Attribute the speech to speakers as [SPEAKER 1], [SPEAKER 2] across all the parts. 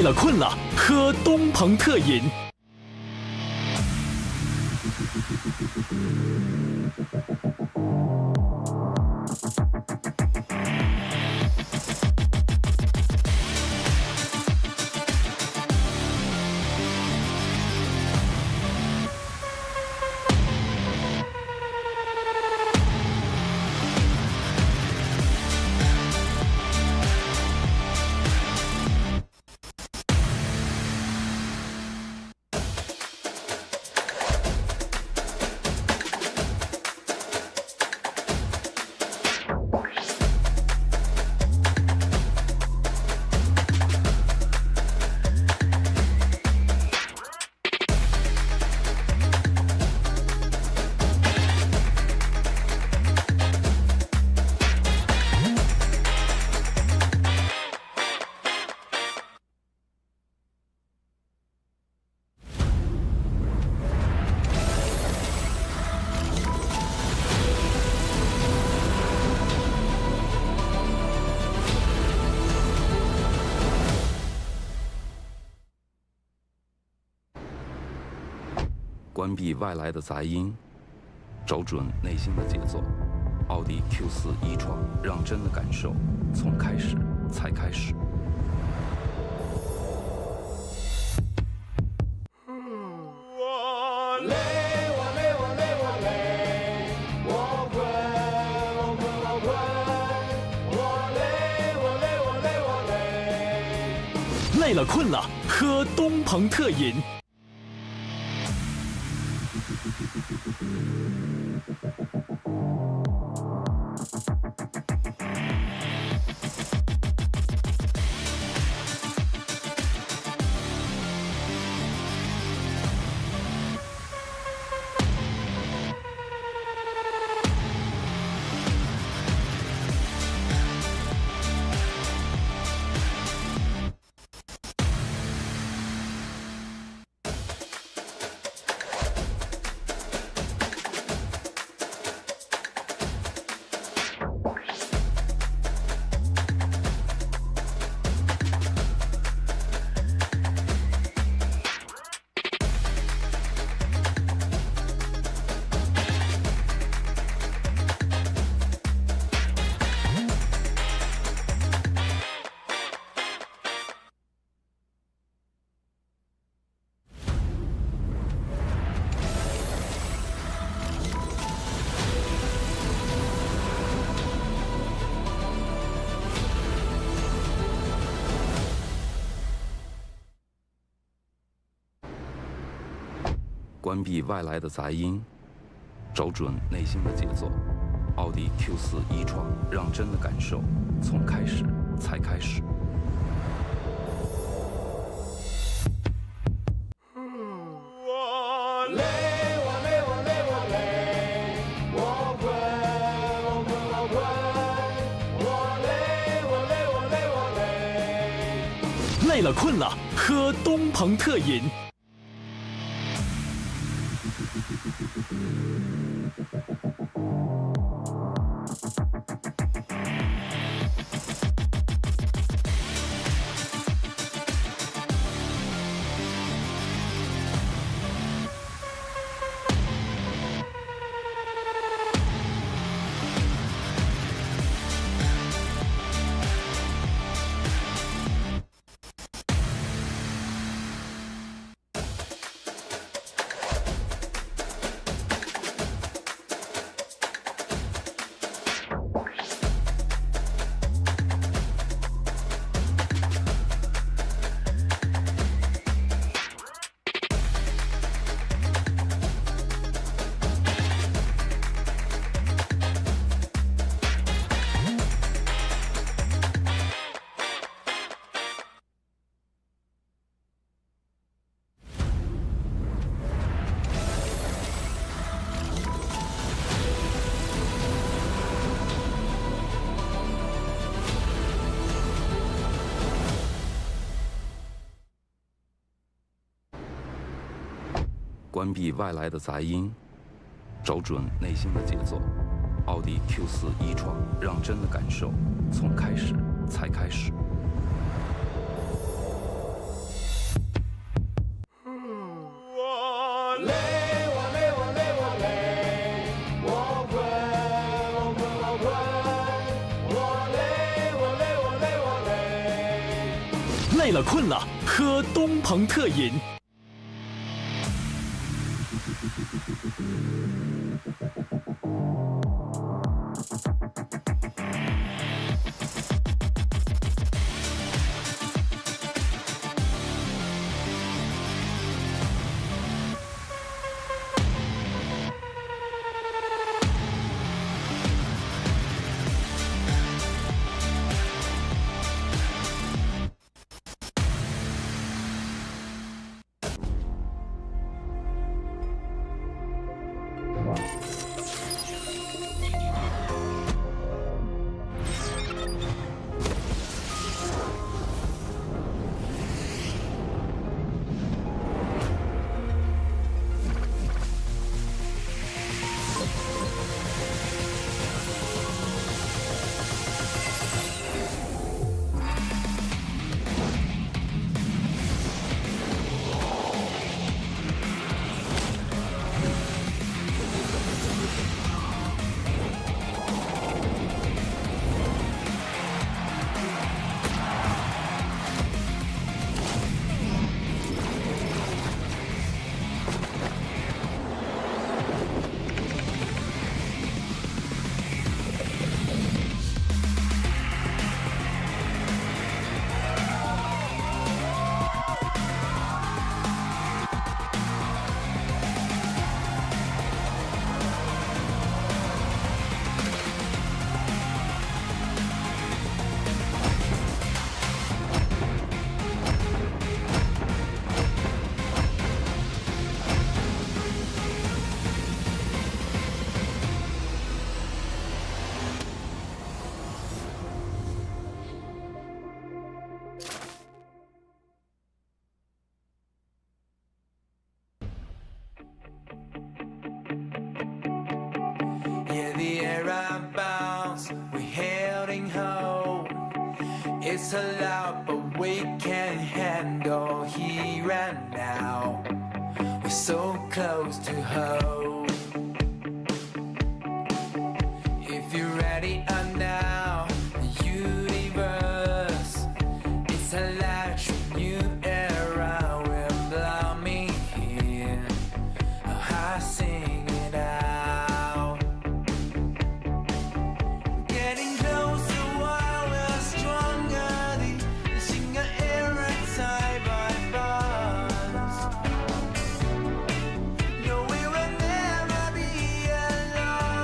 [SPEAKER 1] 了困了，喝东鹏特饮。
[SPEAKER 2] 关闭外来的杂音，找准内心的节奏。奥迪 Q4 e创，让真的感受从开始才开始。
[SPEAKER 3] 我累，我累，我累，我累，我困，我困，我困，我累，我累，我累，我累。
[SPEAKER 1] 累了困了，喝东鹏特饮。
[SPEAKER 2] 关闭外来的杂音，找准内心的节奏。奥迪 Q4 e创，让真的感受从开始才开始。
[SPEAKER 3] 我累，我累，我累，我累，我困，我困，我困，我累，我累，我累，我累。
[SPEAKER 1] 累了困了，喝东鹏特饮。
[SPEAKER 2] 关闭外来的杂音，找准内心的节奏。奥迪 Q4 e创，让真的感受从开始才开始。
[SPEAKER 1] 累了困了，喝东鹏特饮。
[SPEAKER 4] Yeah, the air I bounce, we're heading home. It's a lot, but we can handle here and now. We're so close to home. If you're ready now, the universe, it's a large new era. We're blooming here. I sing it out. Getting closer while we're stronger. The singer era side by bonds. No, we will never be alone.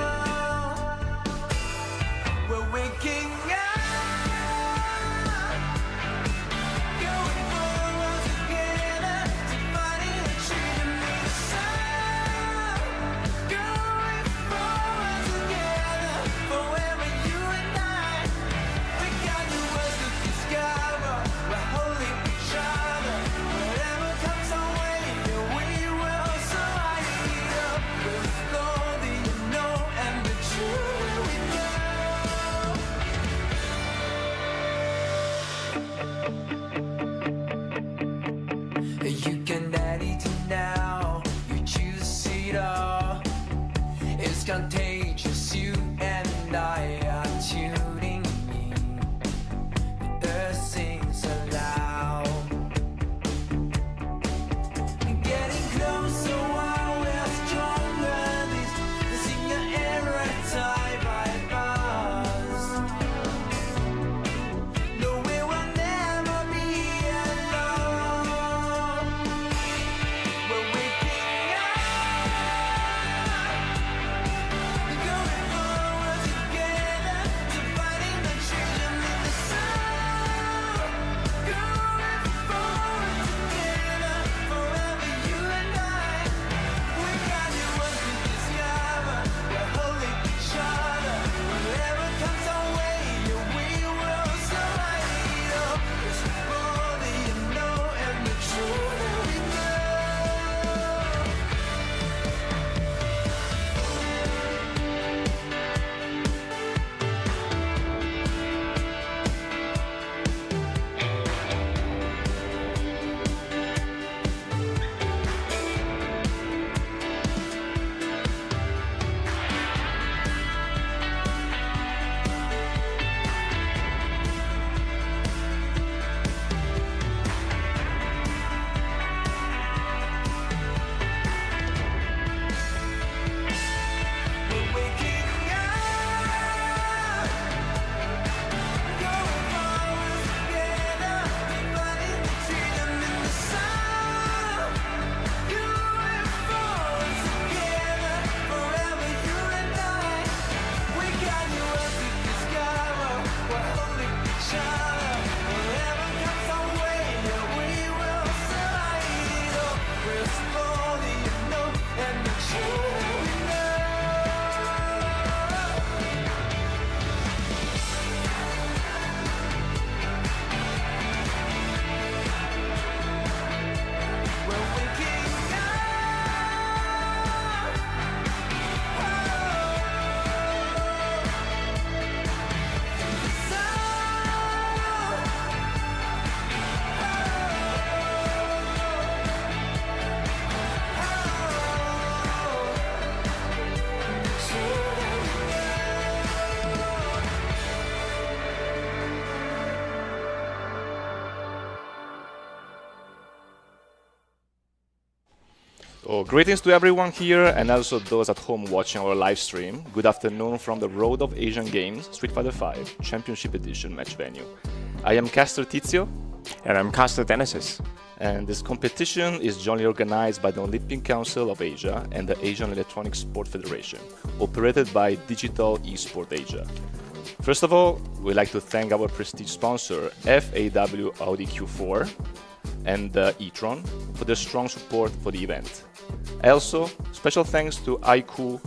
[SPEAKER 5] So greetings to everyone here and also those at home watching our live stream. Good afternoon from the Road of Asian Games Street Fighter V Championship Edition match venue. I am Caster Tizio.
[SPEAKER 6] And I'm Caster Denesis.
[SPEAKER 5] And this competition is jointly organized by the Olympic Council of Asia and the Asian Electronic Sport Federation, operated by Digital Esport Asia. First of all, we'd like to thank our prestige sponsor, FAW Audi Q4 and e-tron, for their strong support for the event. Also, special thanks to iQOO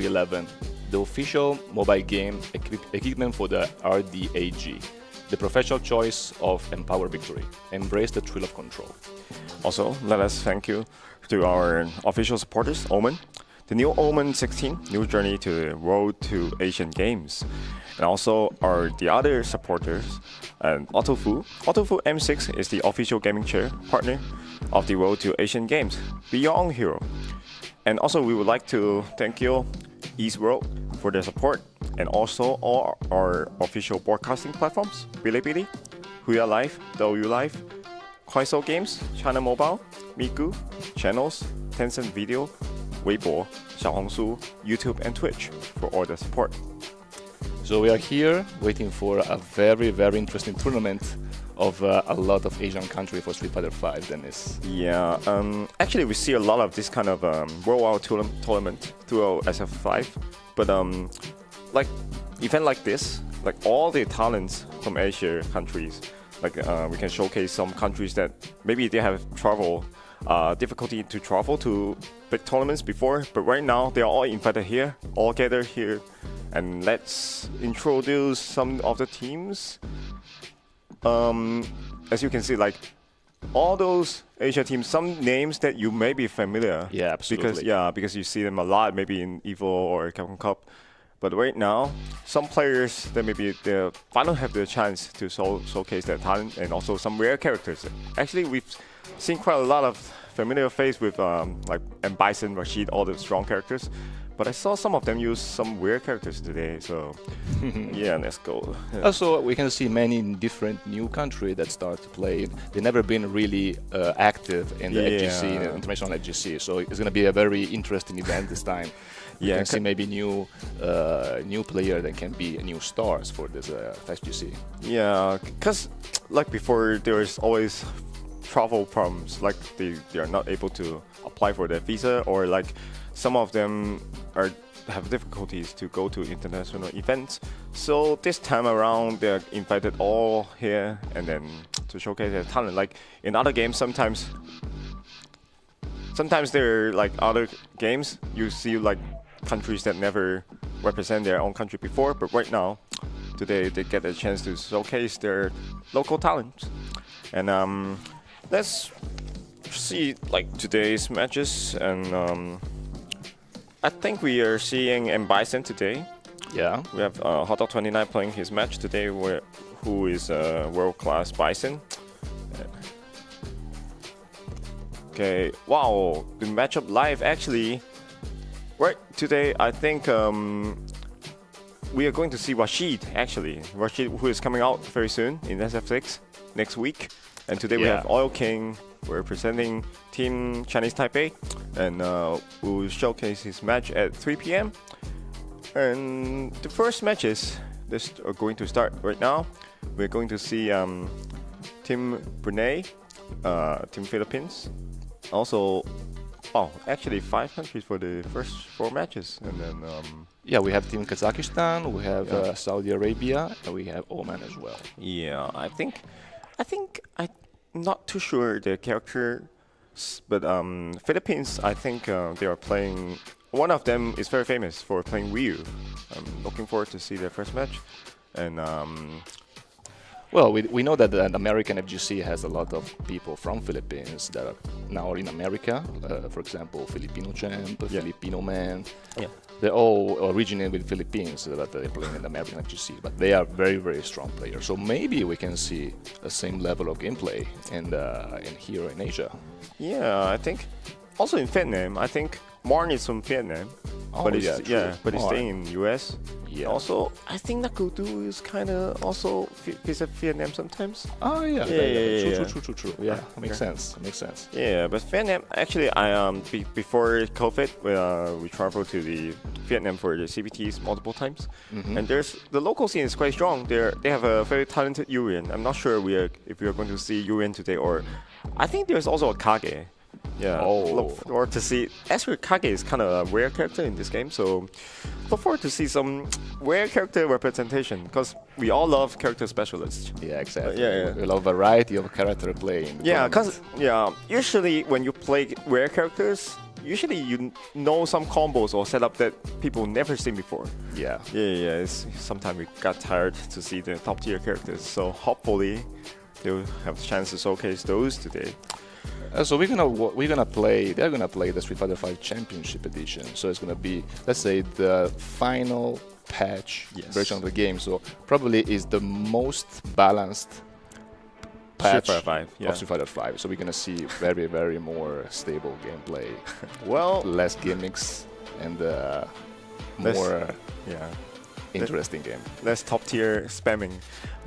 [SPEAKER 5] 11, the official mobile game equipment for the RDAG, the professional choice of Empower Victory. Embrace the thrill of control.
[SPEAKER 6] Also, let us thank you to our official supporters, Omen, the new Omen 16, new journey to the Road to Asian Games. And also the other supporters, Autofu. Autofu M6 is the official gaming chair partner of the Road to Asian Games, Beyond Hero. And also we would like to thank you, East World, for their support, and also all our official broadcasting platforms, Bilibili, Huya Live, DouYu Live, Kuaishou Games, China Mobile, Miku, Channels, Tencent Video, Weibo, HANGZHOU, YouTube and Twitch for all the support.
[SPEAKER 5] So we are here waiting for a very, very interesting tournament of a lot of Asian countries for Street Fighter V, Dennis.
[SPEAKER 6] Yeah, actually we see a lot of this kind of worldwide tournament through SF5, but like event like this, like all the talents from Asia countries, like we can showcase some countries that maybe they have difficulty to travel to big tournaments before, but right now they are all invited here, all gathered here, and let's introduce some of the teams. As you can see, like all those Asia teams, some names that you may be familiar.
[SPEAKER 5] Yeah, absolutely.
[SPEAKER 6] Because you see them a lot, maybe in EVO or Capcom Cup. But right now, some players that maybe they finally have the chance to showcase their talent, and also some rare characters. Actually, we've seen quite a lot of familiar face with like Bison, Rashid, all the strong characters. But I saw some of them use some weird characters today, so yeah, let's go. Yeah.
[SPEAKER 5] Also, we can see many different new countries that start to play. They've never been really active in the FGC, the international FGC, so it's going to be a very interesting event this time. You can see maybe new player that can be new stars for this FGC. Yeah,
[SPEAKER 6] because like before, there's always travel problems, like they are not able to apply for their visa, or like some of them have difficulties to go to international events. So this time around, they're invited all here and then to showcase their talent. Like in other games, sometimes there like other games, you see like countries that never represent their own country before, but right now, today they get a chance to showcase their local talents. And let's see like today's matches, and I think we are seeing Bison today.
[SPEAKER 5] Yeah.
[SPEAKER 6] We have Hotdog29 playing his match today, who is world-class Bison. Okay, wow, the matchup live actually. Right, today I think we are going to see Rashid actually. Rashid, who is coming out very soon in SF6 next week. And today we have Oil King. We're presenting Team Chinese Taipei, and we'll showcase his match at 3 p.m. And the first matches are going to start right now. We're going to see Team Brunei, Team Philippines. Also, actually 5 countries for the first 4 matches, and then
[SPEAKER 5] we have Team Kazakhstan, we have Saudi Arabia, and we have Oman as well.
[SPEAKER 6] Yeah, I'm not too sure the characters, but Philippines, I think they are playing. One of them is very famous for playing Ryu. I'm looking forward to see their first match. And
[SPEAKER 5] well, we know that the American FGC has a lot of people from Philippines that are now in America. For example, Filipino Champ, Filipino Man.
[SPEAKER 6] Yeah.
[SPEAKER 5] They're all originated with Philippines, but they're playing in the American FGC. But they are very, very strong players. So maybe we can see the same level of gameplay in here in Asia.
[SPEAKER 6] Yeah, I think also in Vietnam. I think Marn is from Vietnam, but he's staying in US.
[SPEAKER 5] Yeah.
[SPEAKER 6] Also, I think Nakudu is kind of also visit Vietnam sometimes.
[SPEAKER 5] Oh yeah.
[SPEAKER 6] Yeah.
[SPEAKER 5] True. Yeah, makes sense. Makes sense.
[SPEAKER 6] Yeah, but Vietnam actually, before COVID, we traveled to the Vietnam for the CBTs multiple times, and the local scene is quite strong. They have a very talented Yurian. I'm not sure if we are going to see Yurian today, or I think there's also a Kage. Yeah, look forward to see. Actually, Kage is kind of a rare character in this game, so look forward to see some rare character representation, because we all love character specialists.
[SPEAKER 5] Yeah, exactly.
[SPEAKER 6] Yeah.
[SPEAKER 5] We love variety of character play.
[SPEAKER 6] Yeah, because usually when you play rare characters, usually you know some combos or setup that people never seen before.
[SPEAKER 5] Yeah.
[SPEAKER 6] Sometimes we got tired to see the top tier characters, so hopefully they'll have a chance to showcase those today.
[SPEAKER 5] So they're gonna play the Street Fighter V Championship Edition. So it's gonna be, let's say, the final patch version of the game. So probably is the most balanced patch
[SPEAKER 6] Street Fighter V,
[SPEAKER 5] of Street Fighter V. So we're gonna see very more stable gameplay,
[SPEAKER 6] Well,
[SPEAKER 5] less gimmicks, and more interesting game.
[SPEAKER 6] less top tier spamming.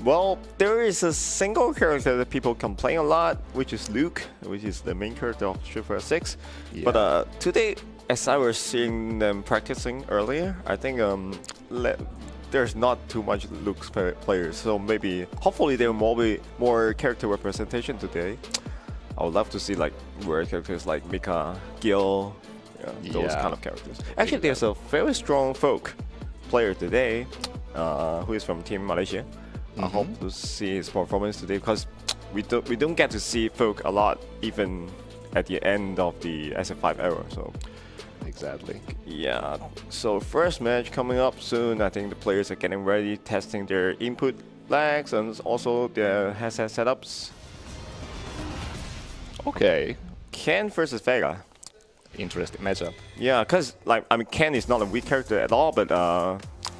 [SPEAKER 6] Well, there is a single character that people complain a lot, which is Luke, which is the main character of Street Fighter 6.
[SPEAKER 5] Yeah.
[SPEAKER 6] But today, as I was seeing them practicing earlier, I think there's not too much Luke's players, so maybe hopefully there will be more character representation today. I would love to see like rare characters like Mika, Gill, those kind of characters. Actually, there's a very strong folk player today, who is from Team Malaysia. I hope to see his performance today, because we don't get to see folk a lot, even at the end of the SF5 era. So
[SPEAKER 5] Exactly.
[SPEAKER 6] yeah. So first match coming up soon. I think the players are getting ready, testing their input lags and also their headset setups.
[SPEAKER 5] Okay.
[SPEAKER 6] Ken versus Vega.
[SPEAKER 5] Interesting matchup.
[SPEAKER 6] Yeah, because Ken is not a weak character at all, but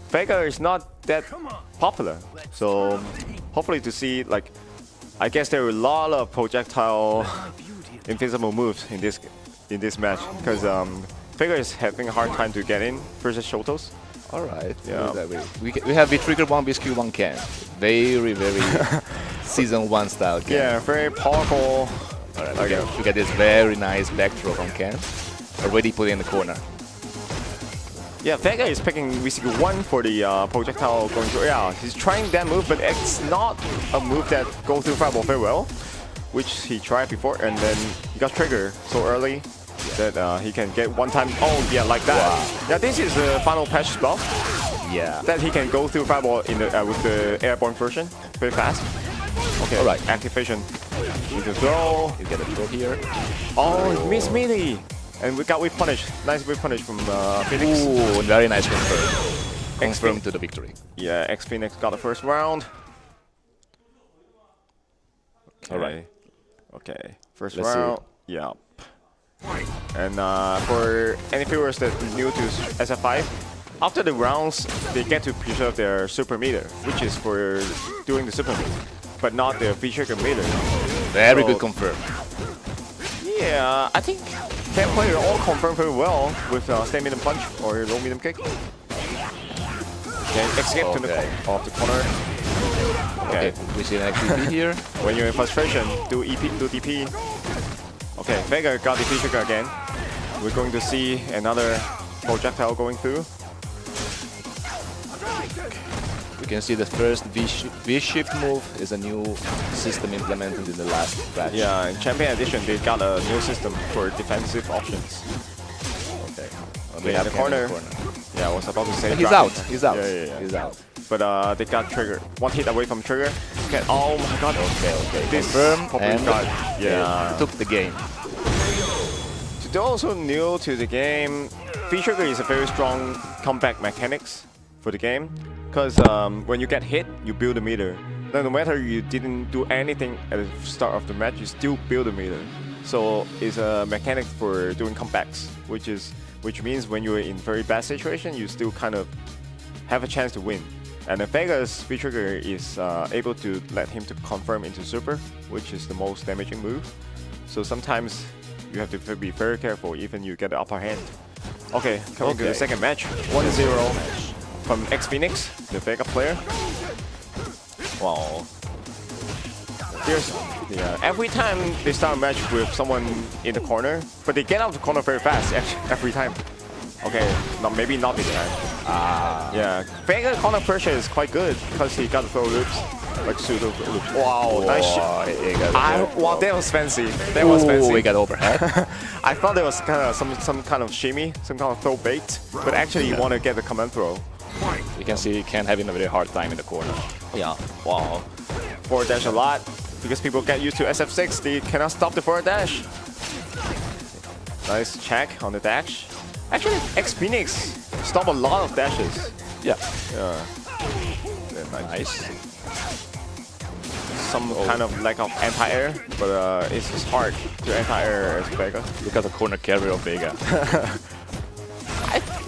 [SPEAKER 6] Vega is not that popular. So hopefully to see, I guess there are a lot of projectile invisible moves in this match, because Vega is having a hard time to get in versus Shotos.
[SPEAKER 5] All right.
[SPEAKER 6] Yeah.
[SPEAKER 5] We have V-Trigger 1, V-Skill 1 Ken. Very Season 1 style Ken.
[SPEAKER 6] Yeah, very powerful.
[SPEAKER 5] All right, we get this very nice back throw from Ken. Already put in the corner.
[SPEAKER 6] Yeah, Vega is picking V-Skill 1 for the projectile going through. Yeah, he's trying that move, but it's not a move that goes through fireball very well, which he tried before, and then he got triggered so early that he can get one time. Oh yeah, like that. Wow. Yeah, this is the final patch spell.
[SPEAKER 5] Yeah.
[SPEAKER 6] That he can go through fireball in with the airborne version very fast. Okay.
[SPEAKER 5] All right.
[SPEAKER 6] Activation. You can throw.
[SPEAKER 5] You get a throw here.
[SPEAKER 6] Oh, miss melee. And we got whip punish. Nice whip punish from Phoenix.
[SPEAKER 5] Ooh, very nice confirm. Confirm to the victory.
[SPEAKER 6] Yeah, X-Phoenix got the first round. Okay.
[SPEAKER 5] All right.
[SPEAKER 6] Okay. First
[SPEAKER 5] Let's
[SPEAKER 6] round.
[SPEAKER 5] see.
[SPEAKER 6] Yeah. And for any viewers that are new to SF5, after the rounds, they get to preserve their super meter, which is for doing the super meter, but not their V-Trigger meter.
[SPEAKER 5] Very good confirm.
[SPEAKER 6] Yeah, I think Ken players all confirm very well with stay medium punch or low medium kick. Okay, escape to the off the corner. Okay,
[SPEAKER 5] we see an XP here.
[SPEAKER 6] When you're in frustration, do EP, do DP. Okay, Vega got the V-Trigger again. We're going to see another projectile going through.
[SPEAKER 5] We can see the first V-Shift move is a new system implemented in the last patch.
[SPEAKER 6] Yeah, in Champion Edition, they got a new system for defensive options.
[SPEAKER 5] Okay.
[SPEAKER 6] Okay, at the corner. Yeah, I was about to say.
[SPEAKER 5] He's out. He's out.
[SPEAKER 6] Yeah.
[SPEAKER 5] He's out.
[SPEAKER 6] But they got trigger. One hit away from trigger. Okay. Oh my god.
[SPEAKER 5] Okay.
[SPEAKER 6] This
[SPEAKER 5] Confirm and
[SPEAKER 6] yeah.
[SPEAKER 5] took the game.
[SPEAKER 6] To those who new to the game, V-Trigger is a very strong comeback mechanics for the game. Because when you get hit, you build a meter. Then no matter you didn't do anything at the start of the match, you still build a meter. So it's a mechanic for doing comebacks, which means when you're in very bad situation, you still kind of have a chance to win. And the Vega's V-Trigger is able to let him to confirm into super, which is the most damaging move. So sometimes you have to be very careful even you get the upper hand. Okay, coming to the second match, 1-0. from X Phoenix, the Vega player. Wow. Every time they start a match with someone in the corner, but they get out of the corner very fast every time. Okay, maybe not this time. Yeah, Vega corner pressure is quite good because he got to throw loops, like pseudo loops. Wow, nice shot. Wow, that was fancy. That was fancy.
[SPEAKER 5] We got overhead.
[SPEAKER 6] I thought there was kind of some kind of shimmy, some kind of throw bait, but actually you want to get the command throw.
[SPEAKER 5] You can see Ken having a very hard time in the corner.
[SPEAKER 6] Yeah, wow. Forward dash a lot. Because people get used to SF6, they cannot stop the forward dash. Nice check on the dash. Actually, X Phoenix stopped a lot of dashes.
[SPEAKER 5] Yeah.
[SPEAKER 6] Nice. Some kind of lack of anti-air, but it's just hard to anti-air as Vega.
[SPEAKER 5] Look at the corner carry of Vega.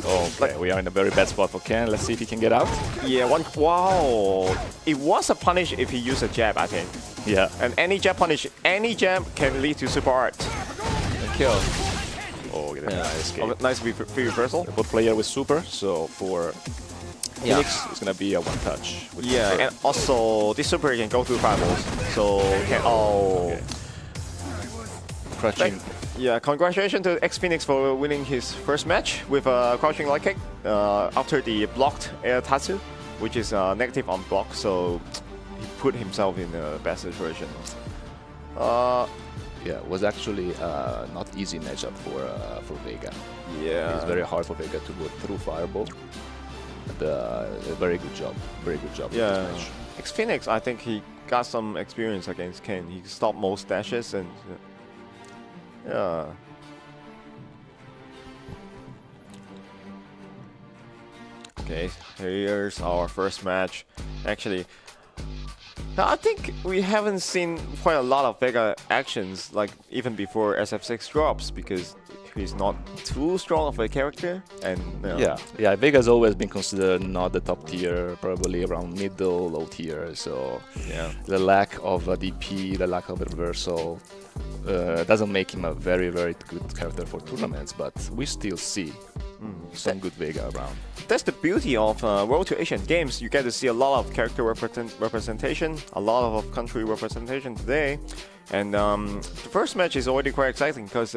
[SPEAKER 5] Okay, we are in a very bad spot for Ken. Let's see if he can get out.
[SPEAKER 6] Yeah, wow. It was a punish if he used a jab, I think.
[SPEAKER 5] Yeah.
[SPEAKER 6] And any jab punish, any jab can lead to super art.
[SPEAKER 5] And kill. Oh, get a nice game.
[SPEAKER 6] Nice free reversal.
[SPEAKER 5] Both player with super, so for Phoenix, it's gonna be a one touch.
[SPEAKER 6] Yeah, and also this super can go through fireballs, so can okay.
[SPEAKER 5] Crouching.
[SPEAKER 6] Yeah, congratulations to X Phoenix for winning his first match with a crouching light kick after the blocked air tatsu, which is negative on block, so he put himself in a bad situation.
[SPEAKER 5] Yeah, it was actually not easy matchup for Vega.
[SPEAKER 6] Yeah,
[SPEAKER 5] it's very hard for Vega to go through fireball. But, a very good job. Very good job.
[SPEAKER 6] Yeah,
[SPEAKER 5] in this match.
[SPEAKER 6] X Phoenix, I think he got some experience against Ken. He stopped most dashes and. Yeah. Okay, here's our first match. Actually, I think we haven't seen quite a lot of Vega actions, like even before SF6 drops, because he's not too strong of a character. And
[SPEAKER 5] yeah, Vega's always been considered not the top tier, probably around middle, low tier. So
[SPEAKER 6] yeah,
[SPEAKER 5] the lack of a DP, the lack of a reversal. Doesn't make him a very, very good character for tournaments, but we still see some good Vega around.
[SPEAKER 6] That's the beauty of Road to Asian Games. You get to see a lot of character representation, a lot of country representation today. And the first match is already quite exciting because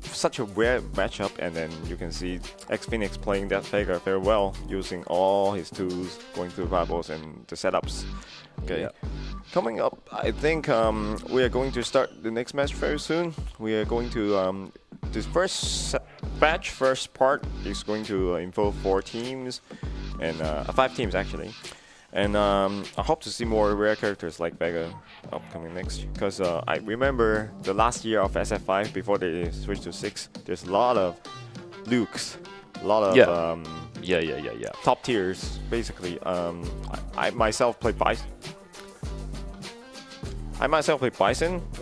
[SPEAKER 6] such a rare matchup, and then you can see X Phoenix playing that Vega very well, using all his tools, going through fireballs and the setups. Okay. Yeah. Coming up, I think we are going to start the next match very soon. We are going to this first part is going to involve 4 teams and 5 teams actually. And I hope to see more rare characters like Vega upcoming next, because I remember the last year of SF5 before they switched to 6. There's a lot of Lukes, a lot of top tiers basically. I myself played Bison.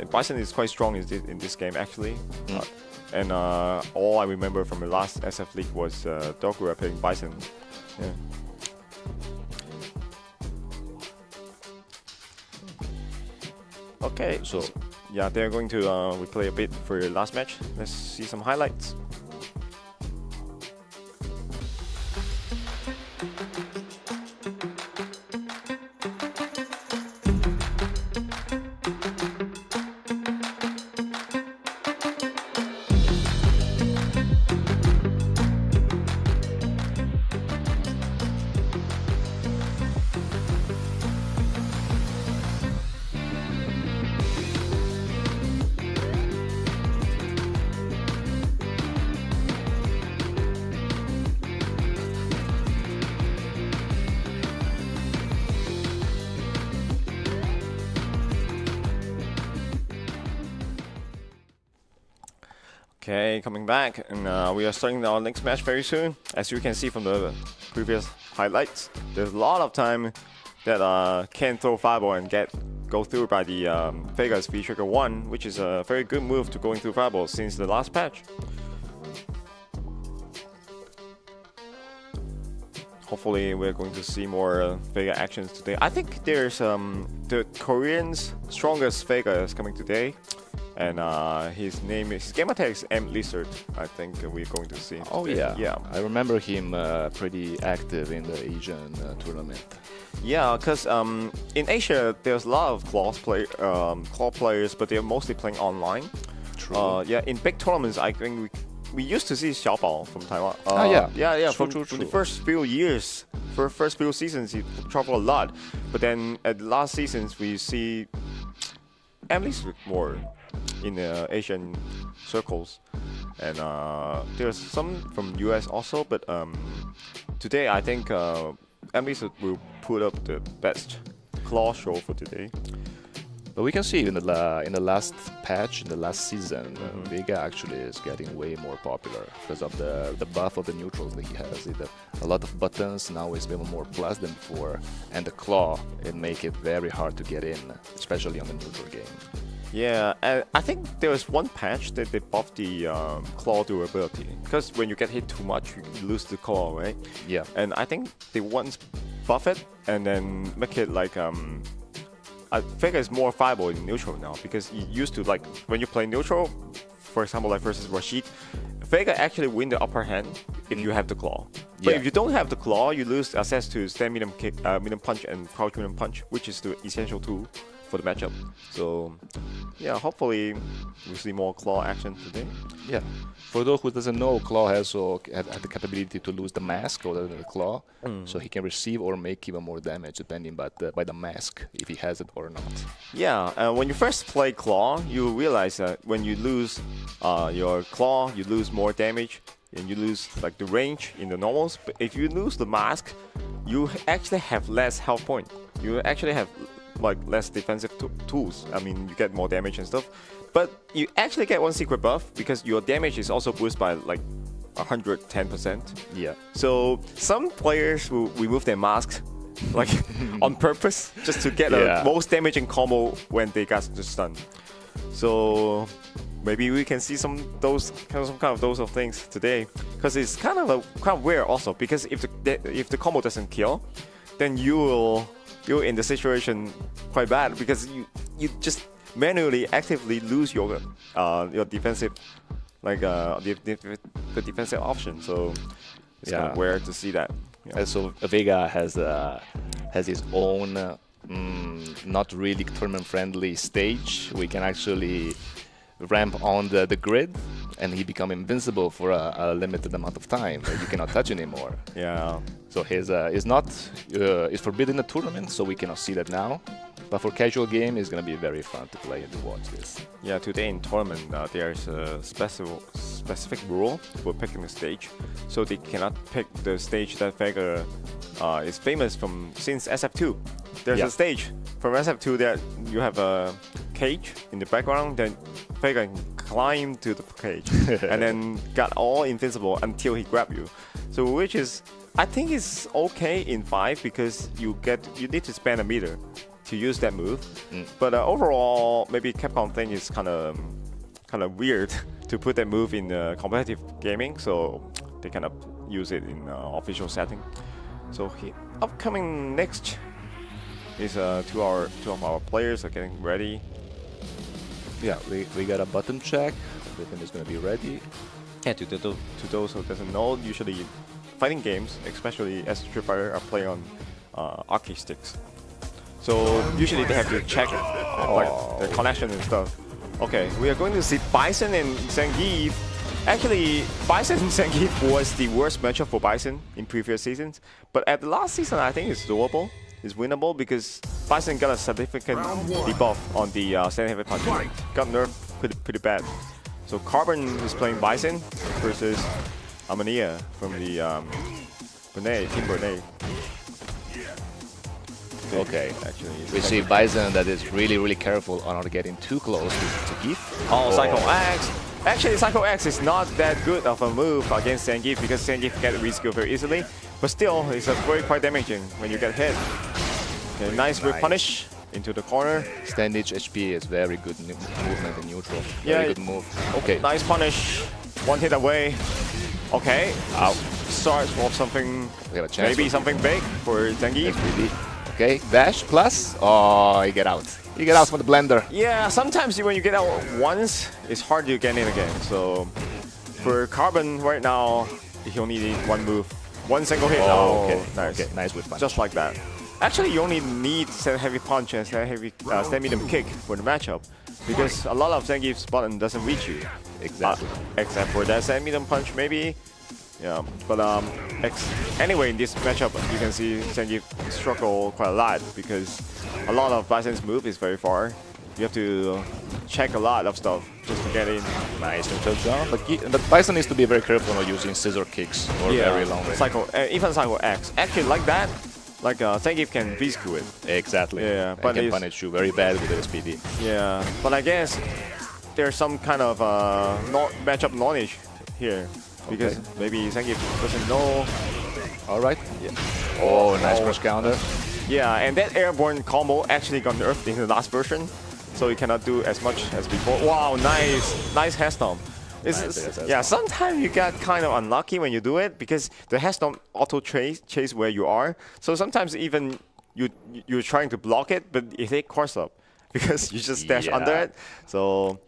[SPEAKER 6] Bison is quite strong in this game actually. And all I remember from the last SF League was Dokura playing Bison. Yeah. Okay, so yeah, they're going to replay a bit for your last match. Let's see some highlights. Okay, coming back, and we are starting our next match very soon. As you can see from the previous highlights, there's a lot of time that can throw fireball and go through by the Vega's V-Trigger 1, which is a very good move to going through fireball since the last patch. Hopefully we're going to see more Vega actions today. I think there's the Koreans' strongest Vega is coming today. and his gamer tag is M Lizard. I think we're going to see him
[SPEAKER 5] Oh
[SPEAKER 6] today.
[SPEAKER 5] yeah, I remember him pretty active in the Asian tournament.
[SPEAKER 6] Yeah, because in Asia there's a lot of claw players, but they're mostly playing online.
[SPEAKER 5] True.
[SPEAKER 6] Yeah, in big tournaments, I think we used to see Xiaobao from Taiwan.
[SPEAKER 5] Yeah.
[SPEAKER 6] From the first few years, for first few seasons, he traveled a lot. But then at the last seasons, we see Emily's more in the Asian circles, and there's some from US also. But today, I think Emily will put up the best claw show for today.
[SPEAKER 5] But we can see in the last patch, in the last season, Vega actually is getting way more popular because of the buff of the neutrals that he has. A lot of buttons, now it's even more plus than before, and the claw, it make it very hard to get in, especially on the neutral game.
[SPEAKER 6] Yeah, and I think there was one patch that they buffed the claw durability, because when you get hit too much, you lose the claw, right?
[SPEAKER 5] Yeah.
[SPEAKER 6] And I think they once buff it and then make it like Vega is more viable in neutral now, because you used to, like, when you play neutral, for example, like versus Rashid, Vega actually win the upper hand if you have the claw. But if you don't have the claw, you lose access to stand medium kick, medium punch and crouch medium punch, which is the essential tool for the matchup. So yeah, hopefully we see more claw action today.
[SPEAKER 5] Yeah. For those who doesn't know, claw has the capability to lose the mask or the claw, so he can receive or make even more damage depending by the mask, if he has it or not.
[SPEAKER 6] Yeah, when you first play claw, you realize that when you lose your claw, you lose more damage and you lose like the range in the normals. But if you lose the mask, you actually have less health point. You actually have like less defensive tools. I mean, you get more damage and stuff, but you actually get one secret buff because your damage is also boosted by like 110%.
[SPEAKER 5] Yeah.
[SPEAKER 6] So some players will remove their masks like on purpose just to get the most damaging combo when they got the stun. So maybe we can see some kind of those things today, because it's kind of weird also, because if the combo doesn't kill, then you're in the situation quite bad, because you just manually actively lose your defensive, like the defensive option. So it's kind of weird to see that. Yeah.
[SPEAKER 5] And so Vega has his own not really tournament friendly stage. We can actually ramp on the grid, and he become invincible for a limited amount of time that you cannot touch anymore.
[SPEAKER 6] Yeah.
[SPEAKER 5] So his is forbidden in the tournament, so we cannot see that now. But for casual game, it's gonna be very fun to play and to watch this.
[SPEAKER 6] Yeah, today in tournament there's a specific rule for picking the stage, so they cannot pick the stage that Vega is famous from since SF2. There's a stage from SF2 that you have a cage in the background, then Vega can climb to the cage and then got all invincible until he grab you. So which is, I think it's okay in 5, because you need to spend a meter to use that move. But overall, maybe Capcom thing is kind of weird to put that move in competitive gaming, so they cannot use it in official setting. So upcoming next is two of our players are getting ready.
[SPEAKER 5] Yeah, we got a button check. Everything is gonna be ready.
[SPEAKER 6] Yeah, to those who doesn't know, usually fighting games, especially as Street Fighter, are playing on arcade sticks. So usually they have to check like the connection and stuff. Okay, we are going to see Bison and Zangief. Actually, Bison and Zangief was the worst matchup for Bison in previous seasons, but at the last season, I think it's doable. It's winnable because Bison got a significant debuff on the stand heavy punch. Got nerfed pretty bad. So Carbon is playing Bison versus Amania from the Team Bernay.
[SPEAKER 5] Okay,
[SPEAKER 6] actually,
[SPEAKER 5] we see Bison that is really careful on not getting too close to Gill.
[SPEAKER 6] Oh, Psycho X. Actually, Psycho X is not that good of a move against Zangief, because Zangief can reskill very easily. But still, it's quite damaging when you get hit. Okay, nice whip punish into the corner.
[SPEAKER 5] Standage HP is very good movement in neutral. Very good move. Okay.
[SPEAKER 6] Nice punish. One hit away. Okay. Starts for something, maybe something big for Zangief.
[SPEAKER 5] Okay, Okay, dash plus. Oh, you get out. You get out from the blender.
[SPEAKER 6] Yeah, sometimes when you get out once, it's hard to get in again. So for Carbon right now, he only needs one move, one single hit.
[SPEAKER 5] Oh, okay.
[SPEAKER 6] Nice.
[SPEAKER 5] Okay, nice with punch.
[SPEAKER 6] Just like that. Actually, you only need stand heavy punch and stand medium kick for the matchup, because a lot of Zangief's button doesn't reach you.
[SPEAKER 5] Exactly.
[SPEAKER 6] Except for that stand medium punch, maybe. Yeah, but anyway, in this matchup, you can see Zangief struggle quite a lot because a lot of Bison's move is very far. You have to check a lot of stuff just to get in.
[SPEAKER 5] Nice neutral jump. But Bison needs to be very careful on using scissor kicks or very long range.
[SPEAKER 6] Cycle, even Cycle X. Actually, like that, like Zangief can V-skew it.
[SPEAKER 5] Exactly.
[SPEAKER 6] Yeah,
[SPEAKER 5] but can punish you very bad with the SPD.
[SPEAKER 6] Yeah, but I guess there's some kind of matchup knowledge here. Because maybe Zangief doesn't know.
[SPEAKER 5] Alright. Yeah. Oh, nice cross counter.
[SPEAKER 6] Yeah, and that airborne combo actually got nerfed in the last version, so you cannot do as much as before. Wow, nice head stomp. Yeah, sometimes you get kind of unlucky when you do it because the head stomp auto chase where you are. So sometimes even you're trying to block it, but it hit course up because you just dash under it. So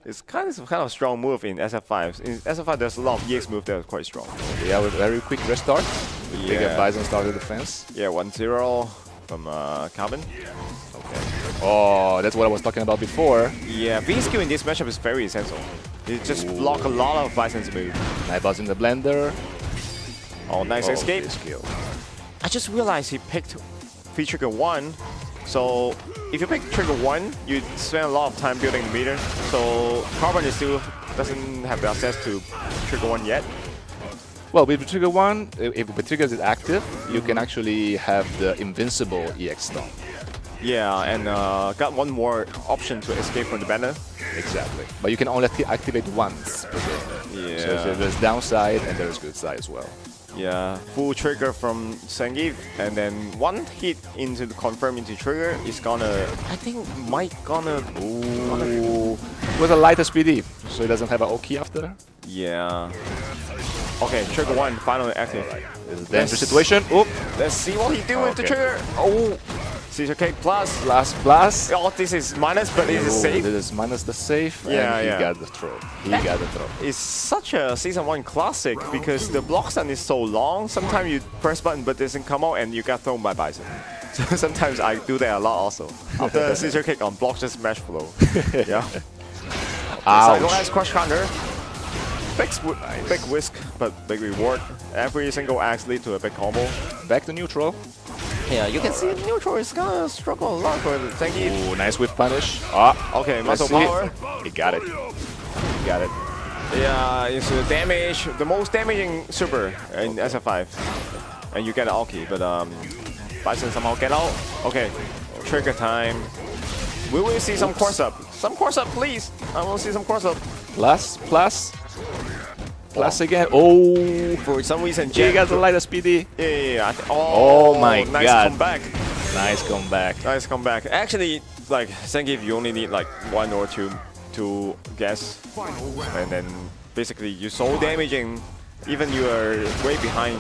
[SPEAKER 6] it's kind of a strong move in SF5. In SF5, there's a lot of EX move that are quite strong.
[SPEAKER 5] Yeah, with very quick restart. Big Bison started defense.
[SPEAKER 6] Yeah, 1-0 from Carbon.
[SPEAKER 5] Okay. Oh, that's what I was talking about before.
[SPEAKER 6] Yeah, V-skill in this matchup is very essential. You just block a lot of Bison's move.
[SPEAKER 5] Nightbot's in the blender.
[SPEAKER 6] Oh, nice escape.
[SPEAKER 5] Skill.
[SPEAKER 6] I just realized he picked V-trigger 1. So if you pick trigger 1, you spend a lot of time building the meter. So Carbon still doesn't have the access to trigger 1 yet.
[SPEAKER 5] Well, with trigger 1, if the trigger is active, you can actually have the invincible EX stomp.
[SPEAKER 6] Yeah, and got one more option to escape from the banner.
[SPEAKER 5] Exactly. But you can only activate once per game.
[SPEAKER 6] Yeah.
[SPEAKER 5] So there's downside and there's good side as well.
[SPEAKER 6] Yeah, full trigger from Zangief, and then one hit into the confirm into trigger is gonna, I think,
[SPEAKER 5] Ooh. With a lighter SPD, so he doesn't have an Oki after.
[SPEAKER 6] Yeah. Okay, trigger 1 finally active.
[SPEAKER 5] This is a dangerous situation. Oop.
[SPEAKER 6] Let's see what he do with the trigger. Oh, scissor kick plus.
[SPEAKER 5] Plus.
[SPEAKER 6] Oh, this is minus, but it is safe.
[SPEAKER 5] This is minus the safe.
[SPEAKER 6] Yeah,
[SPEAKER 5] and he got the throw. He got the throw.
[SPEAKER 6] It's such a Season 1 classic because the block stun is so long. Sometimes you press button but it doesn't come out and you get thrown by Bison. So sometimes I do that a lot also. After scissor kick on block, just smash flow. Yeah. Cycle X crush counter. Big whisk, but big reward. Every single axe lead to a big combo.
[SPEAKER 5] Back to neutral.
[SPEAKER 6] Yeah, you can see neutral is gonna struggle a lot for Zangief.
[SPEAKER 5] Ooh, nice whip punish. Ah,
[SPEAKER 6] okay, muscle power.
[SPEAKER 5] He got it. He got it.
[SPEAKER 6] Yeah, it's the damage, the most damaging super in SF5. And you get an Aoki, but Bison somehow get out. Okay, trigger time. We will see some course up. Some course up, please. I want to see some course up.
[SPEAKER 5] Plus again. Oh,
[SPEAKER 6] for some reason,
[SPEAKER 5] he got the lighter SPD.
[SPEAKER 6] Yeah.
[SPEAKER 5] Oh my god.
[SPEAKER 6] Nice comeback.
[SPEAKER 5] Nice comeback.
[SPEAKER 6] Nice comeback. Actually, like Zangief, you only need like 1 or 2 to guess, and then basically you're so damaging. Even you are way behind,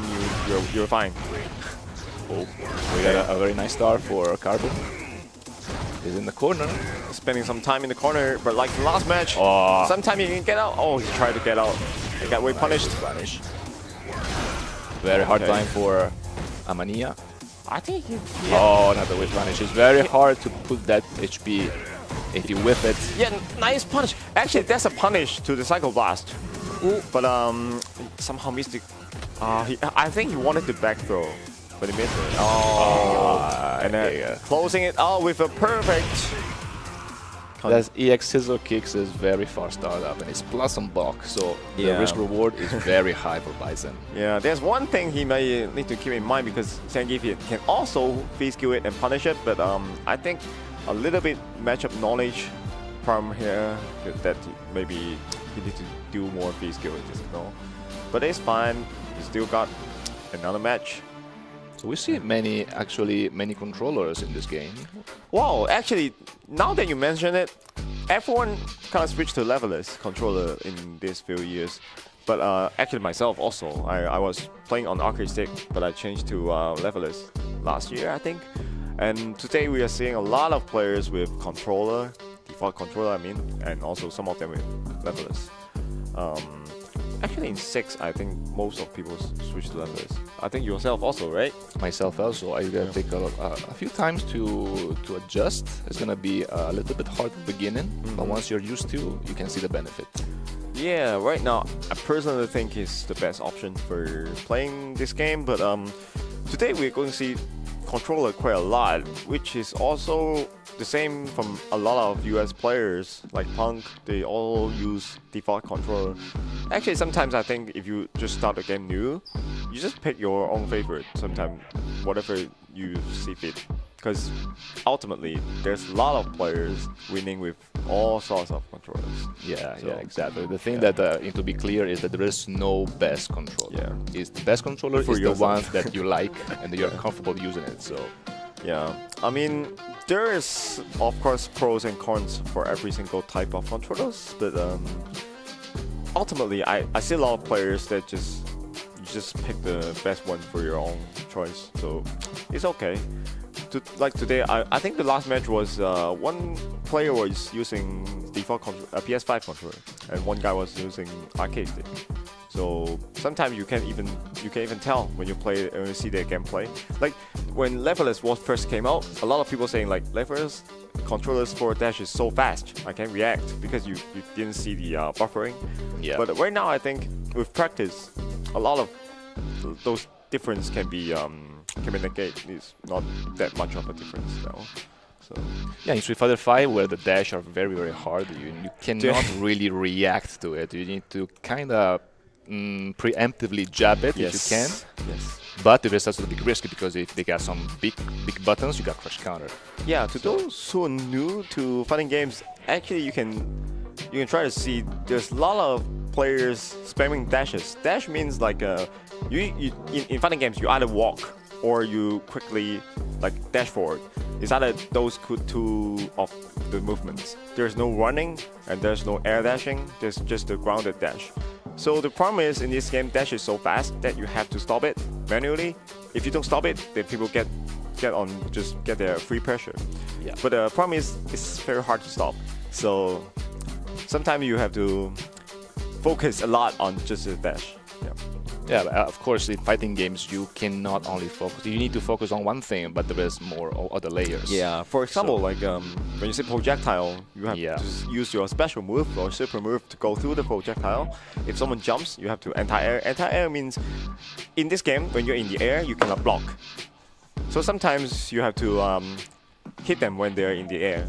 [SPEAKER 6] you're fine.
[SPEAKER 5] Oh, we got a very nice start for Carbon. He's in the corner.
[SPEAKER 6] Spending some time in the corner, but like the last match, sometime you can get out. Oh, he tried to get out. He got way punished.
[SPEAKER 5] Very hard time for Amania.
[SPEAKER 6] I think he...
[SPEAKER 5] Oh, not the whip punish. It's very hard to put that HP if you whip it.
[SPEAKER 6] Yeah, nice punish. Actually, that's a punish to the Cycle Blast. Ooh. But somehow missed it. I think he wanted to back throw, but he missed it. Oh, and then closing it out with a perfect...
[SPEAKER 5] That EX scissor kicks is very far startup and it's plus on block, so the risk reward is very high for Bison.
[SPEAKER 6] Yeah, there's one thing he may need to keep in mind because Zangief can also V-skill it and punish it, but I think a little bit matchup knowledge from here that maybe he needs to do more V-skill, just know. But it's fine. He still got another match.
[SPEAKER 5] So we see many controllers in this game.
[SPEAKER 6] Wow, actually, now that you mention it, everyone kind of switched to levelless controller in these few years. But actually myself also, I was playing on arcade stick, but I changed to levelless last year, I think. And today we are seeing a lot of players with controller, default controller I mean, and also some of them with levelers. Actually in 6, I think most of people switch to levelers. I think yourself also, right?
[SPEAKER 5] Myself also, I gotta take a few times to adjust. It's gonna be a little bit hard at the beginning, but once you're used to, you can see the benefit.
[SPEAKER 6] Yeah, right now I personally think it's the best option for playing this game, but today we're going to see controller quite a lot, which is also the same from a lot of US players like Punk. They all use default controller. Actually, sometimes I think if you just start a game new, you just pick your own favorite. Sometimes whatever you see fit, because ultimately there's a lot of players winning with all sorts of controllers.
[SPEAKER 5] Yeah,
[SPEAKER 6] So,
[SPEAKER 5] yeah, exactly. The thing that need to be clear is that there is no best controller.
[SPEAKER 6] Yeah.
[SPEAKER 5] Is the best controller
[SPEAKER 6] For
[SPEAKER 5] is the one
[SPEAKER 6] yourself.
[SPEAKER 5] that you like and that you're comfortable using it. So
[SPEAKER 6] Yeah, I mean, there is of course pros and cons for every single type of controllers, but ultimately I see a lot of players that just pick the best one for your own choice, so it's okay. Like today, I think the last match was one player was using default PS5 controller, and one guy was using arcade stick. So sometimes you can even tell when you play when you see their gameplay. Like when levelers first came out, a lot of people saying like levelers controllers for dash is so fast, I can't react because you didn't see the buffering.
[SPEAKER 5] yeah.
[SPEAKER 6] But right now I think with practice, a lot of those difference can be negated. It's not that much of a difference now. So
[SPEAKER 5] Yeah, in Street Fighter 5, where the dash are very, very hard, you cannot really react to it. You need to kind of preemptively jab it if you can.
[SPEAKER 6] Yes.
[SPEAKER 5] But it is also a big risk because if they got some big buttons, you got crush counter.
[SPEAKER 6] Yeah, to those who are new to fighting games, actually you can try to see there's a lot of players spamming dashes. Dash means like in fighting games you either walk or you quickly like dash forward. It's either those two of the movements. There's no running and there's no air dashing. There's just the grounded dash. So the problem is in this game, dash is so fast that you have to stop it manually. If you don't stop it, then people get their free pressure.
[SPEAKER 5] Yeah.
[SPEAKER 6] But the problem is it's very hard to stop. So sometimes you have to focus a lot on just the dash. Yeah.
[SPEAKER 5] Yeah, but of course, in fighting games, you cannot only focus. You need to focus on one thing, but there is more other layers.
[SPEAKER 6] Yeah, for example, like when you say projectile, you have
[SPEAKER 5] Yeah.
[SPEAKER 6] to use your special move or super move to go through the projectile. If someone jumps, you have to anti-air. Anti-air means in this game, when you're in the air, you cannot block. So sometimes you have to hit them when they're in the air.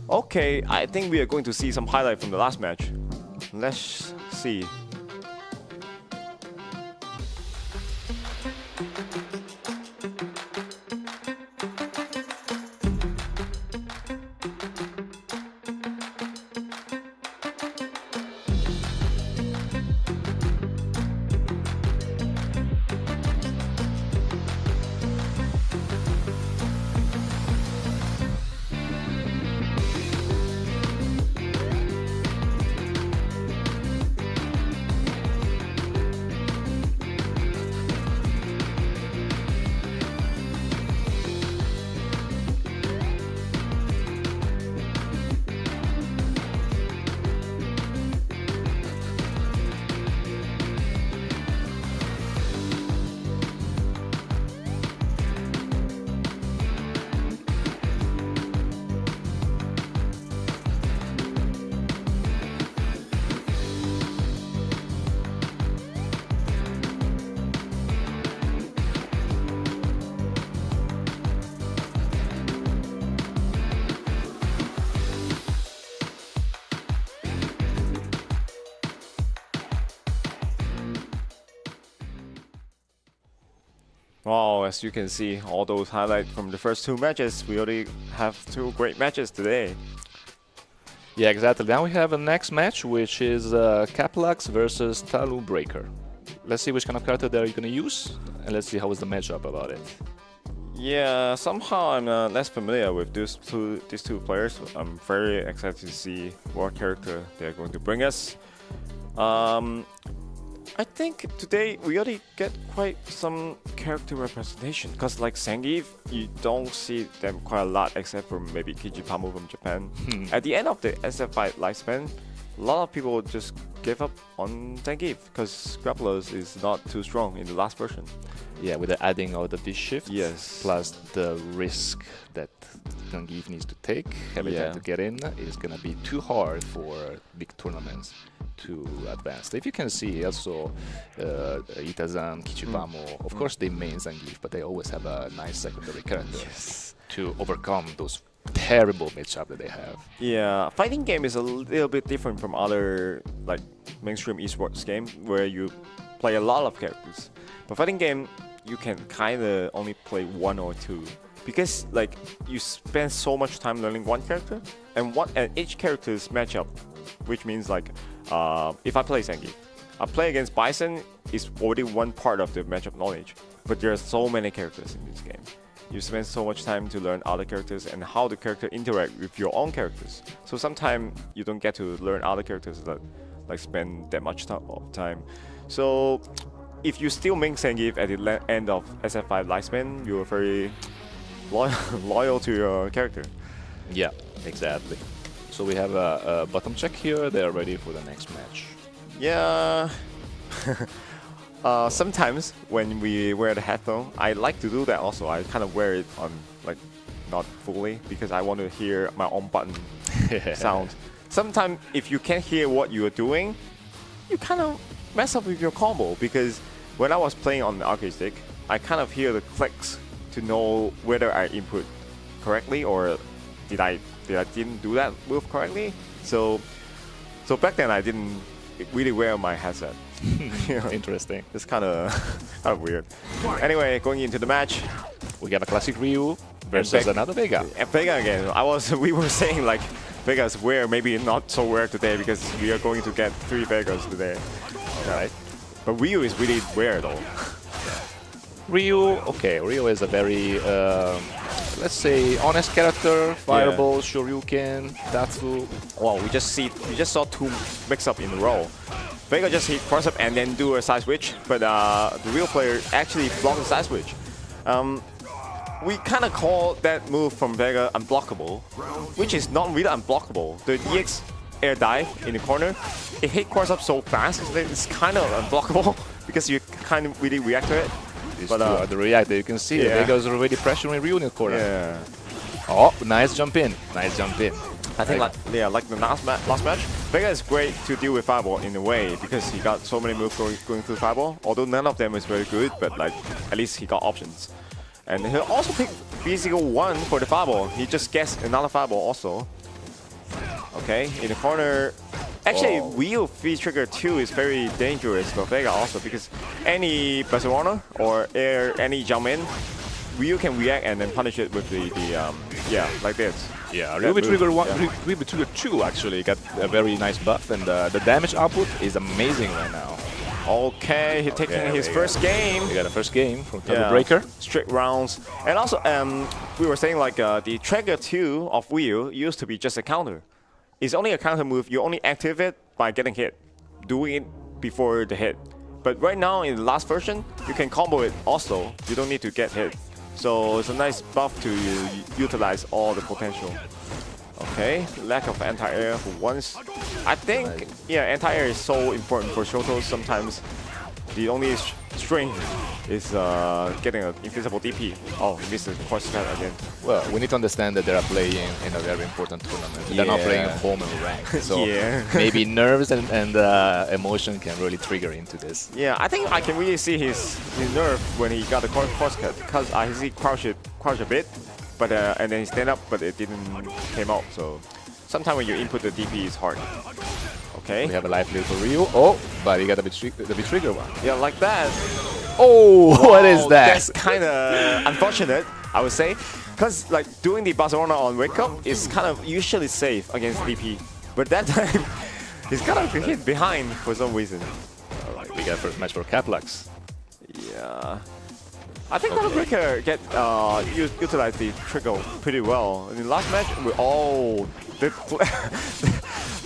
[SPEAKER 6] Okay, I think we are going to see some highlight from the last match. Let's see. Wow, as you can see, all those highlights from the first two matches, we already have two great matches today.
[SPEAKER 5] Yeah, exactly. Now we have a next match, which is Caplax versus Talu Breaker. Let's see which kind of character they're going to use, and let's see how is the matchup about it.
[SPEAKER 6] Yeah, somehow I'm less familiar with these two players. I'm very excited to see what character they're going to bring us. I I think today we already get quite some character representation because like Zangief, you don't see them quite a lot except for maybe Kijipamu from Japan. At the end of the SF5 lifespan, a lot of people just gave up on Zangief because Grapplers is not too strong in the last version.
[SPEAKER 5] Yeah, with the adding of the V-shift,
[SPEAKER 6] Yes.
[SPEAKER 5] plus the risk that Zangief needs to take every
[SPEAKER 6] Yeah.
[SPEAKER 5] time to get in, is gonna be too hard for big tournaments to advance. If you can see also Itazan, Kichibamu, of course they main Zangief, but they always have a nice secondary character to overcome those terrible matchup that they have.
[SPEAKER 6] Yeah, fighting game is a little bit different from other like mainstream esports game where you play a lot of characters. But fighting game, you can kind of only play one or two because like you spend so much time learning one character and each character's matchup, which means like if I play Zangief, I play against Bison is already one part of the matchup knowledge, but there are so many characters in this game. You spend so much time to learn other characters and how the character interact with your own characters. So sometimes you don't get to learn other characters that like spend that much time. So if you still make Zangief at the end of SF5 lifespan, you're very loyal to your character.
[SPEAKER 5] Yeah, exactly. So we have a bottom check here. They are ready for the next match.
[SPEAKER 6] Yeah. Sometimes when we wear the headphone, I like to do that also. I kind of wear it on like not fully because I want to hear my own button sound. Sometimes if you can't hear what you are doing, you kind of mess up with your combo because when I was playing on the arcade stick, I kind of hear the clicks to know whether I input correctly or did I didn't do that move correctly. So back then I didn't really wear my headset.
[SPEAKER 5] Interesting.
[SPEAKER 6] It's kind of weird. Anyway, going into the match,
[SPEAKER 5] We have a classic Ryu versus another Vega.
[SPEAKER 6] and Vega again. We were saying like Vega's rare, maybe not so rare today because we are going to get 3 Vegas today.
[SPEAKER 5] Right.
[SPEAKER 6] But Ryu is really rare though.
[SPEAKER 5] Ryu, okay, Ryu is a very, let's say, honest character. Fireball, Shoryuken, Tatsu.
[SPEAKER 6] Wow, we just saw 2 mix-up in a row. Vega just hit cross-up and then do a side switch, but the real player actually blocked the side switch. We kind of call that move from Vega unblockable, which is not really unblockable. The EX air dive in the corner, it hit cross-up so fast that it's kind of unblockable because you kind of really react to it.
[SPEAKER 5] But the react that you can see, Vega is already pressuring Ryu in the corner.
[SPEAKER 6] Yeah.
[SPEAKER 5] Oh, nice jump in. Nice jump in.
[SPEAKER 6] I think like the last match, Vega is great to deal with Fireball in a way because he got so many moves going through Fireball. Although none of them is very good, but like at least he got options. And he'll also pick V01 for the Fireball. He just gets another Fireball also. Okay, in the corner. Actually, Wheel V-Trigger 2 is very dangerous for Vega also because any Barcelona or any jump in, Ryu can react and then punish it with the like this.
[SPEAKER 5] Yeah, Ryu Trigger 1, Ryu Trigger 2 actually got a very nice buff, and the damage output is amazing right now.
[SPEAKER 6] Okay, he's taking his first game.
[SPEAKER 5] He got a first game from Turbo Breaker.
[SPEAKER 6] Straight rounds. And also, we were saying like the Trigger 2 of Wheel used to be just a counter. It's only a counter move. You only activate it by getting hit, doing it before the hit. But right now in the last version, you can combo it also. You don't need to get hit. So it's a nice buff to utilize all the potential. Okay, lack of anti-air for once. I think, anti-air is so important for Shotos. Sometimes the only string is getting an invisible DP. Oh, he missed the cross cut again.
[SPEAKER 5] Well, we need to understand that they are playing in a very important tournament. They're not playing home and rank. So maybe nerves and emotion can really trigger into this.
[SPEAKER 6] Yeah, I think I can really see his nerve when he got the cross cut because I see crouch a bit, but and then he stand up, but it didn't came out. So sometimes when you input the DP, it's hard. Okay.
[SPEAKER 5] We have a life lead for Ryu. Oh, but he got the trigger one.
[SPEAKER 6] Yeah, like that.
[SPEAKER 5] Oh, what is that?
[SPEAKER 6] That's kind of unfortunate, I would say. Because like doing the Barcelona on wake up is kind of usually safe against DP. But that time, he's kind of hit behind for some reason.
[SPEAKER 5] Alright, we got first match for Caplux.
[SPEAKER 6] Yeah. I think Turbo Breaker utilized the trigger pretty well. In the last match, the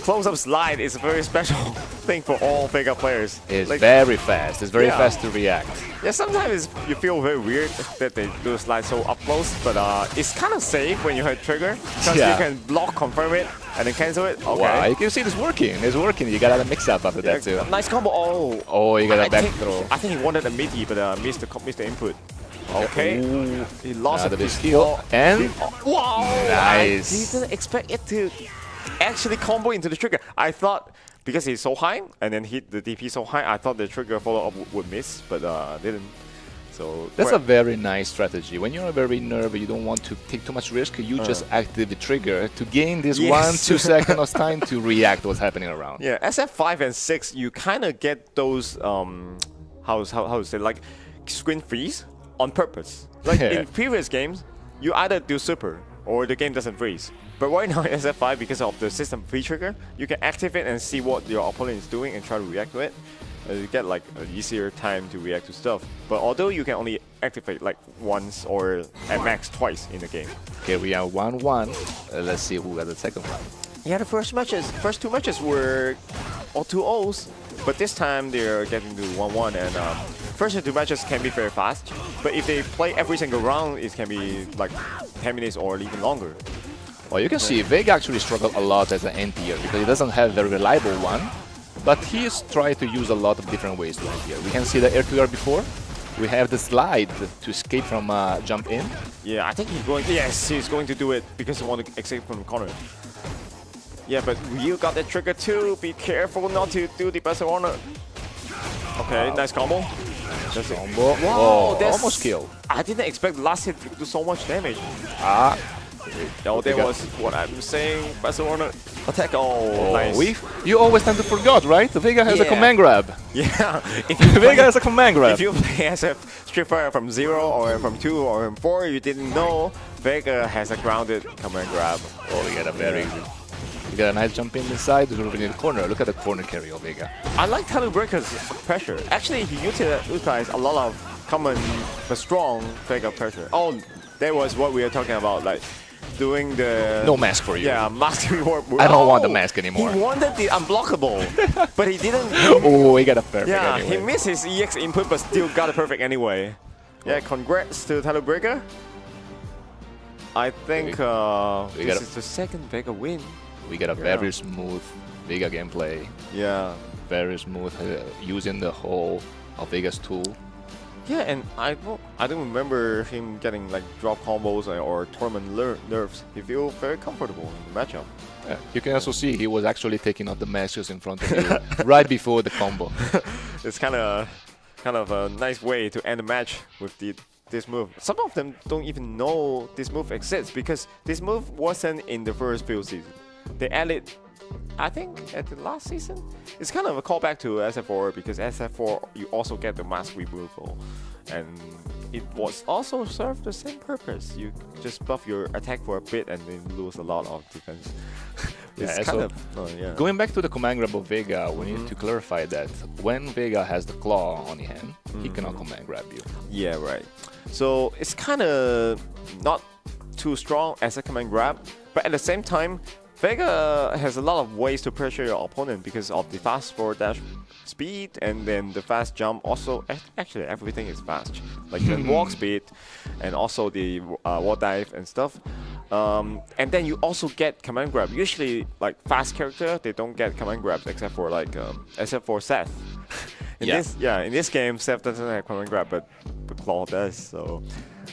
[SPEAKER 6] close-up slide is very special. thing for all Vega players.
[SPEAKER 5] It's
[SPEAKER 6] Like,
[SPEAKER 5] very fast. It's very
[SPEAKER 6] Yeah.
[SPEAKER 5] fast to react.
[SPEAKER 6] yeah, sometimes you feel very weird that they do slide so up close, but it's kind of safe when you hit trigger because
[SPEAKER 5] Yeah.
[SPEAKER 6] you can block, confirm it, and then cancel it. Okay.
[SPEAKER 5] Wow, you can see this working. It's working. You got a mix up after that too.
[SPEAKER 6] Nice combo. Oh.
[SPEAKER 5] Oh, you got a
[SPEAKER 6] I
[SPEAKER 5] back
[SPEAKER 6] think-
[SPEAKER 5] throw.
[SPEAKER 6] I think he wanted a midi, but missed the input. Okay.
[SPEAKER 5] Ooh.
[SPEAKER 6] He lost
[SPEAKER 5] Another
[SPEAKER 6] a
[SPEAKER 5] big skill. And
[SPEAKER 6] wow!
[SPEAKER 5] Nice.
[SPEAKER 6] I didn't expect it to actually combo into the trigger. I thought because he's so high and then hit the DP so high, I thought the trigger follow up would miss, but didn't. So
[SPEAKER 5] that's a very nice strategy. When you're very nervous, you don't want to take too much risk. You just activate the trigger to gain this
[SPEAKER 6] Yes.
[SPEAKER 5] 1-2 seconds of time to react to what's happening around.
[SPEAKER 6] yeah. SF5 and 6, you kind of get those how to say, like screen freeze on purpose. Like
[SPEAKER 5] Yeah.
[SPEAKER 6] in previous games, you either do super or the game doesn't freeze. But right now in SF5, because of the system free trigger, you can activate and see what your opponent is doing and try to react to it. You get like an easier time to react to stuff. But although you can only activate like once or at max twice in the game.
[SPEAKER 5] Okay, we are 1-1. Let's see who got the second one.
[SPEAKER 6] Yeah, the first two matches were all 2-0s, but this time they're getting to 1-1, and first two matches can be very fast. But if they play every single round, it can be like 10 minutes or even longer.
[SPEAKER 5] Well, you can see Vega actually struggled a lot as an end tier because he doesn't have a very reliable one. But he is trying to use a lot of different ways to end tier. We can see the air to air before. We have the slide to escape from jump in.
[SPEAKER 6] Yeah, I think he's going. Yes, he's going to do it because he wants to escape from the corner. Yeah, but you got that trigger too. Be careful not to do the best honor. Okay, nice combo. That's it.
[SPEAKER 5] Combo.
[SPEAKER 6] Wow,
[SPEAKER 5] Oh,
[SPEAKER 6] that's
[SPEAKER 5] almost kill.
[SPEAKER 6] I didn't expect the last hit to do so much damage.
[SPEAKER 5] Ah.
[SPEAKER 6] Oh, that
[SPEAKER 5] Vega.
[SPEAKER 6] was what I'm saying. Barcelona attack. Oh, nice.
[SPEAKER 5] You always tend to forget, right? Vega has a
[SPEAKER 6] Yeah.
[SPEAKER 5] command grab.
[SPEAKER 6] Yeah. If you
[SPEAKER 5] Vega has a command grab.
[SPEAKER 6] If you play as a Street Fighter from 0 or from 2 or from 4, you didn't know Vega has a grounded command grab.
[SPEAKER 5] Oh, we got a very good. We got a nice jump in inside, moving in the corner. Look at the corner carry of Vega.
[SPEAKER 6] I like Tattoo Breaker's pressure. Actually, he utilized a lot of common but strong Vega pressure. Oh, that was what we were talking about, like doing the...
[SPEAKER 5] No mask for you.
[SPEAKER 6] Yeah, mask reward.
[SPEAKER 5] I don't want the mask anymore.
[SPEAKER 6] He wanted the unblockable, but he didn't...
[SPEAKER 5] Oh, he got a perfect
[SPEAKER 6] Yeah,
[SPEAKER 5] anyway.
[SPEAKER 6] he missed his EX input but still got it perfect anyway. Yeah, congrats to Tattoo Breaker. I think this is the second Vega win.
[SPEAKER 5] We got a very smooth Vega gameplay.
[SPEAKER 6] Yeah.
[SPEAKER 5] Very smooth using the whole of Vega's tool.
[SPEAKER 6] Yeah, and I don't remember him getting like drop combos or tournament nerfs. He feels very comfortable in the matchup.
[SPEAKER 5] Yeah. You can also see he was actually taking out the masks in front of you right before the combo.
[SPEAKER 6] It's kind of a nice way to end the match with this move. Some of them don't even know this move exists because this move wasn't in the first few seasons. They added, I think, at the last season. It's kind of a callback to SF4 because SF4 you also get the mask removal, and it was also served the same purpose. You just buff your attack for a bit and then lose a lot of defense. It's
[SPEAKER 5] Yeah,
[SPEAKER 6] kind
[SPEAKER 5] so
[SPEAKER 6] of yeah.
[SPEAKER 5] Going back to the command grab of Vega, we need to clarify that when Vega has the claw on the hand, he cannot command grab you.
[SPEAKER 6] Yeah, right. So it's kind of not too strong as a command grab, but at the same time, Vega has a lot of ways to pressure your opponent because of the fast forward dash speed and then the fast jump. Also, actually everything is fast, like the walk speed and also the wall dive and stuff. And then you also get command grab. Usually, like fast character, they don't get command grabs except for like Seth. In this game, Seth doesn't have command grab, but Claw does. So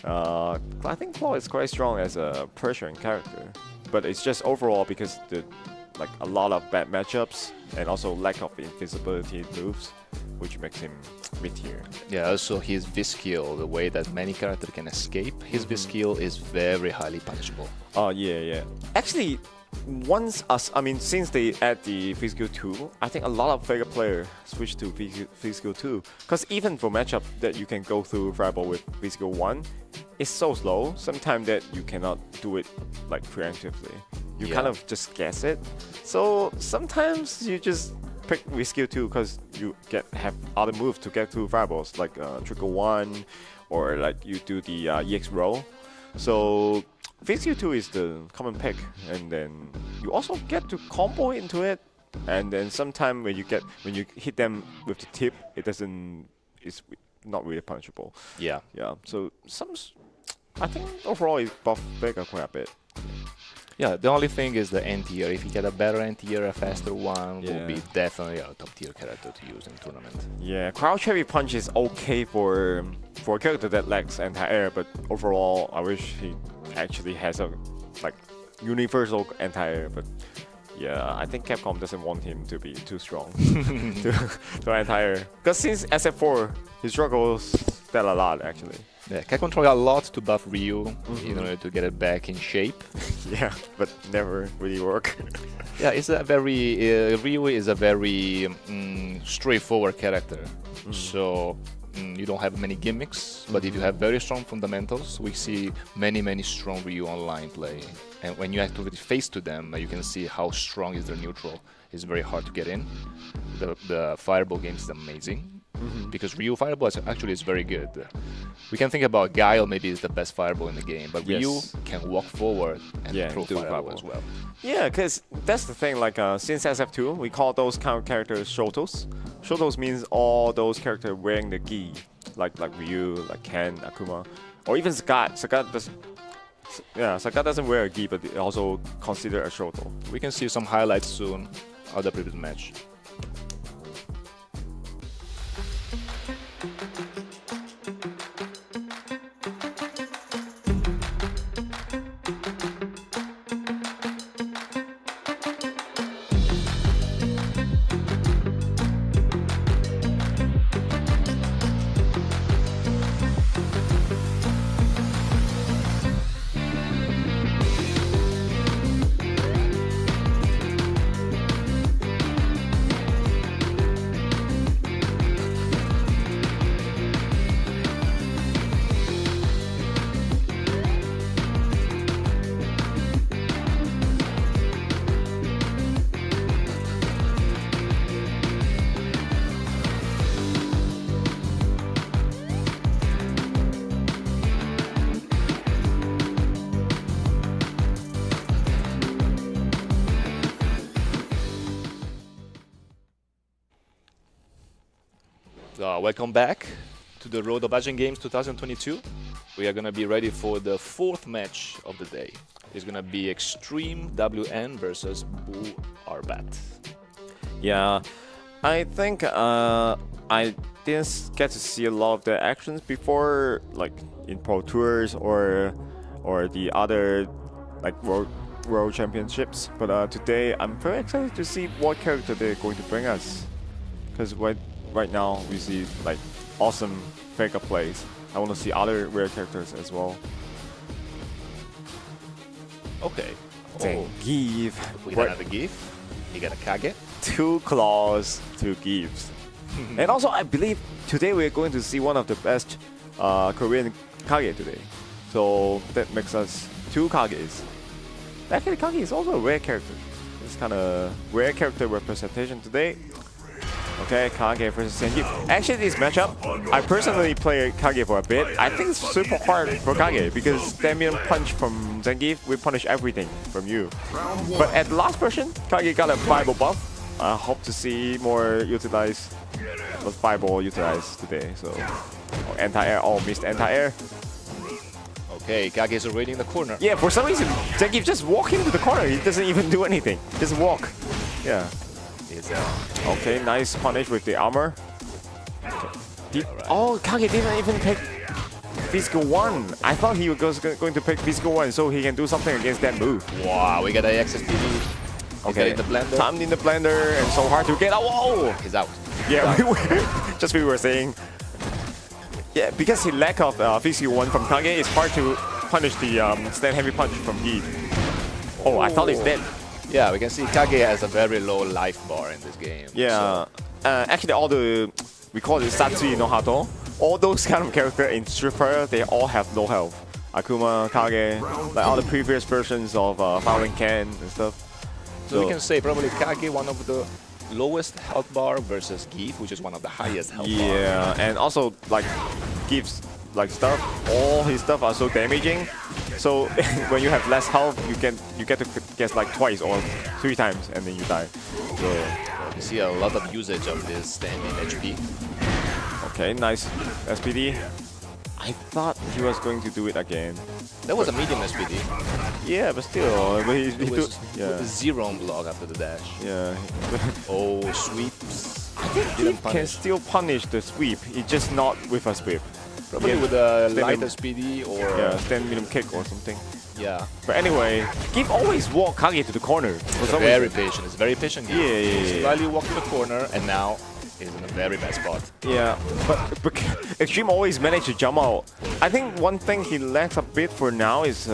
[SPEAKER 6] I think Claw is quite strong as a pressuring character. But it's just overall because like a lot of bad matchups and also lack of invisibility moves, which makes him mid-tier.
[SPEAKER 5] Yeah, also his V-skill, the way that many characters can escape, his V-skill is very highly punishable.
[SPEAKER 6] Oh yeah. Actually, since they add the physical 2, I think a lot of Vega players switch to physical 2. Because even for matchup that you can go through Fireball with physical 1, it's so slow, sometimes that you cannot do it like preemptively. You kind of just guess it. So sometimes you just pick skill 2 because you have other moves to get through Fireballs, like Trickle 1, or like you do the EX roll. So physical 2 is the common pick, and then you also get to combo into it and then sometimes when you hit them with the tip, it's not really punishable.
[SPEAKER 5] Yeah.
[SPEAKER 6] Yeah. So I think overall it buffed Vega quite a bit.
[SPEAKER 5] Yeah, the only thing is the anti-air. If you get a better anti-air, a faster one, will be definitely a top-tier character to use in tournament.
[SPEAKER 6] Yeah, crouch heavy punch is okay for a character that lacks anti-air, but overall, I wish he actually has a like universal anti-air. But yeah, I think Capcom doesn't want him to be too strong to anti-air. Because since SF4, he struggles that a lot actually.
[SPEAKER 5] Yeah, Capcom tried a lot to buff Ryu in order to get it back in shape.
[SPEAKER 6] Yeah, but never really work.
[SPEAKER 5] Yeah, it's a very Ryu is a very straightforward character. So you don't have many gimmicks, but if you have very strong fundamentals, we see many strong Ryu online play. And when you activate face to them, you can see how strong is their neutral. It's very hard to get in. The Fireball game is amazing. Because Ryu Fireball actually is very good. We can think about Gill maybe is the best Fireball in the game, but Ryu can walk forward and throw Fireball as well.
[SPEAKER 6] Yeah, because that's the thing, like since SF2, we call those kind of characters Shotos. Shotos means all those characters wearing the gi, like Ryu, like Ken, Akuma, or even Sagat. Sagat doesn't wear a gi, but also considered a Shoto.
[SPEAKER 5] We can see some highlights soon of the previous match. Welcome back to the Road of Asian Games 2022. We are going to be ready for the fourth match of the day. It's going to be Extreme WN versus Bull Arbat.
[SPEAKER 6] Yeah, I think I didn't get to see a lot of the actions before, like in Pro Tours or the other like World Championships. But today I'm very excited to see what character they're going to bring us. Because right now we see like awesome Vega plays. I want to see other rare characters as well.
[SPEAKER 5] Okay.
[SPEAKER 6] Zangief.
[SPEAKER 5] We got another Giff. You got a Kage.
[SPEAKER 6] 2 claws, 2 Giefs. And also I believe today we're going to see one of the best Korean Kage today. So that makes us 2 Kages. Actually Kage is also a rare character. It's kind of rare character representation today. Okay, Kage versus Zangief. Actually, this matchup, I personally played Kage for a bit. I think it's super hard for Kage because Damien punch from Zangief will punish everything from you. But at the last version, Kage got a fireball buff. I hope to see more utilized, fireball utilized today. So, anti-air, missed anti-air.
[SPEAKER 5] Okay, Kage is already in the corner.
[SPEAKER 6] Yeah, for some reason, Zangief just walk into the corner. He doesn't even do anything. Just walk. Yeah. Okay, nice punish with the armor. Okay. Oh, Kage didn't even pick Physical 1. I thought he was going to pick Physical 1 so he can do something against that move.
[SPEAKER 5] Wow, we got a XSPD.
[SPEAKER 6] Okay,
[SPEAKER 5] in the blender.
[SPEAKER 6] Timed in the blender and so hard to get out. Whoa!
[SPEAKER 5] He's out.
[SPEAKER 6] Yeah, we were saying. Yeah, because he lack of Physical 1 from Kage, it's hard to punish the stand heavy punch from Yi. Oh, I thought he's dead.
[SPEAKER 5] Yeah, we can see Kage has a very low life bar in this game.
[SPEAKER 6] Yeah, so. Actually all we call it Satsui no Hato. All those kind of characters in Street Fighter, they all have low health. Akuma, Kage, like all the previous versions of Fighting Ken and stuff.
[SPEAKER 5] So we can say probably Kage, one of the lowest health bar versus Giff, which is one of the highest health bar.
[SPEAKER 6] Yeah, and also like Giff's like stuff, all his stuff are so damaging. So when you have less health, you get to guess like twice or 3 times, and then you die. So
[SPEAKER 5] You see a lot of usage of this stand in HP.
[SPEAKER 6] okay, nice SPD. I thought he was going to do it again.
[SPEAKER 5] That was a medium SPD.
[SPEAKER 6] Yeah, but still, but he
[SPEAKER 5] It was
[SPEAKER 6] yeah,
[SPEAKER 5] zero on block after the dash.
[SPEAKER 6] yeah.
[SPEAKER 5] Oh, sweeps.
[SPEAKER 6] I think he
[SPEAKER 5] Didn't
[SPEAKER 6] can
[SPEAKER 5] punish.
[SPEAKER 6] still punish the sweep. It's just not with a sweep.
[SPEAKER 5] Probably
[SPEAKER 6] Yeah.
[SPEAKER 5] with a
[SPEAKER 6] Stand
[SPEAKER 5] lighter
[SPEAKER 6] medium-
[SPEAKER 5] SPD or
[SPEAKER 6] Yeah, stand medium kick or something.
[SPEAKER 5] yeah.
[SPEAKER 6] But anyway, Gill always walk Kage to the corner for some
[SPEAKER 5] Very
[SPEAKER 6] reason.
[SPEAKER 5] patient. It's very patient game.
[SPEAKER 6] Yeah.
[SPEAKER 5] Slightly walked to the corner and now he's in a very bad spot.
[SPEAKER 6] Yeah, but Extreme always managed to jump out. I think one thing he lacks a bit for now is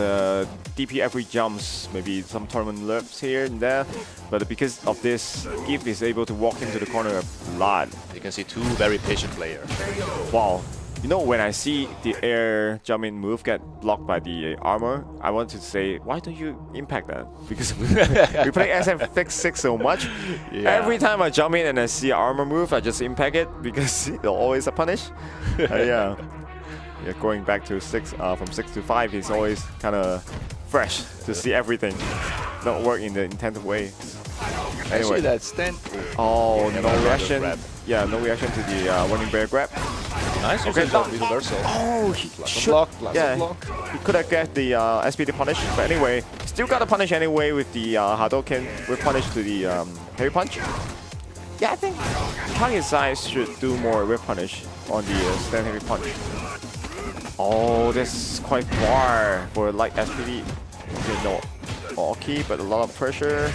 [SPEAKER 6] DP every jumps, maybe some tournament lurps here and there. But because of this, Gill is able to walk into the corner a lot.
[SPEAKER 5] You can see two very patient players.
[SPEAKER 6] Wow. You know, when I see the air jumping move get blocked by the armor, I want to say, why don't you impact that? Because we play SF6 so much.
[SPEAKER 5] Yeah.
[SPEAKER 6] Every time I jump in and I see armor move, I just impact it because it's always a punish. Yeah. Yeah, going back to 6, from 6 to 5, it's always kind of fresh to see everything not work in the intended way.
[SPEAKER 5] Actually,
[SPEAKER 6] Anyway.
[SPEAKER 5] that stand.
[SPEAKER 6] Oh,
[SPEAKER 5] Yeah,
[SPEAKER 6] no
[SPEAKER 5] rather
[SPEAKER 6] reaction.
[SPEAKER 5] grab.
[SPEAKER 6] Yeah, no reaction to the running bear grab.
[SPEAKER 5] Nice
[SPEAKER 6] Okay,
[SPEAKER 5] usage of reversal.
[SPEAKER 6] Oh, he
[SPEAKER 5] Plus a
[SPEAKER 6] should,
[SPEAKER 5] block, plus a
[SPEAKER 6] yeah,
[SPEAKER 5] block.
[SPEAKER 6] he could have get the SPD punish, but anyway, still got a punish anyway with the Hadouken with punish to the heavy punch. Yeah, I think Kage's side should do more whip punish on the stand heavy punch. Oh, this is quite far for light SPD. Okay, no, okay, but a lot of pressure.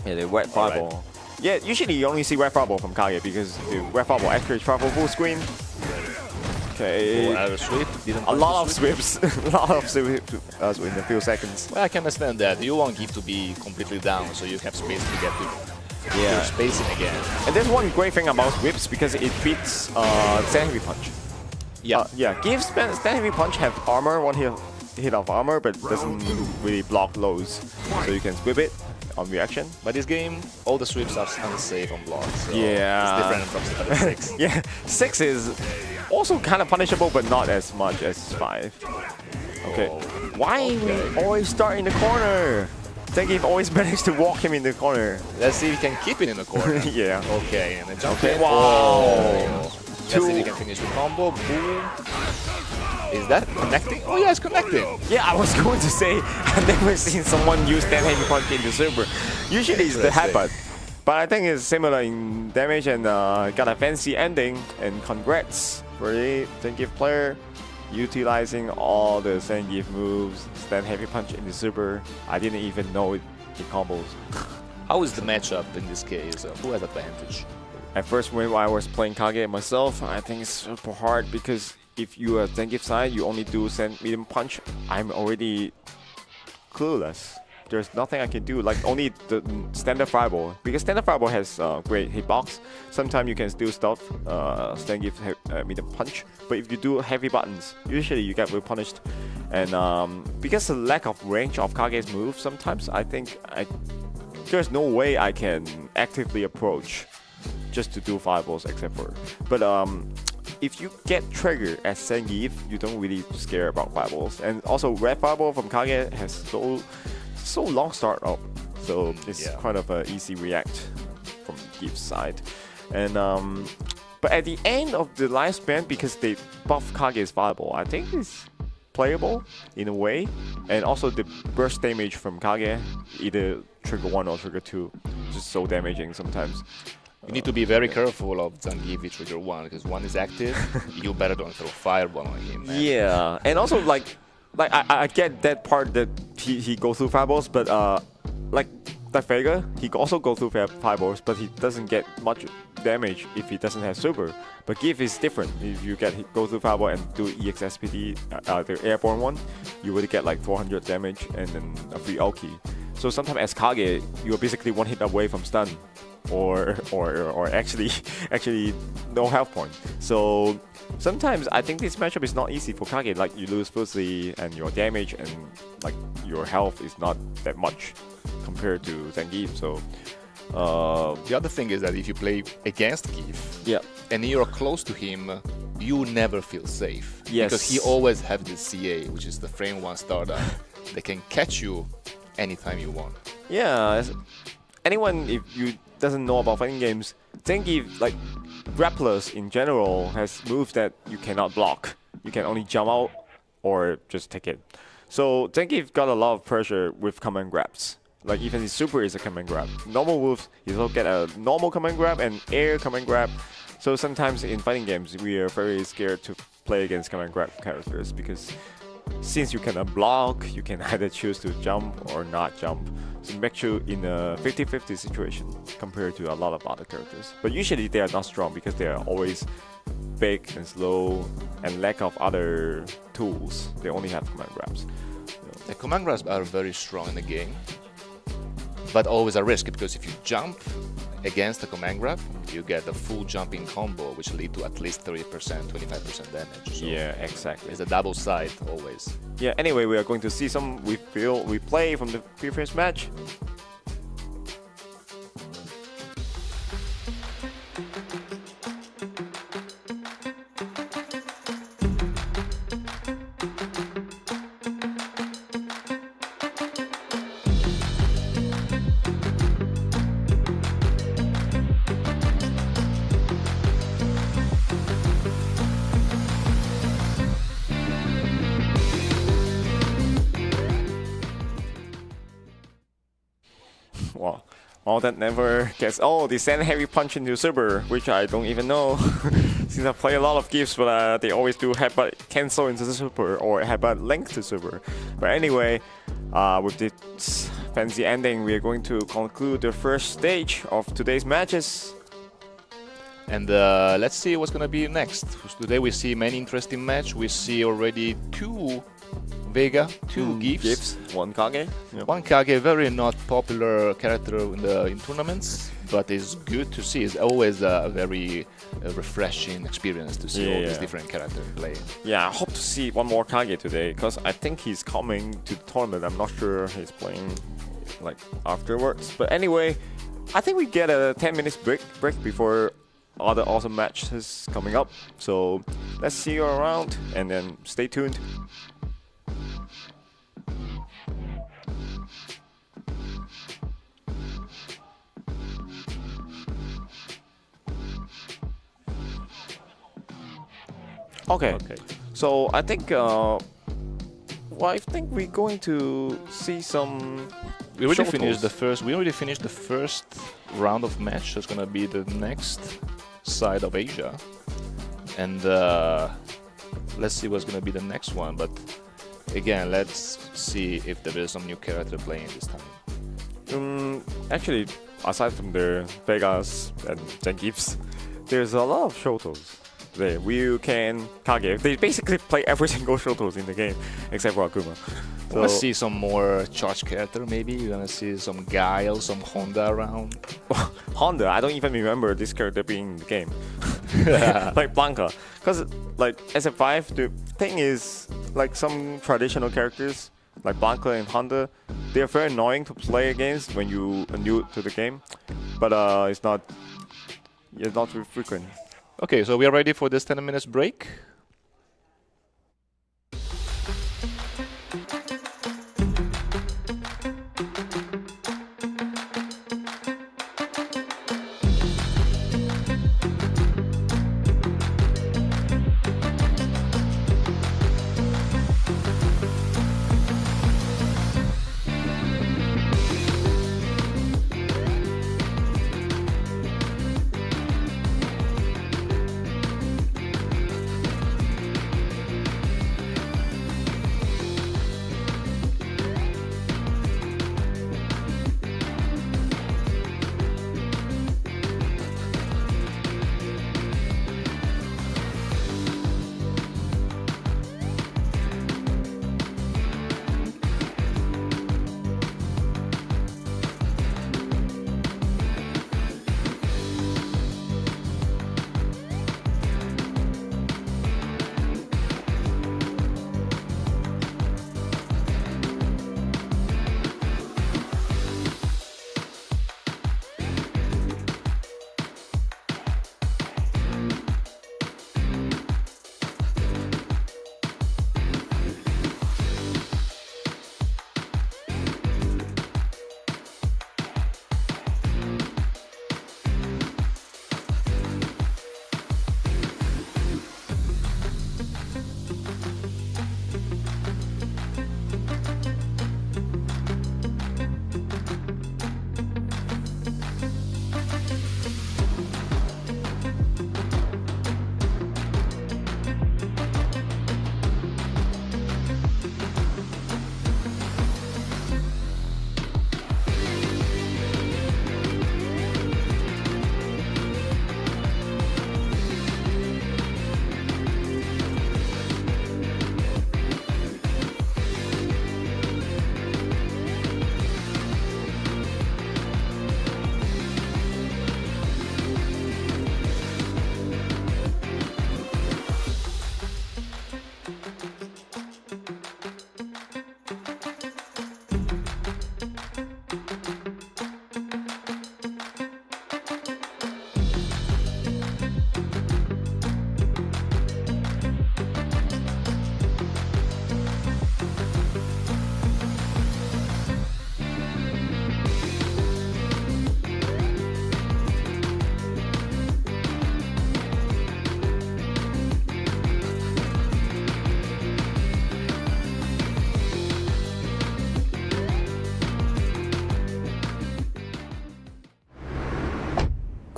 [SPEAKER 6] Yeah, the wet fireball. Yeah, usually you only see red fireball from Kage because the red fireball actually travel full screen. Okay.
[SPEAKER 5] Another sweep. Didn't
[SPEAKER 6] A
[SPEAKER 5] punch
[SPEAKER 6] lot
[SPEAKER 5] the
[SPEAKER 6] of
[SPEAKER 5] sweep.
[SPEAKER 6] sweeps. A lot of sweeps in a few seconds.
[SPEAKER 5] Well, I can understand that. You want Gill to be completely down so you have space to get to your spacing again.
[SPEAKER 6] And there's one great thing about whips because it beats stand heavy punch.
[SPEAKER 5] Yeah.
[SPEAKER 6] Yeah, gives stand heavy punch have armor, one hit of armor, but doesn't really block lows. So you can whip it on reaction.
[SPEAKER 5] But this game, all the sweeps are unsafe on block. So
[SPEAKER 6] Yeah.
[SPEAKER 5] It's different from 6.
[SPEAKER 6] Yeah, 6 is also kind of punishable, but not as much as 5. Okay.
[SPEAKER 5] Oh,
[SPEAKER 6] Why we always start in the corner? Zangief always managed to walk him in the corner.
[SPEAKER 5] Let's see if he can keep it in the corner.
[SPEAKER 6] Yeah.
[SPEAKER 5] Okay, and then jump
[SPEAKER 6] Okay,
[SPEAKER 5] in.
[SPEAKER 6] wow.
[SPEAKER 5] Oh. Let's see if he
[SPEAKER 6] Two.
[SPEAKER 5] can finish the combo. Boom. Is that connecting? Oh yeah, it's connecting.
[SPEAKER 6] Yeah, I was going to say, I've never seen someone use that heavy punch in the server. Usually it's the headbutt. But I think it's similar in damage and got a fancy ending. And congrats for the Zangief player utilizing all the Zangief moves, stand heavy punch in the super. I didn't even know it in combos.
[SPEAKER 5] How is the matchup in this case? Who has advantage?
[SPEAKER 6] At first, when I was playing Kage myself, I think it's super hard because if you are Zangief side, you only do send medium punch. I'm already clueless. There's nothing I can do, like only the standard fireball. Because standard fireball has great hitbox. Sometimes you can still stop Zangief medium punch. But if you do heavy buttons, usually you get punished. And because the lack of range of Kage's move, sometimes I think there's no way I can actively approach just to do fireballs except for. But if you get triggered as Zangief, you don't really scare about fireballs. And also red fireball from Kage has so long start up, so it's kind of an easy react from Giff's side. And but at the end of the lifespan, because they buff Kage's fireball, I think it's playable in a way. And also the burst damage from Kage, either trigger 1 or trigger 2, just so damaging sometimes.
[SPEAKER 5] You need to be very careful of Zangief if trigger 1, because 1 is active. You better don't throw fireball on him. Man.
[SPEAKER 6] Yeah, and also like I get that part that he goes through fireballs, but like Vega, he also goes through fireballs, but he doesn't get much damage if he doesn't have super. But Giff is different. If you go through fireball and do EXSPD, the airborne one, you will get like 400 damage and then a free ulti. So sometimes as Kage, you're basically one hit away from stun, or actually no health point. So sometimes I think this matchup is not easy for Kage. Like you lose firstly, and your damage and like your health is not that much compared to Zangief. So
[SPEAKER 5] the other thing is that if you play against Giff,
[SPEAKER 6] yeah,
[SPEAKER 5] and you're close to him, you never feel safe.
[SPEAKER 6] Yes.
[SPEAKER 5] Because he always have the CA, which is the frame 1 startup. They can catch you anytime you want.
[SPEAKER 6] Yeah, anyone if you doesn't know about fighting games, Zangief, like grapplers in general, has moves that you cannot block. You can only jump out or just take it. So Zangief got a lot of pressure with command grabs. Like even his super is a command grab. Normal moves, you will get a normal command grab and air command grab. So sometimes in fighting games, we are very scared to play against command grab characters because since you cannot block, you can either choose to jump or not jump. So it makes you in a 50-50 situation compared to a lot of other characters. But usually they are not strong because they are always big and slow and lack of other tools. They only have command grabs.
[SPEAKER 5] The command grabs are very strong in the game, but always a risk because if you jump against the command grab, you get a full jumping combo, which lead to at least 30%, 25% damage. So
[SPEAKER 6] Yeah, exactly.
[SPEAKER 5] it's a double side always.
[SPEAKER 6] Yeah, anyway, we are going to see some we play from the previous match. Wow. Oh, that never gets. Oh, they send heavy punch into super, which I don't even know. Since I play a lot of gifts, but they always do headbutt cancel into the super or headbutt link to super. But anyway, with this fancy ending, we are going to conclude the first stage of today's matches.
[SPEAKER 5] And let's see what's gonna be next. Today we see many interesting match. We see already 2 Vega, 2 gifts.
[SPEAKER 6] 1 Kage. Yep.
[SPEAKER 5] 1 Kage, very not popular character in tournaments, but it's good to see. It's always a very refreshing experience to see all these different characters playing.
[SPEAKER 6] Yeah, I hope to see 1 more Kage today, because I think he's coming to the tournament. I'm not sure he's playing like afterwards. But anyway, I think we get a 10 minutes break before other awesome matches coming up. So let's see you around and then stay tuned. Okay. So I think I think we're going to see some.
[SPEAKER 5] We already finished the first. We already finished the first round of match. So it's gonna be the next side of Asia, and let's see what's gonna be the next one. But again, let's see if there is some new character playing this time.
[SPEAKER 6] Actually, aside from the Vegas and Zangiefs, there's a lot of Shotos. They Ryu, Ken, Kage. They basically play every single Shotos in the game except for Akuma.
[SPEAKER 5] So let's see some more charged character. Maybe you're gonna see some Guile, some Honda around.
[SPEAKER 6] Honda, I don't even remember this character being in the game. Like Blanca, because like SF5, the thing is like some traditional characters like Blanca and Honda, they are very annoying to play against when you are new to the game, but it's not very frequent.
[SPEAKER 5] Okay, so we are ready for this 10 minutes break.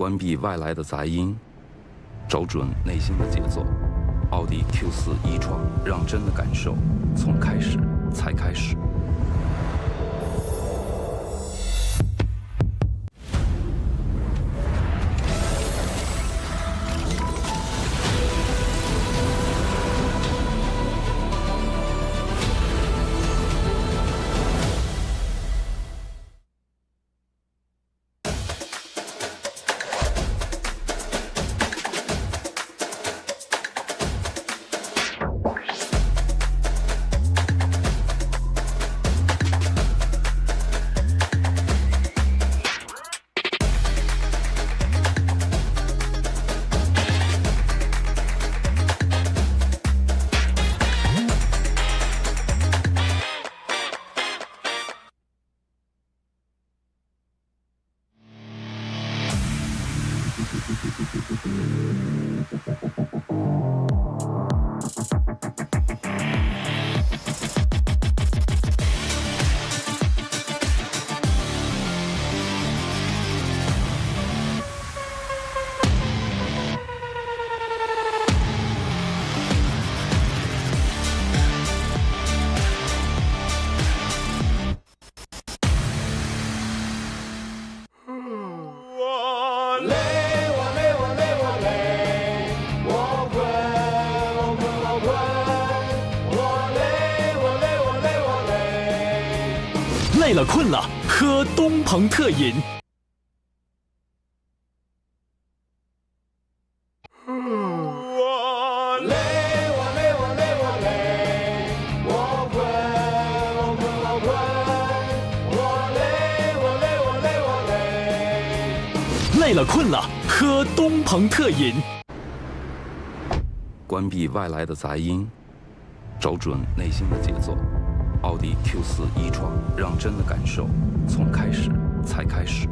[SPEAKER 2] 关闭外来的杂音，找准内心的节奏。奥迪 Q4 e-tron，让真的感受从开始才开始。
[SPEAKER 1] 累了困了，喝东鹏特饮。累了困了，喝东鹏特饮。
[SPEAKER 2] 关闭外来的杂音，找准内心的节奏。奥迪 Q4 e-tron，让真的感受从开始才开始。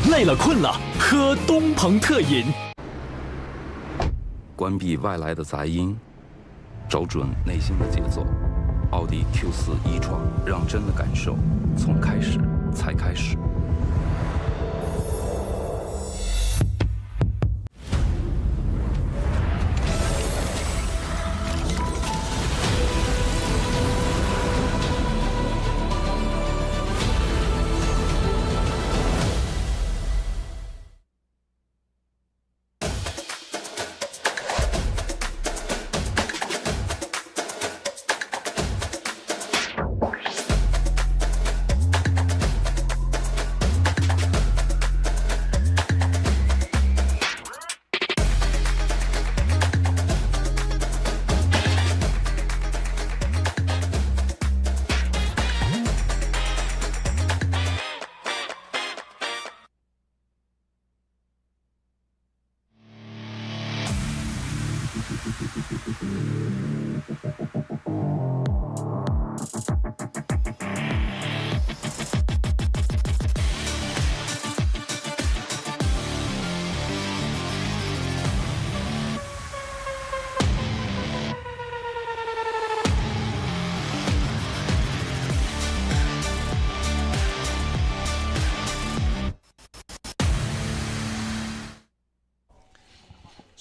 [SPEAKER 1] 累了困了，喝东鹏特饮。
[SPEAKER 2] 关闭外来的杂音，找准内心的节奏。奥迪 Q4 e-tron，让真的感受从开始才开始。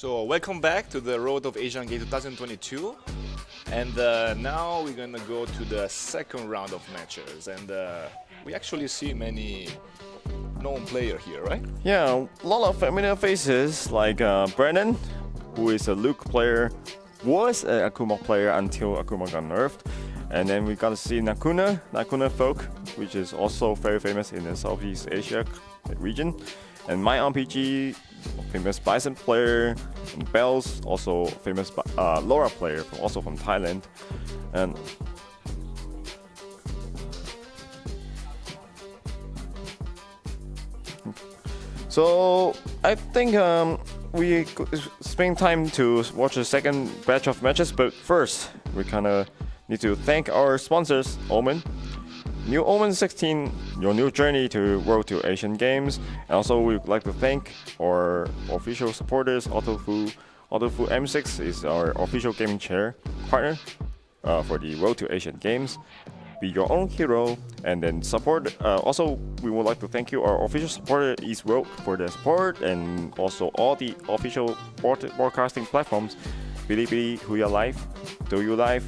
[SPEAKER 5] So welcome back to the Road of Asian Game 2022, and now we're gonna go to the second round of matches, and we actually see many known players here, right?
[SPEAKER 6] Yeah, a lot of familiar faces like Brennan, who is a Luke player, was an Akuma player until Akuma got nerfed. And then we got to see Nakuna Folk, which is also very famous in the Southeast Asia region. And my RPG, famous Bison player, and Bells, also famous Laura player, also from Thailand. And so I think we spend time to watch the second batch of matches, but first we kind of need to thank our sponsors, Omen. New Omen 16, your new journey to Road to Asian Games. And also we'd like to thank our official supporters, Autofu. Autofu M6 is our official gaming chair partner for the Road to Asian Games. Be your own hero, and then support. Also, we would like to thank you, our official supporter East Road, for the support, and also all the official broadcasting platforms: Bilibili, Huya Live, Douyu Live,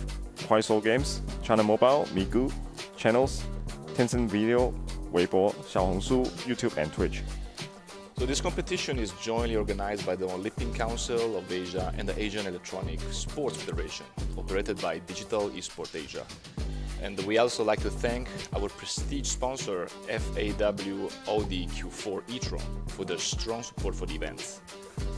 [SPEAKER 6] Huaisou Games, China Mobile, Migu, Channels, Tencent Video, Weibo, Xiaohongshu, YouTube, and Twitch.
[SPEAKER 5] So this competition is jointly organized by the Olympic Council of Asia and the Asian Electronic Sports Federation, operated by Digital Esport Asia. And we also like to thank our prestige sponsor, FAW ODQ4 e-tron, for their strong support for the event.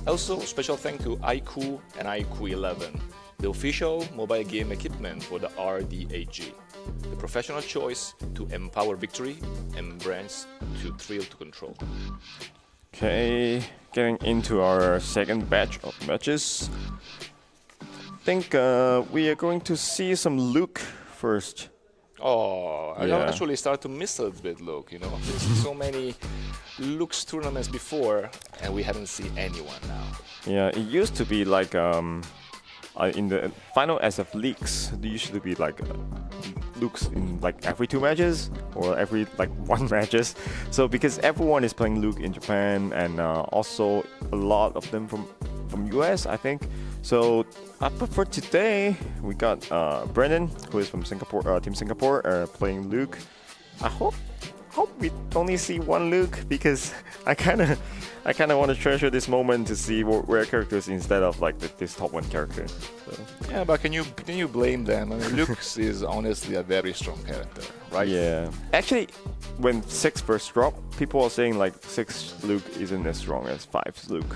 [SPEAKER 5] Also, special thanks to iQOO and iQOO 11, the official mobile game equipment for the RDAG, the professional choice to empower victory and brands to thrill to control.
[SPEAKER 6] Okay, getting into our second batch of matches. I think we are going to see some Luke first.
[SPEAKER 5] Oh, I
[SPEAKER 6] Yeah.
[SPEAKER 5] actually start to miss a little bit, Luke, you know. There's so many Luke's tournaments before, and we haven't seen anyone now.
[SPEAKER 6] Yeah, it used to be like in the final SF leagues, there used to be like Luke's in like every 2 matches or every like 1 matches. So because everyone is playing Luke in Japan, and also a lot of them from US, I think. So but for today, we got Brennan, who is from Singapore, Team Singapore, playing Luke. I hope we only see 1 Luke, because I kind of want to treasure this moment to see rare characters instead of like this top 1 character. So.
[SPEAKER 5] Yeah, but can you blame them? I mean, Luke is honestly a very strong character, right?
[SPEAKER 6] Yeah. Actually, when 6 first dropped, people are saying like 6 Luke isn't as strong as 5's Luke,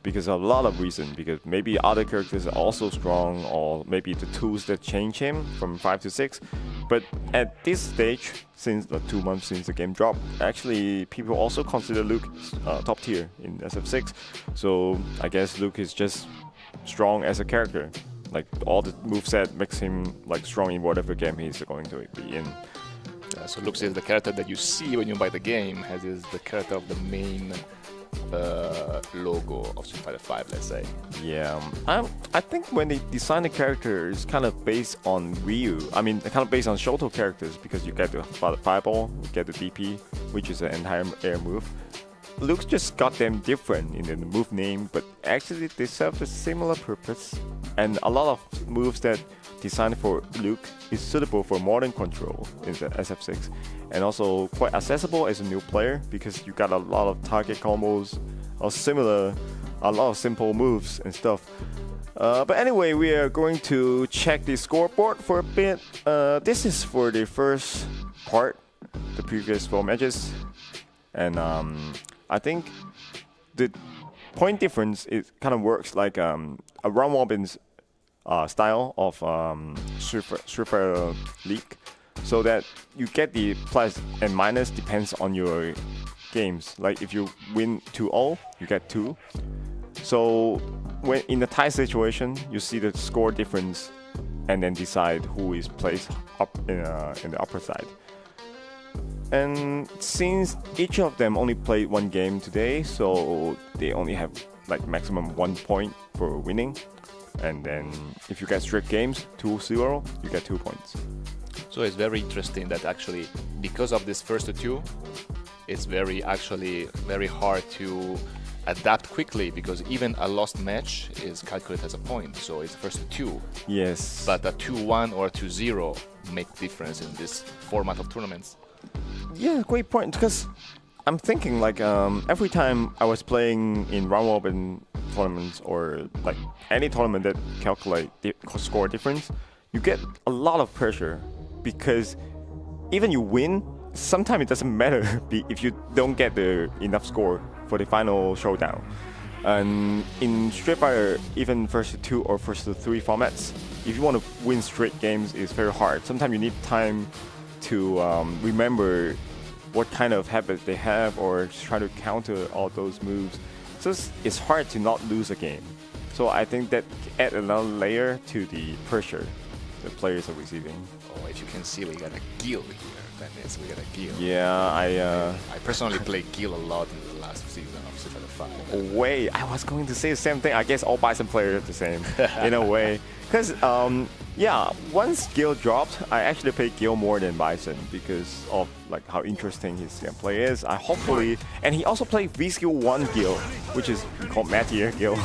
[SPEAKER 6] because of a lot of reasons. Because maybe other characters are also strong, or maybe the tools that change him from 5 to 6. But at this stage, since the 2 months since the game dropped, actually people also consider Luke top tier in SF6. So I guess Luke is just strong as a character. Like all the moveset makes him like strong in whatever game he's going to be in.
[SPEAKER 5] Yeah, so Luke is the character that you see when you buy the game, as is the character of the main logo of Street Fighter 5, let's say.
[SPEAKER 6] Yeah, I think when they design the character, it's kind of based on Ryu. I mean, kind of based on Shoto characters, because you get the fireball, you get the DP, which is an entire air move. Luke's just got them different in the move name, but actually they serve a similar purpose. And a lot of moves that designed for Luke is suitable for modern control in the SF6, and also quite accessible as a new player, because you got a lot of target combos or a lot of simple moves and stuff. But anyway, we are going to check the scoreboard for a bit. This is for the first part, the previous 4 matches, and I think the point difference is kind of works like a round robin style of Street Fighter League, so that you get the plus and minus depends on your games. Like if you win 2-0, you get 2. So when in a tie situation, you see the score difference and then decide who is placed up in the upper side. And since each of them only played 1 game today, so they only have like maximum 1 point for winning. And then if you get strict games, 2-0, you get 2 points.
[SPEAKER 5] So it's very interesting that actually, because of this first 2, it's very hard to adapt quickly because even a lost match is calculated as a point. So it's first 2.
[SPEAKER 6] Yes.
[SPEAKER 5] But a 2-1 or a 2-0 make difference in this format of tournaments.
[SPEAKER 6] Yeah, great point. Because I'm thinking like every time I was playing in round robin tournaments or like any tournament that calculate score difference, you get a lot of pressure because even you win, sometimes it doesn't matter if you don't get enough score for the final showdown. And in Street Fighter, even first 2 or first 3 formats, if you want to win straight games, it's very hard. Sometimes you need time to remember what kind of habits they have or try to counter all those moves. So it's hard to not lose a game. So I think that add another layer to the pressure the players are receiving.
[SPEAKER 5] Oh, if you can see, we got a Gill here. That means we got a Gill.
[SPEAKER 6] Yeah,
[SPEAKER 5] I personally played Gill a lot in the last season of Street Fighter 5.
[SPEAKER 6] Wait, I was going to say the same thing. I guess all Bison players are the same in a way. Because, yeah, once Gill dropped, I actually played Gill more than Bison because of like how interesting his gameplay is. And he also played V-Skill 1 Gill, which is called Meteor Gill.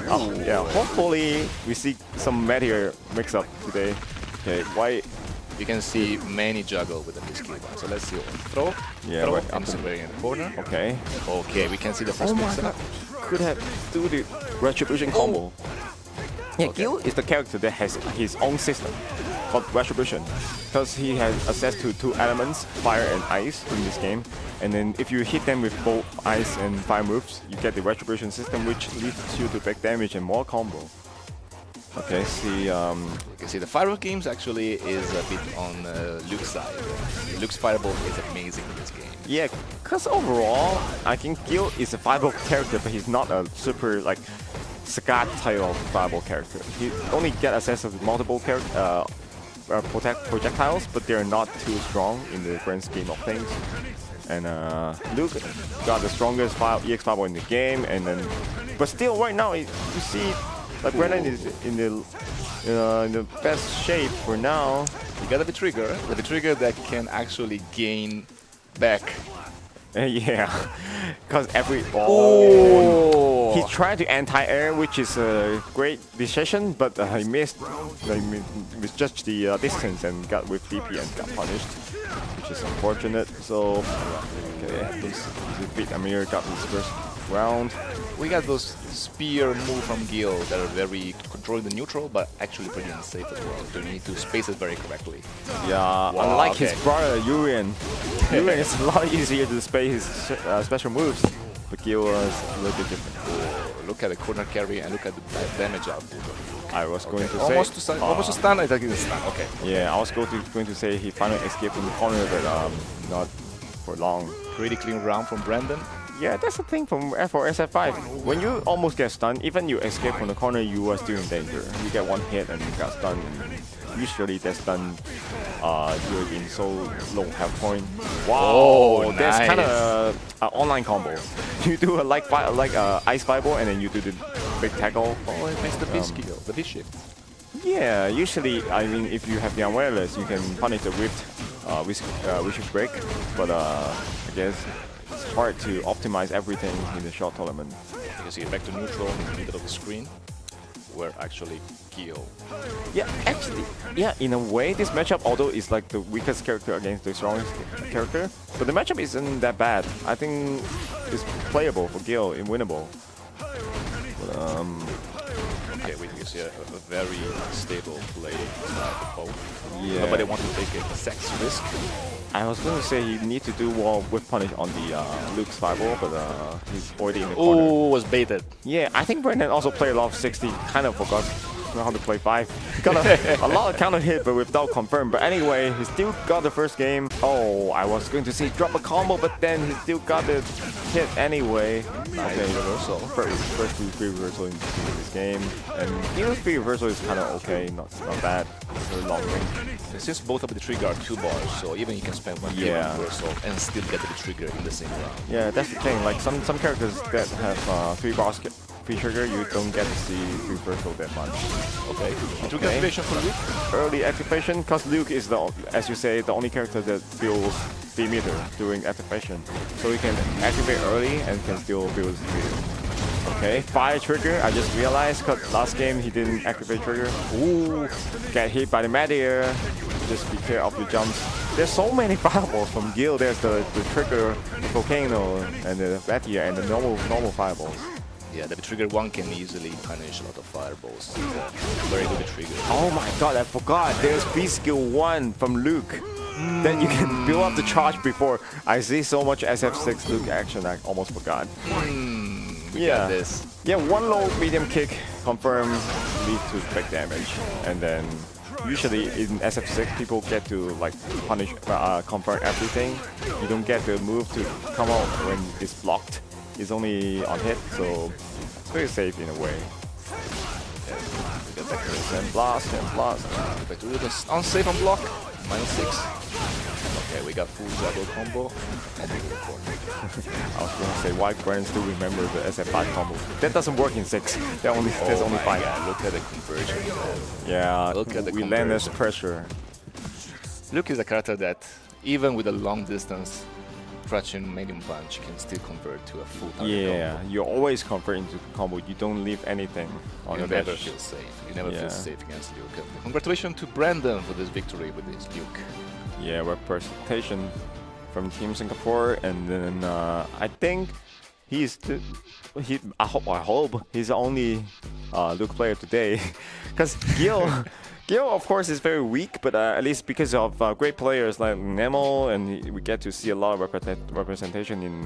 [SPEAKER 6] Yeah, hopefully we see some Meteor mix-up today. Okay, why?
[SPEAKER 5] You can see many juggle with the V-Skill 1. So let's see. Throw.
[SPEAKER 6] Yeah,
[SPEAKER 5] throw.
[SPEAKER 6] right,
[SPEAKER 5] I'm somewhere in the corner.
[SPEAKER 6] Okay.
[SPEAKER 5] Okay, we can see the first
[SPEAKER 6] Oh my
[SPEAKER 5] mix-up.
[SPEAKER 6] god, could have do the Retribution combo. Yeah,
[SPEAKER 5] Okay.
[SPEAKER 6] Gill is the character that has his own system called Retribution because he has access to 2 elements, fire and ice, in this game. And then if you hit them with both ice and fire moves, you get the Retribution system, which leads you to big damage and more combo. Okay, see.
[SPEAKER 5] You can see the fireball games actually is a bit on Luke's side. Luke's fireball is amazing in this game.
[SPEAKER 6] Yeah, because overall, I think Gill is a fireball character, but he's not a super like Sagat type of fireball character. He only get access to multiple projectiles, but they're not too strong in the grand scheme of things. And Luke got the strongest EX fireball in the game, and then, but still right now you see like Brennan is in the best shape for now.
[SPEAKER 5] You got the trigger that can actually gain back.
[SPEAKER 6] Yeah, because he tried to anti-air, which is a great decision, but he misjudged the distance and got with DP and got punished, which is unfortunate. So, okay, beat Amir, got his first round.
[SPEAKER 5] We got those spear move from Gill that are very controlling the neutral, but actually pretty unsafe as well. So you need to space it very correctly.
[SPEAKER 6] Yeah,
[SPEAKER 5] Wow,
[SPEAKER 6] unlike
[SPEAKER 5] okay.
[SPEAKER 6] his brother Urian. Urian is a lot easier to space his special moves, but Gill was a little bit different.
[SPEAKER 5] Look at the corner carry and look at the damage output.
[SPEAKER 6] I was going to say
[SPEAKER 5] almost to stun. I think it's stun. Okay.
[SPEAKER 6] Yeah, I was going to say he finally escaped from the corner, but not for long.
[SPEAKER 5] Pretty clean round from Brandon.
[SPEAKER 6] Yeah, that's the thing for SF5. When you almost get stunned, even you escape from the corner, you are still in danger. You get one hit and you got stunned. Usually that stun, you're in so low health point. Wow,
[SPEAKER 5] Oh,
[SPEAKER 6] that's
[SPEAKER 5] nice.
[SPEAKER 6] kind of an online combo. You do a ice fireball and then you do the big tackle.
[SPEAKER 5] Oh, it makes the V-skill, the V-shift.
[SPEAKER 6] Yeah, usually, I mean, if you have the awareness, you can punish the whipped wish break, but I guess it's hard to optimize everything in the short tournament.
[SPEAKER 5] You can see it back to neutral in the middle of the screen, where actually Gill.
[SPEAKER 6] Yeah, actually, yeah, in a way, this matchup, although it's like the weakest character against the strongest character, but the matchup isn't that bad. I think it's playable for Gill, and winnable. But,
[SPEAKER 5] Okay, we can see a very stable play by both.
[SPEAKER 6] yeah.
[SPEAKER 5] Nobody wants to take a sex risk.
[SPEAKER 6] I was going to say you need to do well with punish on the Luke's fireball, but he's already in the corner.
[SPEAKER 5] Oh, was baited.
[SPEAKER 6] Yeah, I think Brendan also played a lot of 60, kind of forgot how to play 5. Got a lot of counter hit, but without confirm. But anyway, he still got the first game. Oh, I was going to say drop a combo, but then he still got the hit anyway.
[SPEAKER 5] Nice
[SPEAKER 6] Okay,
[SPEAKER 5] reversal.
[SPEAKER 6] First free reversal in this game. And Gill's free reversal is kind of okay, not bad. Very long range.
[SPEAKER 5] Since both of the trigger are 2 bars, so even you can spend one
[SPEAKER 6] Yeah.
[SPEAKER 5] reversal and still get the trigger in the same round.
[SPEAKER 6] Yeah, that's the thing. Like some characters that have 3 bars free trigger, you don't get to see reversal that much.
[SPEAKER 5] Okay. Trigger activation for Luke.
[SPEAKER 6] Early activation, because Luke is as you say, the only character that builds speed meter during activation. So he can activate early and can still build speed. Okay, fire trigger. I just realized because last game he didn't activate trigger. Ooh, get hit by the meteor. Just be careful of your jumps. There's so many fireballs from Gill. There's the trigger, the volcano, and the meteor, and the normal fireballs.
[SPEAKER 5] Yeah, the trigger 1 can easily punish a lot of fireballs. It's a very good trigger.
[SPEAKER 6] Oh my god, I forgot. There's B skill 1 from Luke. That you can build up the charge before. I see so much SF6 Luke action, I almost forgot.
[SPEAKER 5] We got this.
[SPEAKER 6] Yeah, one low medium kick confirm lead to big damage, and then usually in SF6 people get to like punish confirm everything. You don't get the move to come out when it's blocked. It's only on hit, so it's very safe in a way. And blast and blast.
[SPEAKER 5] But do this unsafe on block. -6. Okay, we got full double combo.
[SPEAKER 6] I was gonna say, why Gwen still remember the SF5 combo? That doesn't work in 6. There's only 5.
[SPEAKER 5] God, look at the conversion.
[SPEAKER 6] Yeah,
[SPEAKER 5] Look at the
[SPEAKER 6] relentless
[SPEAKER 5] conversion.
[SPEAKER 6] pressure.
[SPEAKER 5] Luke is a character that, even with a long distance, crouching medium punch can still convert to a full target
[SPEAKER 6] Yeah,
[SPEAKER 5] combo.
[SPEAKER 6] you always convert into the combo. You don't leave anything on
[SPEAKER 5] You
[SPEAKER 6] your
[SPEAKER 5] never
[SPEAKER 6] dash.
[SPEAKER 5] feel safe. You never
[SPEAKER 6] Yeah.
[SPEAKER 5] feel safe against Luke. Congratulations to Brandon for this victory with this Luke.
[SPEAKER 6] Yeah, representation from Team Singapore, and then I think I hope he's the only Luke player today, because Gill of course is very weak, but at least because of great players like Nemo, and we get to see a lot of representation in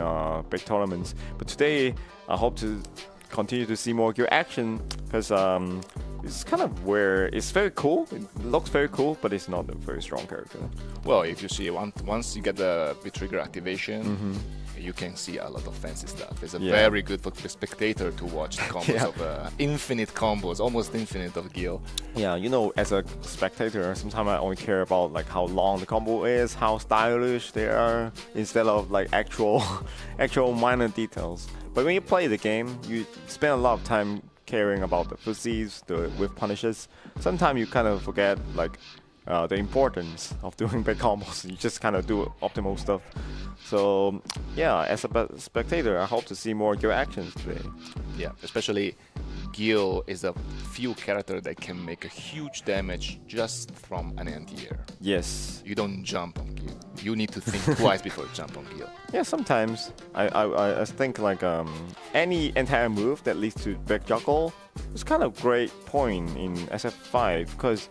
[SPEAKER 6] big tournaments. But today I hope to continue to see more Gill action, because it's kind of where it's very cool. It looks very cool, but it's not a very strong character.
[SPEAKER 5] Well, if you see once you get the trigger activation, you can see a lot of fancy stuff. It's a very good for the spectator to watch the combos of infinite combos, almost infinite of Gill.
[SPEAKER 6] Yeah, you know, as a spectator, sometimes I only care about like how long the combo is, how stylish they are, instead of like actual minor details. But when you play the game, you spend a lot of time caring about the fuzzies, the whiff punishes. Sometimes you kind of forget like the importance of doing big combos. You just kind of do optimal stuff. So yeah, as a spectator, I hope to see more Gill actions today.
[SPEAKER 5] Yeah, especially Gill is a few character that can make a huge damage just from an anti-air.
[SPEAKER 6] Yes.
[SPEAKER 5] You don't jump on Gill. You need to think twice before you jump on Gill.
[SPEAKER 6] Yeah, sometimes I think like any entire move that leads to back juggle is kind of great point in SF5, because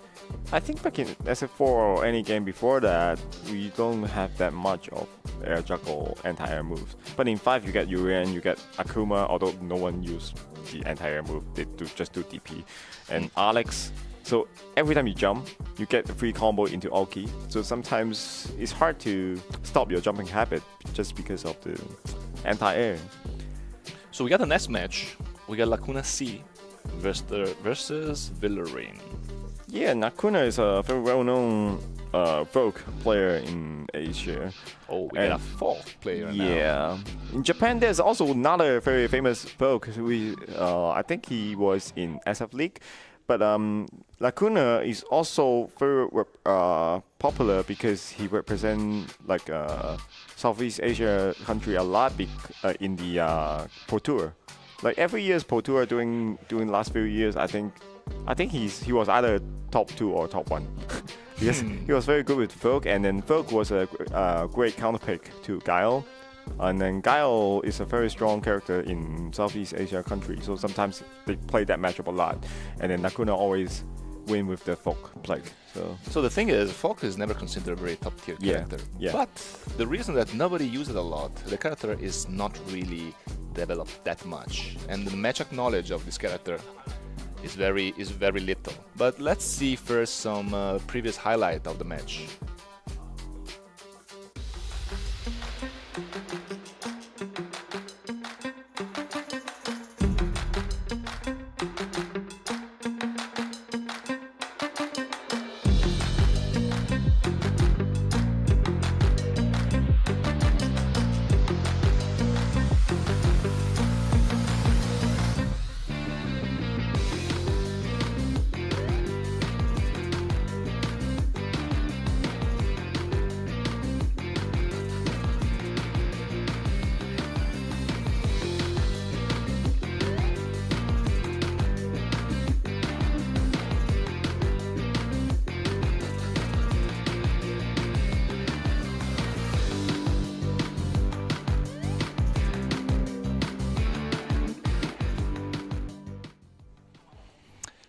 [SPEAKER 6] I think back in SF4 or any game before that, we don't have that much of air juggle anti-air moves. But in 5 you get Urian, you get Akuma, although no one used the anti-air move, they just do DP, and Alex. So every time you jump, you get a free combo into Ulti. So sometimes it's hard to stop your jumping habit just because of the anti-air.
[SPEAKER 5] So we got the next match. We got Lacuna C versus Villarin.
[SPEAKER 6] Yeah, Nakuna is a very well-known folk player in Asia.
[SPEAKER 5] Oh, we got a fourth player now.
[SPEAKER 6] Yeah. In Japan, there's also another very famous folk. I think he was in SF League. But Lacuna is also very popular because he represents like Southeast Asia country a lot in the Pro Tour. Like every year's Pro Tour during last few years, I think he was either top 2 or top 1. Because he was very good with Folk, and then Folk was a great counterpick to Gill. And then Gill is a very strong character in Southeast Asia country, so sometimes they play that matchup a lot. And then Nakuna always win with the Folk play.
[SPEAKER 5] So the thing is, Folk is never considered a very top tier character.
[SPEAKER 6] Yeah.
[SPEAKER 5] But the reason that nobody uses it a lot, the character is not really developed that much, and the matchup knowledge of this character is very little. But let's see first some previous highlight of the match.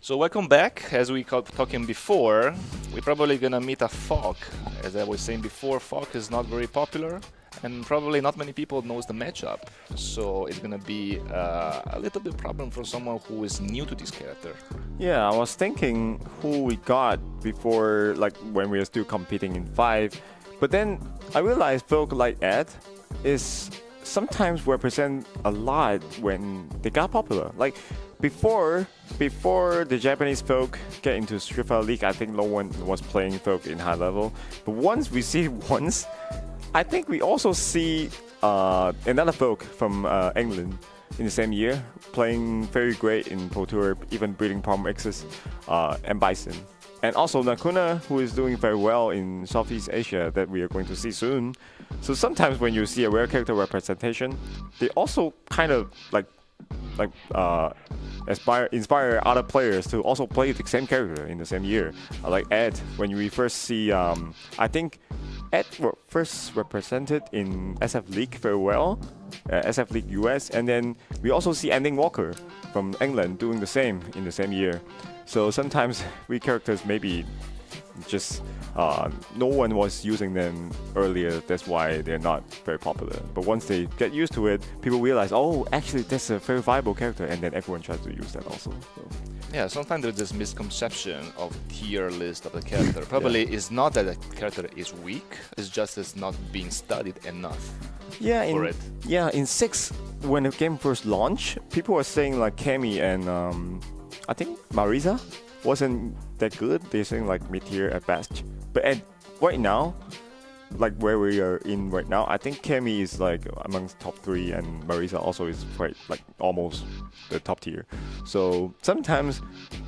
[SPEAKER 5] So welcome back. As we talking before, we're probably gonna meet a Fog. As I was saying before, Fog is not very popular, and probably not many people knows the matchup. So it's gonna be a little bit problem for someone who is new to this character.
[SPEAKER 6] Yeah, I was thinking who we got before, like when we were still competing in 5. But then I realized folk like Ed is sometimes represent a lot when they got popular. Like before the Japanese folk get into Street Fighter League, I think no one was playing folk in high level. But once we see I think we also see another folk from England in the same year playing very great in Pro Tour, even beating Palm X's and Bison. And also Nakuna, who is doing very well in Southeast Asia that we are going to see soon. So sometimes when you see a rare character representation, they also kind of inspire other players to also play the same character in the same year. Like Ed, when we first see, I think Ed first represented in SF League very well, SF League US, and then we also see Ending Walker from England doing the same in the same year. So sometimes we characters maybe just no one was using them earlier, that's why they're not very popular. But once they get used to it, people realize, oh, actually that's a very viable character, and then everyone tries to use that also. So.
[SPEAKER 5] Yeah, sometimes there's this misconception of tier list of the character. Probably it's not that the character is weak, it's just it's not being studied enough.
[SPEAKER 6] Yeah, in 6, when the game first launched, people were saying like Cammy and I think Marisa wasn't that good. They're saying like mid-tier at best. But right now, like where we are in right now, I think Cammy is like amongst top 3, and Marisa also is quite like almost the top tier. So sometimes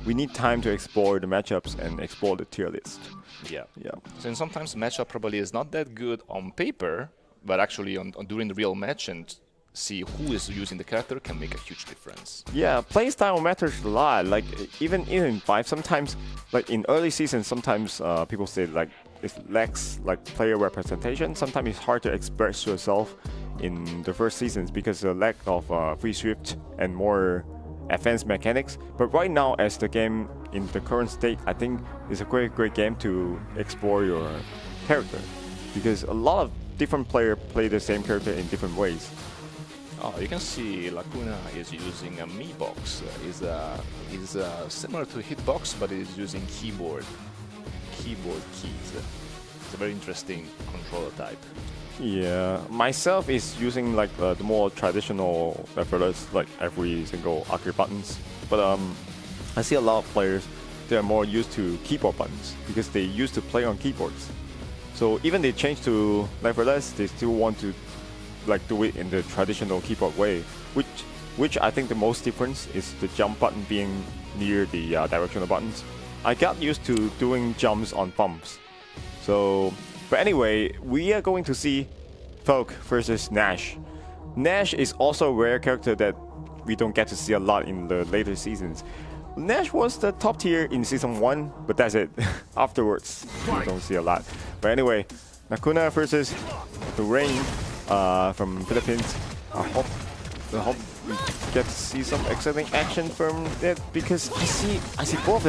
[SPEAKER 6] we need time to explore the matchups and explore the tier list.
[SPEAKER 5] Yeah.
[SPEAKER 6] Yeah.
[SPEAKER 5] So sometimes the matchup probably is not that good on paper, but actually during the real match and see who is using the character can make a huge difference.
[SPEAKER 6] Yeah, playstyle matters a lot. Like even in 5, sometimes like in early seasons, sometimes people say like it lacks like player representation. Sometimes it's hard to express yourself in the first seasons because of the lack of free shift and more advanced mechanics. But right now, as the game in the current state, I think it's a great game to explore your character because a lot of different players play the same character in different ways.
[SPEAKER 5] Oh, you can see Lacuna is using a Mi box. Is similar to Hitbox, but is using keyboard keys. It's a very interesting controller type.
[SPEAKER 6] Yeah, myself is using like the more traditional effortless, like every single arcade buttons. But I see a lot of players they are more used to keyboard buttons because they used to play on keyboards. So even they change to effortless, they still want to like do it in the traditional keyboard way, which I think the most difference is the jump button being near the directional buttons. I got used to doing jumps on bumps. So, but anyway, we are going to see Folk versus Nash. Nash is also a rare character that we don't get to see a lot in the later seasons. Nash was the top tier in season 1, but that's it. Afterwards, we don't see a lot. But anyway, Nakuna versus the Rain from Philippines. I hope we get to see some exciting action from it because I see both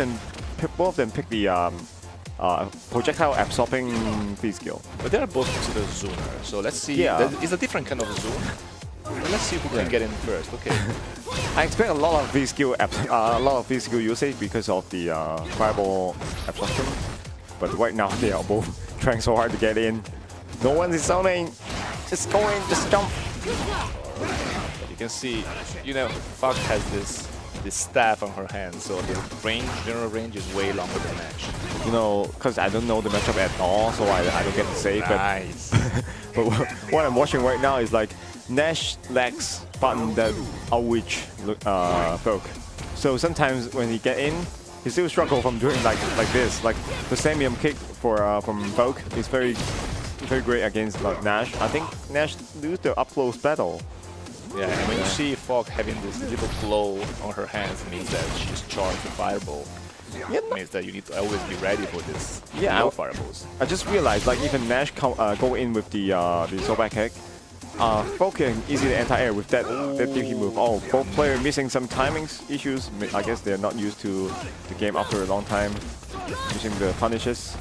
[SPEAKER 6] of them pick the projectile absorbing V-skill.
[SPEAKER 5] But they are both considered zoner, so let's see.
[SPEAKER 6] Yeah.
[SPEAKER 5] It's a different kind of zoom. But let's see who can get in first. Okay.
[SPEAKER 6] I expect a lot of V-skill usage because of the fireball absorption. But right now they are both trying so hard to get in. No one is zoning. Just jump.
[SPEAKER 5] You can see, Fog has this staff on her hand, so the general range is way longer than Nash.
[SPEAKER 6] Because I don't know the matchup at all, so I don't get to say.
[SPEAKER 5] Nice.
[SPEAKER 6] But what I'm watching right now is like Nash lacks button that outreach Folk. So sometimes when he get in, he still struggle from doing like this. Like the Samium kick from Folk is very great against like Nash. I think Nash lose the up close battle.
[SPEAKER 5] Yeah, and when you see Fog having this little glow on her hands, it means that she's charged the fireball.
[SPEAKER 6] Yeah,
[SPEAKER 5] It means that you need to always be ready for this.
[SPEAKER 6] Yeah,
[SPEAKER 5] no fireballs.
[SPEAKER 6] I just realized like even Nash go in with the Soba kick, Folk can easily anti-air with that DP move. Oh, both players missing some timings issues. I guess they're not used to the game after a long time using the punishes.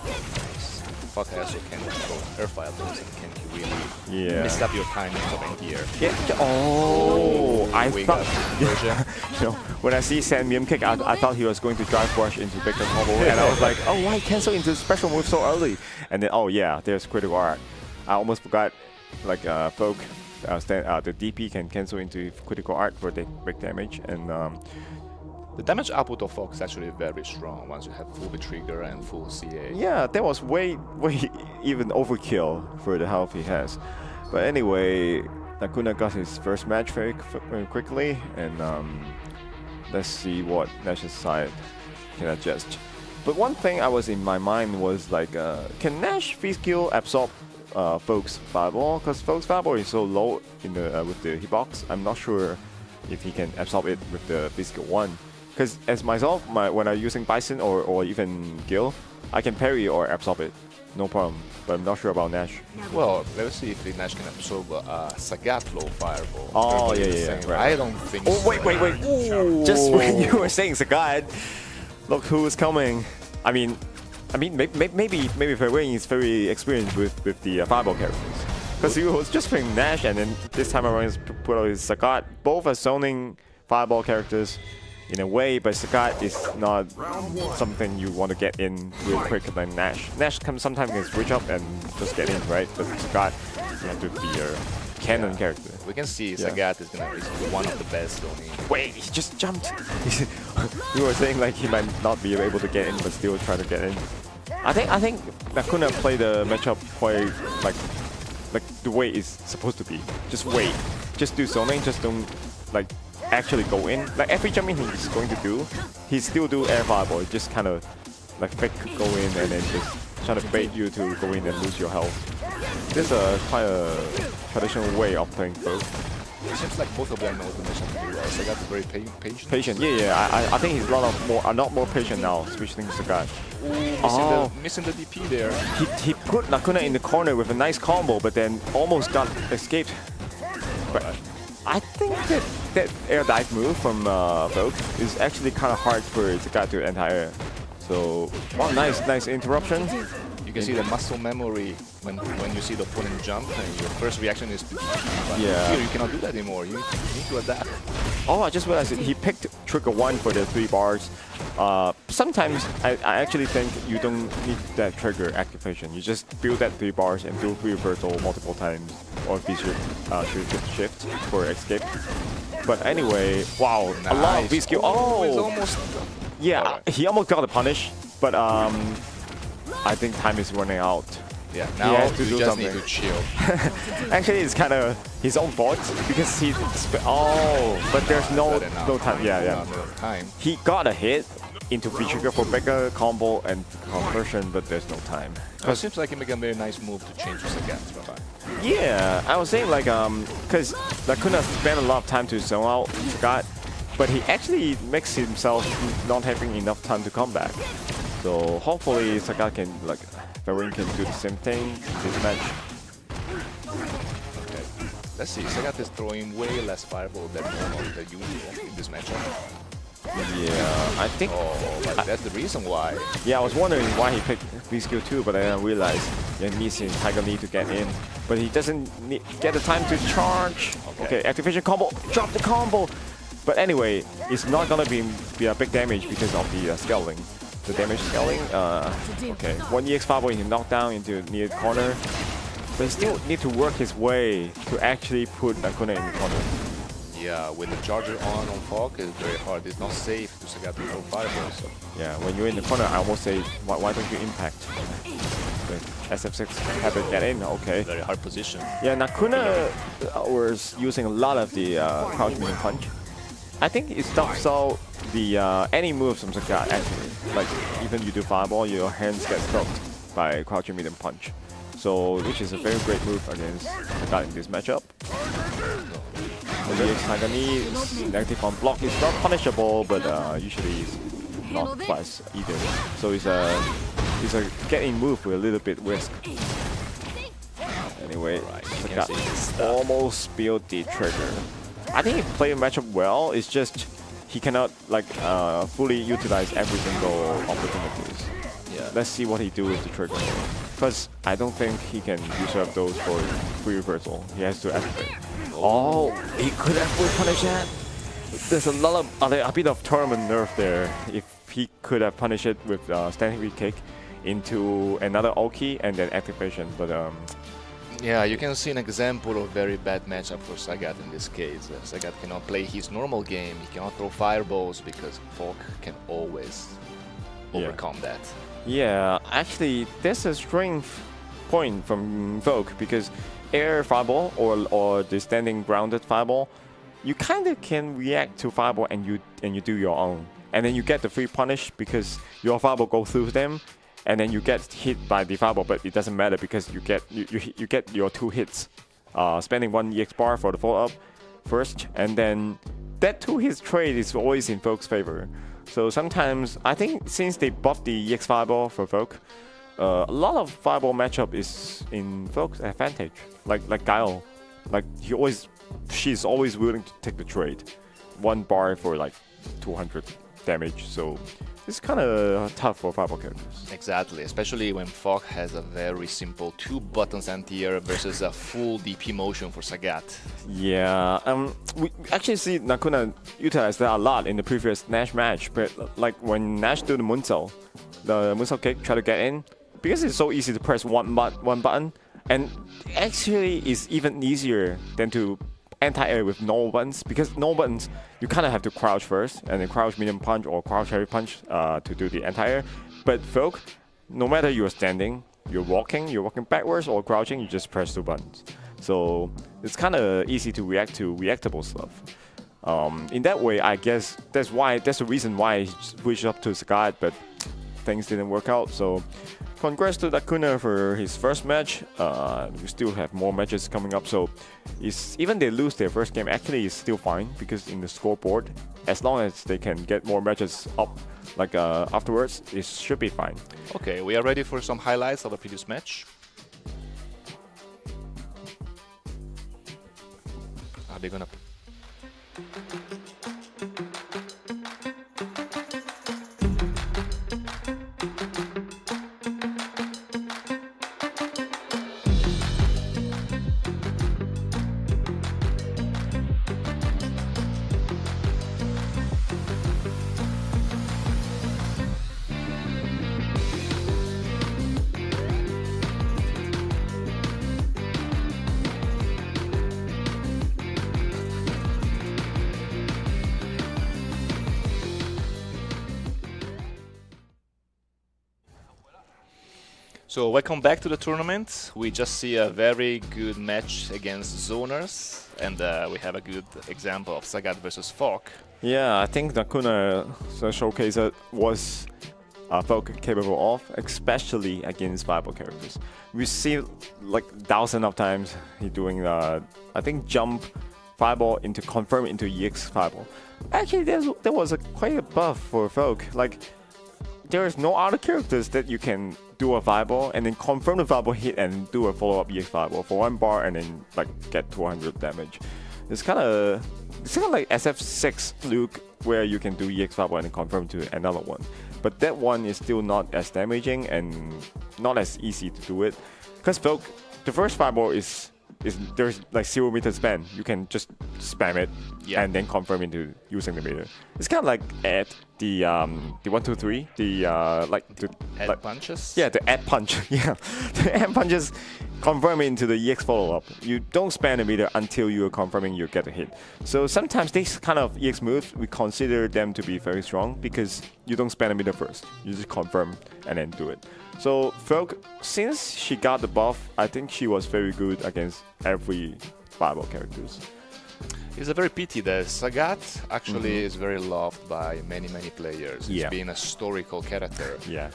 [SPEAKER 5] Fuck also can control air fireballs and can really
[SPEAKER 6] Yeah.
[SPEAKER 5] mess up your timing of anti-air.
[SPEAKER 6] Oh, I
[SPEAKER 5] we
[SPEAKER 6] thought.
[SPEAKER 5] got
[SPEAKER 6] You know, when I see San Mium kick, I thought he was going to drive rush into Victor combo, and I was like, oh, why cancel into special move so early? And then, oh yeah, there's critical art. I almost forgot, like Folk, the DP can cancel into critical art for the big damage, and
[SPEAKER 5] The damage output of Fox is actually very strong once you have full trigger and full CA.
[SPEAKER 6] yeah, that was way even overkill for the health he has. But anyway, Nakuna got his first match very quickly, and let's see what Nash's side can adjust. But one thing I was in my mind was like, can Nash free skill absorb Folk's fireball? Because Folk's fireball is so low in the with the hitbox. I'm not sure if he can absorb it with the free skill 1. Because as myself, when I'm using Bison or even Gill, I can parry or absorb it, no problem. But I'm not sure about Nash.
[SPEAKER 5] Well, let's see if the Nash can absorb Sagat low fireball.
[SPEAKER 6] Oh,
[SPEAKER 5] They're
[SPEAKER 6] yeah,
[SPEAKER 5] the same.
[SPEAKER 6] right.
[SPEAKER 5] I don't think
[SPEAKER 6] Oh,
[SPEAKER 5] so.
[SPEAKER 6] wait. Ooh. Just when you were saying Sagat, look who's coming. I mean, maybe Fairway is very experienced with the fireball characters. Because he was just playing Nash, and then this time around he's put out his Sagat. Both are zoning fireball characters in a way, but Sagat is not something you want to get in real quick than Nash. Nash sometimes can switch up and just get in, right? But Sagat, you have to be a canon character.
[SPEAKER 5] We can see
[SPEAKER 6] Yeah.
[SPEAKER 5] Sagat is gonna be one of the best only.
[SPEAKER 6] Wait, he just jumped. We were saying like he might not be able to get in, but still try to get in. I think Nakuna played the matchup quite like the way it's supposed to be. Just wait, just do zoning, just don't like actually go in. Like every jumping he's going to do, he still do air fireball. He just kind of like fake go in and then just try to bait you to go in and lose your health. This is quite a traditional way of playing both.
[SPEAKER 5] It seems like both of them know the mission pretty well. Sagat is very patient.
[SPEAKER 6] Patient, yeah. I think he's a lot more patient now, switching to Sagat.
[SPEAKER 5] Ooh, missing the DP there.
[SPEAKER 6] He put Nakuna in the corner with a nice combo, but then almost got escaped. But I think that air dive move from Vogue is actually kind of hard for Sagat to anti-air. So, oh, nice interruption.
[SPEAKER 5] You can see the muscle memory when you see the opponent jump, and your first reaction is to DP. But
[SPEAKER 6] Yeah.
[SPEAKER 5] here you cannot do that anymore. You need to adapt.
[SPEAKER 6] Oh, I just realized he picked trigger 1 for the 3 bars. Sometimes I actually think you don't need that trigger activation. You just build that 3 bars and do reversal multiple times, or shift for escape. But anyway, wow, a lot of V-skill.
[SPEAKER 5] It's
[SPEAKER 6] Oh,
[SPEAKER 5] almost.
[SPEAKER 6] yeah,
[SPEAKER 5] Alright.
[SPEAKER 6] he almost got a punish, but I think time is running out.
[SPEAKER 5] Yeah,
[SPEAKER 6] He
[SPEAKER 5] now
[SPEAKER 6] has to
[SPEAKER 5] you
[SPEAKER 6] do
[SPEAKER 5] just
[SPEAKER 6] something.
[SPEAKER 5] need to chill.
[SPEAKER 6] Actually, it's kind of his own fault because he. But there's no time. Yeah.
[SPEAKER 5] No time.
[SPEAKER 6] He got a hit into V-trigger for bigger combo and conversion, but there's no time.
[SPEAKER 5] It seems like he made a very nice move to change to Sagat.
[SPEAKER 6] Yeah, I was saying like because Nakuna spent a lot of time to zone out Sagat, but he actually makes himself not having enough time to come back. So hopefully Sagat can like Varin can do the same thing this match.
[SPEAKER 5] Okay. Let's see. Sagat is throwing way less fireball than usual in this matchup.
[SPEAKER 6] Yeah, I think.
[SPEAKER 5] Oh, but that's the reason why.
[SPEAKER 6] Yeah, I was wondering why he picked V-skill 2, but I realized he needs his Tiger Knee to get in. But he doesn't get the time to charge. Okay, activation combo, drop the combo. But anyway, it's not gonna be a big damage because of the scaling. The damage scaling, okay. 1 EX fireball into knockdown into near corner. But he still need to work his way to actually put Nakuna in the corner.
[SPEAKER 5] Yeah, with the charger on Fog, it's very hard. It's not safe to Sagat to throw fireball. So.
[SPEAKER 6] Yeah, when you're in the corner, I almost say, why don't you impact? But SF6 have it get in, okay.
[SPEAKER 5] Very hard position.
[SPEAKER 6] Yeah, Nakuna was using a lot of the crouch medium punch. I think it stops out the any moves from Sagat actually. Like even you do fireball, your hands get stopped by crouching medium punch. So which is a very great move against Sagat in this matchup. The Tiger Knee is negative on block. It's not punishable, but usually it's not twice either. So it's a getting move with a little bit risk. Anyway,
[SPEAKER 5] Alright, you can
[SPEAKER 6] Sagat
[SPEAKER 5] see his stuff.
[SPEAKER 6] almost spilled the trigger. I think he played the matchup well. It's just he cannot like fully utilize every single opportunities.
[SPEAKER 5] Yeah.
[SPEAKER 6] Let's see what he do with the trigger. Because I don't think he can usurp those for free reversal. He has to activate. Oh, he could have full punish that. There's a bit of tournament nerf there. If he could have punished it with standing V kick into another Oki and then activation, but
[SPEAKER 5] Yeah, you can see an example of very bad matchup for Sagat in this case. Sagat cannot play his normal game, he cannot throw fireballs because Fok can always overcome that.
[SPEAKER 6] yeah, actually, there's a strength point from Vogue because air fireball or the standing grounded fireball, you kind of can react to fireball and you do your own, and then you get the free punish because your fireball go through them, and then you get hit by the fireball, but it doesn't matter because you get your 2 hits, spending 1 EX bar for the follow up first, and then that 2 hits trade is always in Vogue's favor. So sometimes I think since they buffed the EX fireball for Vogue, a lot of fireball matchup is in Vogue's advantage. Like Gill, like she's always willing to take the trade, 1 bar for like 200 damage. So it's kind of tough for fireball characters.
[SPEAKER 5] Exactly, especially when Fok has a very simple 2 buttons anti-air versus a full DP motion for Sagat.
[SPEAKER 6] Yeah, we actually see Nakuna utilize that a lot in the previous Nash match, but like when Nash do the moonsault kick, try to get in, because it's so easy to press one button, and actually it's even easier than to anti-air with no buttons, because no buttons you kind of have to crouch first and then crouch medium punch or crouch heavy punch to do the anti-air. But Vogue, no matter you're standing, you're walking backwards or crouching, you just press 2 buttons. So it's kind of easy to react to reactable stuff. In that way, I guess that's the reason why he switched up to Sagat, but things didn't work out. So congrats to Nakuna for his first match. We still have more matches coming up, so even they lose their first game, actually it's still fine, because in the scoreboard, as long as they can get more matches up like afterwards, it should be fine.
[SPEAKER 5] Okay, we are ready for some highlights of the previous match. Are they gonna... So welcome back to the tournament. We just see a very good match against zoners, and we have a good example of Sagat versus Fok.
[SPEAKER 6] Yeah, I think Nakuna showcase was Vogue capable of, especially against fireball characters. We see like thousands of times he doing I think jump fireball into confirm into EX fireball. Actually, there was quite a buff for Vogue. Like there is no other characters that you can do a fireball and then confirm the fireball hit and do a follow-up EX fireball for 1 bar and then like get 200 damage. It's kind of like SF6 Fluke, where you can do EX fireball and then confirm to another one. But that one is still not as damaging and not as easy to do it, because the first fireball is there's like 0 meter span. You can just spam it and then confirm into using the meter. It's kind of like at the 1 2 3, the
[SPEAKER 5] Head punches?
[SPEAKER 6] Yeah, the add punch. Yeah, the add punches confirm into the EX follow-up. You don't spam the meter until you are confirming you get a hit. So sometimes these kind of EX moves, we consider them to be very strong because you don't spam the meter first. You just confirm and then do it. So Vogue, since she got the buff, I think she was very good against every fireball characters.
[SPEAKER 5] It's a very pity that Sagat actually is very loved by many players. He's been a historical character.
[SPEAKER 6] Yeah.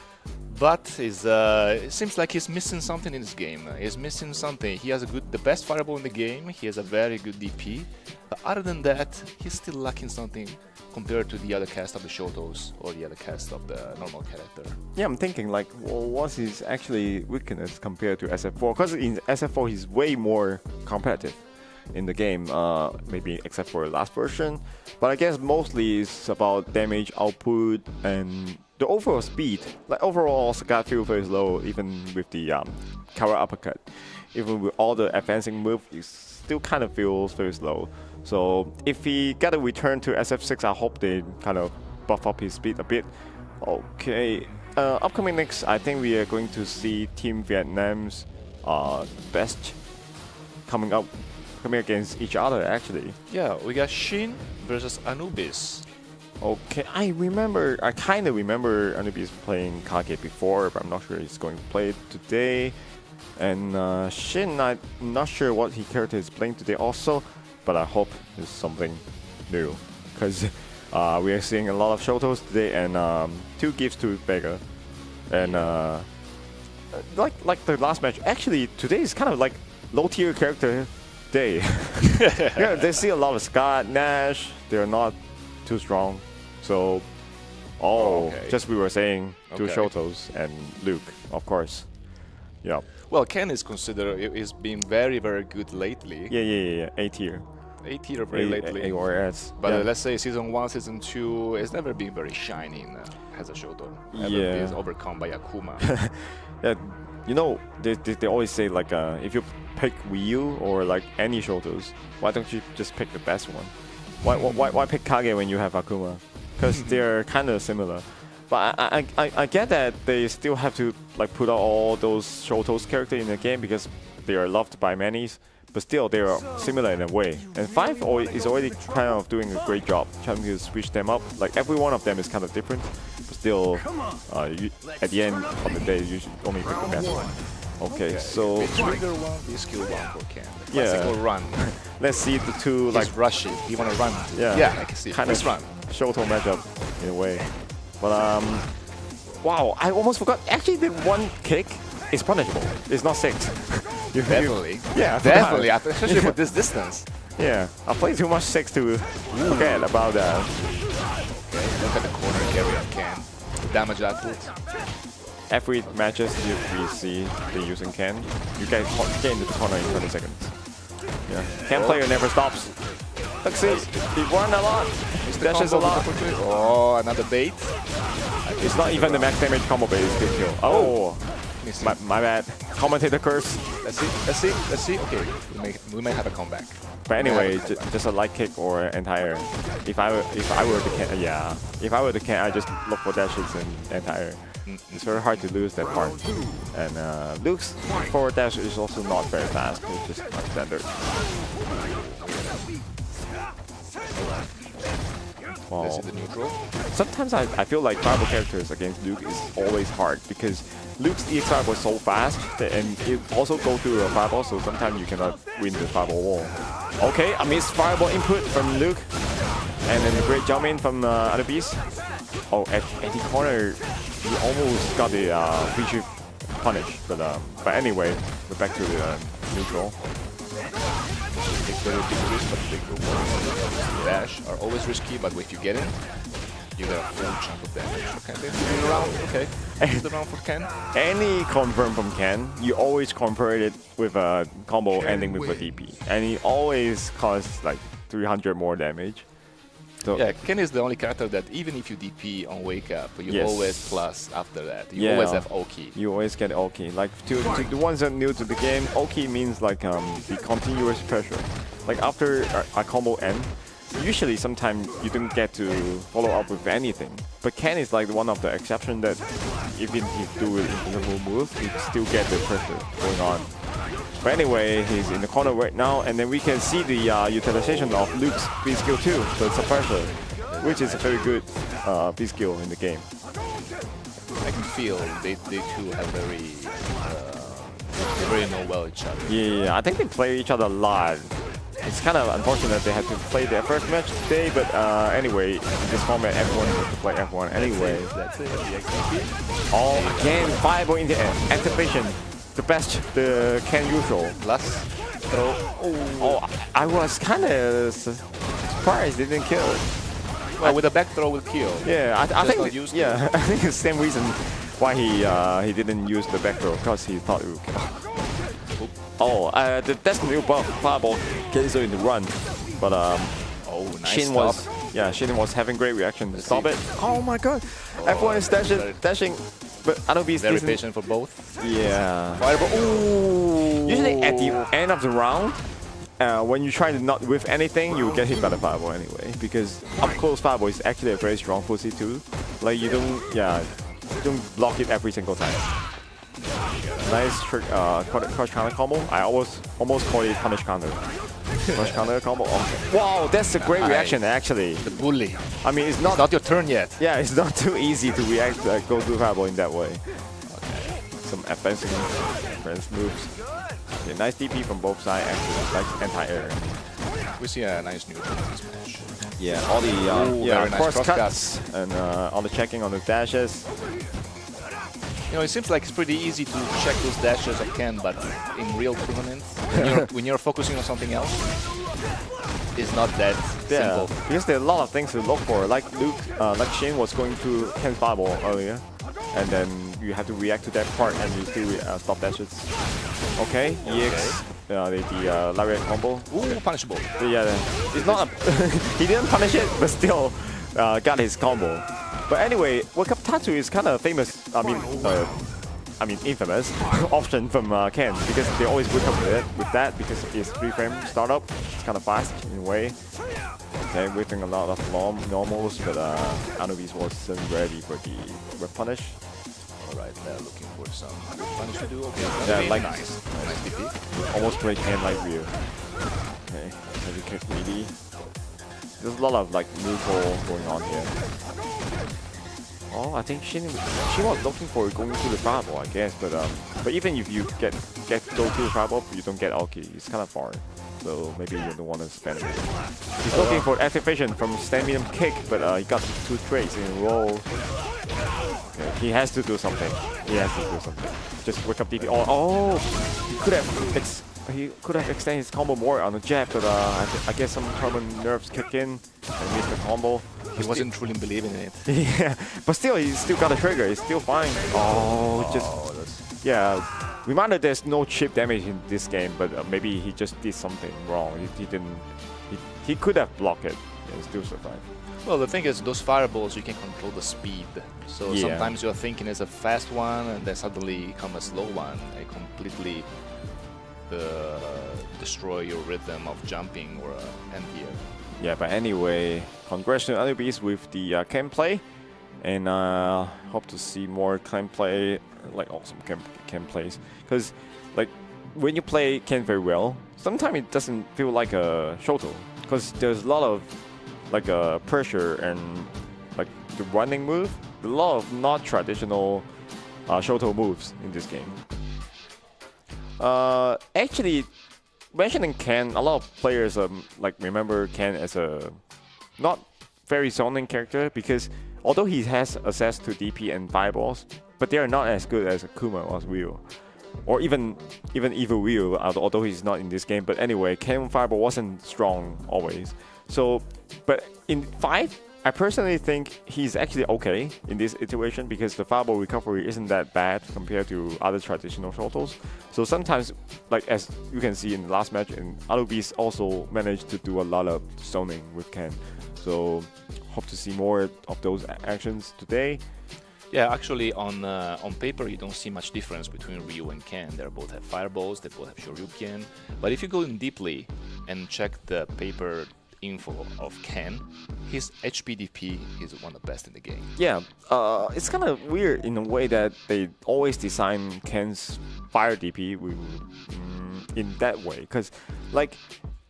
[SPEAKER 5] but it seems like he's missing something in his game. He's missing something. He has the best fireball in the game. He has a very good DP. But other than that, he's still lacking something compared to the other cast of the Shotos or the other cast of the normal character.
[SPEAKER 6] Yeah, I'm thinking like, well, what's his actually weakness compared to SF4? Because in SF4 he's way more competitive in the game, maybe except for the last version. But I guess mostly it's about damage output and the overall speed. Like overall, Sagat feels very slow, even with the cover uppercut. Even with all the advancing move, it still kind of feels very slow. So if he got to return to SF6, I hope they kind of buff up his speed a bit. Okay, upcoming next, I think we are going to see Team Vietnam's best coming against each other actually.
[SPEAKER 5] Yeah, we got Shin versus Anubis.
[SPEAKER 6] Okay, I kind of remember Anubis playing Kage before, but I'm not sure he's going to play it today. And Shin, I'm not sure what his character is playing today also, but I hope it's something new. Because we are seeing a lot of Shotos today and 2 gifts to Vega. And like the last match, actually today is kind of like low tier character day. Yeah, they see a lot of Sagat, Nash, they're not too strong. So, just we were saying 2 Shotos and Luke, of course. Yeah.
[SPEAKER 5] Well, Ken is considered, he's been very, very good lately.
[SPEAKER 6] Yeah. A tier.
[SPEAKER 5] A tier very lately.
[SPEAKER 6] A or S.
[SPEAKER 5] But let's say season 1, season 2, it's never been very shining as a Shoto. Ever been overcome by Akuma.
[SPEAKER 6] Yeah, you know, they always say like if you pick Ryu or like any Shotos, why don't you just pick the best one? Why pick Kage when you have Akuma? Because they're kind of similar. But I get that they still have to like put out all those Shotos characters in the game because they are loved by many. But still, they are similar in a way. And 5 is already kind of doing a great job trying to switch them up. Like every one of them is kind of different, but still, at the end of the day, you should only pick the best one. Okay, so
[SPEAKER 5] trigger 1, the skill 1 for Ken. The
[SPEAKER 6] yeah,
[SPEAKER 5] classical run.
[SPEAKER 6] Let's see the 2 like
[SPEAKER 5] rushing. You want to run?
[SPEAKER 6] Yeah,
[SPEAKER 5] I can see.
[SPEAKER 6] Kind
[SPEAKER 5] Let's
[SPEAKER 6] of
[SPEAKER 5] run.
[SPEAKER 6] Shoto matchup in a way. But wow, I almost forgot. Actually, the 1 kick is punishable. It's not 6.
[SPEAKER 5] Definitely.
[SPEAKER 6] Yeah,
[SPEAKER 5] definitely. Especially with this distance.
[SPEAKER 6] Yeah, I played too much 6 to forget about that.
[SPEAKER 5] Okay, look at the corner carry of Ken. Damage output.
[SPEAKER 6] Every matches we see they using Ken, you get into the corner in 20 seconds. Yeah, Ken player never stops. Let's see, he won a lot. He dashes a lot.
[SPEAKER 5] Oh, another bait.
[SPEAKER 6] It's not even the max damage combo bait, it's still kill. Oh, my bad. Commentator curse.
[SPEAKER 5] Let's see. Okay, we may have a comeback.
[SPEAKER 6] But anyway, just a light kick or entire. If I were the Ken, yeah. If I were the Ken, I just look for dashes and entire. It's very hard to lose that part. And Luke's forward dash is also not very fast. It's just not standard. Wow.
[SPEAKER 5] This is the neutral.
[SPEAKER 6] Sometimes I feel like fireball characters against Luke is always hard because Luke's EX5 was so fast and it also goes through a fireball, so sometimes you cannot win the fireball wall. Okay, I missed fireball input from Luke. And then a great jump in from Anubis. Oh, at the corner, he almost got the free punish. But anyway, we're back to the neutral.
[SPEAKER 5] It's very big risk, but big reward. Dash are always risky, but if you get in, you get a full chunk of damage. Okay, this round, okay. This is the round for Ken.
[SPEAKER 6] Any confirm from Ken, you always convert it with a combo ending with a DP. And he always costs like 300 more damage. So
[SPEAKER 5] yeah, Ken is the only character that even if you DP on Wake Up, you always plus after that. You always have Oki.
[SPEAKER 6] You always get Oki. Like to the ones that are new to the game, Oki means like the continuous pressure. Like after a combo end, usually sometimes you don't get to follow up with anything. But Ken is like one of the exception that even if you do it in the full move, you still get the pressure going on. But anyway, he's in the corner right now, and then we can see the utilization of Luke's B skill too, so it's a pressure, which is a very good B skill in the game.
[SPEAKER 5] I can feel they two have they very know well each other.
[SPEAKER 6] Yeah, I think they play each other a lot. it's kind of unfortunate they had to play their first match today, but anyway, in this format, everyone has to play F1 anyway.
[SPEAKER 5] That's it. The XP.
[SPEAKER 6] Oh, again, Fireball in the activation. The best, the Ken usual.
[SPEAKER 5] Last throw.
[SPEAKER 6] Oh, I was kind of surprised they didn't kill.
[SPEAKER 5] Well, with a back throw will kill.
[SPEAKER 6] Yeah, I
[SPEAKER 5] Just
[SPEAKER 6] think
[SPEAKER 5] not used to
[SPEAKER 6] yeah, I think it's the same reason why he didn't use the back throw, because he thought it would kill. Oh, that's the new buff. Fireball cancel in the run, but
[SPEAKER 5] Oh, nice
[SPEAKER 6] Shin
[SPEAKER 5] stop.
[SPEAKER 6] Shin was having great reaction to stop
[SPEAKER 5] see.
[SPEAKER 6] it. Oh my god, F1 is dashing, but I don't be
[SPEAKER 5] Very patient for both.
[SPEAKER 6] Yeah.
[SPEAKER 5] Fireball. Ooh.
[SPEAKER 6] Usually at the end of the round, when you try to not whiff anything, you get hit by the fireball anyway. Because up close fireball is actually a very strong pussy too. Like you don't block it every single time. Nice trick, crush counter combo. I almost called it punish counter. Crush counter combo. Oh. Wow, that's a great reaction actually.
[SPEAKER 5] The bully.
[SPEAKER 6] I mean, it's
[SPEAKER 5] It's not your turn yet.
[SPEAKER 6] yeah, it's not too easy to react, go through fireball in that way. Some advancing moves. Okay, nice DP from both sides, actually, like anti-air.
[SPEAKER 5] We see a nice new this match.
[SPEAKER 6] Yeah, all the
[SPEAKER 5] very nice
[SPEAKER 6] cross
[SPEAKER 5] cross
[SPEAKER 6] cuts and all the checking on the dashes.
[SPEAKER 5] You know, it seems like it's pretty easy to check those dashes of Ken, but in real tournaments, when you're focusing on something else, it's not that simple.
[SPEAKER 6] Because there are a lot of things to look for. Like like Shin was going to Ken's fireball earlier, and then you have to react to that part, and you still stop dashes. Okay, EX, the lariat combo.
[SPEAKER 5] Ooh, punishable.
[SPEAKER 6] Yeah, it's not. He didn't punish it, but still got his combo. But anyway, Wake Up Tattoo is kind of famous. I mean, infamous option from Ken, because they always wake up with that because it's 3-frame startup. It's kind of fast in a way. Okay, whipping a lot of normals, but Anubis wasn't ready for the whip punish.
[SPEAKER 5] Alright, they're looking for some good punish to do. Okay,
[SPEAKER 6] Yeah,
[SPEAKER 5] really
[SPEAKER 6] like
[SPEAKER 5] nice. Nice DP.
[SPEAKER 6] almost played Ken like real. Okay, heavy kick greedy. There's a lot of like neutral going on here. Oh, I think she was looking for going to the fireball, I guess, but even if you go to the fireball, you don't get Aoki. It's kind of far, so maybe you don't want to spend it. He's looking for activation from stand medium kick, but he got 2 trades in a row. Okay, he has to do something. Just wake up DP. Oh, he could have extended his combo more on the jab, but I guess some Herman nerves kick in and missed the combo.
[SPEAKER 5] He wasn't truly believing in it.
[SPEAKER 6] Yeah, but still, he still got a trigger. He's still fine. Reminder, there's no chip damage in this game, but maybe he just did something wrong. He didn't. He could have blocked it and still survive.
[SPEAKER 5] Well, the thing is, those fireballs, you can control the speed. So sometimes you're thinking it's a fast one, and then suddenly come a slow one. It completely destroy your rhythm of jumping or anti-air.
[SPEAKER 6] Yeah, but anyway, congrats to Anubis with the Ken play, and hope to see more Ken play, like awesome Ken plays. Because like when you play Ken very well, sometimes it doesn't feel like a Shoto, because there's a lot of like pressure and like the running move, a lot of not traditional Shoto moves in this game. Actually, mentioning Ken, a lot of players like remember Ken as a not very zoning character, because although he has access to DP and fireballs, but they are not as good as Akuma or Ryu, or even Evil Ryu, although he's not in this game. But anyway, Ken fireball wasn't strong always. So, but in 5, I personally think he's actually okay in this iteration, because the fireball recovery isn't that bad compared to other traditional Shotos. So sometimes, like as you can see in the last match, and Anubis also managed to do a lot of zoning with Ken. So hope to see more of those actions today.
[SPEAKER 5] Yeah, actually on paper you don't see much difference between Ryu and Ken. They both have fireballs, they both have Shoryuken. But if you go in deeply and check the paper info of Ken, his HPDP is one of the best in the game.
[SPEAKER 6] Yeah, it's kind of weird in a way that they always design Ken's fire DP in that way, because like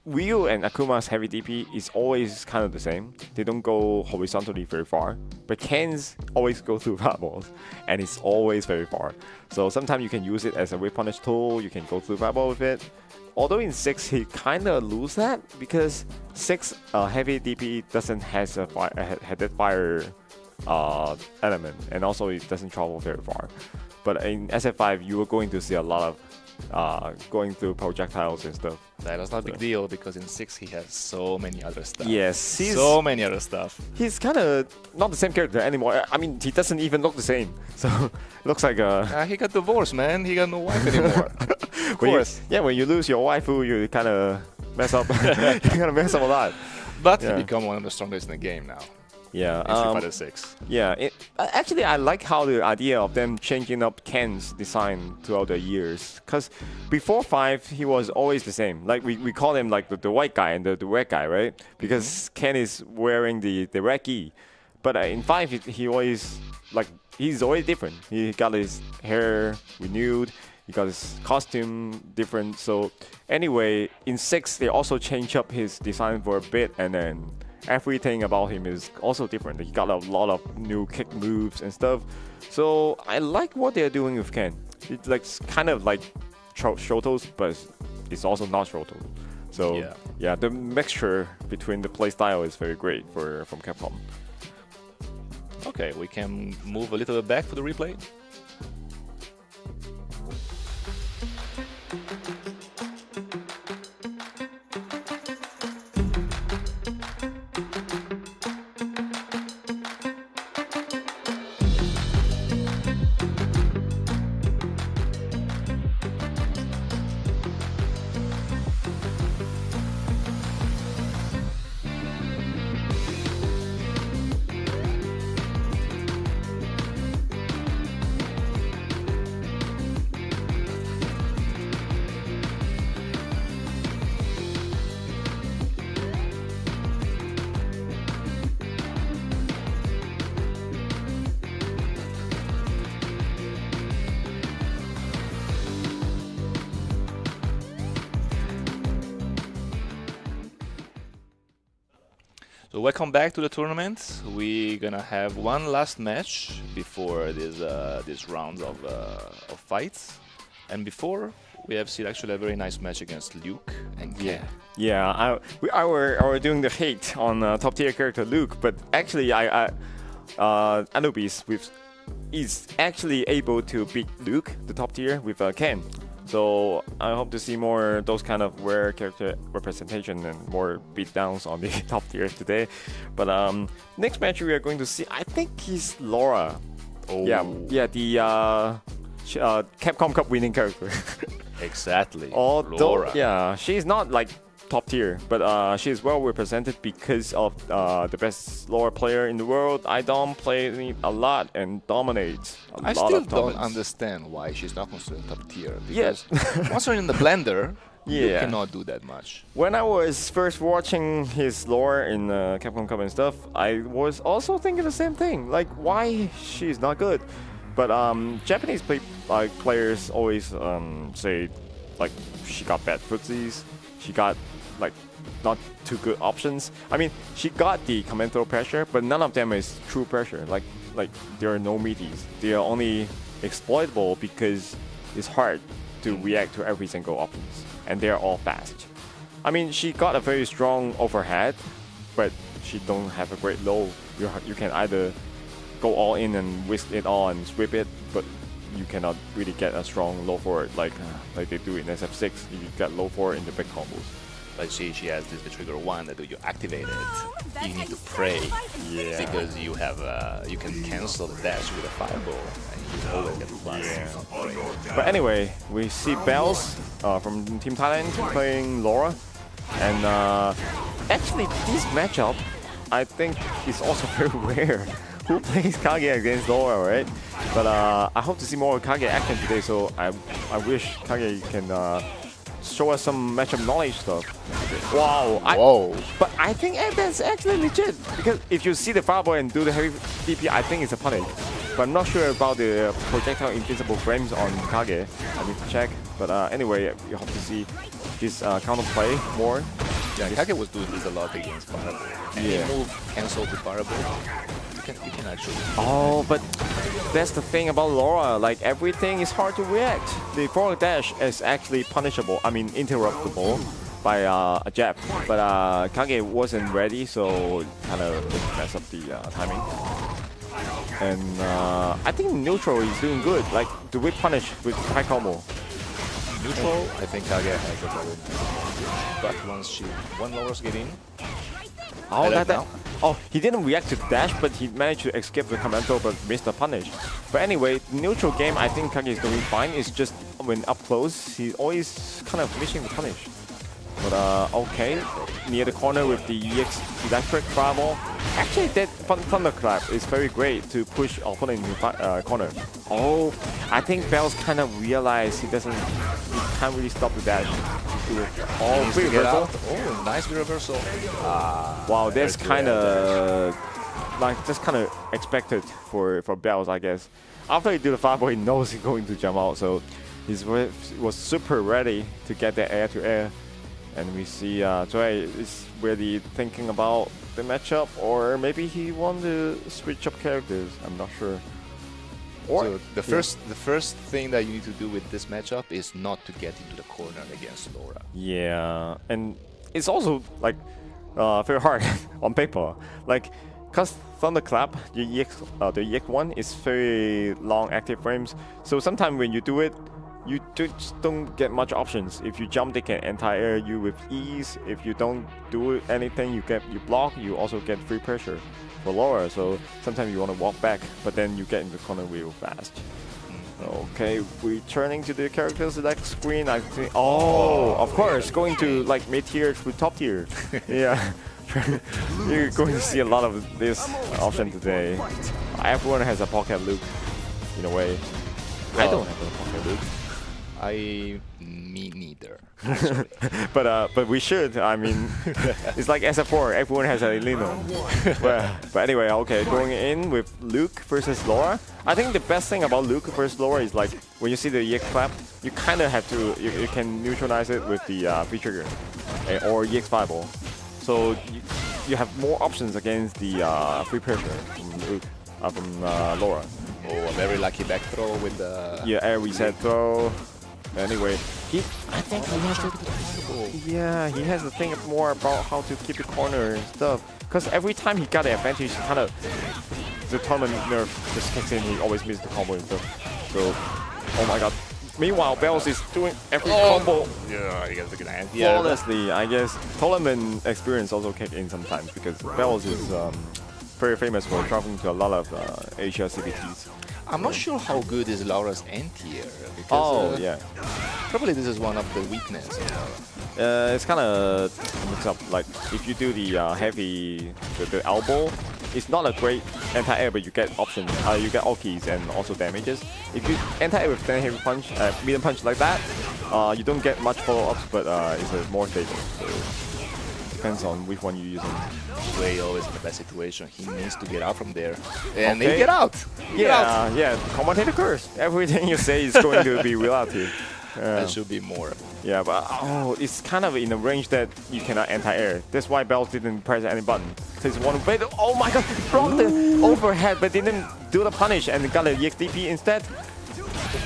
[SPEAKER 6] Ryu and Akuma's heavy DP is always kind of the same. They don't go horizontally very far, but Ken's always go through fireballs, and it's always very far. So sometimes you can use it as a whip punish tool, you can go through fireball with it, although in 6 he kind of lose that because 6 heavy DP doesn't has a headed fire element, and also it doesn't travel very far. But in SF5 you are going to see a lot of going through projectiles and stuff.
[SPEAKER 5] That's not a big deal because in 6 he has so many other stuff.
[SPEAKER 6] Yes,
[SPEAKER 5] so many other stuff.
[SPEAKER 6] He's kind of not the same character anymore. I mean, he doesn't even look the same. So looks like a.
[SPEAKER 5] He got divorced, man. He got no wife anymore. Of course.
[SPEAKER 6] When you lose your waifu, you kind of mess up. You kind of mess up a lot.
[SPEAKER 5] But he become one of the strongest in the game now.
[SPEAKER 6] Yeah.
[SPEAKER 5] In Street Fighter 6.
[SPEAKER 6] Yeah. Actually, I like how the idea of them changing up Ken's design throughout the years. Because before 5, he was always the same. Like we call him like the white guy and the red guy, right? Because Ken is wearing the red gi. But in 5, he's always different. He got his hair renewed. He got his costume different. So anyway, in 6, they also changed up his design for a bit, and then everything about him is also different. He got a lot of new kick moves and stuff. So I like what they're doing with Ken. It's like kind of like Shoto's, but it's also not Shoto. So yeah, the mixture between the playstyle is very great from Capcom.
[SPEAKER 5] Okay, we can move a little bit back for the replay. So welcome back to the tournament. We're gonna have one last match before this round of fights, and before we have seen actually a very nice match against Luke and Ken.
[SPEAKER 6] Yeah. I were doing the hate on top tier character Luke, but actually Anubis is actually able to beat Luke, the top tier, with Ken. So I hope to see more those kind of rare character representation and more beatdowns on the top tier today. But next match we are going to see, I think he's Laura.
[SPEAKER 5] Oh.
[SPEAKER 6] Yeah, the Capcom Cup winning character.
[SPEAKER 5] Exactly.
[SPEAKER 6] Although,
[SPEAKER 5] Laura.
[SPEAKER 6] yeah, she's not like top tier, but she's well represented because of the best Laura player in the world. Idom plays it a lot and dominates.
[SPEAKER 5] I still don't understand why she's not considered top tier. Because
[SPEAKER 6] Yes.
[SPEAKER 5] once you're in the blender, you
[SPEAKER 6] Yeah.
[SPEAKER 5] cannot do that much.
[SPEAKER 6] When I was first watching his lore in Capcom Cup and stuff, I was also thinking the same thing. Like, why she's not good? But Japanese players always say, like, she got bad footsies, she got like not too good options. I mean, she got the command throw pressure, but none of them is true pressure. Like there are no meaties. They are only exploitable because it's hard to react to every single options, and they are all fast. I mean, she got a very strong overhead, but she don't have a great low. You can either go all in and whisk it all and sweep it, but you cannot really get a strong low forward like they do in SF6. You get low forward in the big combos.
[SPEAKER 5] But she has the trigger 1 that you activate it. You need to pray because you have you can cancel the dash with a fireball and you always get plus.
[SPEAKER 6] But anyway, we see Bells from Team Thailand playing Laura, and actually this matchup I think is also very rare. Who plays Kage against Laura, right? But I hope to see more Kage action today, so I wish Kage can show us some matchup knowledge stuff. Wow.
[SPEAKER 5] Whoa.
[SPEAKER 6] But I think that's actually legit, because if you see the fireball and do the heavy DP, I think it's a punish. But I'm not sure about the projectile invincible frames on Kage. I need to check. But anyway, we hope to see his counterplay more.
[SPEAKER 5] Yeah, Kage was doing this a lot against fireball. And he move cancel the fireball. You can actually.
[SPEAKER 6] Oh, but that's the thing about Laura. Like everything is hard to react. The forward dash is actually punishable. I mean, interruptible by a jab. But Kage wasn't ready, so kind of messed up the timing. And I think neutral is doing good. Like, do we punish with high combo?
[SPEAKER 5] Neutral, I think Kage has a better. But once one lowers get in.
[SPEAKER 6] Oh, he didn't react to dash, but he managed to escape the command throw but missed the punish. But anyway, neutral game, I think Kage is doing fine. It's just when up close, he's always kind of missing the punish. But okay, near the corner with the EX electric fireball. Actually, that thunderclap is very great to push opponent in the corner. Oh, I think Bell's kind of realized he can't really stop the dash. Oh, free reversal.
[SPEAKER 5] Oh, nice reversal.
[SPEAKER 6] Wow, that's kind of expected for Bells, I guess. After he do the fireball, he knows he's going to jump out, so he was super ready to get the air to air. And we see Joy is really thinking about the matchup, or maybe he want to switch up characters. I'm not sure. Or
[SPEAKER 5] so the first thing that you need to do with this matchup is not to get into the corner against Laura.
[SPEAKER 6] Yeah, and it's also like very hard on paper. Like, cause Thunderclap, the EX one is very long active frames. So sometimes when you do it, you just don't get much options. If you jump, they can anti-air you with ease. If you don't do anything, you block. You also get free pressure for Laura. So sometimes you want to walk back, but then you get in the corner real fast. Okay, returning to the character select screen. I think. Oh, of course, going to like mid tier to top tier. Yeah, you're going to see a lot of this option today. Everyone has a pocket loop, in a way. I don't have a pocket loop.
[SPEAKER 5] Me neither.
[SPEAKER 6] but we should. I mean, it's like SF4. Everyone has a Lino. But anyway, okay, going in with Luke versus Laura. I think the best thing about Luke versus Laura is like when you see the EX clap, you kind of have to. You can neutralize it with the free trigger or EX fireball. So you have more options against the free pressure from Luke, from Laura.
[SPEAKER 5] Oh, a very lucky back throw with the
[SPEAKER 6] air reset throw. Anyway, I think he has to. Yeah, he has to think more about how to keep the corner and stuff. Because every time he got the advantage, kind of the tournament nerf just kicks in. He always misses the combo and stuff. So, oh my god. Meanwhile, Bells is doing every combo.
[SPEAKER 5] Yeah, he gets the good hand.
[SPEAKER 6] Flawlessly, I guess. Tournament experience also kicks in sometimes because Bells is very famous for traveling to a lot of Asia CBTs.
[SPEAKER 5] I'm not sure how good is Laura's anti-air.
[SPEAKER 6] Oh, yeah.
[SPEAKER 5] Probably this is one of the weaknesses of Laura.
[SPEAKER 6] It's kind of mixed up. Like, if you do the heavy, the elbow, it's not a great anti-air, but you get options. You get all keys and also damages. If you anti-air with heavy punch, medium punch like that, you don't get much follow-ups, but it's more stable. So depends on which one you're using.
[SPEAKER 5] Way always in the best situation. He needs to get out from there. And he get out.
[SPEAKER 6] Yeah. Commentator curse. Everything you say is going to be reality.
[SPEAKER 5] That should be more.
[SPEAKER 6] Yeah, but it's kind of in a range that you cannot anti-air. That's why Bells didn't press any button. Because one way, oh my god, blocked the overhead but didn't do the punish and got the EXDP instead.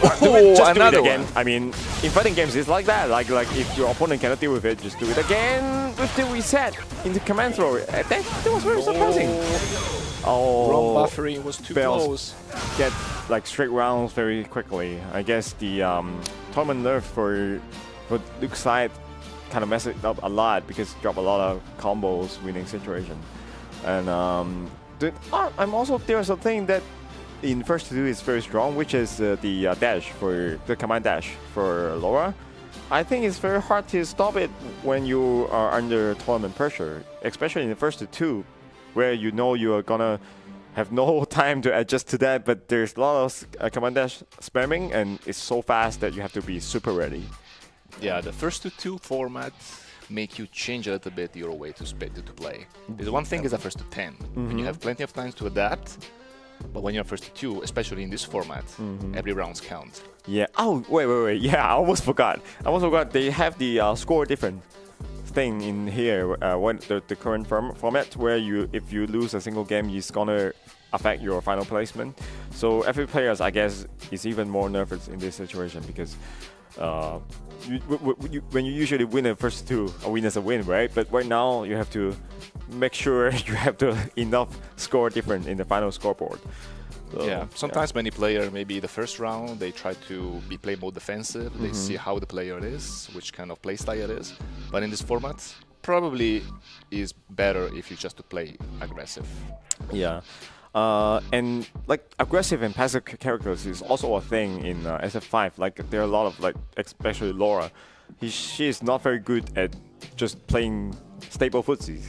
[SPEAKER 6] Just do it again.
[SPEAKER 5] One.
[SPEAKER 6] I mean, in fighting games, it's like that. Like if your opponent cannot deal with it, just do it again with the reset in the command throw. That was very surprising. Oh,
[SPEAKER 5] wrong buffering was too close.
[SPEAKER 6] Get like straight rounds very quickly. I guess the tournament nerf for Luke's side kind of messed it up a lot because drop a lot of combos winning situation. And I'm also there's a thing that in first to do is very strong, which is the dash for the command dash for Laura. I think it's very hard to stop it when you are under tournament pressure, especially in the first to two, where you know you are gonna have no time to adjust to that, but there's a lot of command dash spamming, and it's so fast that you have to be super ready.
[SPEAKER 5] Yeah, the first to two format make you change a little bit your way to play. Because one thing is the first to 10, when you have plenty of time to adapt. But when you're first to two, especially in this format, every round counts.
[SPEAKER 6] Yeah. Oh, wait. Yeah, I almost forgot. They have the score different thing in here when the current format where if you lose a single game, it's gonna affect your final placement. So every player, I guess, is even more nervous in this situation because when you usually win the first two, a win is a win, right? But right now you have to make sure you have the enough score difference in the final scoreboard. So,
[SPEAKER 5] yeah, sometimes many players, maybe the first round, they try to play more defensive. They see how the player is, which kind of play style it is. But in this format, probably is better if you just to play aggressive.
[SPEAKER 6] Yeah. And like aggressive and passive characters is also a thing in SF5. Like there are a lot of like, especially Laura. She is not very good at just playing stable footsies.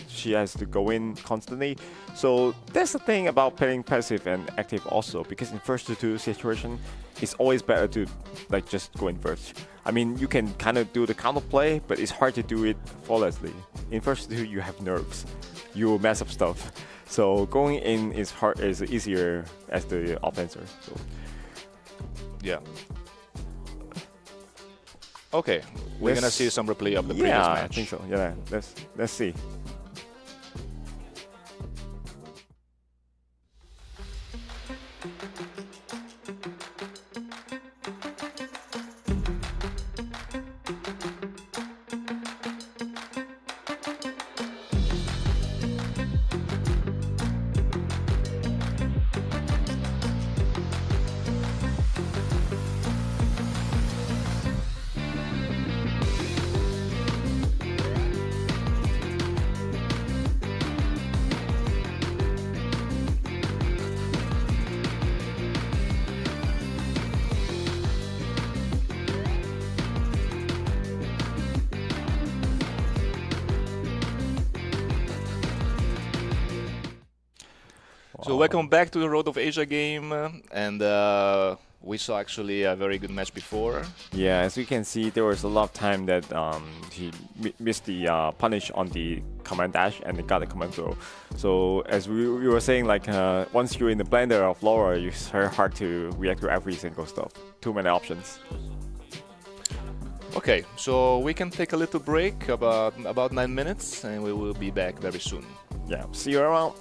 [SPEAKER 6] She has to go in constantly. So that's the thing about playing passive and active also, because in first to two situation, it's always better to like just go in first. I mean, you can kind of do the counter play, but it's hard to do it flawlessly. In first to two, you have nerves. You will mess up stuff. So going in is easier as the offenser. So
[SPEAKER 5] yeah. Okay, we're gonna see some replay of the previous match.
[SPEAKER 6] Yeah, I think so. Yeah, let's see.
[SPEAKER 5] So welcome back to the Road of Asia game, and we saw actually a very good match before.
[SPEAKER 6] Yeah, as you can see, there was a lot of time that he missed the punish on the command dash and got the command throw. So as we were saying, like once you're in the blender of Laura, it's very hard to react to every single stuff. Too many options.
[SPEAKER 5] Okay, so we can take a little break, about 9 minutes, and we will be back very soon.
[SPEAKER 6] Yeah, see you around.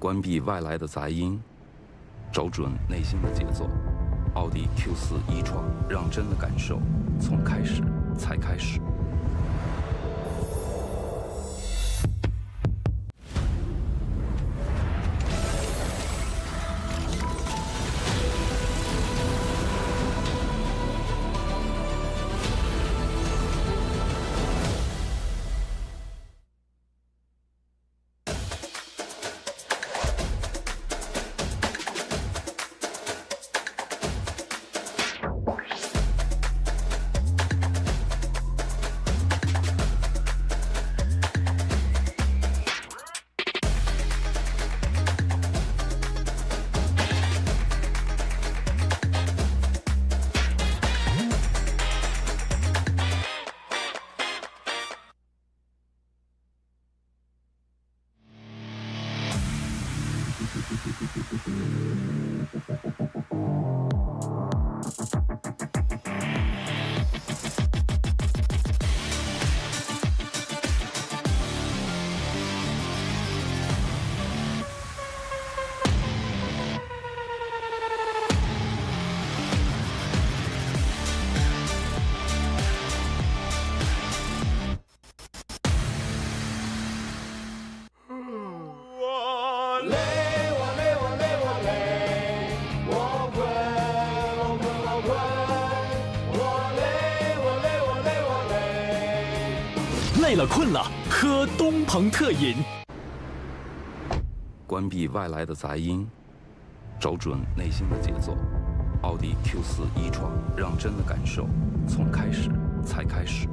[SPEAKER 2] 关闭外来的杂音，找准内心的节奏。奥迪 Q4 一创，让真的感受从开始才开始。
[SPEAKER 1] 累了困了，喝东鹏特饮。
[SPEAKER 2] 关闭外来的杂音，找准内心的节奏。奥迪 Q4 一创，让真的感受从开始才开始。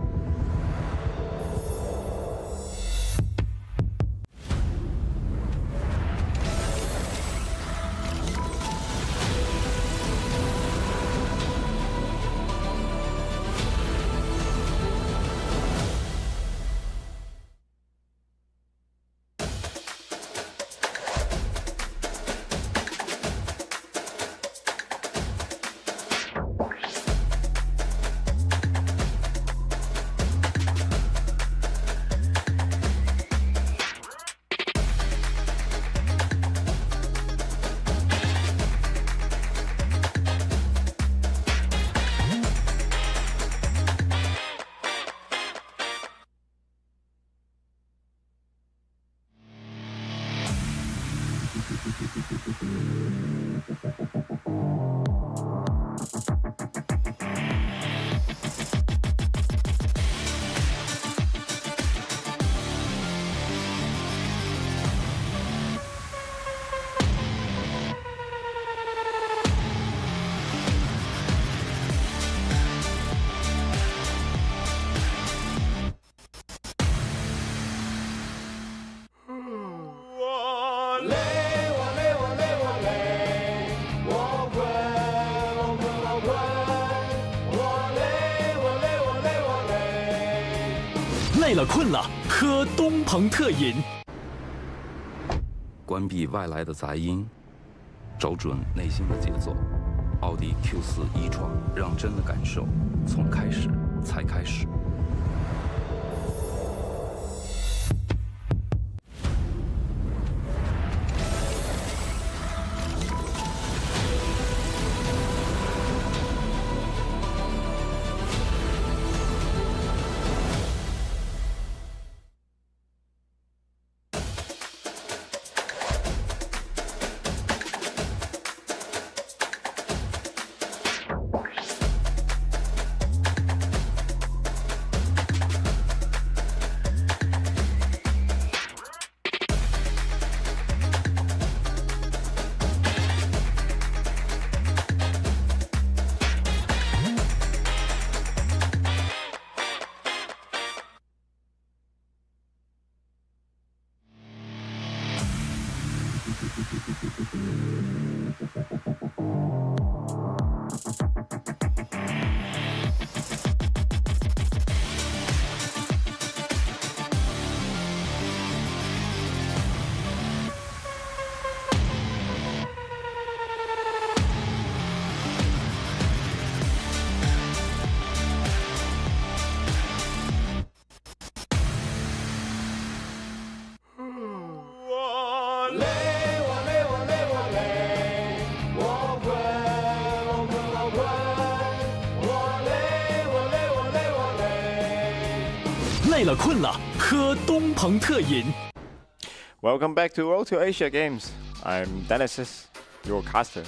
[SPEAKER 1] 累了困了，喝东鹏特饮。
[SPEAKER 2] 关闭外来的杂音，找准内心的节奏。奥迪 Q4 一创，让真的感受从开始才开始。
[SPEAKER 1] 累了困了，喝东鹏特饮。
[SPEAKER 6] Welcome back to Road to Asia Games. I'm Dennis, your caster.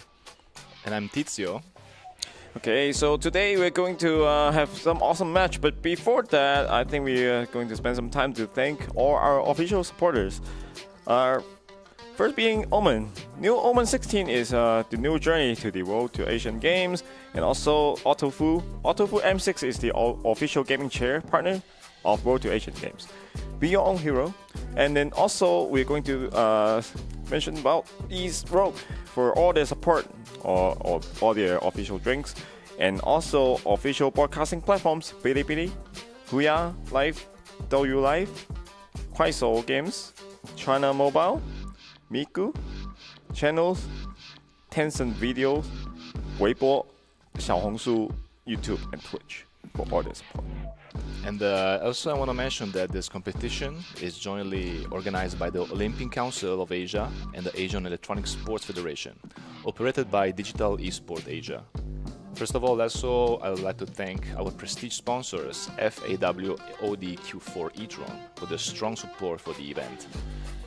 [SPEAKER 5] And I'm Tizio.
[SPEAKER 6] Okay, so today we're going to have some awesome match, but before that, I think we are going to spend some time to thank all our official supporters. First being Omen. New Omen 16 is the new journey to the Road to Asian Games, and also Autofu. Autofu M6 is the official gaming chair partner of Road to Asian Games. Be your own hero. And then also we're going to mention about East Road for all their support or all their official drinks, and also official broadcasting platforms Bilibili, Huya Live, Douyu Live, Kuaishou Games, China Mobile, Miku, channels, Tencent Videos, Weibo, HANGZHOU, YouTube, and Twitch for all their support.
[SPEAKER 5] And also I want to mention that this competition is jointly organized by the Olympic Council of Asia and the Asian Electronic Sports Federation, operated by Digital Esport Asia. First of all, also I would like to thank our prestige sponsors FAWOD Q4 for their strong support for the event.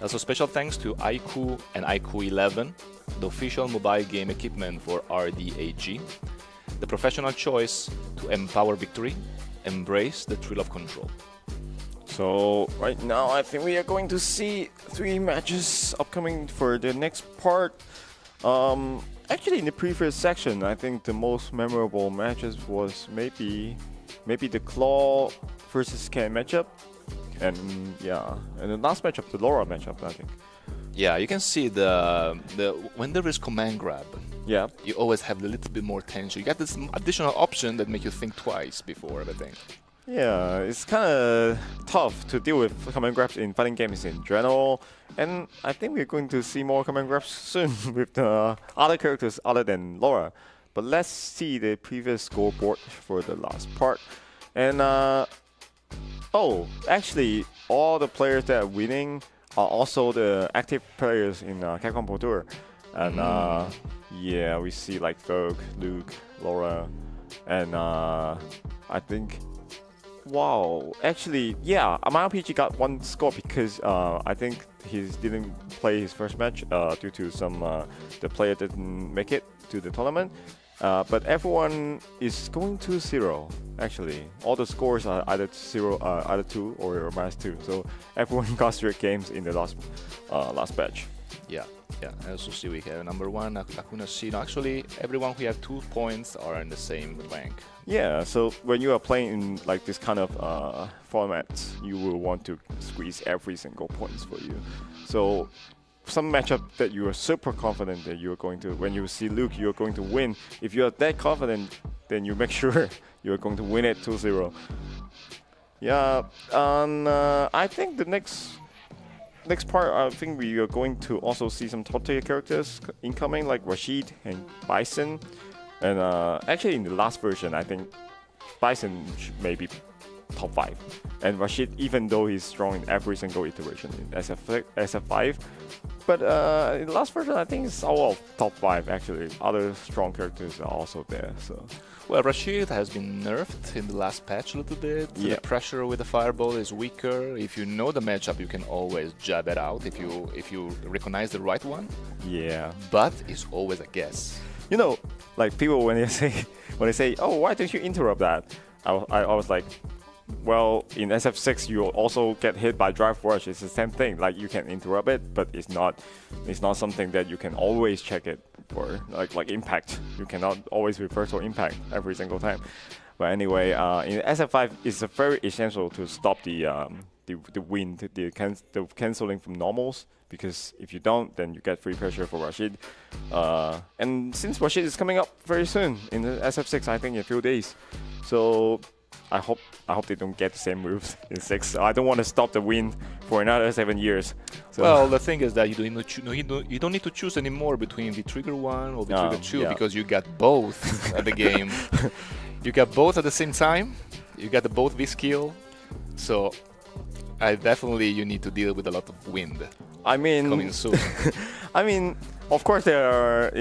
[SPEAKER 5] Also special thanks to iQOO and iQOO 11, the official mobile game equipment for RDAG, the professional choice to empower victory, embrace the thrill of control.
[SPEAKER 6] So right now I think we are going to see 3 matches upcoming for the next part. Actually in the previous section, I think the most memorable matches was maybe the Claw versus Ken matchup. And yeah, and the last matchup, the Laura matchup, I think.
[SPEAKER 5] Yeah, you can see the when there is command grab,
[SPEAKER 6] Yeah.
[SPEAKER 5] you always have a little bit more tension. You got this additional option that make you think twice before everything.
[SPEAKER 6] Yeah, it's kind of tough to deal with command grabs in fighting games in general, and I think we're going to see more command grabs soon with the other characters other than Laura. But let's see the previous scoreboard for the last part. And oh, actually, all the players that are winning are also the active players in Capcom Pro Tour. And yeah, we see like Vogue, Luke, Laura, and I think. Wow, actually, yeah, my RPG got 1 score because I think he didn't play his first match due to some the player didn't make it to the tournament. But everyone is going to 0. Actually, all the scores are either 0, either 2 or -2. So everyone got straight games in the last batch.
[SPEAKER 5] Yeah. And also see we have number 1, Akuna Shino. Actually, everyone who have 2 points are in the same rank.
[SPEAKER 6] Yeah, so when you are playing in like this kind of format, you will want to squeeze every single points for you. So some matchup that you are super confident that you are going to, when you see Luke, you are going to win. If you are that confident, then you make sure you are going to win it 2-0. Yeah, and I think the next part, I think we are going to also see some top tier characters incoming, like Rashid and Bison. And actually, in the last version, I think Bison may be top 5. And Rashid, even though he's strong in every single iteration in SF5, but in the last version, I think it's all of top 5 actually. Other strong characters are also there. So.
[SPEAKER 5] Well, Rashid has been nerfed in the last patch a little bit.
[SPEAKER 6] Yeah.
[SPEAKER 5] The pressure with the fireball is weaker. If you know the matchup, you can always jab it out if you recognize the right one.
[SPEAKER 6] Yeah.
[SPEAKER 5] But it's always a guess.
[SPEAKER 6] You know, like people when they say, oh, why don't you interrupt that? I was like, well, in SF6 you also get hit by drive rush. It's the same thing. Like you can interrupt it, but it's not something that you can always check it for. Like impact, you cannot always refer to impact every single time. But anyway, in SF5 it's very essential to stop the wind, the canceling from normals. Because if you don't, then you get free pressure for Rashid. And since Rashid is coming up very soon in the SF6, I think in a few days, so I hope they don't get the same moves in 6. I don't want to stop the wind for another 7 years. So
[SPEAKER 5] well, the thing is that you don't need to choose anymore between the trigger 1 or the trigger 2
[SPEAKER 6] yeah.
[SPEAKER 5] because you got both at the game. You got both at the same time. You got both V skill. So you need to deal with a lot of wind.
[SPEAKER 6] I mean,
[SPEAKER 5] coming soon.
[SPEAKER 6] I mean, of course, there are,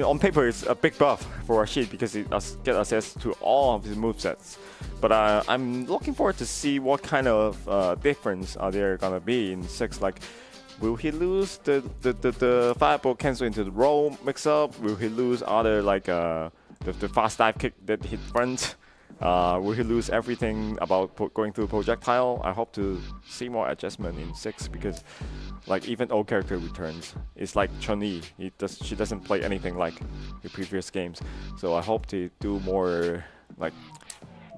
[SPEAKER 6] on paper, it's a big buff for Rashid because it gets access to all of his movesets. But I'm looking forward to see what kind of difference are there gonna be in 6. Like, will he lose the fireball cancel into the roll mix-up? Will he lose other like the fast dive kick that hit front? Will he lose everything about going through projectile? I hope to see more adjustment in 6 because, like, even old character returns. It's like Chun-Li. She doesn't play anything like the previous games. So I hope to do more like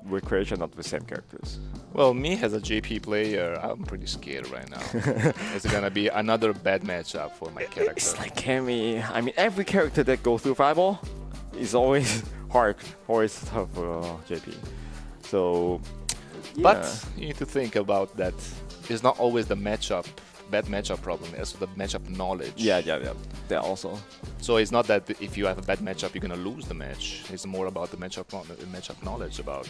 [SPEAKER 6] recreation of the same characters.
[SPEAKER 5] Well, me as a JP player, I'm pretty scared right now. It's gonna be another bad matchup for my character.
[SPEAKER 6] It's like Cammy. I mean, every character that goes through fireball is always hard, always tough for JP. So, yeah.
[SPEAKER 5] But you need to think about that. It's not always the bad matchup problem. It's the matchup knowledge.
[SPEAKER 6] Yeah. That also.
[SPEAKER 5] So it's not that if you have a bad matchup, you're gonna lose the match. It's more about the matchup knowledge about.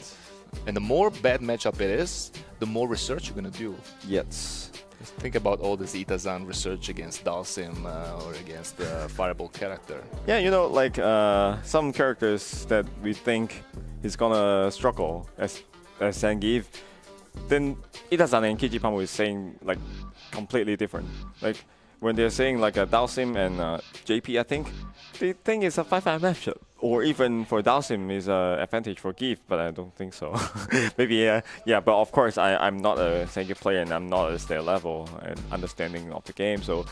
[SPEAKER 5] And the more bad matchup it is, the more research you're gonna do.
[SPEAKER 6] Yes.
[SPEAKER 5] Just think about all this Itazan research against Dalsim or against the Fireball character.
[SPEAKER 6] Yeah, like some characters that we think is gonna struggle as Zangief, then Itazan and Kijipamu is saying like completely different. Like when they're saying like a Dalsim and JP, I think they think it's a 5-5 matchup. Or even for Dalsim is an advantage for Giff, but I don't think so. Maybe, yeah, but of course I'm not a Zangief player and I'm not at their level and understanding of the game. So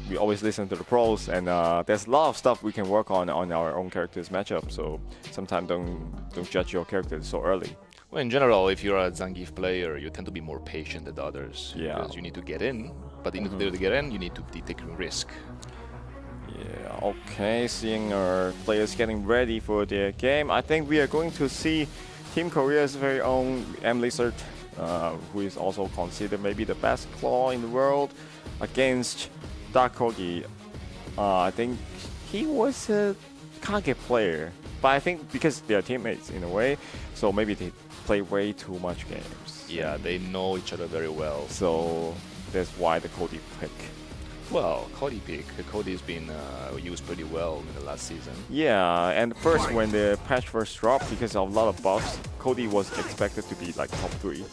[SPEAKER 6] we always listen to the pros, and there's a lot of stuff we can work on our own characters matchup. So sometimes don't judge your characters so early.
[SPEAKER 5] Well, in general, if you're a Zangief player, you tend to be more patient than others.
[SPEAKER 6] Yeah.
[SPEAKER 5] Because you need to get in, but in order to get in, you need to take risk.
[SPEAKER 6] Yeah, okay, seeing our players getting ready for their game, I think we are going to see Team Korea's very own Lizard, who is also considered maybe the best claw in the world, against Dark Kogi. I think he was a Kage player, but I think because they are teammates in a way, so maybe they play way too much games.
[SPEAKER 5] Yeah, they know each other very well.
[SPEAKER 6] So that's why the Cody pick.
[SPEAKER 5] Well, Cody pick. Cody's been used pretty well in the last season.
[SPEAKER 6] Yeah, and first when the patch first dropped, because of a lot of buffs, Cody was expected to be like top 3.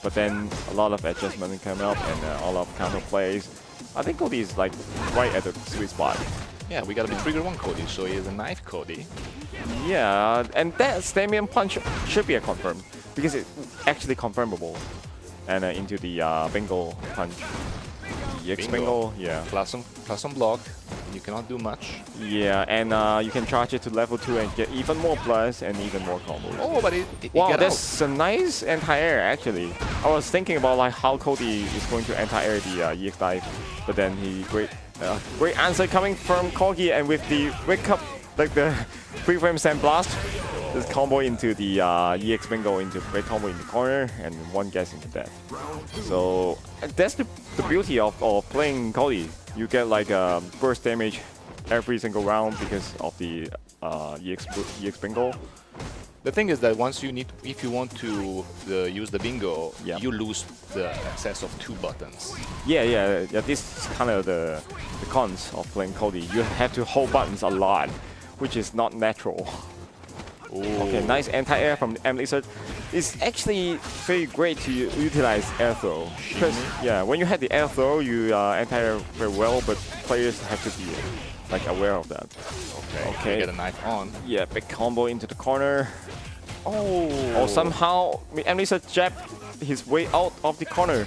[SPEAKER 6] But then a lot of adjustment came up and a lot of counter plays. I think Cody is like right at the sweet spot.
[SPEAKER 5] Yeah, we got a trigger 1 Cody, so he is a knife Cody.
[SPEAKER 6] Yeah, and that Stamium Punch should be a confirm, because it's actually confirmable. And into the Bingo Punch. EX Bingo, yeah.
[SPEAKER 5] Plus some block, you cannot do much.
[SPEAKER 6] Yeah, and you can charge it to level 2 and get even more plus and even more combos.
[SPEAKER 5] Oh, but it
[SPEAKER 6] wow,
[SPEAKER 5] got
[SPEAKER 6] that's a nice anti-air actually. I was thinking about like how Cody is going to anti-air the EX dive, but then he great answer coming from Kogi, and with the wake up, like the 3-frame sand blast, just combo into the EX Bingo into great combo in the corner, and one gets into death. So that's the beauty of playing Cody. You get like burst damage every single round because of the EX Bingo.
[SPEAKER 5] The thing is that if you want to use the bingo, you lose the access of 2 buttons.
[SPEAKER 6] Yeah. This is kind of the cons of playing Cody. You have to hold buttons a lot, which is not natural.
[SPEAKER 5] Ooh.
[SPEAKER 6] Okay, nice anti-air from the Lizard. It's actually very great to utilize air throw. Because when you have the air throw, you anti-air very well, but players have to be like aware of that. Okay.
[SPEAKER 5] Get a knife on.
[SPEAKER 6] Yeah, big combo into the corner. Oh, somehow Lizard jab his way out of the corner.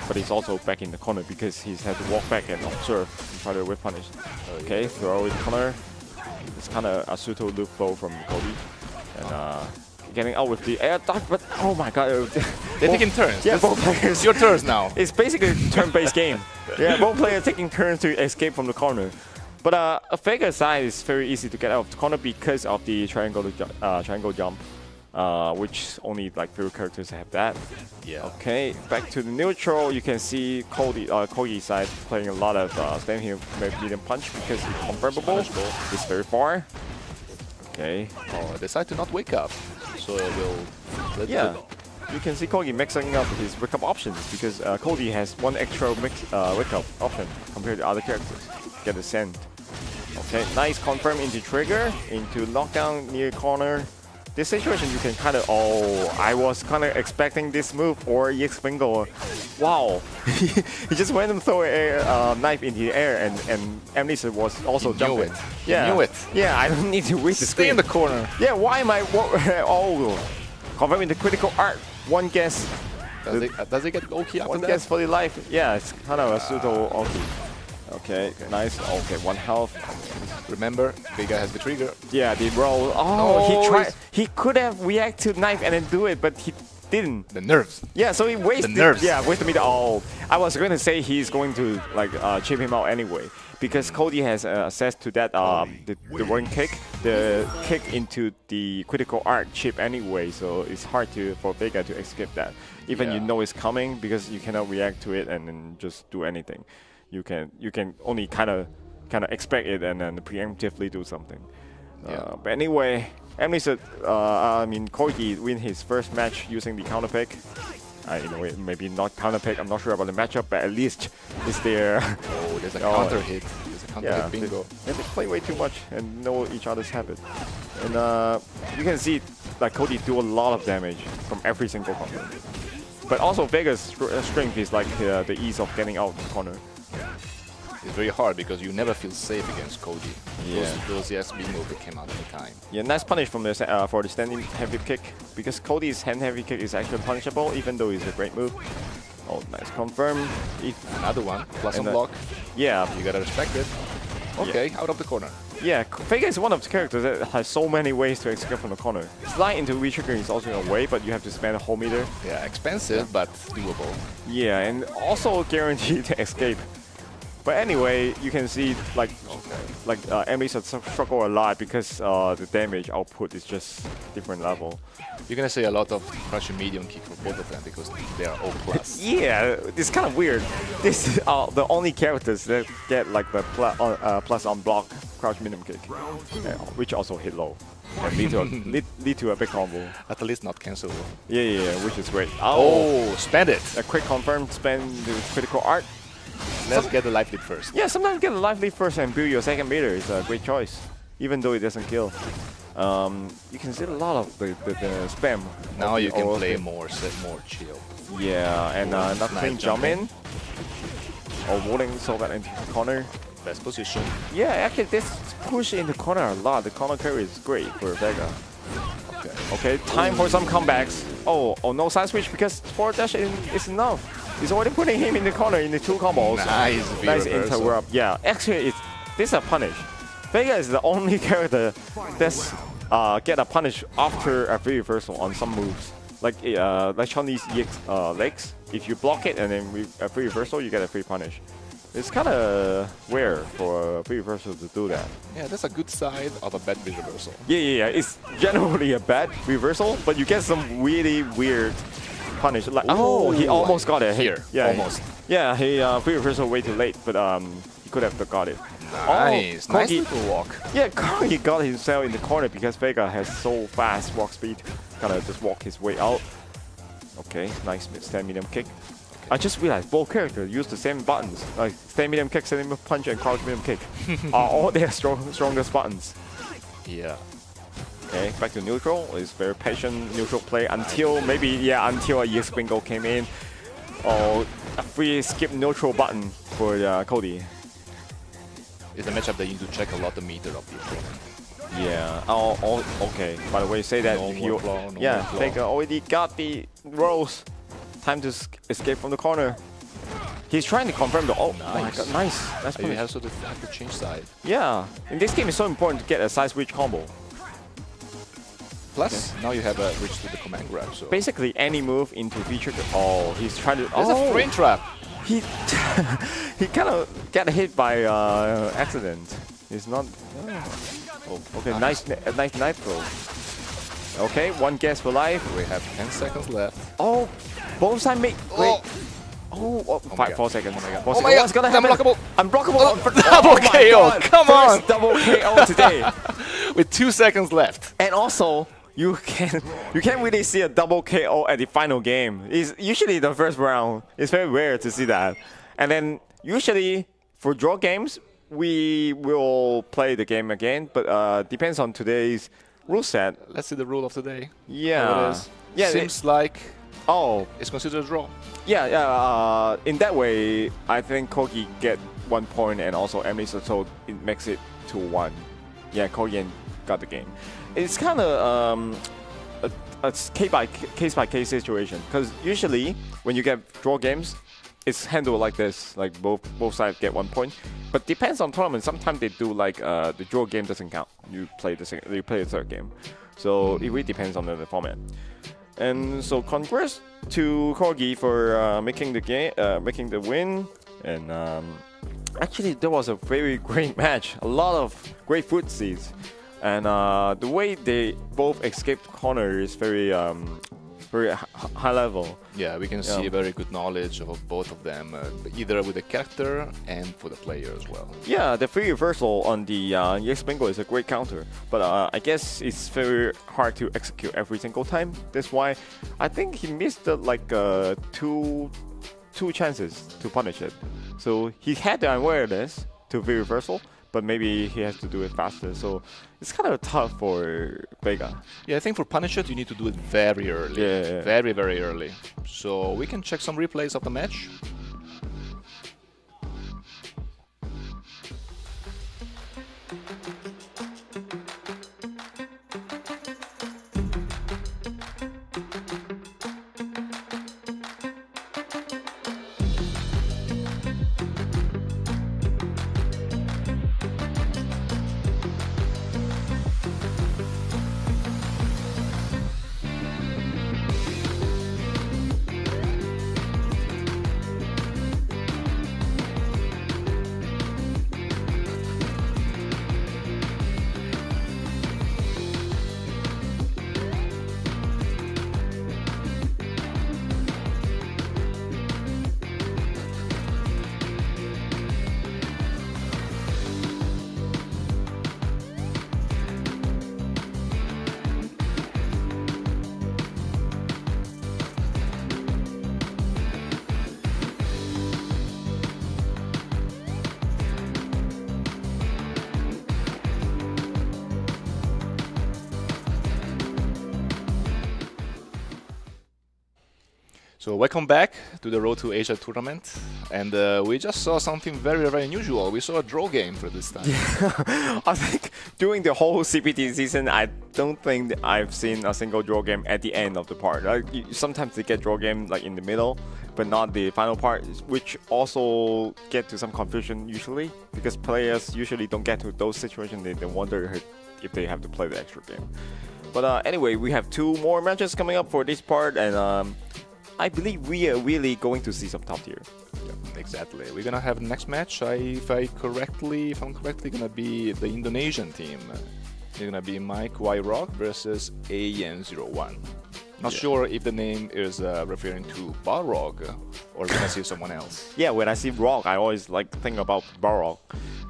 [SPEAKER 6] But he's also back in the corner because he's had to walk back and observe and try to whip punish. Okay, throw in the corner. It's kind of a pseudo loop flow from Cody. And getting out with the air dodge, but oh my god.
[SPEAKER 5] They're taking turns.
[SPEAKER 6] Yeah, both players.
[SPEAKER 5] It's your turns now.
[SPEAKER 6] It's basically a turn-based game. Yeah, both players taking turns to escape from the corner. But a figure side is very easy to get out of the corner because of the triangle jump, which only like few characters have that.
[SPEAKER 5] Yeah.
[SPEAKER 6] Okay, back to the neutral. You can see Kogi's side playing a lot of stand here medium punch because it's confirmable. It's very far. Okay.
[SPEAKER 5] Oh, decide to not wake up, so we'll let it go.
[SPEAKER 6] You can see Kogi mixing up his wake up options because Cody has one extra wake up option compared to other characters. get the send. Okay, nice confirm into trigger, into knockdown near corner. This situation you can kind of, I was kind of expecting this move or EX bingo. Wow, he just went and throw a knife into the air and Emily was also jumping.
[SPEAKER 5] Yeah, he knew it.
[SPEAKER 6] Yeah, I don't need to read the
[SPEAKER 5] Stay in the corner.
[SPEAKER 6] Yeah, why am I, confirming the critical art. One guess.
[SPEAKER 5] Does it get Oki after
[SPEAKER 6] One
[SPEAKER 5] that?
[SPEAKER 6] guess for the life. Yeah, it's kind of a pseudo Oki. Okay, nice. Okay, 1 health.
[SPEAKER 5] Remember, Vega has the trigger.
[SPEAKER 6] Yeah, the roll. He tried. He could have reacted to knife and then do it, but he didn't.
[SPEAKER 5] The nerves.
[SPEAKER 6] Yeah, so he wasted.
[SPEAKER 5] The nerves.
[SPEAKER 6] Yeah, wasted me. I was going to say he's going to like chip him out anyway, because Cody has access to that the one kick, the kick into the critical art chip anyway. So it's hard for Vega to escape that. Even you know it's coming, because you cannot react to it and then just do anything. You can only kind of expect it and then preemptively do something. But anyway, Emily said, Corgi win his first match using the counter pick. Maybe not counter pick. I'm not sure about the matchup, but at least it's there.
[SPEAKER 5] Oh, there's a counter hit. There's a counter hit bingo.
[SPEAKER 6] They play way too much and know each other's habit. And you can see like Cody do a lot of damage from every single corner. But also Vega's strength is like the ease of getting out of the corner.
[SPEAKER 5] It's very hard because you never feel safe against Cody.
[SPEAKER 6] Yeah.
[SPEAKER 5] Those yes bingo that came out at the time.
[SPEAKER 6] Yeah, nice punish from the for the standing heavy kick, because Cody's hand heavy kick is actually punishable even though it's a great move. Oh, nice confirm.
[SPEAKER 5] Another one plus on block.
[SPEAKER 6] Yeah,
[SPEAKER 5] you gotta respect it. Okay, out of the corner.
[SPEAKER 6] Yeah, Vega is one of the characters that has so many ways to escape from the corner. Slide into V-trigger is also a way, but you have to spend a whole meter.
[SPEAKER 5] Yeah, expensive but doable.
[SPEAKER 6] Yeah, and also guaranteed to escape. But anyway, you can see enemies struggle a lot because the damage output is just different level.
[SPEAKER 5] You're gonna see a lot of crushing medium kick for both of them because they are O+.
[SPEAKER 6] Yeah, it's kind of weird. This are the only characters that get like the plus on block crouch medium kick, which also hit low and lead to a big combo.
[SPEAKER 5] At least not cancelable.
[SPEAKER 6] Yeah, which is great.
[SPEAKER 5] Oh, spend it!
[SPEAKER 6] A quick confirm, spend the critical art.
[SPEAKER 5] Let's get the life lead first.
[SPEAKER 6] Yeah, sometimes get the life lead first and build your second meter is a great choice, even though it doesn't kill. You can see a lot of the spam.
[SPEAKER 5] Now you can play more chill.
[SPEAKER 6] Yeah, and not clean jump in. Or rolling Sagat into the corner.
[SPEAKER 5] Best position.
[SPEAKER 6] Yeah, actually this push in the corner a lot. The corner carry is great for Vega. Okay, time for some comebacks. Oh, no side switch because forward dash is enough. He's already putting him in the corner in the 2 combos. Nice interrupt. Yeah, actually this is a punish. Vega is the only character that's get a punish after a free reversal on some moves. Like Chinese EX legs. If you block it and then a free reversal, you get a free punish. It's kind of rare for a free reversal to do that.
[SPEAKER 5] Yeah, that's a good side of a bad reversal.
[SPEAKER 6] Yeah. It's generally a bad reversal, but you get some really weird punish. Like, he almost got it
[SPEAKER 5] here.
[SPEAKER 6] Yeah,
[SPEAKER 5] almost.
[SPEAKER 6] Yeah, he free reversal way too late, but he could have got it.
[SPEAKER 5] Nice, nice little walk.
[SPEAKER 6] Yeah, he got himself in the corner because Vega has so fast walk speed. Kind of just walk his way out. Okay, nice stand medium kick. I just realized both characters use the same buttons, like stand medium kick, stand medium punch, and crouch medium kick are all their strongest buttons.
[SPEAKER 5] Yeah.
[SPEAKER 6] Okay, back to neutral. It's very patient neutral play until until a EX bingo came in. Or a free skip neutral button for Cody.
[SPEAKER 5] It's a matchup that you need to check a lot the meter of the opponent.
[SPEAKER 6] Yeah. Okay. By the way, say that if you Vega already got the rolls. Time to escape from the corner. He's trying to confirm the nice. Oh my god, nice.
[SPEAKER 5] You have to change side.
[SPEAKER 6] Yeah. In this game, it's so important to get a side switch combo.
[SPEAKER 5] Plus, now you have a reach to the command grab. So
[SPEAKER 6] basically, any move into V-trigger. Oh, he's trying to.
[SPEAKER 5] There's a frame trap.
[SPEAKER 6] He kind of got hit by accident. He's not. Okay, nice knife throw. Okay, one guess for life.
[SPEAKER 5] We have 10 seconds left.
[SPEAKER 6] Oh, both sides make. Wait. Oh, 4 seconds.
[SPEAKER 5] Oh my god,
[SPEAKER 6] what's gonna happen?
[SPEAKER 5] Unblockable. Double KO. Come on.
[SPEAKER 6] First double KO today.
[SPEAKER 5] With 2 seconds left.
[SPEAKER 6] And also, you can't really see a double KO at the final game. It's usually the first round. It's very rare to see that. And then usually for draw games, we will play the game again, but depends on today's rule set.
[SPEAKER 5] Let's see the rule of today.
[SPEAKER 6] Yeah.
[SPEAKER 5] How it is.
[SPEAKER 6] Yeah,
[SPEAKER 5] Seems like
[SPEAKER 6] Oh,
[SPEAKER 5] it's considered a draw.
[SPEAKER 6] yeah. In that way, I think Kogi get 1 point, and also Emily, so it makes it to 1. Yeah, Kogi got the game. It's kind of a case by case situation, because usually when you get draw games, it's handled like this, like both sides get 1 point. But depends on tournament. Sometimes they do like the draw game doesn't count. You play the third game, so it really depends on the format. And so congrats to Kogi for making the game, making the win. And actually, there was a very great match. A lot of great footsies, and the way they both escaped corner is very high level.
[SPEAKER 5] Yeah, we can see very good knowledge of both of them, either with the character and for the player as well.
[SPEAKER 6] Yeah, the free reversal on the EX Bingo is a great counter, but I guess it's very hard to execute every single time. That's why I think he missed like two chances to punish it. So he had the awareness to free reversal, but maybe he has to do it faster. So it's kind of tough for Vega.
[SPEAKER 5] Yeah, I think for punish it, you need to do it very early.
[SPEAKER 6] Yeah.
[SPEAKER 5] Very, very early. So we can check some replays of the match. So welcome back to the Road to Asia tournament, and we just saw something very, very unusual. We saw a draw game for this time.
[SPEAKER 6] I think during the whole CPT season, I don't think that I've seen a single draw game at the end of the part. Like, sometimes they get draw game like in the middle, but not the final part, which also get to some confusion usually, because players usually don't get to those situations. They wonder if they have to play the extra game. But anyway, we have 2 more matches coming up for this part, and I believe we are really going to see some top tier.
[SPEAKER 5] Yeah, exactly. We're gonna have the next match. If I'm correctly, gonna be the Indonesian team. They're gonna be Mike Y Rock versus AEN01. Not sure if the name is referring to Balrog or we're gonna see someone else.
[SPEAKER 6] Yeah, when I see Rock, I always like think about Balrog.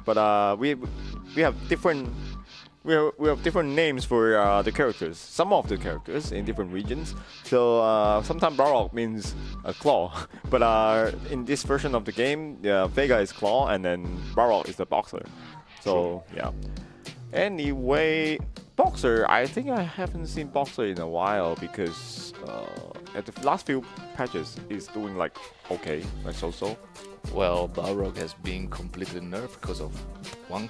[SPEAKER 6] But we have different. We have different names for the characters, some of the characters in different regions. So sometimes Balrog means a claw, but in this version of the game, Vega is claw and then Balrog is the boxer. So yeah. Anyway, boxer, I think I haven't seen boxer in a while because at the last few patches he's doing like okay, like so.
[SPEAKER 5] Well, Balrog has been completely nerfed because of one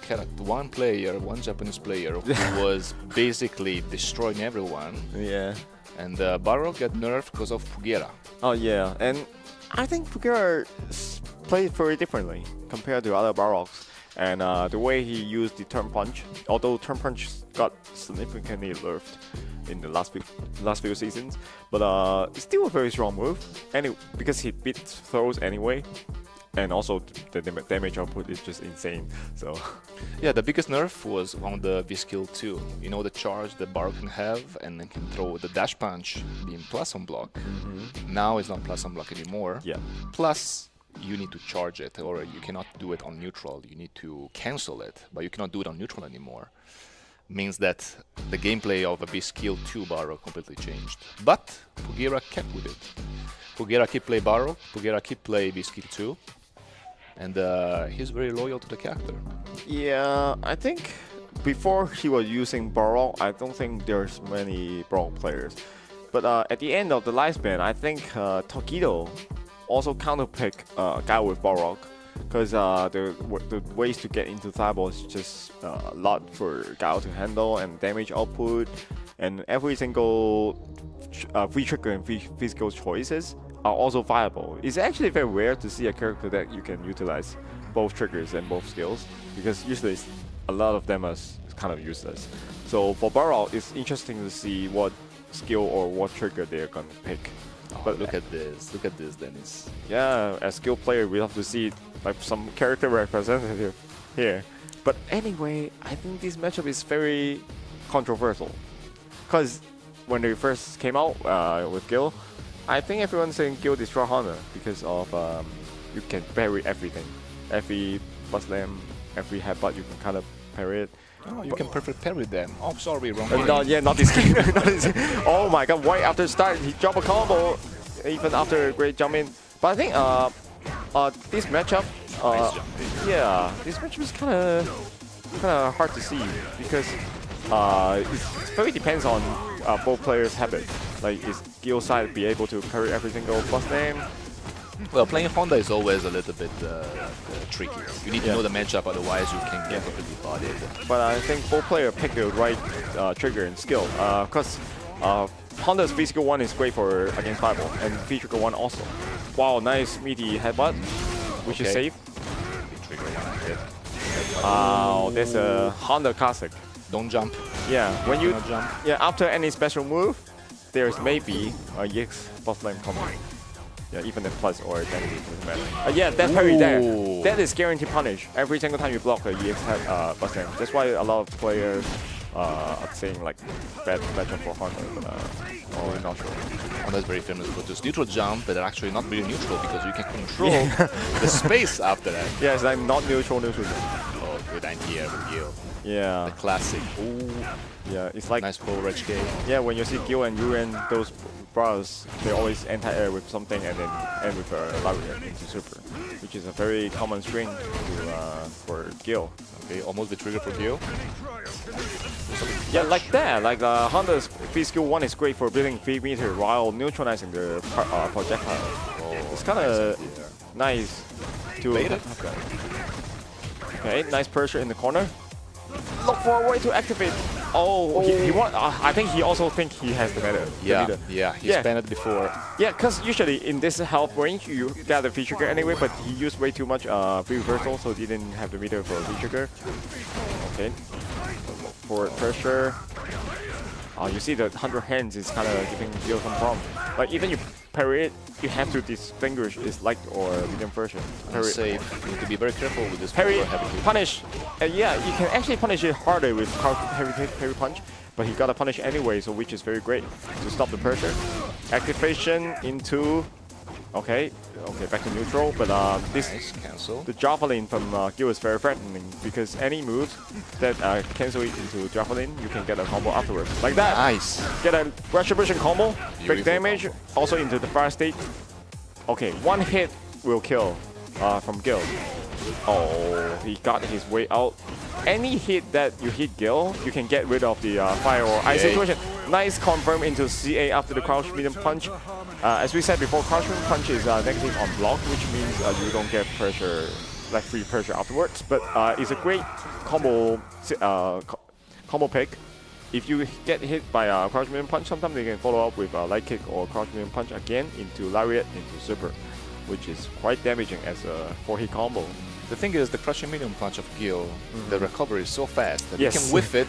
[SPEAKER 5] Japanese player who was basically destroying everyone.
[SPEAKER 6] Yeah.
[SPEAKER 5] And Balrog got nerfed because of Pugera.
[SPEAKER 6] Oh yeah, and I think Pugera played very differently compared to other Balrogs. And the way he used the turn punch, although turn punch got significantly nerfed in the last few seasons, but it's still a very strong move. Anyway, because he beat throws anyway. And also the damage output is just insane. So
[SPEAKER 5] yeah, the biggest nerf was on the V-Skill 2. You know, the charge that Balrog can have and then can throw the dash punch being plus on block. Now it's not plus on block anymore.
[SPEAKER 6] Yeah.
[SPEAKER 5] Plus you need to charge it, or you cannot do it on neutral. You need to cancel it, but you cannot do it on neutral anymore. Means that the gameplay of a V-Skill 2 Balrog completely changed. But Pugera kept with it. Pugera keep play Balrog, Pugera keep play V-Skill 2. and he's very loyal to the character.
[SPEAKER 6] Yeah, I think before he was using Barok, I don't think there's many Barok players. But at the end of the lifespan, I think Tokido also counterpick guy with Barok, because the ways to get into Thibault is just a lot for Gao to handle, and damage output, and every single free trigger and free physical choices are also viable. It's actually very rare to see a character that you can utilize both triggers and both skills, because usually a lot of them are kind of useless. So for Barok, it's interesting to see what skill or what trigger they're going to pick.
[SPEAKER 5] But look at this, Dennis.
[SPEAKER 6] Yeah, as skill player, we have to see like some character representative here. But anyway, I think this matchup is very controversial, because when they first came out with Gill, I think everyone's saying Gill destroy Honda because of you can parry everything, every bus slam, every headbutt you can kind of parry it.
[SPEAKER 5] Oh, you can perfect parry them. Oh, sorry, wrong.
[SPEAKER 6] Not this game. Not this game. Oh my god, right after start, he dropped a combo, even after a great jump in. But I think this matchup, yeah, this matchup is kind of hard to see, because it very depends on both players' habit. Like, is Gill side be able to parry every single bus name?
[SPEAKER 5] Well, playing Honda is always a little bit tricky. You need to know the matchup, otherwise you can get completely bodied.
[SPEAKER 6] But I think both players pick the right trigger and skill, because Honda's physical one is great for against Thibault, and physical one also. Wow, nice meaty headbutt, which is safe. Wow, that's a Honda classic.
[SPEAKER 5] Don't jump.
[SPEAKER 6] Yeah, when you
[SPEAKER 5] jump.
[SPEAKER 6] Yeah, after any special move, there's maybe a EX bot lane combo. Yeah, even if plus or negative doesn't matter. Yeah, that parry there. That is guaranteed punish every single time you block a EX head bot lane. That's why a lot of players are saying like bad matchup for Honda, but I'm not sure.
[SPEAKER 5] Honda is very famous for this neutral jump, but they're actually not really neutral because you can control the space after that.
[SPEAKER 6] Yeah, it's like not neutral jump.
[SPEAKER 5] Oh, good idea with Gill.
[SPEAKER 6] Yeah.
[SPEAKER 5] The classic. Ooh.
[SPEAKER 6] Yeah, it's like
[SPEAKER 5] nice power HK.
[SPEAKER 6] Yeah, when you see Gill and Yuren, those bros, they always anti-air with something and then end with a lariat into super, which is a very common string for Gill.
[SPEAKER 5] Okay, almost the trigger for Gill.
[SPEAKER 6] Yeah, like that. Like Honda's physical one is great for building 3 meter while neutralizing the projectile. Oh, it's kind of nice to. Okay, nice pressure in the corner. Look for a way to activate. Oh, he want. I think he also think he has the meta.
[SPEAKER 5] Yeah, he spanned it before.
[SPEAKER 6] Yeah, because usually in this health range you got the free trigger anyway, but he used way too much free reversal, so he didn't have the meter for free trigger. Okay, forward pressure. You see the 100 hands is kind of giving Gill some problem. Like even you parry it, you have to distinguish its light or medium version.
[SPEAKER 5] Safe. You need to be very careful with this.
[SPEAKER 6] Parry, punish. Yeah, you can actually punish it harder with heavy punch, but he got a punish anyway, so which is very great to stop the pressure. Activation into. Okay, back to neutral, but this
[SPEAKER 5] cancel.
[SPEAKER 6] The javelin from Gill is very threatening, because any move that cancel it into javelin, you can get a combo afterwards. Like that.
[SPEAKER 5] Nice.
[SPEAKER 6] Get a retribution combo, big damage, also into the fire state. Okay, one hit will kill from Gill. Oh, he got his way out. Any hit that you hit Gill, you can get rid of the fire or ice situation. Nice confirm into CA after the crouch medium punch. As we said before, crouch medium punch is negative on block, which means you don't get pressure, like free pressure afterwards. But it's a great combo pick. If you get hit by a crouch medium punch, sometimes they can follow up with a light kick or crouch medium punch again into lariat into super, which is quite damaging as a 4-hit combo.
[SPEAKER 5] The thing is, the crushing medium punch of Gill, the recovery is so fast that you can whiff it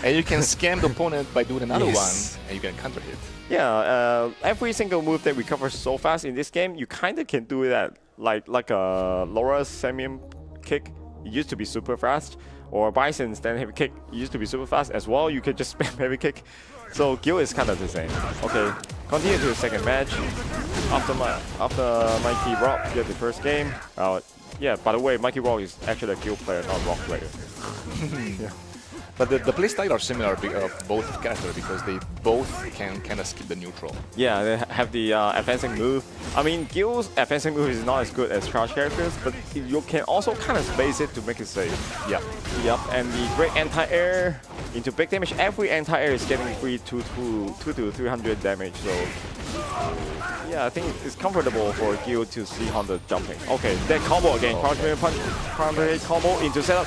[SPEAKER 5] and you can scam the opponent by doing another one and you can counter hit.
[SPEAKER 6] Yeah, every single move that recovers so fast in this game, you kind of can do that. Like a Laura's Samian kick, it used to be super fast, or Bison's stand heavy kick, it used to be super fast as well. You could just spam heavy kick. So Gill is kind of the same. Okay, continue to the second match. After Mikey Rock get the first game. Yeah, by the way, Mikey Rock is actually a Gill player, not Rock player. Yeah.
[SPEAKER 5] But the playstyle are similar of both characters because they both can kind of skip the neutral.
[SPEAKER 6] Yeah, they have the advancing move. I mean, Gill's advancing move is not as good as Crouch characters, but you can also kind of space it to make it safe.
[SPEAKER 5] Yeah.
[SPEAKER 6] Yep, and the great anti-air into big damage. Every anti-air is getting free 2 to 300 damage, so yeah, I think it's comfortable for Gill to see Honda jumping. Okay, that combo again, crouch mirror punch, counter hit combo into setup,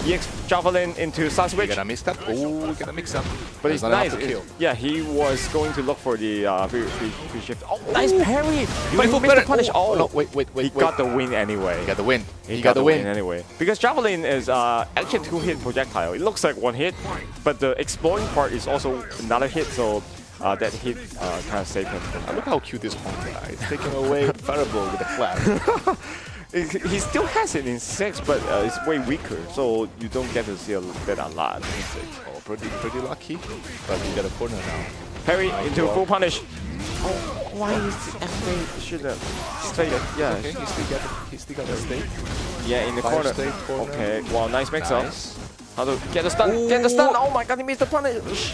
[SPEAKER 6] EX Javelin into side switch.
[SPEAKER 5] Gonna mix up. Oh, gonna mix up.
[SPEAKER 6] But it's
[SPEAKER 5] not
[SPEAKER 6] nice.
[SPEAKER 5] enough to kill.
[SPEAKER 6] Yeah, he was going to look for the free shift. Oh, nice parry! He
[SPEAKER 5] But
[SPEAKER 6] missed the punish. Oh,
[SPEAKER 5] no, wait.
[SPEAKER 6] He got the win anyway.
[SPEAKER 5] He got the win.
[SPEAKER 6] He got the win anyway. Because Javelin is actually 2-hit projectile. It looks like 1 hit, but the exploding part is also another hit, so that hit kind of saved him.
[SPEAKER 5] Look how cute this Honda is. Taking away Fireball with a clap.
[SPEAKER 6] He still has it in 6, but it's way weaker, so you don't get to see that a lot in 6.
[SPEAKER 5] Oh, pretty lucky, but you got a corner now.
[SPEAKER 6] Parry into full punish. Oh, why is FA should have stayed? Yeah,
[SPEAKER 5] Okay, he still got the state.
[SPEAKER 6] yeah, in the
[SPEAKER 5] Fire
[SPEAKER 6] corner.
[SPEAKER 5] state corner.
[SPEAKER 6] Okay, wow, nice mix up.
[SPEAKER 5] Nice.
[SPEAKER 6] How to get the stun? Get the stun! Oh my God, he missed the punish.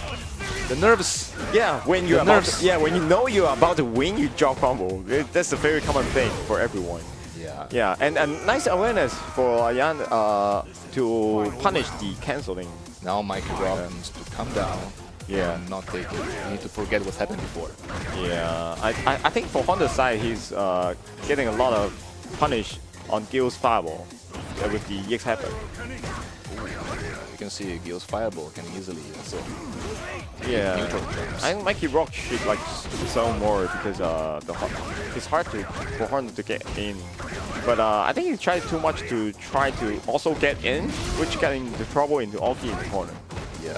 [SPEAKER 5] The nerves.
[SPEAKER 6] Yeah, when you're
[SPEAKER 5] The
[SPEAKER 6] about
[SPEAKER 5] nerves.
[SPEAKER 6] when you know you're about to win, you drop combo. That's a very common thing for everyone.
[SPEAKER 5] Yeah.
[SPEAKER 6] Yeah, and nice awareness for Yan to punish the canceling.
[SPEAKER 5] Now Mike Rock needs to come down.
[SPEAKER 6] Yeah.
[SPEAKER 5] And not take it. You need to forget what happened before.
[SPEAKER 6] Yeah, I think for Honda's side, he's getting a lot of punish on Gill's fireball with the EX happen.
[SPEAKER 5] You can see Gill's Fireball can easily also
[SPEAKER 6] Yeah,
[SPEAKER 5] neutral jumps.
[SPEAKER 6] I think Mikey Rock should like sell more because it's hard for Honda to get in. But I think he tried too much to try to also get in, which got into trouble into Oki in the corner.
[SPEAKER 5] Yeah.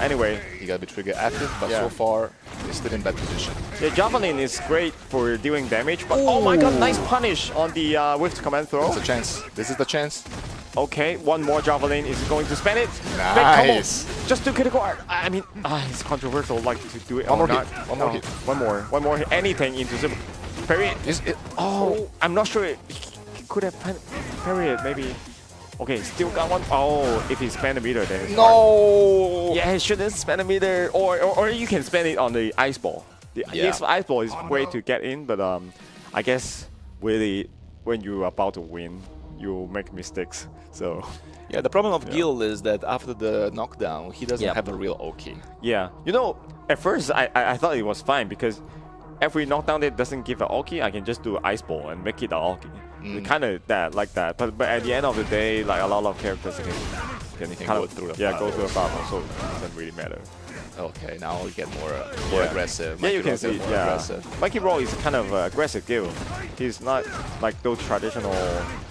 [SPEAKER 6] Anyway,
[SPEAKER 5] You gotta be trigger active, but
[SPEAKER 6] Yeah.
[SPEAKER 5] so far he's still in bad position.
[SPEAKER 6] yeah, Javelin is great for dealing damage, but oh my God, nice punish on the whiff command throw.
[SPEAKER 5] It's a chance. This is the chance.
[SPEAKER 6] Okay, one more Javelin is going to spend it.
[SPEAKER 5] Nice.
[SPEAKER 6] Big combo. Just to critical art. I mean, it's controversial like to do it
[SPEAKER 5] One
[SPEAKER 6] or
[SPEAKER 5] more
[SPEAKER 6] not.
[SPEAKER 5] hit. One more hit.
[SPEAKER 6] One more hit. Anything into super. Parry it. Oh, I'm not sure. He could have parried it maybe. Okay, still got one. Oh, if he spend a meter, then it's hard.
[SPEAKER 5] No.
[SPEAKER 6] Yeah, he shouldn't spend a meter, or you can spend it on the ice ball. The EX ice ball is way to get in, but I guess really when you're about to win, you make mistakes. So
[SPEAKER 5] Yeah, the problem of Gill is that after the knockdown, he doesn't
[SPEAKER 6] Yeah.
[SPEAKER 5] have a real OK.
[SPEAKER 6] yeah, you know, at first I thought it was fine because every knockdown that doesn't give an Oki, I can just do ice ball and make it an Oki. Kind of like that. But at the end of the day, like a lot of characters can kind
[SPEAKER 5] go
[SPEAKER 6] of
[SPEAKER 5] through the
[SPEAKER 6] go through a battle, so it doesn't really matter.
[SPEAKER 5] Okay, now we get more
[SPEAKER 6] Yeah.
[SPEAKER 5] aggressive.
[SPEAKER 6] Yeah, you
[SPEAKER 5] Mikey
[SPEAKER 6] can
[SPEAKER 5] Rock
[SPEAKER 6] see.
[SPEAKER 5] get more
[SPEAKER 6] Yeah,
[SPEAKER 5] aggressive.
[SPEAKER 6] Mikey Rock is kind of aggressive Gill. He's not like those traditional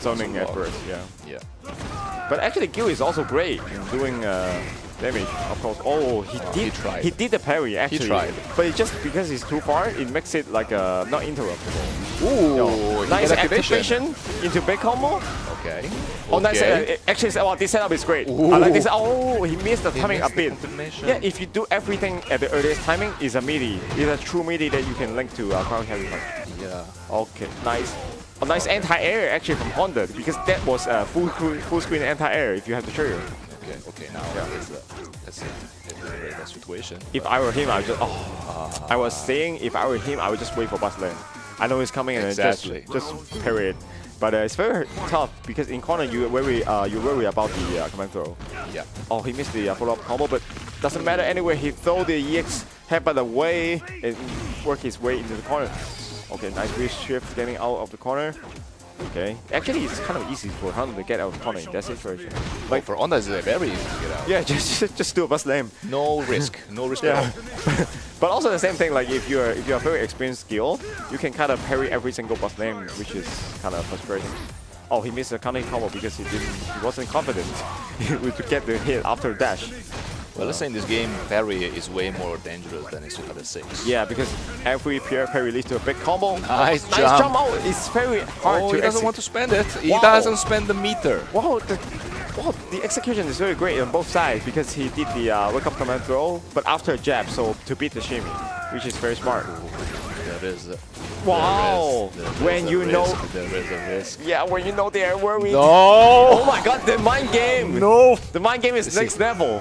[SPEAKER 6] zoning at first. Yeah.
[SPEAKER 5] Yeah.
[SPEAKER 6] But actually, Gill is also great in doing damage. Of course. Oh,
[SPEAKER 5] he tried.
[SPEAKER 6] He did the parry actually.
[SPEAKER 5] tried.
[SPEAKER 6] But it's just because he's too far, it makes it like not interruptible.
[SPEAKER 5] Ooh, he
[SPEAKER 6] Nice
[SPEAKER 5] got
[SPEAKER 6] activation into big combo.
[SPEAKER 5] Okay.
[SPEAKER 6] Oh, nice.
[SPEAKER 5] Okay.
[SPEAKER 6] Actually, this setup is great.
[SPEAKER 5] Ooh.
[SPEAKER 6] I like this. Oh, he missed the timing a
[SPEAKER 5] missed the
[SPEAKER 6] bit.
[SPEAKER 5] confirmation.
[SPEAKER 6] Yeah, if you do everything at the earliest timing, it's a midi. It's a true midi that you can link to Crown Heavy Punch.
[SPEAKER 5] Yeah.
[SPEAKER 6] Okay, nice. A nice anti-air actually from Honda because that was full screen anti-air if you have the trigger.
[SPEAKER 5] Okay, now that's a very bad situation.
[SPEAKER 6] If I were him, I would just I was saying if I were him, I would just wait for bus lane. I know it's coming and
[SPEAKER 5] Exactly.
[SPEAKER 6] just parry it. But it's very tough because in corner you worry about the command throw.
[SPEAKER 5] Yeah.
[SPEAKER 6] Oh, he missed the follow-up combo, but doesn't matter anyway. He throw the EX headbutt away and work his way into the corner. Okay, nice wrist shift getting out of the corner. Okay, actually it's kind of easy for Honda to get out of the corner in that situation.
[SPEAKER 5] Like for Honda, it's very easy to get out.
[SPEAKER 6] Yeah, just do a bus lane.
[SPEAKER 5] No risk. No risk
[SPEAKER 6] Yeah.
[SPEAKER 5] at all.
[SPEAKER 6] But also the same thing, like if you're a very experienced skill, you can kind of parry every single bus lane, which is kind of frustrating. Oh, he missed a counter combo because he wasn't confident to get the hit after dash.
[SPEAKER 5] Well, let's say in this game, parry is way more dangerous than in Street Fighter 6.
[SPEAKER 6] Yeah, because every parry leads to a big combo.
[SPEAKER 5] Nice
[SPEAKER 6] Nice
[SPEAKER 5] jump.
[SPEAKER 6] jump out. It's very hard
[SPEAKER 5] Oh,
[SPEAKER 6] to
[SPEAKER 5] he doesn't
[SPEAKER 6] execute.
[SPEAKER 5] want to spend it. He
[SPEAKER 6] Wow.
[SPEAKER 5] doesn't spend the meter.
[SPEAKER 6] Wow, the execution is very great on both sides because he did the wake up command throw, but after a jab, so to beat the shimmy, which is very smart.
[SPEAKER 5] There is a,
[SPEAKER 6] Wow.
[SPEAKER 5] there is
[SPEAKER 6] When
[SPEAKER 5] a
[SPEAKER 6] you know,
[SPEAKER 5] risk, there is a risk.
[SPEAKER 6] yeah, when you know they are worried.
[SPEAKER 5] No!
[SPEAKER 6] Oh my God, the mind game.
[SPEAKER 5] No!
[SPEAKER 6] The mind game is
[SPEAKER 5] You
[SPEAKER 6] next
[SPEAKER 5] see.
[SPEAKER 6] level.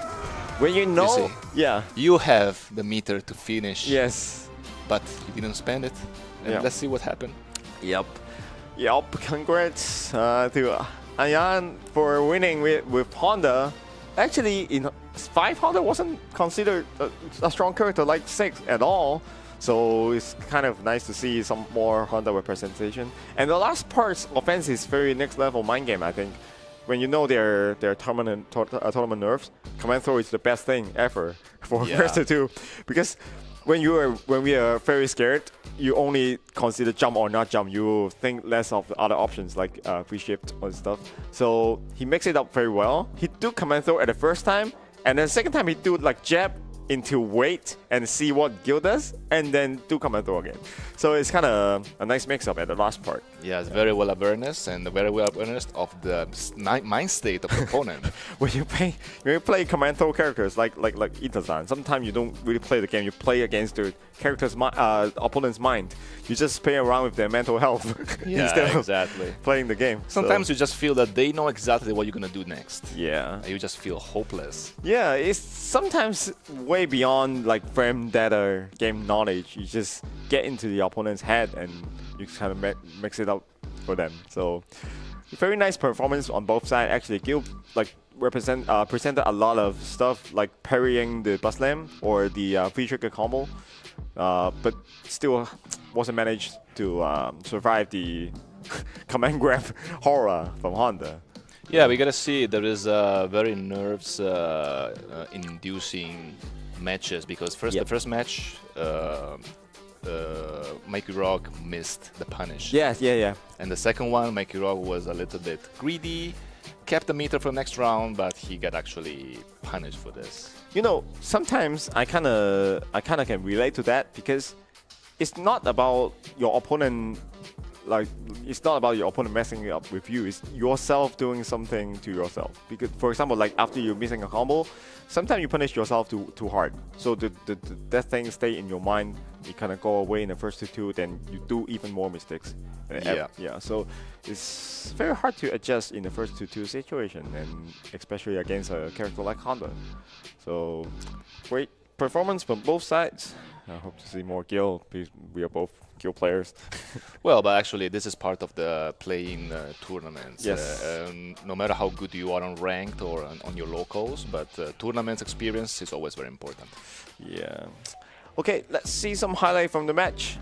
[SPEAKER 6] When you know,
[SPEAKER 5] see.
[SPEAKER 6] yeah,
[SPEAKER 5] You have the meter to finish,
[SPEAKER 6] yes,
[SPEAKER 5] but you didn't spend it. And
[SPEAKER 6] Yeah.
[SPEAKER 5] let's see what happened.
[SPEAKER 6] yep. Congrats to Ayan for winning with Honda. Actually, in 5, Honda wasn't considered a strong character like 6 at all. So it's kind of nice to see some more Honda representation. And the last part's offense is very next level mind game, I think. When you know their tournament nerfs, command throw is the best thing ever for
[SPEAKER 5] Yeah.
[SPEAKER 6] first to 2. Because when we are very scared, you only consider jump or not jump. You think less of the other options like free shift or stuff. So he makes it up very well. He do command throw at the first time, and then second time he do like jab into wait and see what Gill does, and then do command throw again. So it's kind of a nice mix-up at the last part.
[SPEAKER 5] Yeah, it's very well awareness and very well awareness of the mind state of the opponent.
[SPEAKER 6] When you play command throw characters like Ita-san, sometimes you don't really play the game. You play against the character's opponent's mind. You just play around with their mental health
[SPEAKER 5] Yeah,
[SPEAKER 6] instead of
[SPEAKER 5] exactly.
[SPEAKER 6] playing the game.
[SPEAKER 5] Sometimes
[SPEAKER 6] So,
[SPEAKER 5] you just feel that they know exactly what you're gonna do next.
[SPEAKER 6] yeah,
[SPEAKER 5] And you just feel hopeless.
[SPEAKER 6] yeah, it's sometimes way beyond like frame data game knowledge. You just get into the opponent's head and you kind of mix it up for them. So very nice performance on both sides. Actually, Gill like presented a lot of stuff like parrying the bus slam or the free trigger combo, but still wasn't managed to survive the command grab horror from Honda.
[SPEAKER 5] Yeah, we gotta see. There is very nerves inducing matches because the first match, Mikey Rock missed the punish.
[SPEAKER 6] Yeah.
[SPEAKER 5] And the second one, Mikey Rock was a little bit greedy, kept the meter for the next round, but he got actually punished for this.
[SPEAKER 6] You know, sometimes I kind of can relate to that because it's not about your opponent. Like, it's not about your opponent messing it up with you. It's yourself doing something to yourself. Because, for example, like after you're missing a combo, sometimes you punish yourself too hard. So that thing stay in your mind. You kind of go away in the first two, then you do even more mistakes. Yeah. So it's very hard to adjust in the first two situation, and especially against a character like Honda. So great performance from both sides. I hope to see more Gill. We are both Gill players.
[SPEAKER 5] Well, but actually, this is part of the playing tournaments.
[SPEAKER 6] Yes.
[SPEAKER 5] No matter how good you are on ranked or on your locals, but tournaments experience is always very important.
[SPEAKER 6] Yeah. Okay, let's see some highlight from the match.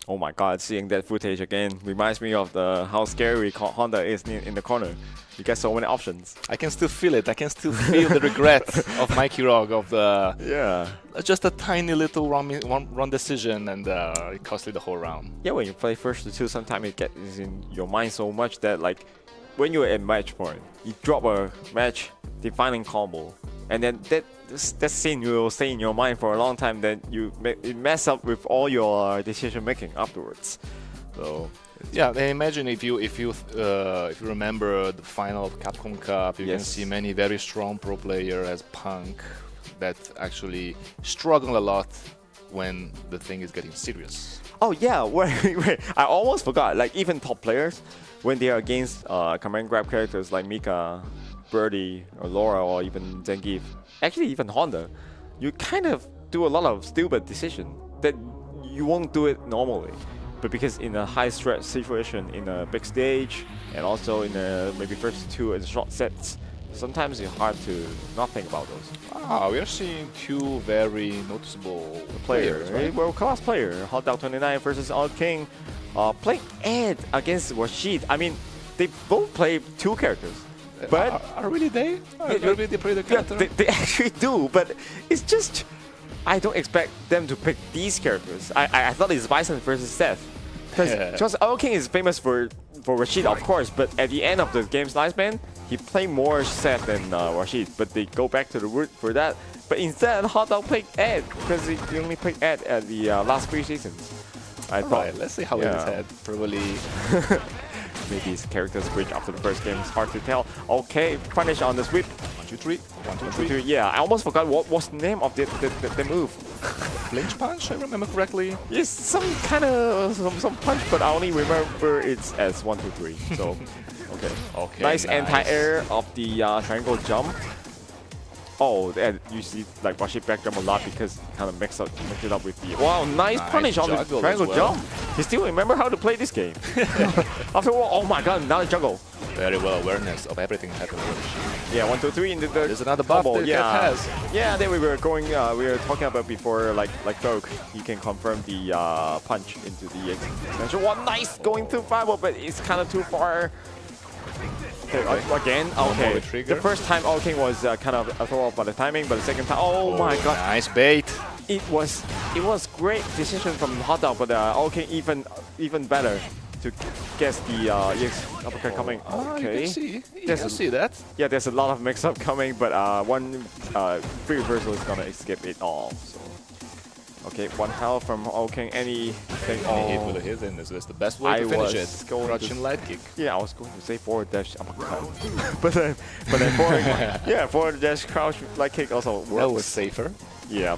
[SPEAKER 6] Oh my God, seeing that footage again reminds me of how scary Honda is in the corner. You get so many options.
[SPEAKER 5] I can still feel it. I can still feel the regret of Mikey Rock of the just a tiny little wrong decision, and it costed the whole round.
[SPEAKER 6] Yeah, when you play first to two, sometimes it gets in your mind so much that like when you're at match point, you drop a match defining combo, and then that scene will stay in your mind for a long time. Then it mess up with all your decision making afterwards. So
[SPEAKER 5] Yeah, and imagine if you remember the final of Capcom Cup, you can
[SPEAKER 6] Yes.
[SPEAKER 5] see many very strong pro players as Punk that actually struggle a lot when the thing is getting serious.
[SPEAKER 6] oh yeah, wait, I almost forgot. Like even top players, when they are against command grab characters like Mika, Birdie, or Laura, or even Zangief, actually even Honda, you kind of do a lot of stupid decision that you won't do it normally. But because in a high stress situation, in a big stage, and also in a maybe first two and short sets, sometimes it's hard to not think about those.
[SPEAKER 5] Ah, we are seeing two very noticeable players,
[SPEAKER 6] A
[SPEAKER 5] right?
[SPEAKER 6] world-class player, Hot Dog 29 versus Odd King, playing Ed against Rashid. I mean, they both play two characters, but
[SPEAKER 5] Are really they? Are
[SPEAKER 6] Yeah,
[SPEAKER 5] they really play the
[SPEAKER 6] yeah,
[SPEAKER 5] character?
[SPEAKER 6] they actually do. But it's just I don't expect them to pick these characters. I thought it's Bison versus Seth, because Odd King is famous for Rashid, of course. But at the end of the game's lifespan, he played more Seth than Rashid. But they go back to the root for that. But instead, Hot Dog picked Ed because he only played Ed at the last 3 seasons. I thought.
[SPEAKER 5] Alright, let's see how
[SPEAKER 6] Yeah.
[SPEAKER 5] it is head. Probably
[SPEAKER 6] Maybe his character switch after the first game is hard to tell. Okay, punish on the sweep.
[SPEAKER 5] 1, 2, 3. 1, 2, 3.
[SPEAKER 6] Yeah, I almost forgot what was the name of the move.
[SPEAKER 5] Flinch punch, I remember correctly.
[SPEAKER 6] It's some kind of some punch, but I only remember it's as 1, 2, 3. So, okay.
[SPEAKER 5] Okay.
[SPEAKER 6] Nice anti-air of the triangle jump. Oh, and you see like Rashid back jump a lot because kind of mix it up with the wow, nice punish on the
[SPEAKER 5] juggle
[SPEAKER 6] triangle
[SPEAKER 5] as well.
[SPEAKER 6] jump. He still remember how to play this game. After all, oh my god, another juggle.
[SPEAKER 5] Very well awareness of everything happening with Rashid.
[SPEAKER 6] Yeah, 1, 2, 3 into the
[SPEAKER 5] There's another buff
[SPEAKER 6] combo.
[SPEAKER 5] that
[SPEAKER 6] Yeah,
[SPEAKER 5] has.
[SPEAKER 6] yeah. Then we were going. We were talking about before, like Folk. He can confirm the punch into the extension. One nice going through fireball, but it's kind of too far. Okay, again, okay.
[SPEAKER 5] trigger.
[SPEAKER 6] The first time All King was kind of a throw off by the timing, but the second time, oh my god,
[SPEAKER 5] Nice bait.
[SPEAKER 6] it was great decision from Hot Dog, but All King even better to guess the EX uppercut coming.
[SPEAKER 5] Ah, you
[SPEAKER 6] Okay.
[SPEAKER 5] can see. You
[SPEAKER 6] There's
[SPEAKER 5] can
[SPEAKER 6] a-
[SPEAKER 5] see that.
[SPEAKER 6] Yeah, there's a lot of mix-up coming, but one free reversal is gonna escape it all. So, okay, 1 health from All King. Anything?
[SPEAKER 5] Any hit with a hit, and this is the best way
[SPEAKER 6] I
[SPEAKER 5] to finish
[SPEAKER 6] was
[SPEAKER 5] it.
[SPEAKER 6] going
[SPEAKER 5] Crouching light kick.
[SPEAKER 6] Yeah, I was going to say forward dash uppercut, but then forward, yeah, forward dash crouch light kick also works.
[SPEAKER 5] That was safer.
[SPEAKER 6] Yeah.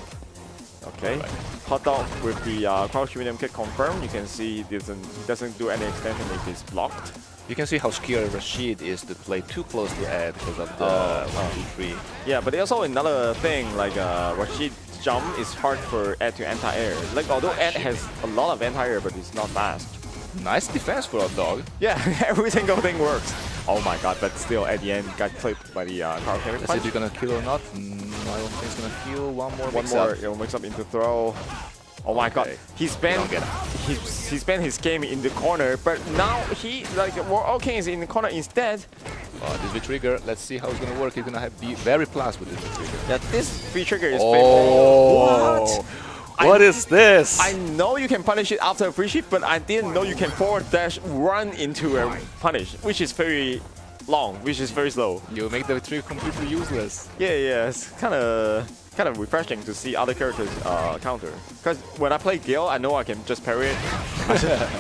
[SPEAKER 6] Okay. Hot Dog with the crouch medium kick confirmed. You can see it doesn't do any extension if it's blocked.
[SPEAKER 5] You can see how scared Rashid is to play too close to Ed because of the 1, 2, 3.
[SPEAKER 6] Yeah, but there's also another thing, like Rashid's jump is hard for Ed to anti-air. Like, although Ed has a lot of anti-air, but it's not fast.
[SPEAKER 5] Nice defense for a dog.
[SPEAKER 6] Yeah, every single thing works. Oh my god, but still at the end got clipped by the crowd carry
[SPEAKER 5] Let's see
[SPEAKER 6] punch.
[SPEAKER 5] if he's gonna kill or not. I don't think he's gonna kill. One more.
[SPEAKER 6] One more, it'll mix up into throw. Oh my god,
[SPEAKER 5] Okay.
[SPEAKER 6] he spent
[SPEAKER 5] Don't get it.
[SPEAKER 6] he spent his game in the corner, but now he like All King is in the corner instead.
[SPEAKER 5] This V-trigger, let's see how it's gonna work. He's gonna be very plus with this V-trigger.
[SPEAKER 6] Yeah, this free trigger is
[SPEAKER 5] Oh, what is this?
[SPEAKER 6] I know you can punish it after a free shift, but I didn't know you can forward dash run into a punish, which is very long, which is very slow.
[SPEAKER 5] You make the trick completely useless.
[SPEAKER 6] Yeah, it's kind of refreshing to see other characters counter. Because when I play Gill, I know I can just parry it.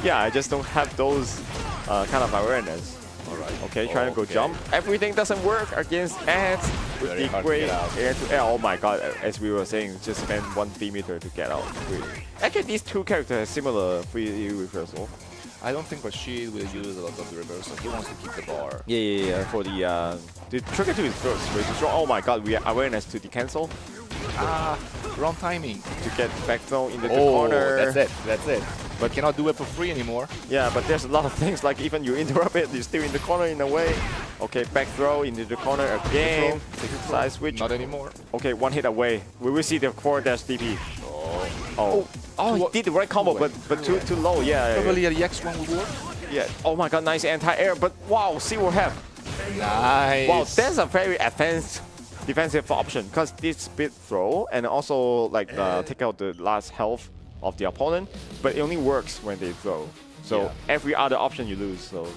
[SPEAKER 6] Yeah, I just don't have those kind of awareness.
[SPEAKER 5] Alright.
[SPEAKER 6] Okay, trying to go
[SPEAKER 5] Okay.
[SPEAKER 6] jump. Everything doesn't work against Ed with
[SPEAKER 5] Very
[SPEAKER 6] the
[SPEAKER 5] hard to
[SPEAKER 6] great
[SPEAKER 5] get out.
[SPEAKER 6] air to air. Oh my god, as we were saying, just spend 1 meter to get out. Really. Actually, these two characters have similar free reversal.
[SPEAKER 5] I don't think Rashid will use a lot of the reversal. He wants to keep the bar.
[SPEAKER 6] Yeah. For the trigger to his first way too strong. Oh my god, we have awareness to the cancel
[SPEAKER 5] Ah, wrong timing.
[SPEAKER 6] to get back thrown into the
[SPEAKER 5] Oh,
[SPEAKER 6] corner.
[SPEAKER 5] that's it. But cannot do it for free anymore.
[SPEAKER 6] Yeah, but there's a lot of things like even you interrupt it, you're still in the corner in a way. Okay, back throw into the corner again. Side switch.
[SPEAKER 5] Not anymore.
[SPEAKER 6] Okay, 1 hit away. We will see the forward dash DP.
[SPEAKER 5] Oh.
[SPEAKER 6] Oh, he did the right combo, but too low. Yeah.
[SPEAKER 5] Probably a EX1 will work.
[SPEAKER 6] Yeah. Oh my god, nice anti-air. But wow, see what happened.
[SPEAKER 5] Nice.
[SPEAKER 6] Wow, that's a very advanced defensive option because this speed throw and also like take out the last health of the opponent, but it only works when they throw. So
[SPEAKER 5] Yeah.
[SPEAKER 6] every other option you lose. So,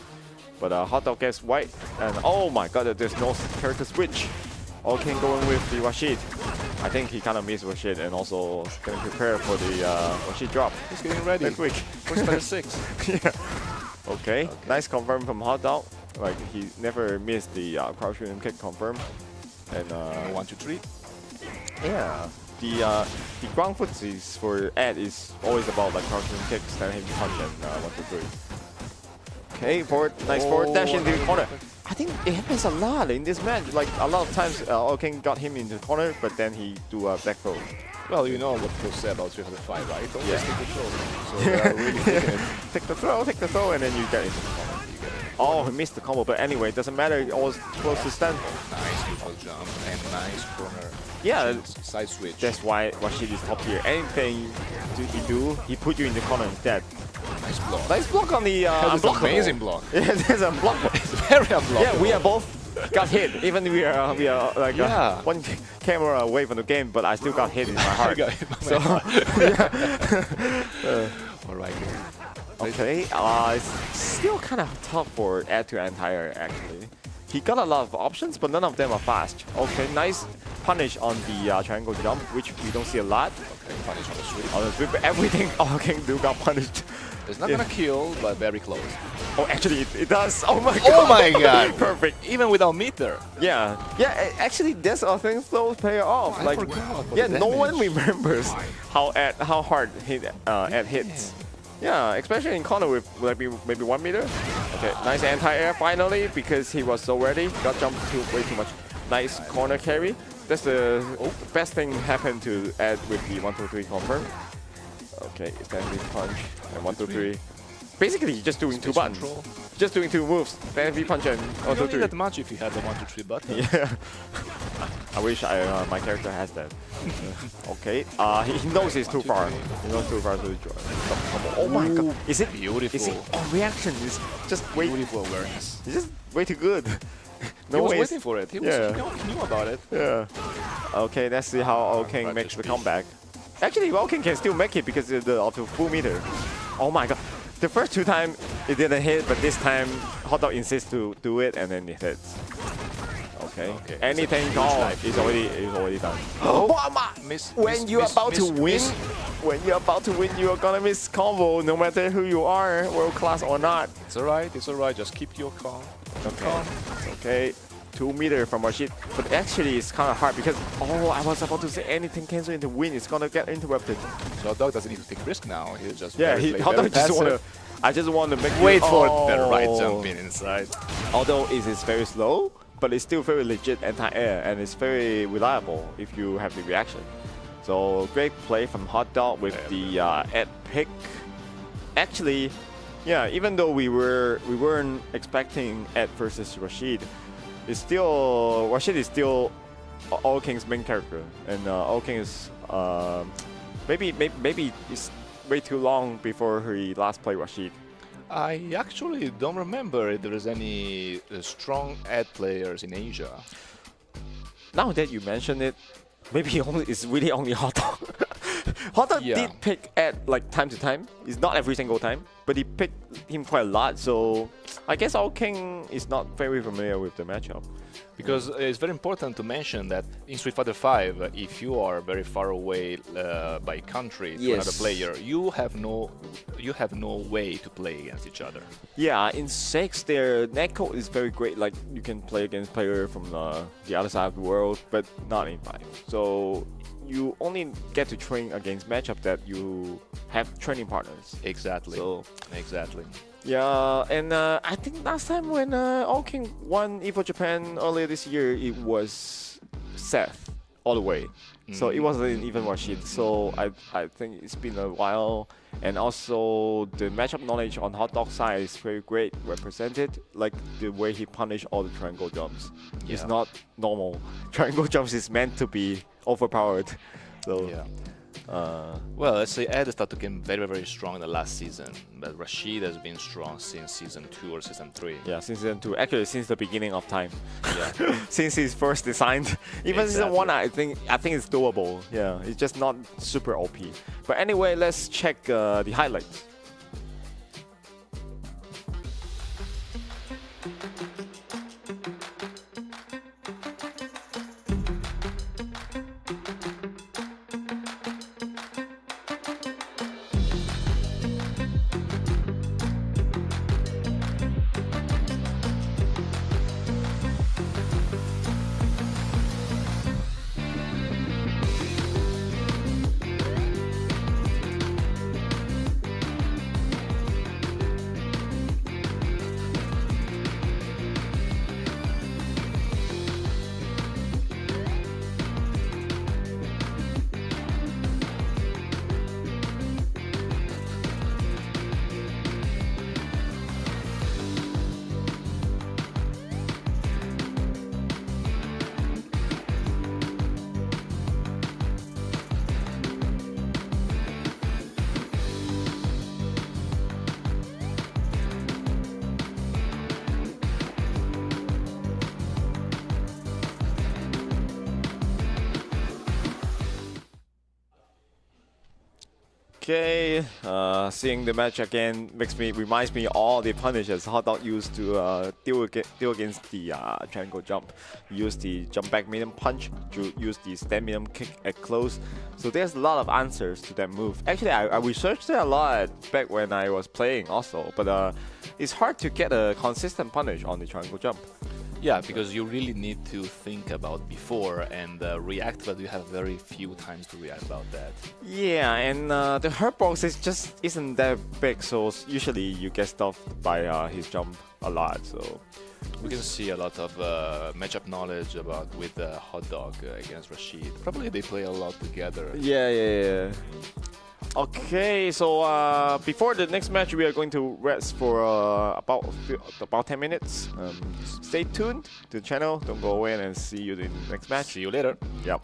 [SPEAKER 6] but Hot Dog gets white, and oh my god, there's no character switch. All King going with the Rashid. I think he kind of missed Rashid and also getting prepared for the Rashid drop.
[SPEAKER 5] He's getting ready.
[SPEAKER 6] Next week.
[SPEAKER 5] First player 6.
[SPEAKER 6] Yeah. Okay. Nice confirm from Hot Dog. Like he never missed the crouch and kick confirm. And
[SPEAKER 5] 1, 2, 3.
[SPEAKER 6] yeah, the ground foot is for Ed is always about like crouch and kick, stand heavy punch, and 1, 2, 3. Okay, forward, nice forward dash into the corner. I think it happens a lot in this match. Like a lot of times, King got him into the corner, but then he do a back throw.
[SPEAKER 5] Well, you know what Phil said about 305, right? Always
[SPEAKER 6] Yeah.
[SPEAKER 5] take the throw. So they are really taking it.
[SPEAKER 6] Take the throw, and then you get into the corner. Oh, he missed the combo, but anyway, it doesn't matter. It was close to stand.
[SPEAKER 5] Nice neutral jump and nice corner.
[SPEAKER 6] Yeah,
[SPEAKER 5] Side switch.
[SPEAKER 6] that's why Rashid is top tier. Anything he put you in the corner instead.
[SPEAKER 5] Nice block.
[SPEAKER 6] Nice block on the
[SPEAKER 5] That's an
[SPEAKER 6] unblockable.
[SPEAKER 5] amazing block.
[SPEAKER 6] Yeah, there's a block.
[SPEAKER 5] Very unblockable.
[SPEAKER 6] Yeah, we are both got hit. Even we are like
[SPEAKER 5] Yeah.
[SPEAKER 6] one camera away from the game, but I still got hit in my heart.
[SPEAKER 5] got hit by
[SPEAKER 6] So,
[SPEAKER 5] All right.
[SPEAKER 6] okay, it's still kind of tough for Ed to anti-air actually. He got a lot of options, but none of them are fast. Okay, nice punish on the triangle jump, which we don't see a lot.
[SPEAKER 5] Okay, punish on the sweep.
[SPEAKER 6] On the sweep, everything King do got punished.
[SPEAKER 5] It's not gonna kill, but very close.
[SPEAKER 6] Oh, actually, it does. Oh my god.
[SPEAKER 5] Oh my god!
[SPEAKER 6] Perfect.
[SPEAKER 5] Even without meter.
[SPEAKER 6] Yeah, actually, that's a thing those pay off.
[SPEAKER 5] I
[SPEAKER 6] Like,
[SPEAKER 5] forgot about
[SPEAKER 6] yeah,
[SPEAKER 5] the
[SPEAKER 6] no one
[SPEAKER 5] damage.
[SPEAKER 6] remembers how hard Ed hits. Yeah, especially in corner with maybe 1 meter. Okay, nice anti-air finally because he was so ready. Got jumped way too much. Nice corner carry. That's the best thing happened to Ed with the 1, 2, 3 confirm. Okay, standing punch and 1, 2, 3. Basically, you're just doing 2 buttons.
[SPEAKER 5] Control.
[SPEAKER 6] Just doing 2 moves. Standing punch and 1,
[SPEAKER 5] You
[SPEAKER 6] 2,
[SPEAKER 5] don't need
[SPEAKER 6] 3.
[SPEAKER 5] that much if you had the 1, 2, 3 button.
[SPEAKER 6] Yeah. I wish my character has that. Okay. He knows it's too far. He knows too far to draw. Oh my god. Is it
[SPEAKER 5] Beautiful.
[SPEAKER 6] Is it reaction is just way
[SPEAKER 5] Beautiful awareness.
[SPEAKER 6] it's just way too good.
[SPEAKER 5] He was
[SPEAKER 6] way
[SPEAKER 5] waiting for it. He knew about it.
[SPEAKER 6] Yeah. Okay, let's see how King makes the comeback. Actually, King can still make it because of the full meter. Oh my god. The first 2 times it didn't hit, but this time Hot Dog insists to do it and then it hits. Okay. Anything is already done. When you're about to win, you're gonna miss combo no matter who you are, world class or not.
[SPEAKER 5] It's alright. It's alright. Just keep your calm.
[SPEAKER 6] Okay. Okay. 2 meter from Rashid, but actually it's kind of hard because I was about to say anything cancel into win, it's gonna get interrupted.
[SPEAKER 5] So Dog doesn't need to take risk now. He just
[SPEAKER 6] Hot Dog just wanna. I just want to make
[SPEAKER 5] wait for the right jump in inside.
[SPEAKER 6] Although it is very slow, but it's still very legit anti-air and it's very reliable if you have the reaction. So great play from Hot Dog with the Ed pick. Actually, yeah, even though we weren't expecting Ed versus Rashid, Rashid is still King's main character, and King is maybe it's way too long before he last played Rashid.
[SPEAKER 5] I actually don't remember if there is any strong ad players in Asia.
[SPEAKER 6] Now that you mention it, maybe it's really only Hot Dog. Hot Dog did pick Ed like time to time. It's not every single time, but he picked him quite a lot. So I guess King is not very familiar with the matchup.
[SPEAKER 5] Because it's very important to mention that in Street Fighter V, if you are very far away by country to another player, you have no way to play against each other.
[SPEAKER 6] Yeah, in 6, their netcode is very great. Like you can play against player from the other side of the world, but not in 5. So you only get to train against matchup that you have training partners.
[SPEAKER 5] Exactly. Exactly.
[SPEAKER 6] Yeah, and I think last time when King won EVO Japan earlier this year, it was Seth all the way. So it wasn't even Rashid. So I think it's been a while. And also the matchup knowledge on Hot Dog side is very great represented. Like the way he punished all the triangle jumps.
[SPEAKER 5] Yeah.
[SPEAKER 6] It's not normal. Triangle jumps is meant to be overpowered. So
[SPEAKER 5] yeah. Well, let's say Ed started to get very, very strong in the last season, but Rashid has been strong since season 2 or season 3.
[SPEAKER 6] Yeah, since season 2. Actually, since the beginning of time.
[SPEAKER 5] Yeah.
[SPEAKER 6] Since he's first designed. Even season 1, I think it's doable. Yeah, it's just not super OP. But anyway, let's check the highlights. Okay, seeing the match again reminds me all the punishes Hot Dog used to deal against the triangle jump. Use the jump back medium punch, to use the stand medium kick at close. So there's a lot of answers to that move. Actually, I researched it a lot back when I was playing also, but it's hard to get a consistent punish on the triangle jump.
[SPEAKER 5] Yeah, because you really need to think about before and react, but you have very few times to react about that.
[SPEAKER 6] Yeah, and the hurt box isn't that big, so usually you get stuffed by his jump a lot. So
[SPEAKER 5] we can see a lot of matchup knowledge about with Hot Dog against Rashid. Probably they play a lot together.
[SPEAKER 6] Yeah. Okay, so before the next match, we are going to rest for about 10 minutes. Stay tuned to the channel. Don't go away, and see you in the next match.
[SPEAKER 5] See you later.
[SPEAKER 6] Yep.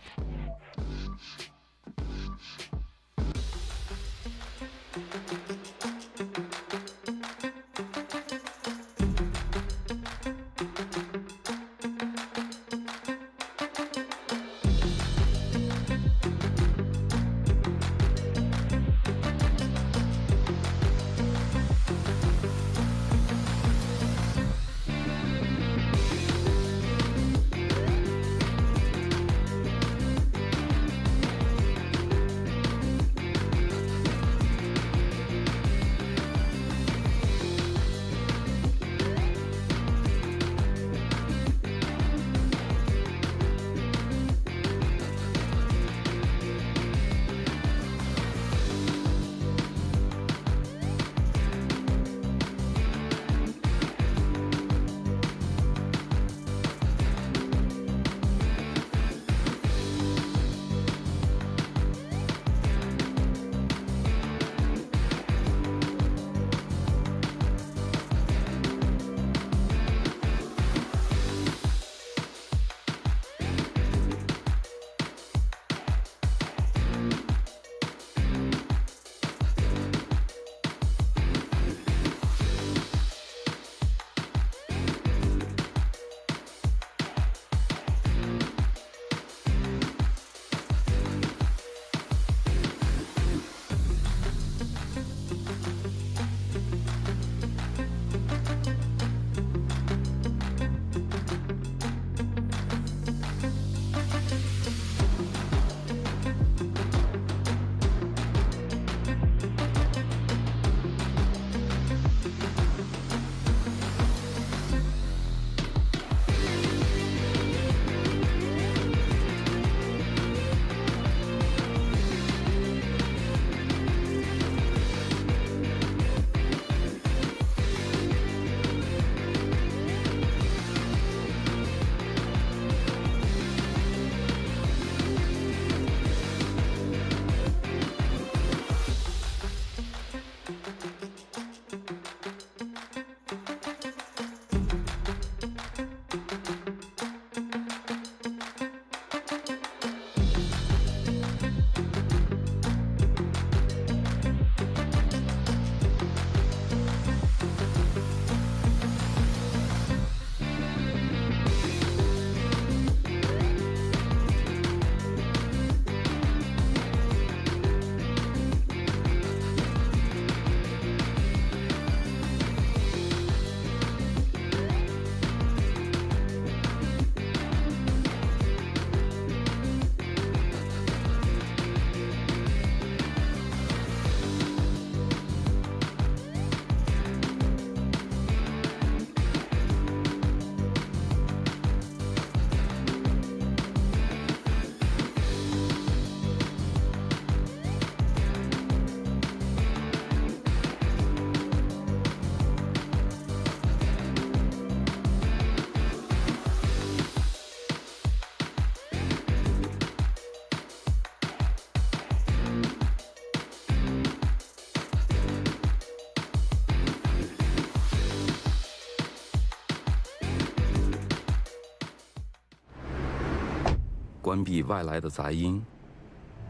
[SPEAKER 2] 关闭外来的杂音，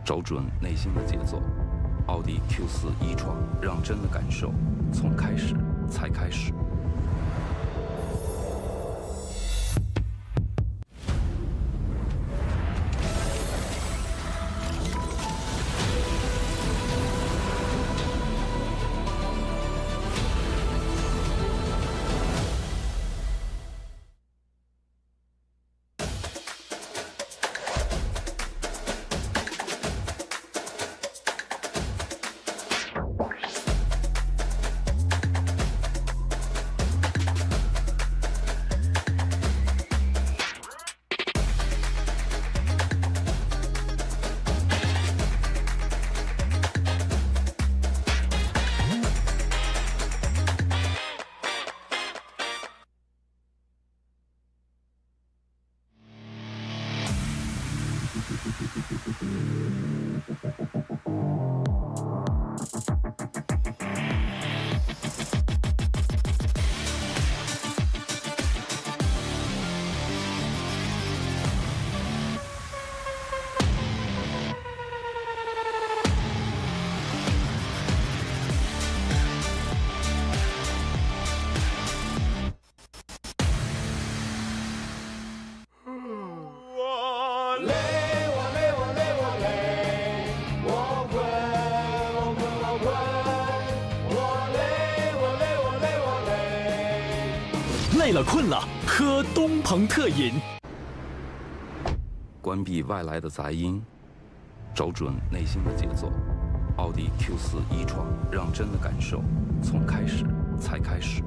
[SPEAKER 2] 找准内心的节奏。奥迪 Q4 一创，让真的感受从开始才开始。
[SPEAKER 1] 累了困了，喝东鹏特饮。
[SPEAKER 2] 关闭外来的杂音，找准内心的节奏。奥迪 Q4 一创，让真的感受从开始才开始。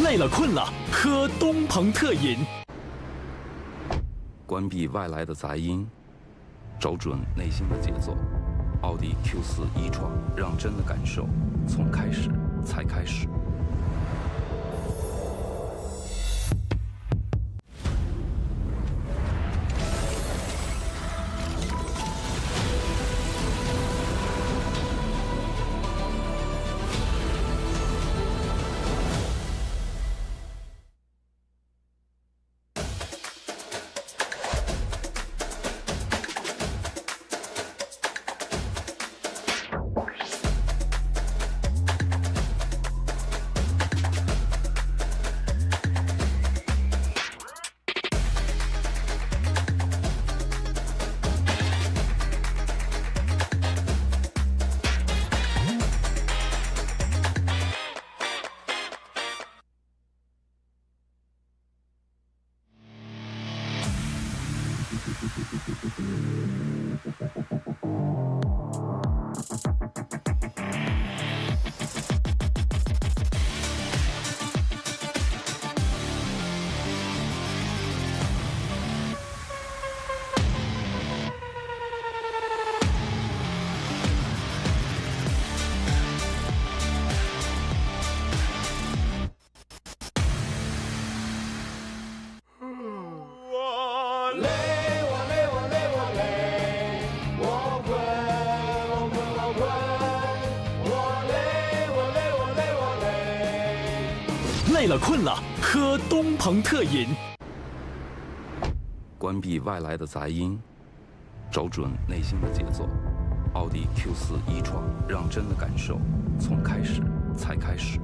[SPEAKER 1] 累了困了，喝东鹏特饮。
[SPEAKER 2] 关闭外来的杂音，找准内心的节奏。奥迪 Q4 一创，让真的感受从开始才开始。
[SPEAKER 1] 累了困了，喝东鹏特饮。
[SPEAKER 2] 关闭外来的杂音，找准内心的节奏。奥迪 Q4 一创，让真的感受从开始才开始。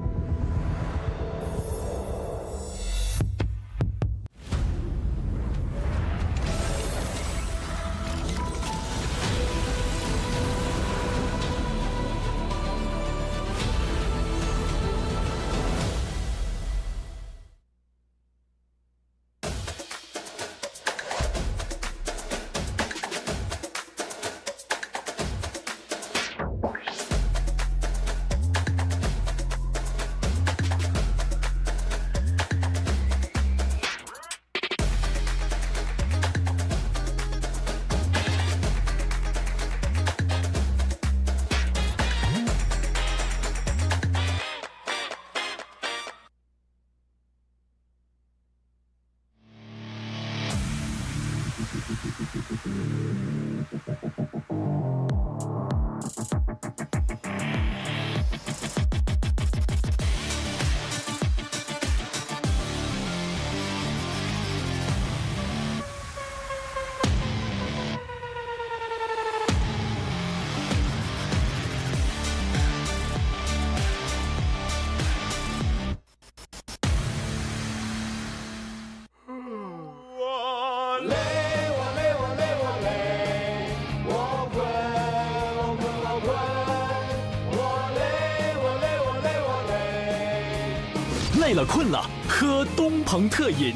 [SPEAKER 1] 累了困了，喝东鹏特饮。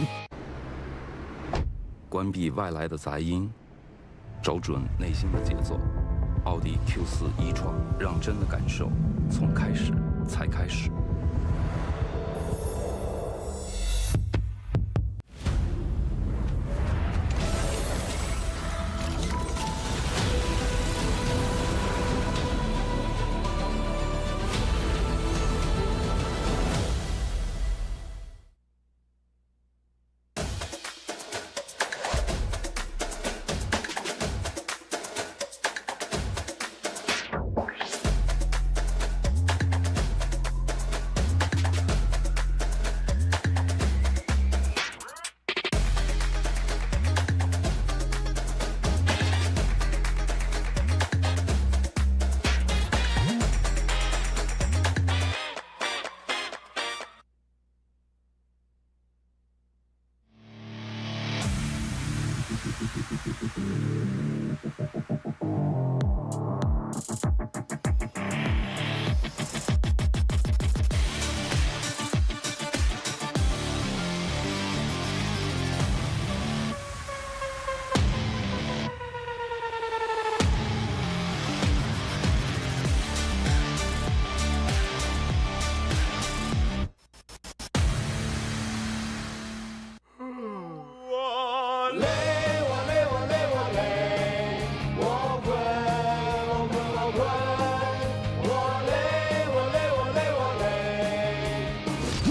[SPEAKER 2] 关闭外来的杂音，找准内心的节奏。奥迪 Q4 e-tron，让真的感受从开始才开始。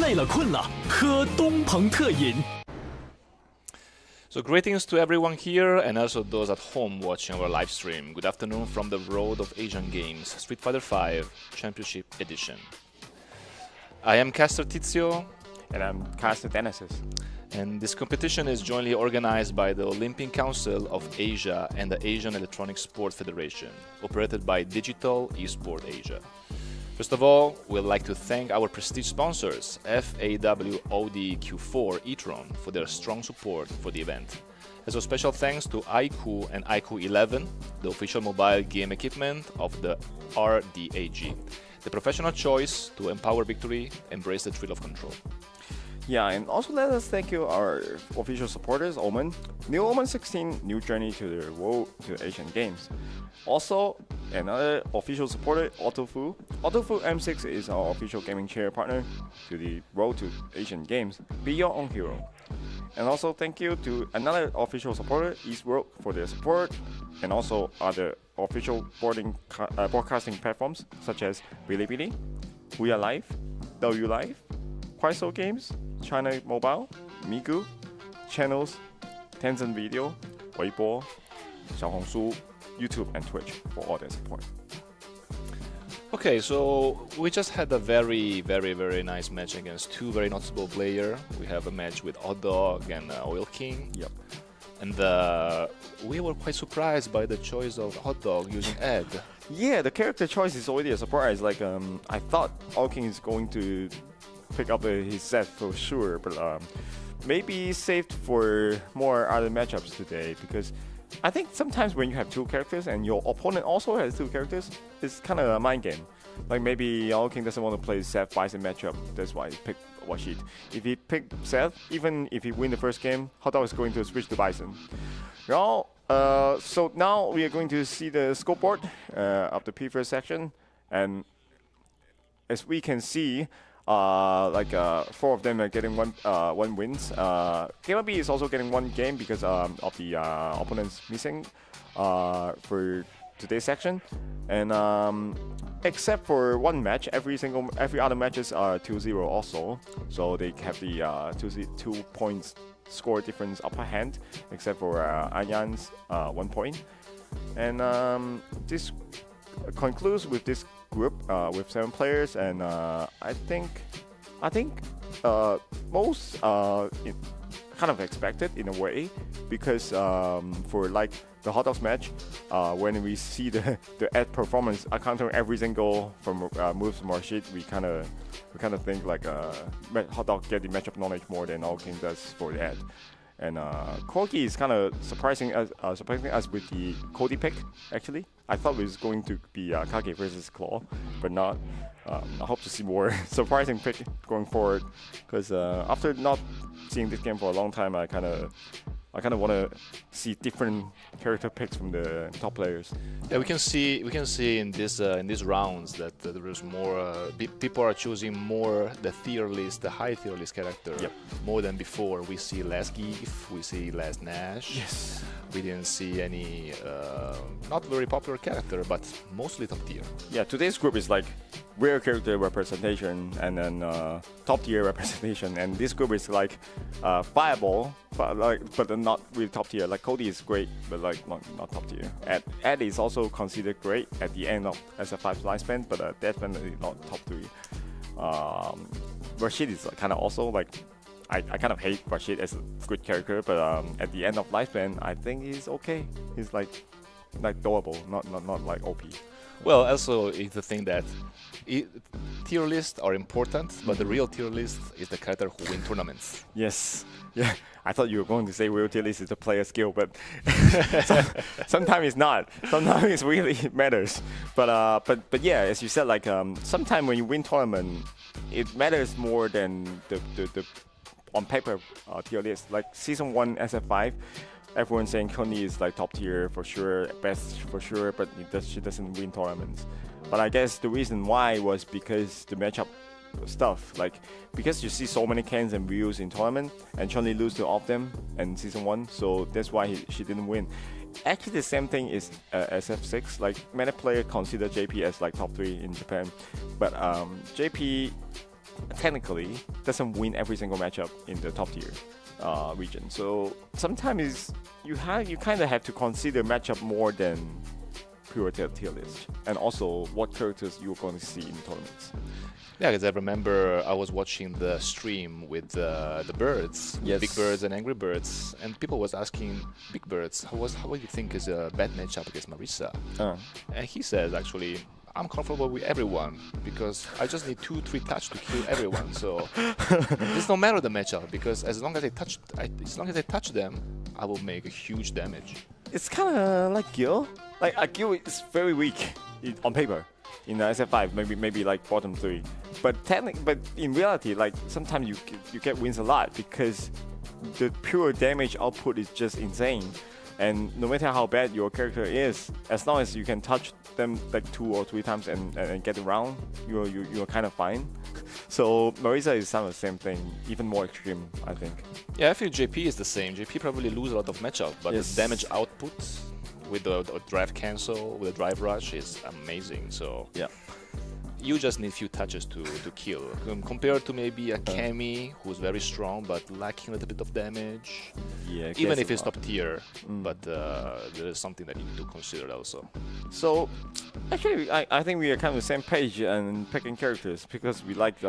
[SPEAKER 1] 累了困了，喝东鹏特饮。
[SPEAKER 5] So greetings to everyone here and also those at home watching our live stream. Good afternoon from the Road of Asian Games, Street Fighter V Championship Edition. I am Caster Tizio.
[SPEAKER 6] And I'm Caster Denesis.
[SPEAKER 5] And this competition is jointly organized by the Olympic Council of Asia and the Asian Electronic Sport Federation, operated by Digital Esport Asia. First of all, we'd like to thank our prestige sponsors, FAW Q4 e-tron, for their strong support for the event. As a special thanks to iQOO and iQOO 11, the official mobile game equipment of the RDAG, the professional choice to empower victory, embrace the thrill of control.
[SPEAKER 6] Yeah, and also let us thank you our official supporters, Omen. New Omen 16, new journey to the road to Asian Games. Also, another official supporter, Autofu. Autofu M6 is our official gaming chair partner to the road to Asian Games. Be your own hero. And also thank you to another official supporter, Eastworld, for their support, and also other official broadcasting platforms such as Bilibili, We Are Live, W Live, Kuaishou Games, China Mobile, Migu, Channels, Tencent Video, Weibo, Xiaohongshu, YouTube, and Twitch for all their support.
[SPEAKER 5] Okay, so we just had a very nice match against two very notable players. We have a match with Hot Dog and Oil King.
[SPEAKER 6] Yep.
[SPEAKER 5] And we were quite surprised by the choice of Hot Dog using Ed.
[SPEAKER 6] Yeah, the character choice is already a surprise. Like, I thought Oil King is going to pick up his set for sure, but maybe saved for more other matchups today, because I think sometimes when you have two characters and your opponent also has two characters, it's kind of a mind game. Like maybe Oil King doesn't want to play Seth Bison matchup, that's why he picked Rashid. If he picked Seth, even if he win the first game, Hot Dog is going to switch to Bison. Now, so now we are going to see the scoreboard of the previous section, and as we can see, four of them are getting one wins. Gamer B is also getting one game because of the opponents missing for today's section, and except for one match, every other matches are 2-0 also, so they have the 2 points score difference upper hand, except for Anyan's 1 point, and this concludes with this group with 7 players, and I think most kind of expected in a way, because for like the Hot Dogs match, when we see the Ed performance countering every single from moves from Rashid, we kind of think like Hot Dog get the matchup knowledge more than Oil King does for the Ed. And Corgi is kind of surprising us with the Cody pick. Actually, I thought it was going to be Kage versus Claw, but not. I hope to see more surprising pick going forward, because after not seeing this game for a long time, I kind of want to see different character picks from the top players.
[SPEAKER 5] Yeah, we can see in these rounds that there is more. People are choosing more the tier list, the high tier list character, more than before. We see less Giff, we see less Nash.
[SPEAKER 6] Yes.
[SPEAKER 5] We didn't see any not very popular character, but mostly top tier.
[SPEAKER 6] Yeah, today's group is like rare character representation and then top tier representation, and this group is like Fireball, but not really top tier. Like Cody is great, but like not top tier. Ed is also considered great at the end of SF5 lifespan, but definitely not top 3. Rashid is kind of also like. I kind of hate Rashid as a good character, but at the end of lifespan, I think he's okay. He's like doable, not like OP.
[SPEAKER 5] Well, also it's the thing that tier lists are important, but the real tier list is the character who win tournaments.
[SPEAKER 6] Yes. Yeah. I thought you were going to say real tier list is the player skill, but sometimes it's not. Sometimes it really matters. But yeah, as you said, like sometimes when you win tournament, it matters more than the on paper tier list. Like season 1 SF5, everyone's saying Connie is like top tier for sure, best for sure, but she doesn't win tournaments. But I guess the reason why was because the matchup stuff, like because you see so many Kens and Ryus in tournament, and Chun-Li lose to all of them in season 1, so that's why she didn't win. Actually, the same thing is SF6. Like many players consider JP as like top 3 in Japan, but JP technically doesn't win every single matchup in the top tier region. So sometimes you kind of have to consider matchup more than pure tier list, and also what characters you're going to see in tournaments.
[SPEAKER 5] Yeah, because I remember I was watching the stream with the birds, Big Birds and Angry Birds, and people was asking Big Birds, how do you think is a bad matchup against Marisa? And he says actually, I'm comfortable with everyone because I just need 2-3 touch to kill everyone. So it's no matter the matchup, because as long as I touch them, I will make a huge damage.
[SPEAKER 6] It's kind of like Gill. Like Gill is very weak on paper in the SF5, maybe like bottom 3. But in reality, like sometimes you get wins a lot because the pure damage output is just insane. And no matter how bad your character is, as long as you can touch them like 2 or 3 times and get around, you're kind of fine. So Marisa is some of the same thing, even more extreme, I think.
[SPEAKER 5] Yeah, I feel JP is the same. JP probably lose a lot of matchup, but the damage output with the drive cancel, with the drive rush is amazing. So
[SPEAKER 6] yeah,
[SPEAKER 5] you just need few touches to kill. Compared to maybe a Kemi who's very strong but lacking a little bit of damage.
[SPEAKER 6] Yeah,
[SPEAKER 5] even if it's top tier, but there is something that you need to consider also.
[SPEAKER 6] So actually, I think we are kind of the same page and picking characters because we like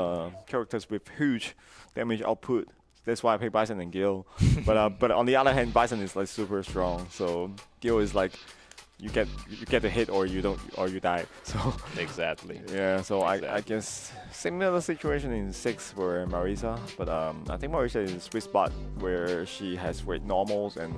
[SPEAKER 6] characters with huge damage output. That's why I pick Bison and Gill. But on the other hand, Bison is like super strong. So Gill is like you get the hit or you don't or you die. So
[SPEAKER 5] exactly.
[SPEAKER 6] Yeah. So exactly. I guess similar situation in 6 for Marisa, but I think Marisa is in a sweet spot where she has great normals and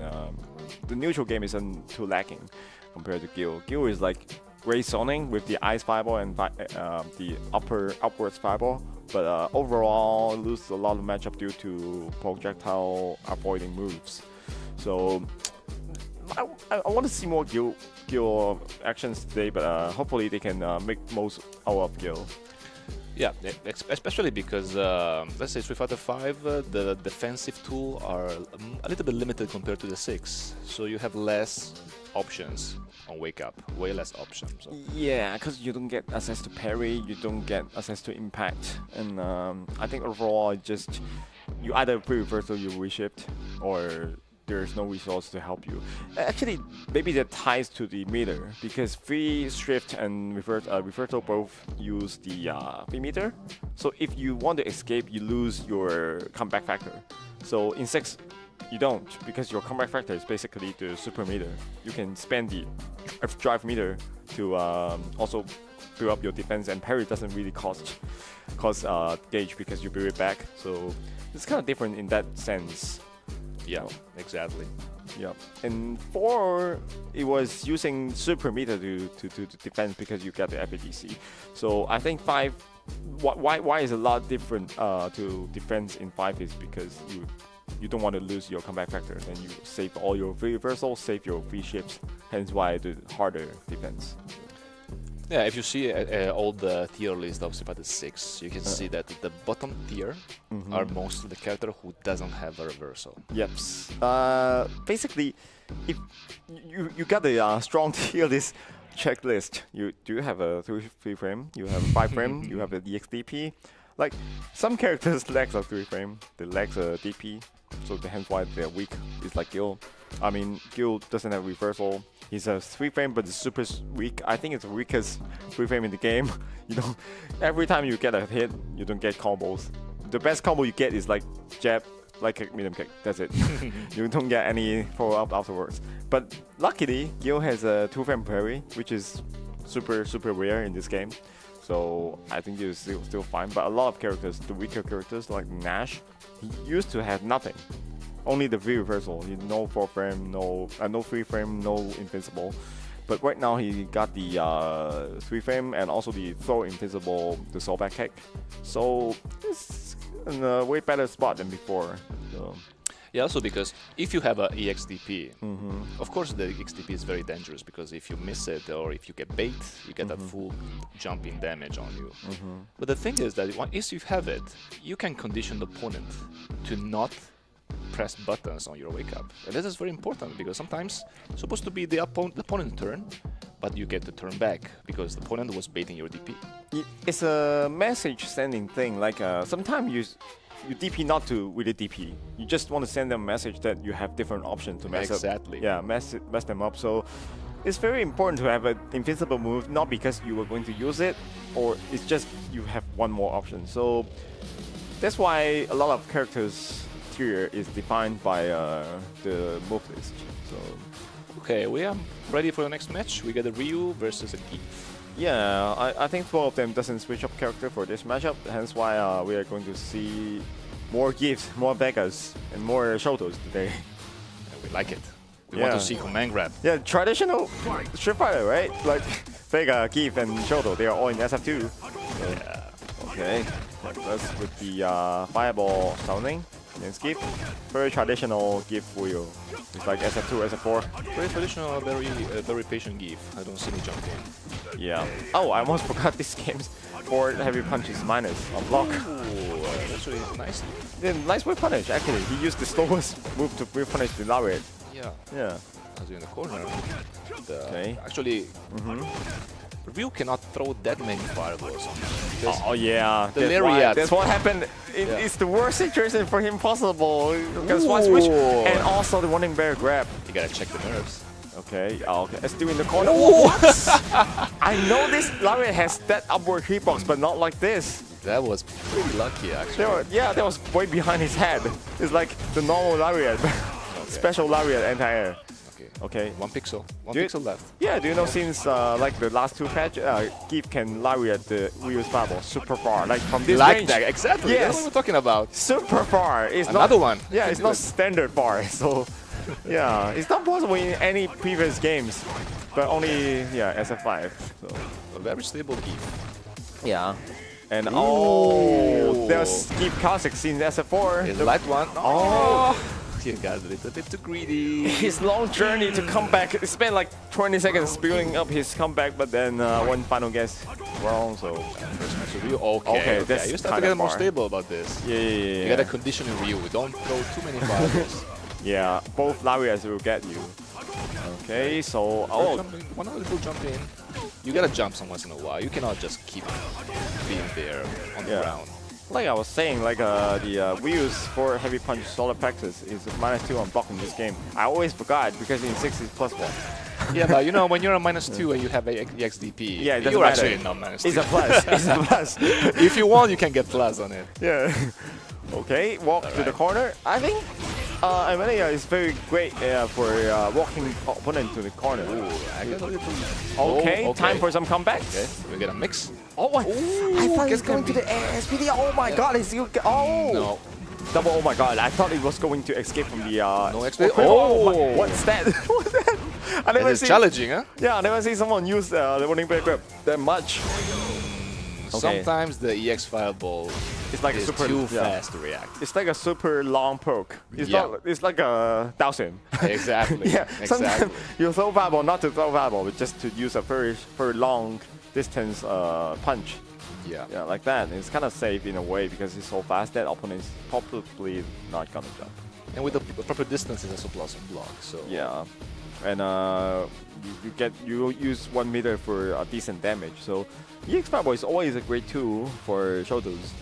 [SPEAKER 6] the neutral game isn't too lacking compared to Gill. Gill is like great zoning with the ice fireball and the upwards fireball, but overall lose a lot of matchup due to projectile avoiding moves. So I want to see more Gill actions today, but hopefully they can make most out of Gill.
[SPEAKER 5] Yeah, especially because let's say Street Fighter 5, the defensive tools are a little bit limited compared to the 6, so you have less options on Wake Up, way less options. So.
[SPEAKER 6] Yeah, because you don't get access to parry, you don't get access to impact, and I think overall just you either pre-reverse or you reshift, or there's no resource to help you. Actually, maybe that ties to the meter because free shift and reversal both use the free meter. So if you want to escape, you lose your comeback factor. So in 6, you don't, because your comeback factor is basically the super meter. You can spend the drive meter to also build up your defense, and parry doesn't really cost gauge because you build it back. So it's kind of different in that sense.
[SPEAKER 5] Yeah, exactly.
[SPEAKER 6] Yeah, and 4, it was using super meter to defend because you get the FADC. So I think 5, why is a lot different to defense in 5 is because you don't want to lose your comeback factor, then you save all your free reversals, save your free ships, hence why the harder defense.
[SPEAKER 5] Yeah, if you see all the tier list of Super 6, you can see that the bottom tier are mostly the character who doesn't have a reversal.
[SPEAKER 6] Yep. Basically, if you got the strong tier list checklist, you do have a 3 frame, you have a 5 frame, you have the EXDP. Like some characters lacks a 3 frame, they lacks a DP, so hence why they're weak. It's like Gill. I mean, Gill doesn't have reversal. He's a 3 frame, but it's super weak. I think it's the weakest 3 frame in the game. You know, every time you get a hit, you don't get combos. The best combo you get is like jab, light kick, medium kick. That's it. You don't get any follow up afterwards. But luckily, Gill has a 2 frame parry, which is super rare in this game. So I think it's still fine. But a lot of characters, the weaker characters like Nash, he used to have nothing. Only the free reversal. No 4 frame, no 3 frame, no invincible. But right now he got the 3 frame and also the throw invincible, the soul back kick. So it's in a way better spot than before. So.
[SPEAKER 5] Yeah, also because if you have a EXDP, of course the EXDP is very dangerous because if you miss it or if you get bait, you get that full jumping damage on you. But the thing is that once you have it, you can condition the opponent to not press buttons on your wake up. And this is very important because sometimes it's supposed to be the opponent's turn, but you get to turn back because the opponent was baiting your DP.
[SPEAKER 6] It's a message sending thing. Like sometimes you DP not to really DP. You just want to send them a message that you have different options to mess up. Yeah, mess them up. So it's very important to have an invincible move, not because you were going to use it, or it's just you have one more option. So that's why a lot of characters tier is defined by the move list. So
[SPEAKER 5] okay, we are ready for the next match. We got a Ryu versus a Gill.
[SPEAKER 6] yeah, I think both of them doesn't switch up character for this matchup. Hence why we are going to see more gifts, more beggars, and more Shotos today.
[SPEAKER 5] And we like it. We want to see command grab.
[SPEAKER 6] Yeah, traditional Street Fighter, right? Like Vega, Gift, and Shoto, they are all in SF2. So,
[SPEAKER 5] Yeah.
[SPEAKER 6] okay, let's with the Fireball Sounding. And skip. Very traditional gift wheel. It's like SF2, SF4.
[SPEAKER 5] Very traditional, very patient Gill. I don't see me jump in.
[SPEAKER 6] Yeah. Oh, I almost forgot this game's forward heavy punch is minus on block.
[SPEAKER 5] Ooh, that's really nice.
[SPEAKER 6] Yeah, nice whip punish, actually. He used the slowest move to whip punish the Lariat.
[SPEAKER 5] Yeah.
[SPEAKER 6] Yeah.
[SPEAKER 5] As in the corner.
[SPEAKER 6] Okay.
[SPEAKER 5] Actually, Ryu cannot throw that many fireballs on him.
[SPEAKER 6] Oh yeah,
[SPEAKER 5] The Lariat.
[SPEAKER 6] That's what happened. It's the worst situation for him possible. Because one switch and also the running bear grab.
[SPEAKER 5] You gotta check the nerves.
[SPEAKER 6] Okay, okay. Still in the corner. What? I know this Lariat has that upward hitbox, but not like this.
[SPEAKER 5] That was pretty lucky, actually.
[SPEAKER 6] That was way behind his head. It's like the normal Lariat, special Lariat anti-air. Okay.
[SPEAKER 5] One pixel left.
[SPEAKER 6] Yeah, do you know since like the last 2 patch, Gift can Lariat the Ryu's fireball super far, like from this range.
[SPEAKER 5] That, exactly.
[SPEAKER 6] Yes.
[SPEAKER 5] That's what we're talking about.
[SPEAKER 6] Super far. It's
[SPEAKER 5] Another
[SPEAKER 6] not,
[SPEAKER 5] one.
[SPEAKER 6] Yeah, it's not standard far. So yeah, it's not possible in any previous games, but only SF5. So
[SPEAKER 5] A very stable Gill.
[SPEAKER 6] yeah. And oh, there's Gift classics in SF4.
[SPEAKER 5] His light one.
[SPEAKER 6] Oh.
[SPEAKER 5] He got a little bit too greedy.
[SPEAKER 6] His long journey to come back, it spent like 20 seconds building up his comeback, but then one final guess wrong, so...
[SPEAKER 5] Ryu,
[SPEAKER 6] okay, that's
[SPEAKER 5] you start to get more stable about this.
[SPEAKER 6] Yeah.
[SPEAKER 5] You gotta condition Ryu, don't throw too many fireballs.
[SPEAKER 6] Yeah, both Lariats will get you. Okay, so... Oh,
[SPEAKER 5] one other little jump in. You gotta jump some once in a while, you cannot just keep being there on the ground.
[SPEAKER 6] Like I was saying, like the Ryu's for heavy punch solid practice is -2 on block in this game. I always forgot because in 6 it's +1.
[SPEAKER 5] Yeah, but you know, when you're a -2 and you have a EXDP,
[SPEAKER 6] yeah,
[SPEAKER 5] you're actually not -2.
[SPEAKER 6] It's a plus. It's a plus.
[SPEAKER 5] If you want, you can get plus on it.
[SPEAKER 6] Yeah. Okay, walk to the corner. I think Amelia is very great for walking opponent to the corner. Okay, time for some comeback.
[SPEAKER 5] Okay, we get a mix.
[SPEAKER 6] Oh, I thought he's going to the SPD. Oh my god, is you? Oh.
[SPEAKER 5] No.
[SPEAKER 6] Double, oh my god, I thought it was going to escape from the...
[SPEAKER 5] No XP.
[SPEAKER 6] Oh!
[SPEAKER 5] Oh!
[SPEAKER 6] What's that? What's that? I never
[SPEAKER 5] It's
[SPEAKER 6] seen...
[SPEAKER 5] challenging, huh?
[SPEAKER 6] Yeah, I never seen someone use the running back grab that much. Okay.
[SPEAKER 5] Sometimes the EX fireball
[SPEAKER 6] It's like a
[SPEAKER 5] is
[SPEAKER 6] super...
[SPEAKER 5] too
[SPEAKER 6] yeah.
[SPEAKER 5] fast to react.
[SPEAKER 6] It's like a super long poke. It's
[SPEAKER 5] Yeah.
[SPEAKER 6] not. It's like a thousand.
[SPEAKER 5] Exactly.
[SPEAKER 6] Yeah. Sometimes
[SPEAKER 5] Exactly.
[SPEAKER 6] you throw fireball not to throw fireball, but just to use a very long distance punch.
[SPEAKER 5] Yeah.
[SPEAKER 6] Yeah, like that. It's kind of safe in a way because it's so fast that opponents probably not gonna jump.
[SPEAKER 5] And with the proper distance, it's also plus block. So
[SPEAKER 6] Yeah, and you use 1 meter for a decent damage. So EX Fireball is always a great tool for shoulders,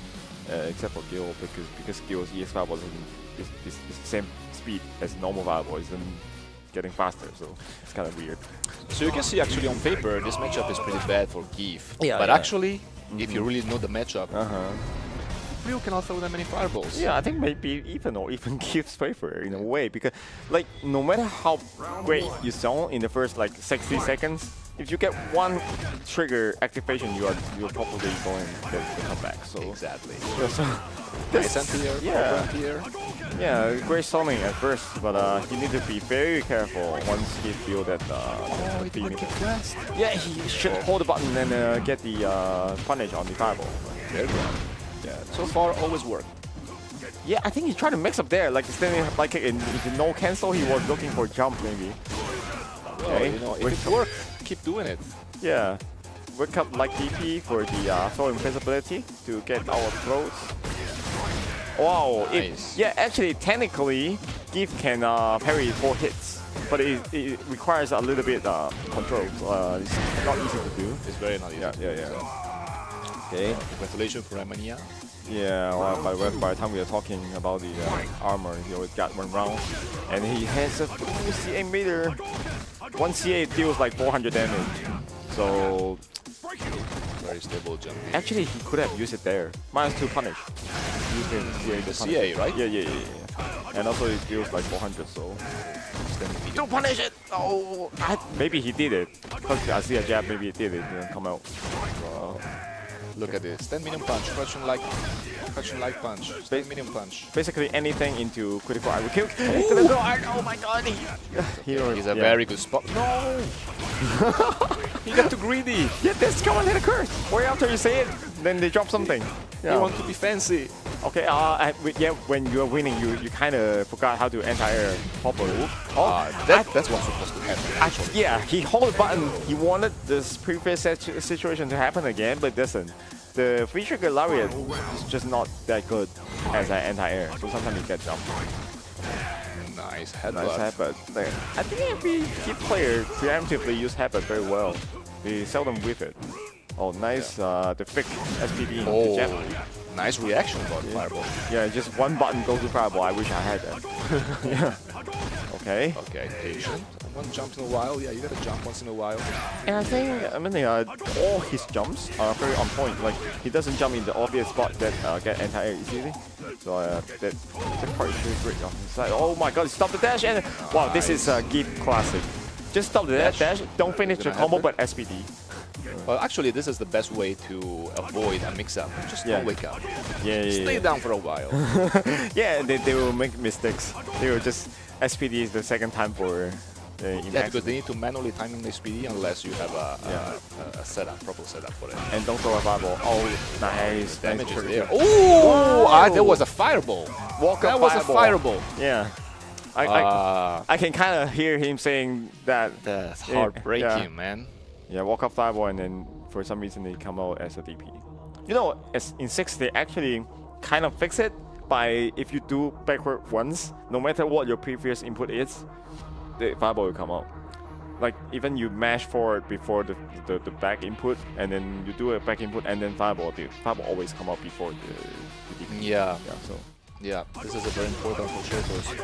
[SPEAKER 6] except for Gill because Gill's EX Fireball is the same speed as normal Fireball, isn't getting faster. So it's kind of weird.
[SPEAKER 5] So you can see actually on paper this matchup is pretty bad for Giff.
[SPEAKER 6] Yeah,
[SPEAKER 5] but
[SPEAKER 6] yeah.
[SPEAKER 5] actually, if you really know the matchup, you cannot throw that many fireballs.
[SPEAKER 6] Yeah, I think maybe even Giff's favor in a way because like no matter how great you zone in the first like 60 seconds, if you get one trigger activation, you're probably going to come back. So
[SPEAKER 5] Exactly.
[SPEAKER 6] yeah, so
[SPEAKER 5] Nice anti-air,
[SPEAKER 6] yeah.
[SPEAKER 5] proper anti-air.
[SPEAKER 6] yeah, great zoning at first, but you need to be very careful once he feel that.
[SPEAKER 5] Oh, it might get blast.
[SPEAKER 6] Yeah, he should hold the button and get the punish on the fireball.
[SPEAKER 5] Very good. Yeah. So far, always work.
[SPEAKER 6] Yeah, I think he tried to mix up there, like standing like in no cancel. He was looking for jump maybe.
[SPEAKER 5] Well, you know, if it works, keep doing it.
[SPEAKER 6] Yeah, wake up like DP for the throw invincibility to get our throats. Wow,
[SPEAKER 5] Nice.
[SPEAKER 6] yeah, actually, technically, Giff can parry 4 hits, but it requires a little bit control. It's not easy to do.
[SPEAKER 5] It's very not easy.
[SPEAKER 6] Okay.
[SPEAKER 5] Congratulations for Armenia.
[SPEAKER 6] Yeah, well, by the time we are talking about the armor, he always got 1 round, and he has a full CA meter. 1 CA deals like 400 damage. So
[SPEAKER 5] Very stable jump.
[SPEAKER 6] actually, he could have used it there. -2 punish. Use the CA to
[SPEAKER 5] The
[SPEAKER 6] punish.
[SPEAKER 5] CA, right?
[SPEAKER 6] Yeah. And also it deals like 400, so
[SPEAKER 5] Don't
[SPEAKER 6] don't punish it. Oh, maybe he did it. Because I see a jab, maybe he did it. Didn't come out. So,
[SPEAKER 5] Look at this. 10 million punch. Crouching like punch. 10 million punch.
[SPEAKER 6] basically anything into critical eye will kill. Oh my god!
[SPEAKER 5] He's a very good spot. No! He got too greedy.
[SPEAKER 6] Yeah, that's come on, hit a curse. Right after you say it, then they drop something.
[SPEAKER 5] He want to be fancy.
[SPEAKER 6] Okay, yeah, when you're winning, you kind of forgot how to anti-air properly.
[SPEAKER 5] That's what's supposed to happen. Actually.
[SPEAKER 6] Yeah, he hold the button. He wanted this previous situation to happen again, but it doesn't. The free trigger lariat is just not that good as an anti-air, so sometimes you get jumped.
[SPEAKER 5] Nice headbutt.
[SPEAKER 6] Nice headbutt. I think every key player preemptively use headbutt very well. They seldom whiff it. Oh, nice. The fake SPD.
[SPEAKER 5] Oh,
[SPEAKER 6] jab.
[SPEAKER 5] nice reaction about fireball.
[SPEAKER 6] Yeah, just 1 button goes to fireball. I wish I had that. Yeah. Okay.
[SPEAKER 5] Okay, patient. One jump in a while. Yeah, you gotta jump once in a while.
[SPEAKER 6] And I think, all his jumps are very on point. Like, he doesn't jump in the obvious spot that get anti-air easily. So that part is really great. It's like, oh my god, stop the dash! And wow, this is a Giff classic. Just stop the dash, don't finish the
[SPEAKER 5] Gonna
[SPEAKER 6] combo,
[SPEAKER 5] happen.
[SPEAKER 6] but SPD.
[SPEAKER 5] Well, actually, this is the best way to avoid a mix-up. Just don't wake up.
[SPEAKER 6] Yeah,
[SPEAKER 5] Stay down for a while.
[SPEAKER 6] Yeah, they will make mistakes. They will just SPD is the second time for
[SPEAKER 5] Yeah, because they need to manually timing the SPD unless you have a setup, proper setup for it.
[SPEAKER 6] and don't throw a fireball. Oh, nice.
[SPEAKER 5] Damage
[SPEAKER 6] nice
[SPEAKER 5] is
[SPEAKER 6] trigger.
[SPEAKER 5] there. Oh, that was a fireball. That was a fireball.
[SPEAKER 6] Yeah. I can kind of hear him saying that.
[SPEAKER 5] That's
[SPEAKER 6] Yeah,
[SPEAKER 5] heartbreaking,
[SPEAKER 6] yeah.
[SPEAKER 5] man.
[SPEAKER 6] Yeah, walk up fireball, and then for some reason they come out as a DP. You know, as in 6 they actually kind of fix it by if you do backward once, no matter what your previous input is, the fireball will come out. Like even you mash forward before the back input, and then you do a back input and then fireball. The fireball always come out before the DP.
[SPEAKER 5] Yeah.
[SPEAKER 6] So.
[SPEAKER 5] Yeah, this is a very important for shoulders. You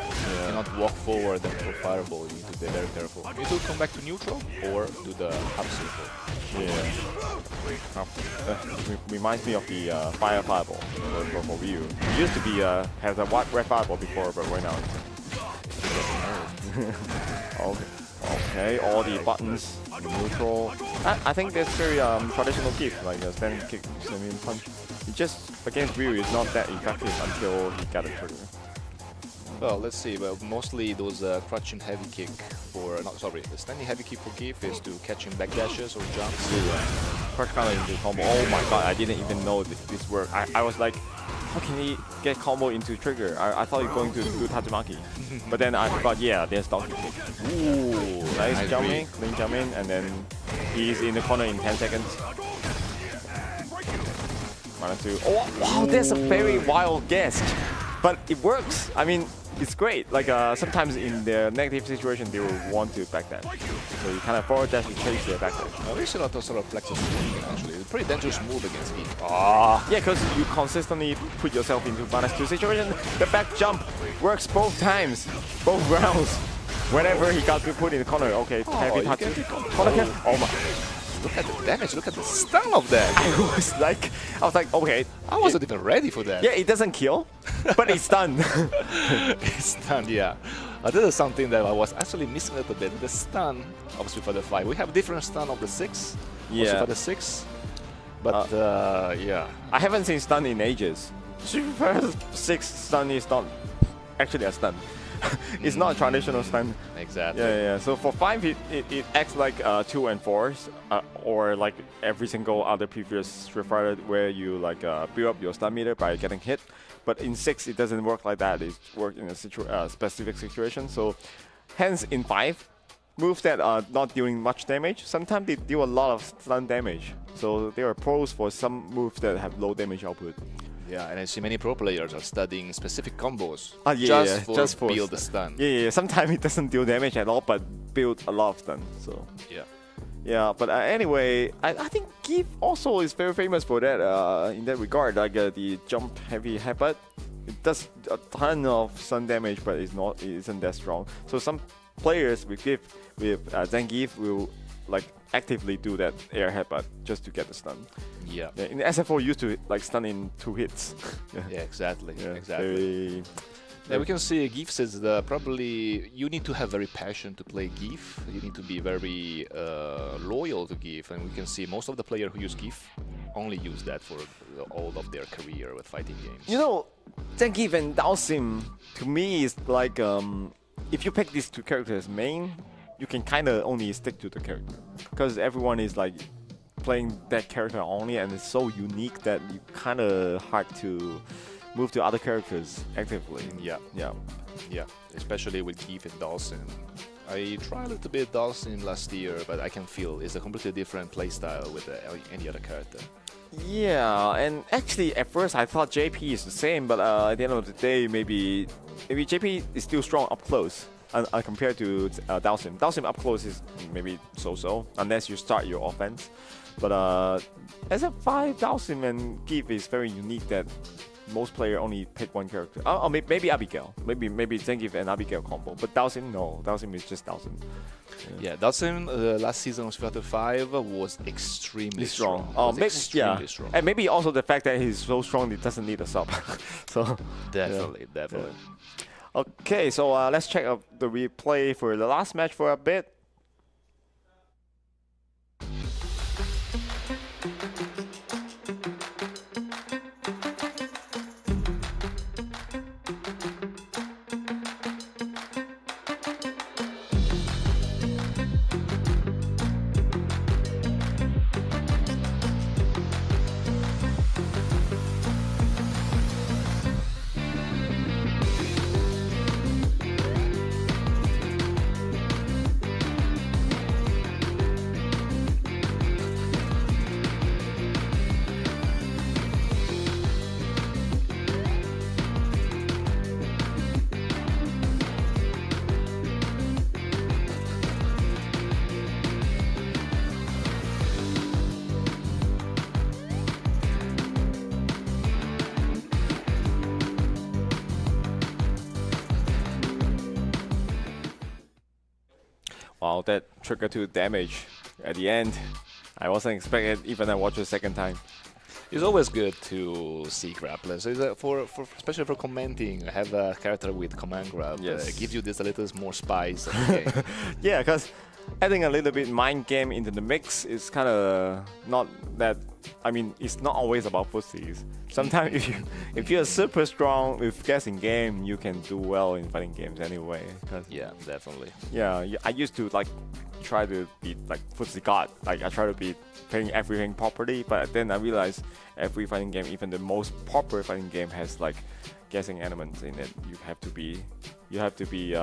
[SPEAKER 5] cannot walk forward and for fireball. You need to be very careful. You need to come back to neutral or do the half circle.
[SPEAKER 6] Yeah. Reminds me of the fire fireball for Ryu. It used to be has a white red fireball before, but right now okay, all the buttons neutral. I think that's very traditional Giff, like a standing kick, standing punch. He just against Ryu is not that effective until he got a trigger.
[SPEAKER 5] Well, let's see. Well, mostly those crouching heavy kick for the standing heavy kick for Giff is to catching backdashes or jumps.
[SPEAKER 6] Yeah. Crush counter into combo. Oh my god, I didn't even know this worked. I was like, how can he get combo into trigger? I thought he was going to do Tatsumaki. But then I forgot, yeah, there's donkey kick. Ooh, nice jumping, clean jumping, and then he's in the corner in 10 seconds. -2. Oh, wow, that's a very wild guess. But it works. I mean, it's great. Like sometimes in the negative situation, they will want to backdash. So you kind of forward dash and chase their backdash.
[SPEAKER 5] We should not sort of flex actually. It's a pretty dangerous move against Giff.
[SPEAKER 6] Yeah, because you consistently put yourself into -2 situation. The back jump works both times, both rounds. Whenever he got to put in the corner, okay, heavy touch. Corner kick. Oh my.
[SPEAKER 5] Look at the damage, look at the stun of that.
[SPEAKER 6] I was like, okay.
[SPEAKER 5] I wasn't even ready for that.
[SPEAKER 6] Yeah, it doesn't kill, but it's stunned.
[SPEAKER 5] It's stunned, yeah. This is something that I was actually missing a little bit. The stun of Street Fighter 5. We have different stun of the 6.
[SPEAKER 6] Yeah.
[SPEAKER 5] Street Fighter 6. But yeah.
[SPEAKER 6] I haven't seen stun in ages. Street Fighter 6 stun is not actually a stun. It's not a traditional stun.
[SPEAKER 5] Exactly.
[SPEAKER 6] Yeah. So for 5, it acts like 2 and 4, or like every single other previous Street Fighter where you like build up your stun meter by getting hit. But in 6, it doesn't work like that. It works in a specific situation. So hence in 5, moves that are not doing much damage, sometimes they deal a lot of stun damage. So there are pros for some moves that have low damage output.
[SPEAKER 5] Yeah, and I see many pro players are studying specific combos
[SPEAKER 6] just for
[SPEAKER 5] build the stun.
[SPEAKER 6] Yeah. Sometimes it doesn't deal damage at all, but build a lot of stun. So yeah. But anyway, I think Giff also is very famous for that in that regard. Like the jump heavy headbutt, it does a ton of stun damage, but it isn't that strong. So some players with Giff, with Zangief will like actively do that air headbutt just to get the stun.
[SPEAKER 5] Yeah.
[SPEAKER 6] In the SF4 used to like stun in 2 hits.
[SPEAKER 5] Yeah, exactly.
[SPEAKER 6] Yeah,
[SPEAKER 5] exactly. Yeah, we can see Giff says probably you need to have very passion to play Giff. You need to be very loyal to Giff, and we can see most of the players who use Giff only use that for all of their career with fighting games.
[SPEAKER 6] You know, Zangief and Dalsim to me is like if you pick these 2 characters main, you can kind of only stick to the character because everyone is like playing that character only, and it's so unique that you kind of hard to move to other characters actively.
[SPEAKER 5] Yeah. Especially with Giff and Dawson. I tried a little bit Dawson last year, but I can feel it's a completely different playstyle with any other character.
[SPEAKER 6] Yeah, and actually at first I thought JP is the same, but at the end of the day, maybe JP is still strong up close. Compared to Dalsim. Dalsim up close is maybe so-so, unless you start your offense. But as a 5, Dalsim and Giff is very unique that most players only pick 1 character. Or maybe Abigail. Maybe Zangief and Abigail combo. But Dalsim, no. Dalsim is just Dalsim.
[SPEAKER 5] Yeah, Dalsim last season of Street Fighter 5 was extremely strong.
[SPEAKER 6] Extremely strong. And maybe also the fact that he's so strong, he doesn't need a sub. So
[SPEAKER 5] definitely.
[SPEAKER 6] Yeah. Okay, so let's check out the replay for the last match for a bit. Wow, that trigger to damage at the end. I wasn't expecting it even I watched it a second time.
[SPEAKER 5] It's always good to see grapplers. Especially for commenting, have a character with command grab.
[SPEAKER 6] Yes.
[SPEAKER 5] Gives you this a little more spice.
[SPEAKER 6] Yeah, because adding a little bit mind game into the mix is kind of not that. I mean, it's not always about footsies. Sometimes if you're super strong with guessing game, you can do well in fighting games anyway.
[SPEAKER 5] Yeah, definitely.
[SPEAKER 6] Yeah, I used to like try to be like footsie god. Like I try to be playing everything properly, but then I realized every fighting game, even the most popular fighting game, has like guessing elements in it. You have to be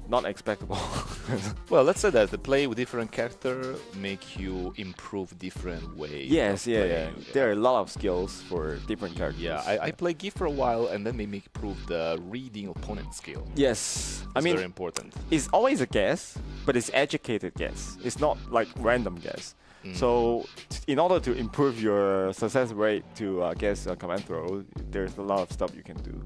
[SPEAKER 6] not expectable.
[SPEAKER 5] Well, let's say that the play with different character make you improve different ways.
[SPEAKER 6] Yes, yeah. There are a lot of skills for different characters.
[SPEAKER 5] Yeah, I play Gill for a while, and then made me improve the reading opponent skill.
[SPEAKER 6] Yes, I
[SPEAKER 5] It's
[SPEAKER 6] mean,
[SPEAKER 5] very important.
[SPEAKER 6] it's always a guess, but it's educated guess. It's not like random guess. So, in order to improve your success rate to guess a command throw, there's a lot of stuff you can do.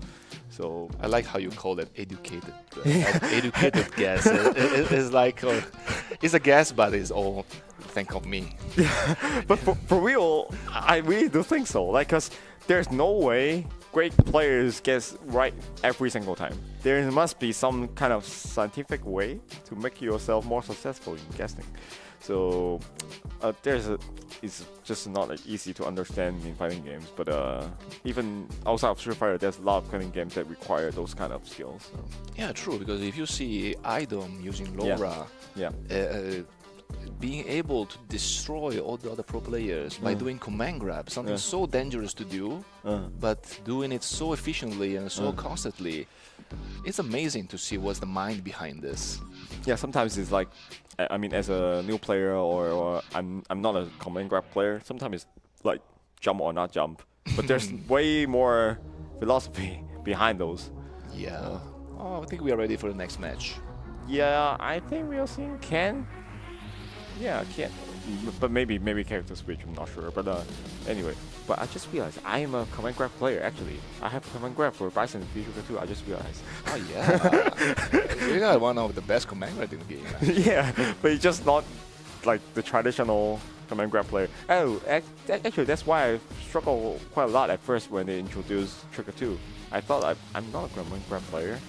[SPEAKER 6] So
[SPEAKER 5] I like how you call it educated. Educated guess. It's like it's a guess, but it's all think of me.
[SPEAKER 6] but for real, I really do think so. Like, cause there's no way great players guess right every single time. There must be some kind of scientific way to make yourself more successful in guessing. So it's just not like, easy to understand in fighting games. But even outside of Street Fighter, there's a lot of fighting games that require those kind of skills. So.
[SPEAKER 5] Yeah, true. Because if you see Idom using Laura, being able to destroy all the other pro players by doing command grab, something so dangerous to do, but doing it so efficiently and so constantly, it's amazing to see what's the mind behind this.
[SPEAKER 6] Yeah, sometimes it's like, I mean, as a new player or I'm not a command grab player, sometimes it's like jump or not jump, but there's way more philosophy behind those.
[SPEAKER 5] Yeah. Oh, I think we are ready for the next match.
[SPEAKER 6] Yeah, I think we are seeing Ken. Yeah, Ken. But maybe character switch, I'm not sure. But anyway, but I just realized I am a command grab player actually. I have command grab for Bison and Future 2, I just realized.
[SPEAKER 5] Oh yeah. You got one of the best command grab in the game.
[SPEAKER 6] Yeah, but it's just not like the traditional command grab player. Oh, actually that's why I struggled quite a lot at first when they introduced Trigger 2. I thought I'm not a command grab player,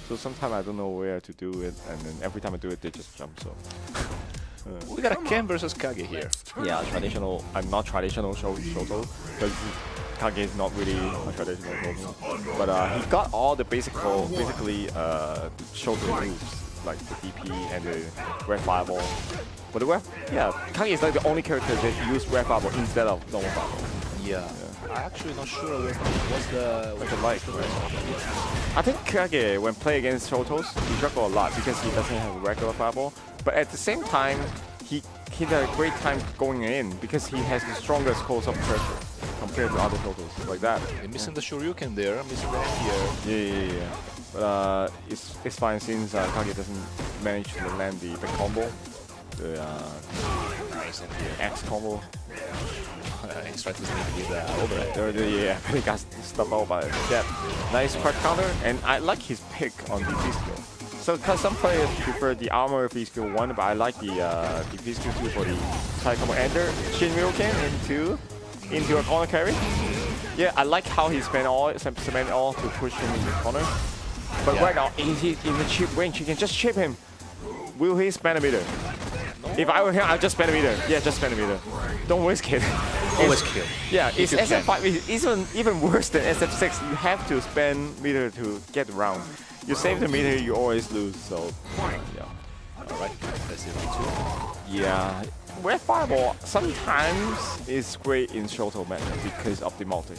[SPEAKER 6] so sometimes I don't know where to do it, and then every time I do it, they just jump. So.
[SPEAKER 5] We got a Ken versus Kage here.
[SPEAKER 6] Yeah, traditional. I'm not traditional Shoto, because Kage is not really a traditional Shoto. But he got all the basically Shoto moves, like the DP and the red fireball. But the Kage is like the only character that use red fireball instead of normal fireball.
[SPEAKER 5] Yeah. I'm actually not sure what's the
[SPEAKER 6] like. I think Kage, when play against Shotos, he struggle a lot because he doesn't have a regular fireball. But at the same time, he had a great time going in because he has the strongest close-up pressure compared to other Shotos like that.
[SPEAKER 5] You're missing the Shoryuken there, missing that here.
[SPEAKER 6] Yeah. But it's fine since Kage doesn't manage to land the big combo, the X combo.
[SPEAKER 5] He's trying to sneak with overhead.
[SPEAKER 6] Yeah, he got stuffed out by that. Nice card counter, and I like his pick on the DP skill. So, cause some players prefer the armor DP skill 1, but I like the DP skill 2 for the side combo enter. Shinryuken into a corner carry. Yeah, I like how he spent all to push him in the corner. But right now, in the chip range, he can just chip him. Will he spend a meter? If I were him, I'd just spend a meter. Yeah, just spend a meter. Don't risk it.
[SPEAKER 5] Always kill.
[SPEAKER 6] Yeah, it's SF5 is even worse than SF6. You have to spend meter to get around. You save the meter, you always lose. So, yeah.
[SPEAKER 5] Alright, that's it on 2.
[SPEAKER 6] Yeah, red fireball sometimes is great in Shoto matchup because of the multi.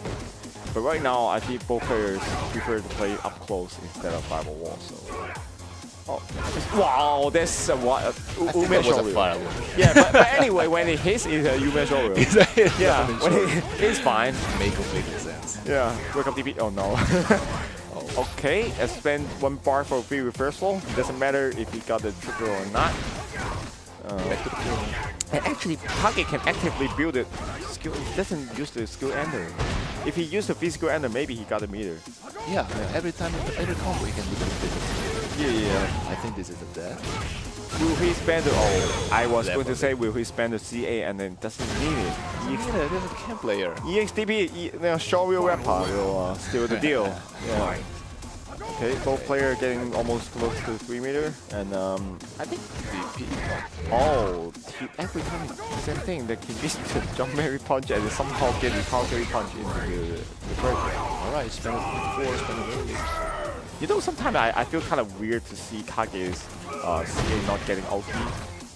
[SPEAKER 6] But right now, I think both players prefer to play up close instead of fireball wall. So. Oh, wow, that's what Ume Shoryu. Yeah, but anyway, when it hits, it's a Ume Shoryu. Yeah, when it's fine.
[SPEAKER 5] Make complete sense.
[SPEAKER 6] Yeah, wake up DP. Oh no. Okay, I spent 1 bar for free reversal. It doesn't matter if he got the trigger or not. And actually, Kage can actively build it. Skill doesn't use the skill ender. If he used the physical ender, maybe he got a meter.
[SPEAKER 5] Yeah, every time, every combo he can do it.
[SPEAKER 6] Yeah.
[SPEAKER 5] I think this is a death.
[SPEAKER 6] Will he spend the... Oh, I was going to say, will he spend the CA and then doesn't need it?
[SPEAKER 5] Yeah, there's a Ken player.
[SPEAKER 6] EXDB, Shoryu Rapper will steal the deal. Yeah. Okay, both players getting almost close to 3 meter, and I think every time same thing. That he missed the jump Mary punch and somehow get the power carry punch into the first.
[SPEAKER 5] Alright, spend it before, spend it early.
[SPEAKER 6] You know, sometimes I feel kind of weird to see Kage's CA not getting OP.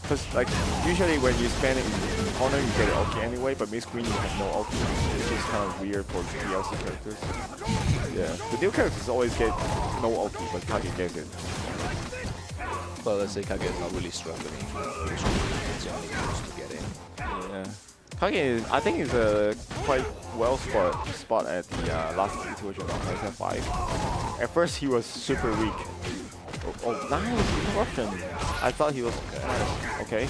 [SPEAKER 6] Because like usually when you spend it in the corner you get it OP anyway, but mid-screen you have no OP, which is kind of weird for DLC characters. Yeah, the new characters always get no OP, but Kage gets it.
[SPEAKER 5] Well, let's say Kage is not really struggling. It's only used to get in.
[SPEAKER 6] Yeah. Kage is, I think, is a quite well spot at the last situation on AESF. At first he was super weak. Oh, nice interruption. I thought he was okay.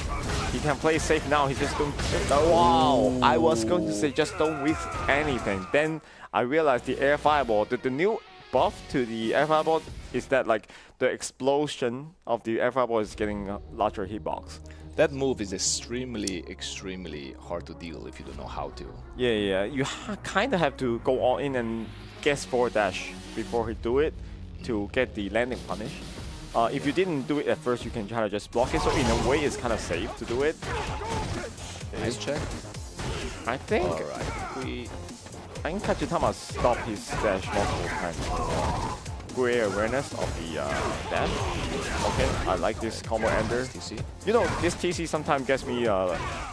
[SPEAKER 6] He can play safe now. He's just going. Wow! I was going to say just don't risk anything. Then I realized the air fireball. The new buff to the air fireball is that like the explosion of the air fireball is getting a larger hitbox.
[SPEAKER 5] That move is extremely hard to deal if you don't know how to.
[SPEAKER 6] Yeah. You kind of have to go all in and guess forward dash before he do it to get the landing punish. If you didn't do it at first, you can try to just block it. So in a way, it's kind of safe to do it.
[SPEAKER 5] Nice check.
[SPEAKER 6] I think.
[SPEAKER 5] Alright.
[SPEAKER 6] I think Kachitama stopped his dash multiple times. Great awareness of the dash. Okay, I like this combo ender.
[SPEAKER 5] TC.
[SPEAKER 6] You know, this TC sometimes gets me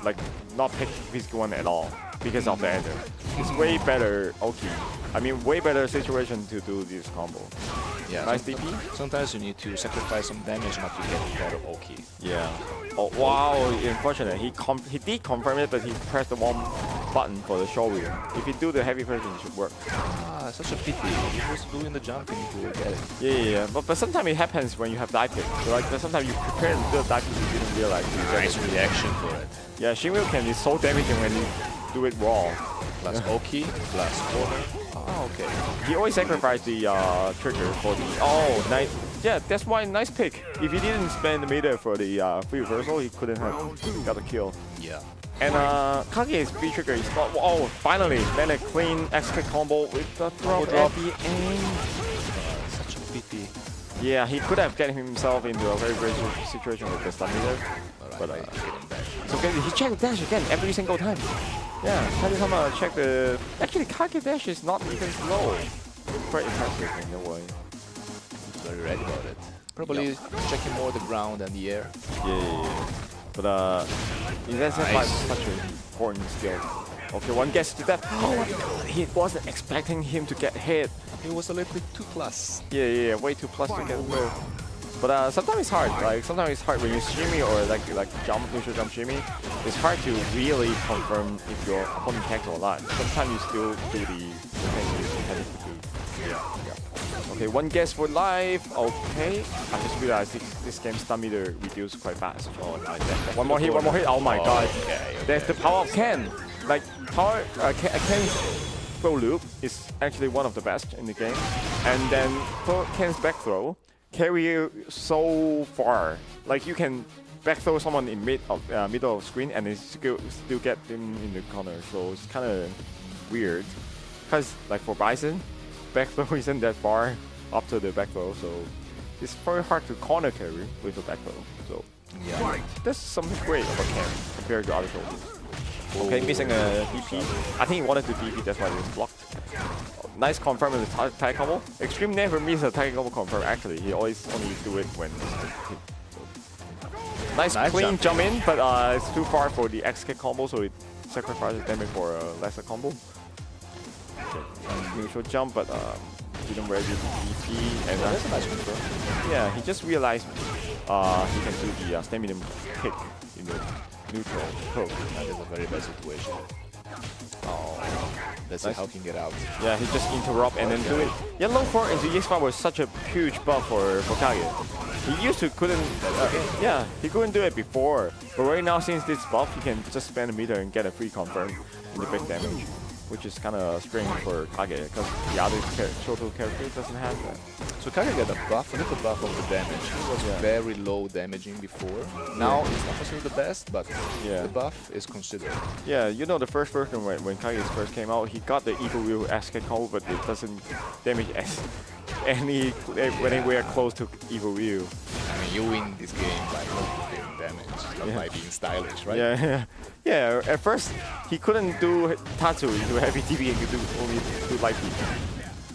[SPEAKER 6] like not pick physical one at all because of the ender. It's way better. Okay, I mean way better situation to do this combo.
[SPEAKER 5] Yeah,
[SPEAKER 6] nice DP.
[SPEAKER 5] Sometimes you need to sacrifice some damage not to get better Oki.
[SPEAKER 6] Yeah. Oh wow, unfortunate. He did confirm it, but he pressed the wrong button for the show wheel. If he do the heavy version, it should work.
[SPEAKER 5] Ah, such a pity. He was doing the jumping to get it.
[SPEAKER 6] Yeah. But sometimes it happens when you have die pick. So like sometimes you prepare to do the die pick, you didn't realize.
[SPEAKER 5] Nice reaction for it.
[SPEAKER 6] Yeah, Shinryu can be so damaging when you do it wrong.
[SPEAKER 5] Plus Oki, plus corner. Oh, okay.
[SPEAKER 6] He always sacrificed the trigger for the. Oh, nice. Yeah, that's why nice pick. If he didn't spend the meter for the free reversal, he couldn't have got a kill.
[SPEAKER 5] Yeah.
[SPEAKER 6] And Kage's free trigger is not. Oh, finally, then a clean X-Kick combo with the drop at the end.
[SPEAKER 5] Such a pity.
[SPEAKER 6] Yeah, he could have gotten himself into a very great situation with the stun meter. But so he checked the dash again every single time. Yeah, Kage-sama checked the. Actually, Kage dash is not even slow. Quite impressive in a way.
[SPEAKER 5] Very ready about it. Probably checking more the ground than the air.
[SPEAKER 6] Yeah. But that's nice. Such an important skill. Okay, one gets to that. Oh my god, he wasn't expecting him to get hit.
[SPEAKER 5] It was a little bit too plus.
[SPEAKER 6] Yeah, way too plus to get low. But sometimes it's hard. Like sometimes it's hard when you shimmy or like jump, neutral jump shimmy. It's hard to really confirm if your opponent attacks or not. Sometimes you still do the thing you intended to do. Yeah. Okay, one guess for life. Okay, I just realized this game's stun meter reduced quite fast. Oh, nice. One more hit. Oh my god.
[SPEAKER 5] Okay.
[SPEAKER 6] There's the power of Ken. Like Ken's throw loop is actually one of the best in the game, and then Ken's back throw carry you so far. Like you can back throw someone in middle of screen and still get them in the corner. So it's kind of weird. Cause like for Bison, back throw isn't that far up to the back throw, so it's very hard to corner carry with a back throw. So
[SPEAKER 5] yeah,
[SPEAKER 6] that's something great about Ken compared to other shoulders. Okay, missing a DP. I think he wanted to DP, that's why he was blocked. Nice confirm with the tag combo. Extreme never misses a tag combo confirm actually. He always only do it when hit. Nice clean jump in, but it's too far for the X-Kick combo, so it sacrifices damage for a lesser combo. Okay. Neutral jump, but didn't ready the DP. And
[SPEAKER 5] that's a nice confirm.
[SPEAKER 6] Yeah, he just realized he can do the stamina kick in the neutral poke.
[SPEAKER 5] That is a very bad situation. Oh, let's see how he can get out.
[SPEAKER 6] Yeah, he just interrupt and then do it. Yeah, low 4 into EX5 was such a huge buff for Kage. He used to couldn't. Yeah, he couldn't do it before. But right now, since this buff, he can just spend a meter and get a free confirm in the big damage, which is kind of strange for Kage because the other Shoto character doesn't have that.
[SPEAKER 5] So Kage got a little buff of the damage. He was very low damaging before. Now it's not necessarily the best, but the buff is considered.
[SPEAKER 6] Yeah, you know the first version when Kage first came out, he got the Eagle Wheel X-Kick combo, but it doesn't damage as anywhere close to equal view.
[SPEAKER 5] I mean, you win this game by not doing damage, not by being stylish, right?
[SPEAKER 6] Yeah. At first, he couldn't do Tatsu into heavy TP and could do only do light TP.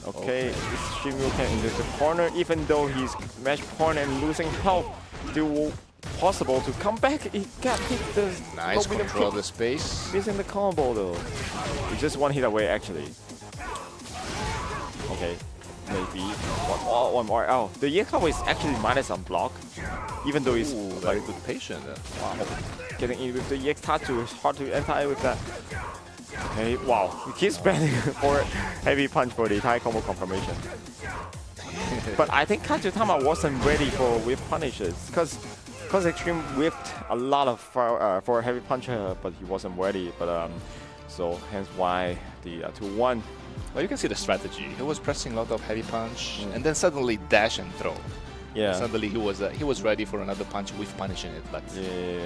[SPEAKER 6] Okay, Shinryu can into the corner, even though he's match point and losing health, still possible to come back. He got hit the
[SPEAKER 5] Nice control of the space.
[SPEAKER 6] Missing the combo though. He's just one hit away actually. Okay, maybe one more. Oh, the EX combo is actually minus on block, even though he's
[SPEAKER 5] Very good patient.
[SPEAKER 6] wow, getting in with the EX Tatsu is hard to enter with that. Okay, wow, he keeps banning for heavy punch for the entire combo confirmation. But I think Katsutama wasn't ready for whiff punishes because Extreme whiffed a lot of for heavy puncher, but he wasn't ready. But so hence why the 2-1.
[SPEAKER 5] Well, you can see the strategy. He was pressing a lot of heavy punch, and then suddenly dash and throw.
[SPEAKER 6] Yeah.
[SPEAKER 5] Suddenly he was ready for another punch with punishing it, but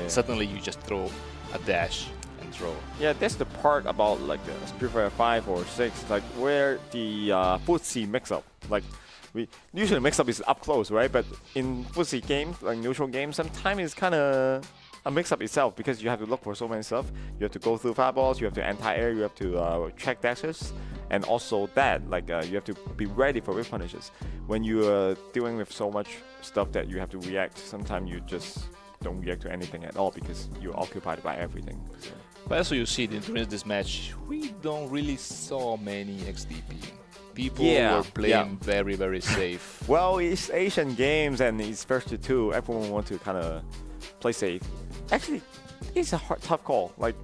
[SPEAKER 5] suddenly you just throw a dash and throw.
[SPEAKER 6] Yeah, that's the part about like the Street Fighter 5 or 6, like where the footsie mix-up, like we usually mix-up is up close, right? But in footsie games, like neutral games, sometimes it's kind of a mix-up itself because you have to look for so many stuff. You have to go through fireballs, you have to anti-air, you have to check dashes, and also that, like you have to be ready for whiff punishes. When you are dealing with so much stuff that you have to react, sometimes you just don't react to anything at all because you're occupied by everything. So.
[SPEAKER 5] But also you see during this match, we don't really saw many XDP. People were playing very, very safe.
[SPEAKER 6] Well, it's Asian games and it's first to two. Everyone wants to kind of play safe. Actually, it's a tough call. Like,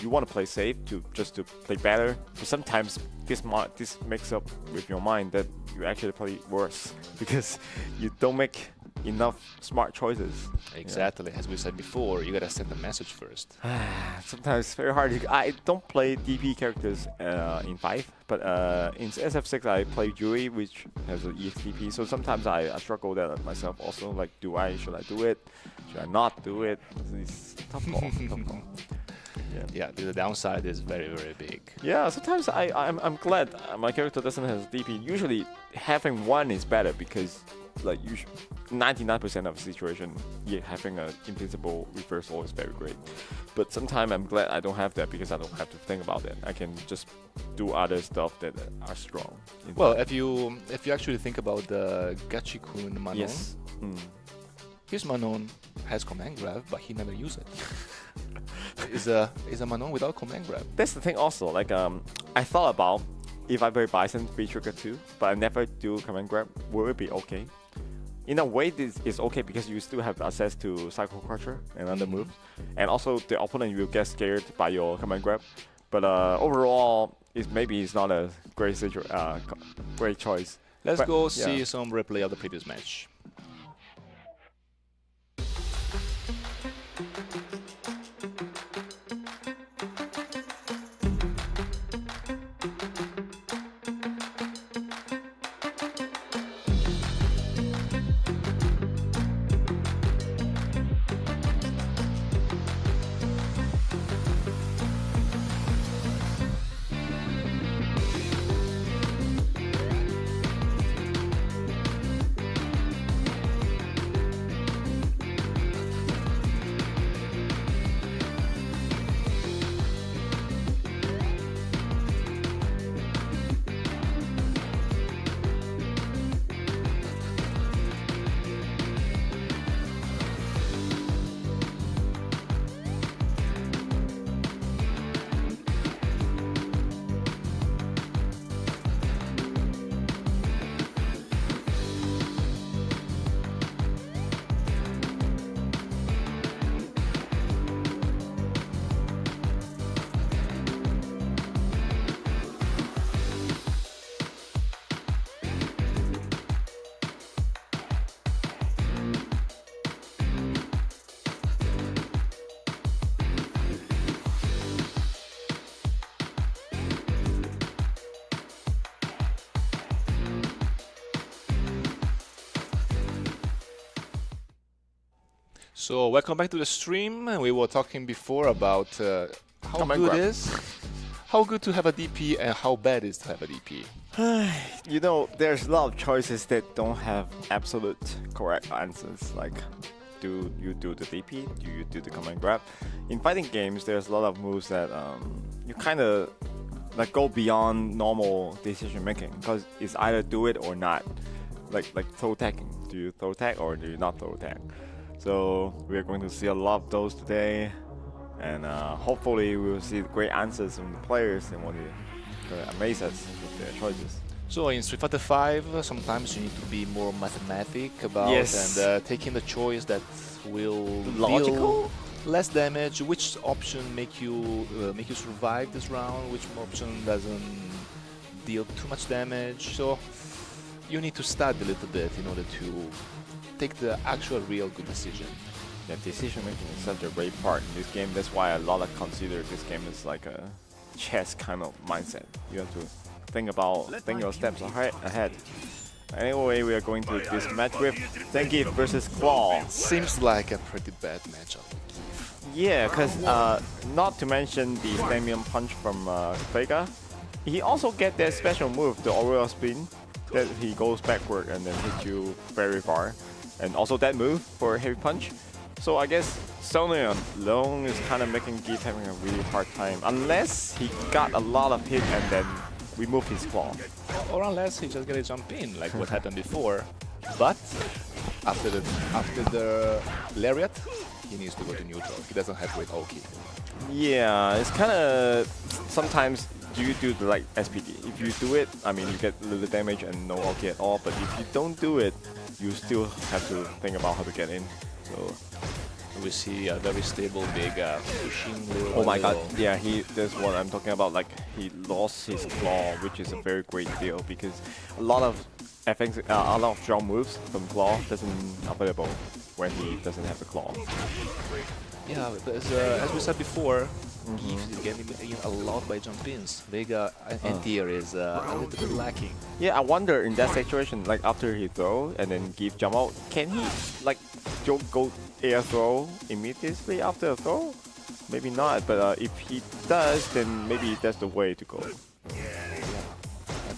[SPEAKER 6] you want to play safe just to play better. But sometimes this makes up with your mind that you actually play worse because you don't make enough smart choices.
[SPEAKER 5] Exactly, as we said before, you gotta send the message first.
[SPEAKER 6] Sometimes it's very hard. I don't play DP characters in 5, but in SF6 I play Jui, which has an EXDP. So sometimes I struggle that myself also. Like, should I do it? Should I not do it? It's tough call. Tough call.
[SPEAKER 5] Yeah, the downside is very, very big.
[SPEAKER 6] Yeah, sometimes I'm glad my character doesn't have DP. Usually having one is better because like 99% of the situation, having an invincible reversal is very great. But sometimes I'm glad I don't have that because I don't have to think about it. I can just do other stuff that are strong.
[SPEAKER 5] Well, if you actually think about the Gachikun Manon, his Manon has command grab, but he never uses it. is a Manon without command grab.
[SPEAKER 6] That's the thing also. Like I thought about if I play Bison 3 trigger 2, but I never do command grab, will it be okay? In a way, this is okay because you still have access to Cycle Crusher and other moves, and also the opponent will get scared by your command grab. But overall, maybe it's not a great choice.
[SPEAKER 5] Let's go see some replay of the previous match. So welcome back to the stream. We were talking before about how good is How good to have a DP and how bad is to have a DP?
[SPEAKER 6] You know, there's a lot of choices that don't have absolute correct answers. Like, do you do the DP? Do you do the command grab? In fighting games, there's a lot of moves that you kind of like go beyond normal decision making because it's either do it or not. Like throw tagging. Do you throw tag or do you not throw tag? So we're going to see a lot of those today, and hopefully we will see great answers from the players and want to amaze us with their choices.
[SPEAKER 5] So in Street Fighter 5, sometimes you need to be more mathematic about
[SPEAKER 6] Yes.
[SPEAKER 5] and taking the choice that will
[SPEAKER 6] Logical?
[SPEAKER 5] deal less damage. Which option make you survive this round? Which option doesn't deal too much damage? So you need to study a little bit in order to take the actual real good decision.
[SPEAKER 6] Yeah, decision making is such a great part in this game. That's why a lot of consider this game is like a chess kind of mindset. You have to think your steps ahead. Anyway, we are going to this match with Zangief versus Claw.
[SPEAKER 5] Seems like a pretty bad matchup.
[SPEAKER 6] Yeah, because not to mention the Stamium Punch from Vega. He also get that special move, the Aurora Spin, that he goes backward and then hit you very far. And also that move for Heavy Punch. So I guess Sony alone is kind of making Gill having a really hard time. Unless he got a lot of hit and then remove his claw.
[SPEAKER 5] Or unless he just gonna jump in, like what happened before. But after the lariat, he needs to go to neutral. He doesn't have great ulti.
[SPEAKER 6] Yeah, it's kind of sometimes you do the like SPD. If you do it, I mean you get a little damage and no ulti at all. But if you don't do it, you still have to think about how to get in. So
[SPEAKER 5] we see a very stable big pushing.
[SPEAKER 6] oh my god, yeah, that's what I'm talking about. Like he lost his claw, which is a very great deal because a lot of FX, a lot of strong moves from claw doesn't available when he doesn't have the claw.
[SPEAKER 5] Yeah, as we said before, Gill is getting in a lot by jump-ins. Vega anti-air is a little bit lacking.
[SPEAKER 6] Yeah, I wonder in that situation, like after he throw and then Gill jump out, can he like go air throw immediately after a throw? Maybe not, but if he does, then maybe that's the way to go.
[SPEAKER 5] I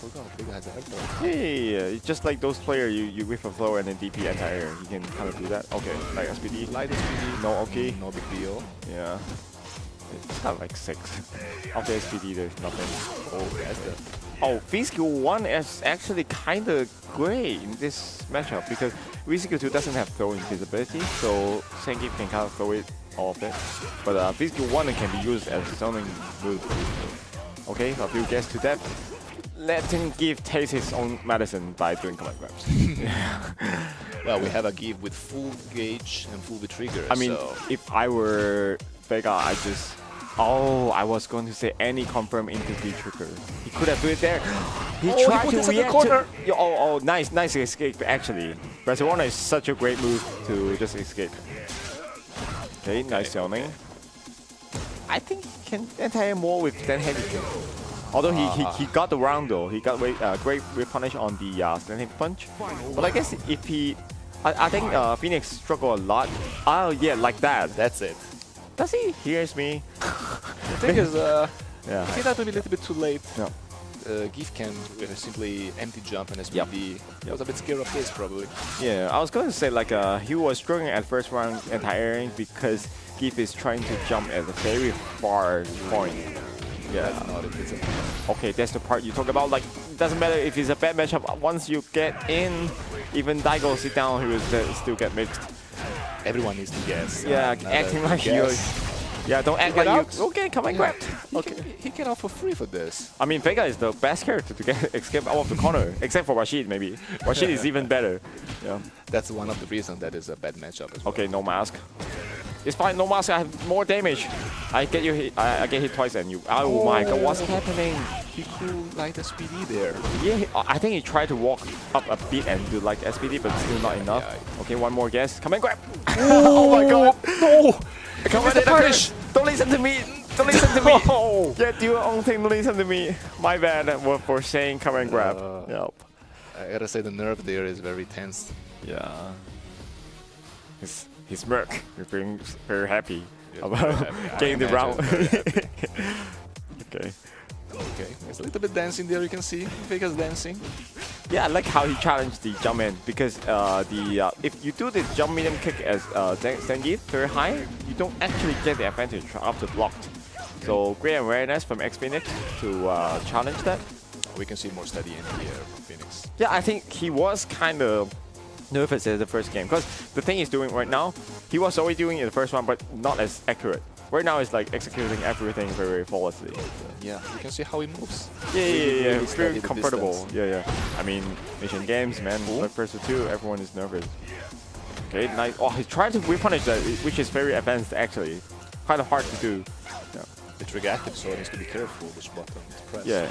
[SPEAKER 5] forgot, Vega has a head throw.
[SPEAKER 6] Yeah, it's just like those players you whiff a throw and then DP anti-air. You can kind of do that. Okay, like SPD.
[SPEAKER 5] Light SPD,
[SPEAKER 6] No, okay.
[SPEAKER 5] no big deal.
[SPEAKER 6] Yeah. It's kind of like 6. After SPD, there's nothing.
[SPEAKER 5] Oh, that's the...
[SPEAKER 6] Oh, V-Skill 1 is actually kind of great in this matchup because V-Skill 2 doesn't have throw invisibility, so Zangief can kind of throw it, all of it. But V-Skill 1 can be used as zoning move. Okay, a few guess to that. Letting Gill taste his own medicine by doing command grabs.
[SPEAKER 5] Well, we have a Gill with full gauge and full trigger.
[SPEAKER 6] I mean,
[SPEAKER 5] so
[SPEAKER 6] if I were Vega, I just... Oh, I was going to say any confirm into the trigger. He could have do it there. He tried to react to... Oh, nice escape actually. Barcelona is such a great move to just escape. Okay, nice zoning. I think he can anti-air more with that heavy kick. Although he got the round though. He got great punish on the stand heavy punch. But I guess if he... I think Phoenix struggled a lot. Oh yeah, like that.
[SPEAKER 5] that's it.
[SPEAKER 6] Does he hears me?
[SPEAKER 5] The thing is,
[SPEAKER 6] yeah.
[SPEAKER 5] I think that will be a little bit too late.
[SPEAKER 6] No.
[SPEAKER 5] Gill can simply empty jump and SPD. I was a bit scared of this probably.
[SPEAKER 6] Yeah, I was going to say like he was struggling at first round anti-airing because Gill is trying to jump at a very far point. Yeah.
[SPEAKER 5] That's not it. It's a...
[SPEAKER 6] Okay, that's the part you talk about. Like, doesn't matter if it's a bad matchup. Once you get in, even Daigo sit down, he will still get mixed.
[SPEAKER 5] Everyone needs to guess.
[SPEAKER 6] Yeah, acting like you. Yeah, don't act like you. Okay, come and grab.
[SPEAKER 5] He can out for free for this.
[SPEAKER 6] I mean, Vega is the best character to get escape out of the corner, except for Rashid maybe. Rashid is even better. Yeah.
[SPEAKER 5] That's one of the reasons that is a bad matchup as well.
[SPEAKER 6] Okay, no mask. It's fine, no mask. I have more damage. I get you hit. I get hit twice and you. Oh my god, what's happening?
[SPEAKER 5] He could light SPD there.
[SPEAKER 6] Yeah, I think he tried to walk up a bit and do like SPD, but still not enough.
[SPEAKER 5] Yeah.
[SPEAKER 6] Okay, one more guess. Come and grab. Oh my god. No. Come on, punish. Don't listen to me. Don't listen to me. Yeah, do your own thing. Don't listen to me. My bad for saying come and grab. Yep.
[SPEAKER 5] I gotta say the nerve there is very tense.
[SPEAKER 6] Yeah. His smirk. He's being very happy about getting the round. Okay.
[SPEAKER 5] Okay, it's a little bit dancing there, you can see. Vega's dancing.
[SPEAKER 6] Yeah, I like how he challenged the jump in because if you do the jump medium kick as Zangief very high, you don't actually get the advantage after blocked. So great awareness from X-Phoenix to challenge that.
[SPEAKER 5] We can see more steady in the air from Phoenix.
[SPEAKER 6] Yeah, I think he was kind of nervous at the first game because the thing he's doing right now, he was already doing it in the first one, but not as accurate. Right now, it's like executing everything very flawlessly.
[SPEAKER 5] Yeah, you can see how he moves.
[SPEAKER 6] Yeah. It's very
[SPEAKER 5] steady the
[SPEAKER 6] comfortable.
[SPEAKER 5] distance.
[SPEAKER 6] Yeah. I mean, Asian Games, man, like first to two, everyone is nervous. Okay, nice. Oh, he's trying to whip punish that, which is very advanced actually. Kind of hard to do. Yeah.
[SPEAKER 5] The trigger active, so he needs to be careful which button to press.
[SPEAKER 6] Yeah,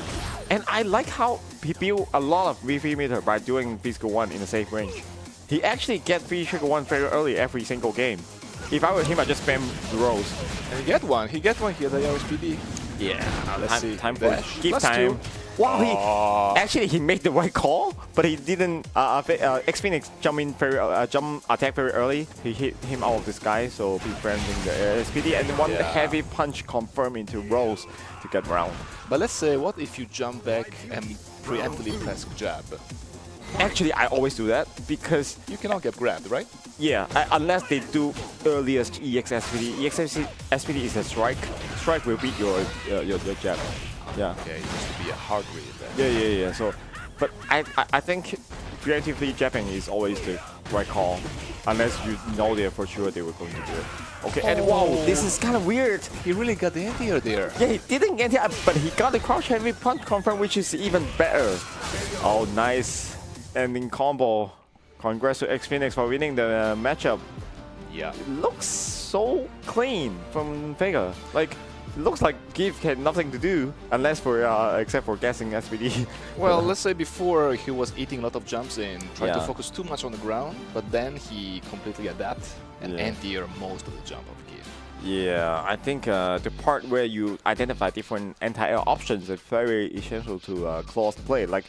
[SPEAKER 6] and I like how he built a lot of VV meter by doing physical 1 in a safe range. He actually get physical 1 very early every single game. If I were him, I'd just spam the rolls.
[SPEAKER 5] And he get one here, the RSPD.
[SPEAKER 6] Yeah,
[SPEAKER 5] let's see.
[SPEAKER 6] time for
[SPEAKER 5] Dash.
[SPEAKER 6] give
[SPEAKER 5] Plus
[SPEAKER 6] time.
[SPEAKER 5] two.
[SPEAKER 6] Wow, he made the right call, but he didn't. X-Phoenix jump attack very early. He hit him out of the sky, so he branding the SPD and one heavy punch confirm into rolls to get round.
[SPEAKER 5] But let's say, what if you jump back and preemptively press jab?
[SPEAKER 6] Actually, I always do that because
[SPEAKER 5] You cannot get grabbed, right?
[SPEAKER 6] yeah, unless they do earliest EX-SPD. EX-SPD is a strike. Strike will beat your jab. Yeah.
[SPEAKER 5] Okay, it used to be a hard read then.
[SPEAKER 6] Yeah. So, but I think creatively jabbing is always the right call, unless you know they're for sure they were going to do it. Okay, and wow, this is kind of weird.
[SPEAKER 5] He really got the anti-air there.
[SPEAKER 6] Yeah, he didn't get it, but he got the crouch heavy punch confirm, which is even better. Oh, nice ending combo. Congrats to X-Phoenix for winning the matchup.
[SPEAKER 5] Yeah.
[SPEAKER 6] It looks so clean from Vega. Like, it looks like Giff had nothing to do unless for except for guessing SPD.
[SPEAKER 5] Well, let's say before he was eating a lot of jumps in, trying to
[SPEAKER 6] Yeah.
[SPEAKER 5] focus too much on the ground, but then he completely adapt and
[SPEAKER 6] Yeah.
[SPEAKER 5] anti-air most of the jump of Giff.
[SPEAKER 6] Yeah, I think the part where you identify different anti-air options is very essential to close play. Like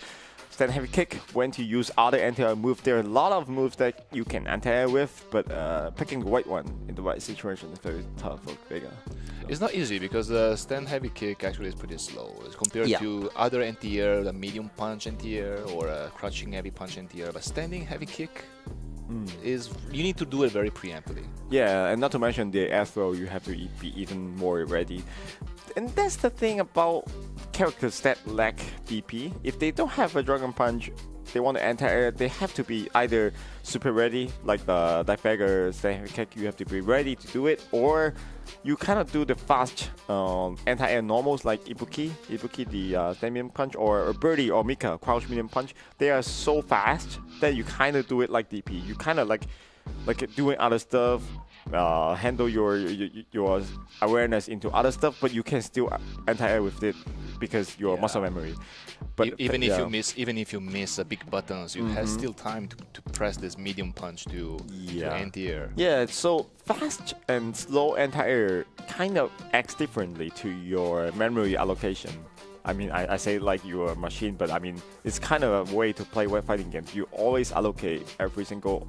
[SPEAKER 6] stand heavy kick, when to use other anti-air move. There are a lot of moves that you can anti-air with, but picking the right one in the right situation is very tough for Vega.
[SPEAKER 5] It's not easy because the stand heavy kick actually is pretty slow as compared to other anti-air, the medium punch anti-air or a crouching heavy punch anti-air. But standing heavy kick is, you need to do it very preemptively.
[SPEAKER 6] Yeah, and not to mention the air throw, you have to be even more ready. And that's the thing about characters that lack DP. If they don't have a Dragon Punch, they want to anti-air, they have to be either super ready, like the Dagger stand kick, you have to be ready to do it, or you kind of do the fast anti-air normals like Ibuki the stand medium punch, or Birdie or Mika, crouch medium punch. They are so fast that you kind of do it like DP. You kind of like doing other stuff, handle your awareness into other stuff, but you can still anti-air with it because your muscle memory. But
[SPEAKER 5] even if you miss big buttons, you have still time to press this medium punch to anti-air.
[SPEAKER 6] Yeah, so fast and slow anti-air kind of acts differently to your memory allocation. I mean, I say like you're a machine, but I mean, it's kind of a way to play fighting games. You always allocate every single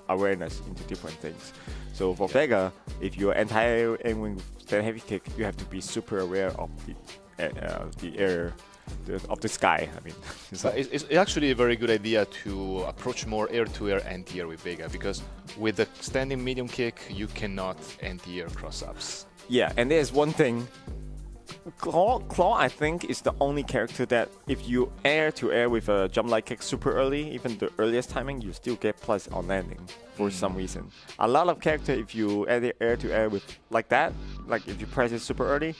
[SPEAKER 6] awareness into different things. So for Vega, if you're anti-air aiming with stand heavy kick, you have to be super aware of the air, of the sky. I mean,
[SPEAKER 5] So it's actually a very good idea to approach more air-to-air anti-air with Vega, because with the standing medium kick, you cannot anti-air cross-ups.
[SPEAKER 6] yeah, and there's one thing. Claw, I think, is the only character that if you air-to-air with a jump light kick super early, even the earliest timing, you still get plus on landing for some reason. A lot of character, if you air-to-air with like that, like if you press it super early,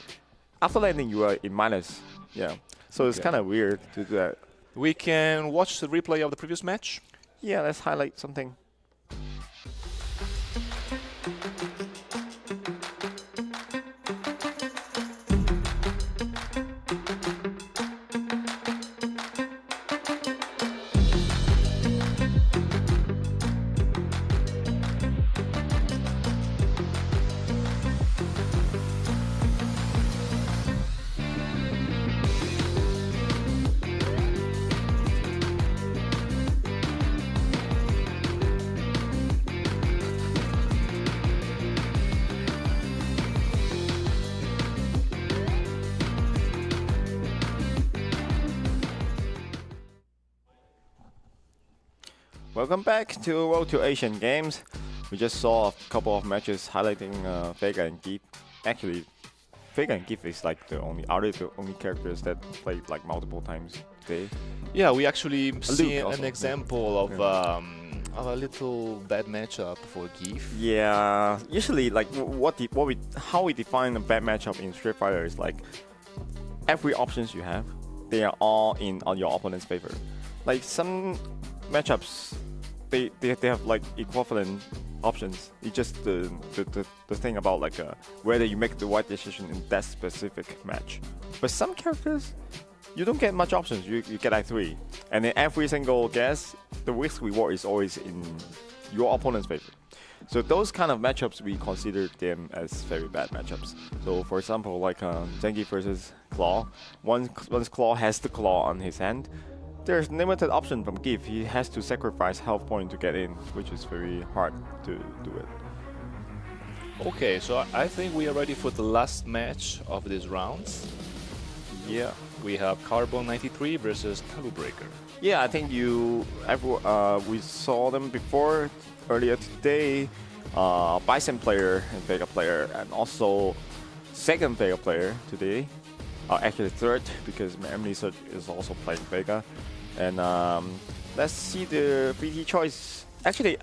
[SPEAKER 6] after landing you are in minus. Yeah, so it's kind of weird to do that.
[SPEAKER 5] We can watch the replay of the previous match.
[SPEAKER 6] Yeah, let's highlight something. Welcome back to Road to Asian Games. We just saw a couple of matches highlighting Vega and Gill. Actually, Vega and Gill is like the only characters that played like multiple times today.
[SPEAKER 5] Yeah, we actually see
[SPEAKER 6] also.
[SPEAKER 5] an example of a little bad matchup for Gill.
[SPEAKER 6] Yeah, usually like how we define a bad matchup in Street Fighter is like every options you have, they are all on your opponent's favor. Like some matchups, they have like equivalent options. It's just the thing about like whether you make the right decision in that specific match. But some characters, you don't get much options. You get like 3, and in every single guess, the risk reward is always in your opponent's favor. So those kind of matchups, we consider them as very bad matchups. So for example, like Zengi versus Claw. Once Claw has the Claw on his hand, there's limited option from Gill. He has to sacrifice health point to get in, which is very hard to do it.
[SPEAKER 5] Okay, so I think we are ready for the last match of this round.
[SPEAKER 6] Yeah.
[SPEAKER 5] We have Carbon 93 versus Tabu Breaker.
[SPEAKER 6] Yeah, I think we saw them before earlier today. Bison player and Vega player, and also second Vega player today. Actually third, because Emily is also playing Vega. And let's see the 3T choice. Actually,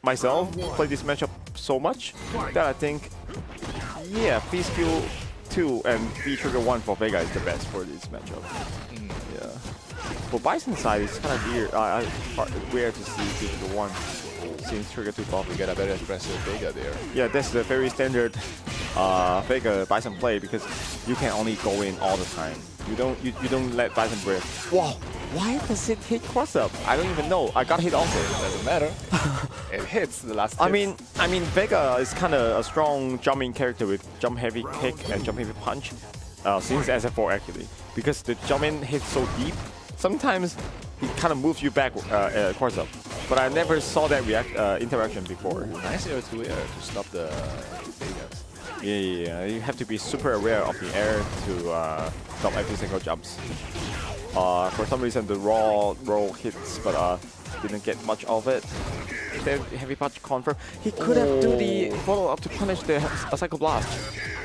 [SPEAKER 6] myself played this matchup so much that I think, yeah, free skill 2 and free trigger 1 for Vega is the best for this matchup. Yeah. For Bison side, it's kind of weird. Rare to see free trigger 1 since trigger 2 buff.
[SPEAKER 5] We get a very aggressive Vega there.
[SPEAKER 6] Yeah, that's the very standard Vega Bison play, because you can only go in all the time. You don't let Bison break. Wow, why does it hit cross up? I don't even know. I got hit also.
[SPEAKER 5] Doesn't matter. It hits the last.
[SPEAKER 6] I mean, Vega is kind of a strong jumping character with jump heavy kick and jump heavy punch since SF4 actually, because the jump in hits so deep. Sometimes it kind of moves you back cross up. But I never saw that interaction before.
[SPEAKER 5] Nice air to air to stop the Vegas.
[SPEAKER 6] Yeah, you have to be super aware of the air to stop every single jumps. For some reason, the raw roll hits, but didn't get much of it. Then heavy punch confirm. He could have do the follow up to punish the Psycho Blast.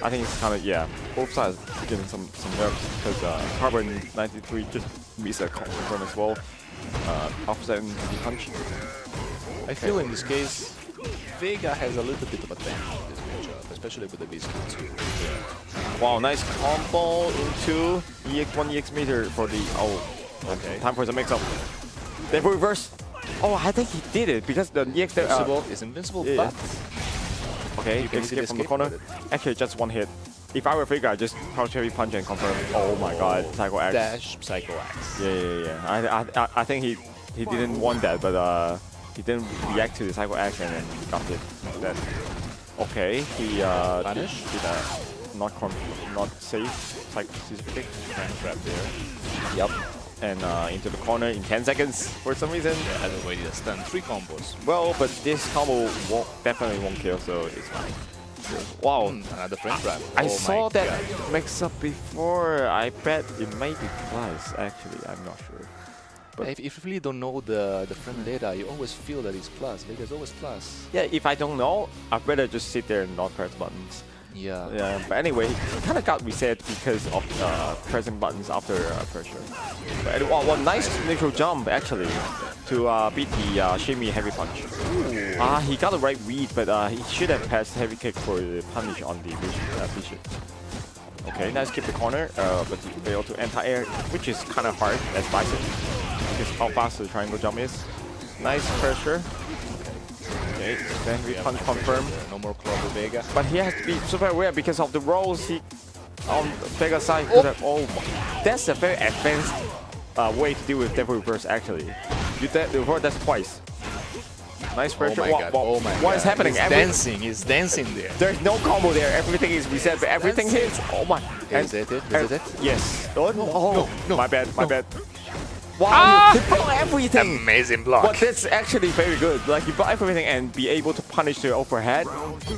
[SPEAKER 6] I think it's kind of, yeah, both sides getting some nerves, because Carbon 93 just missed a confirm as well. Offsetting the punch.
[SPEAKER 5] I feel in this case, Vega has a little bit of advantage in this matchup, especially with the base skill 2.
[SPEAKER 6] Yeah. Wow, nice combo into EX1 EX meter for the okay. Time for the mix up. Then reverse. Oh, I think he did it because the EX
[SPEAKER 5] is invincible, but
[SPEAKER 6] okay, you can escape from the corner. Actually, just one hit. If I were Vega, I just crouch heavy punch and confirm. Oh my god, Psycho Axe.
[SPEAKER 5] Dash Psycho Axe.
[SPEAKER 6] Yeah. I think he didn't want that, but he didn't react to the Psycho Axe and then got hit. Then okay, he
[SPEAKER 5] Vanish?
[SPEAKER 6] did a not safe Psycho specific
[SPEAKER 5] Trap there.
[SPEAKER 6] Yep. And into the corner in 10 seconds for some reason.
[SPEAKER 5] Yeah, I don't wait a stun. 3 combos.
[SPEAKER 6] Well, but this combo definitely won't kill, so it's fine. Wow.
[SPEAKER 5] Another frame trap.
[SPEAKER 6] I saw that mix up before. I bet it may be plus, actually. I'm not sure.
[SPEAKER 5] But if you really don't know the frame data, you always feel that it's plus. Vega's always plus.
[SPEAKER 6] Yeah, if I don't know, I'd better just sit there and not press buttons.
[SPEAKER 5] Yeah.
[SPEAKER 6] Yeah, but anyway, he kind of got reset because of pressing buttons after pressure. But one nice neutral jump actually to beat the shimmy heavy punch. He got the right read, but he should have passed heavy kick for the punish on the Bishop. Okay, nice keep the corner, but he failed to anti-air, which is kind of hard as Bison, because how fast the triangle jump is. Nice pressure. Okay, then we punch confirm.
[SPEAKER 5] No more claw for Vega.
[SPEAKER 6] But he has to be super aware because of the rolls he on Vega's side. Could have, that's a very advanced way to deal with Devil Reverse actually. You reverse that twice. Nice pressure.
[SPEAKER 5] Oh my god.
[SPEAKER 6] What is happening?
[SPEAKER 5] He's dancing there.
[SPEAKER 6] There's no combo there. Everything is reset, but everything hits. Oh my.
[SPEAKER 5] Is it?
[SPEAKER 6] Yes. No. My bad.
[SPEAKER 5] Wow,
[SPEAKER 6] he blocked everything!
[SPEAKER 5] Amazing block.
[SPEAKER 6] But that's actually very good. Like, you block everything and be able to punish the overhead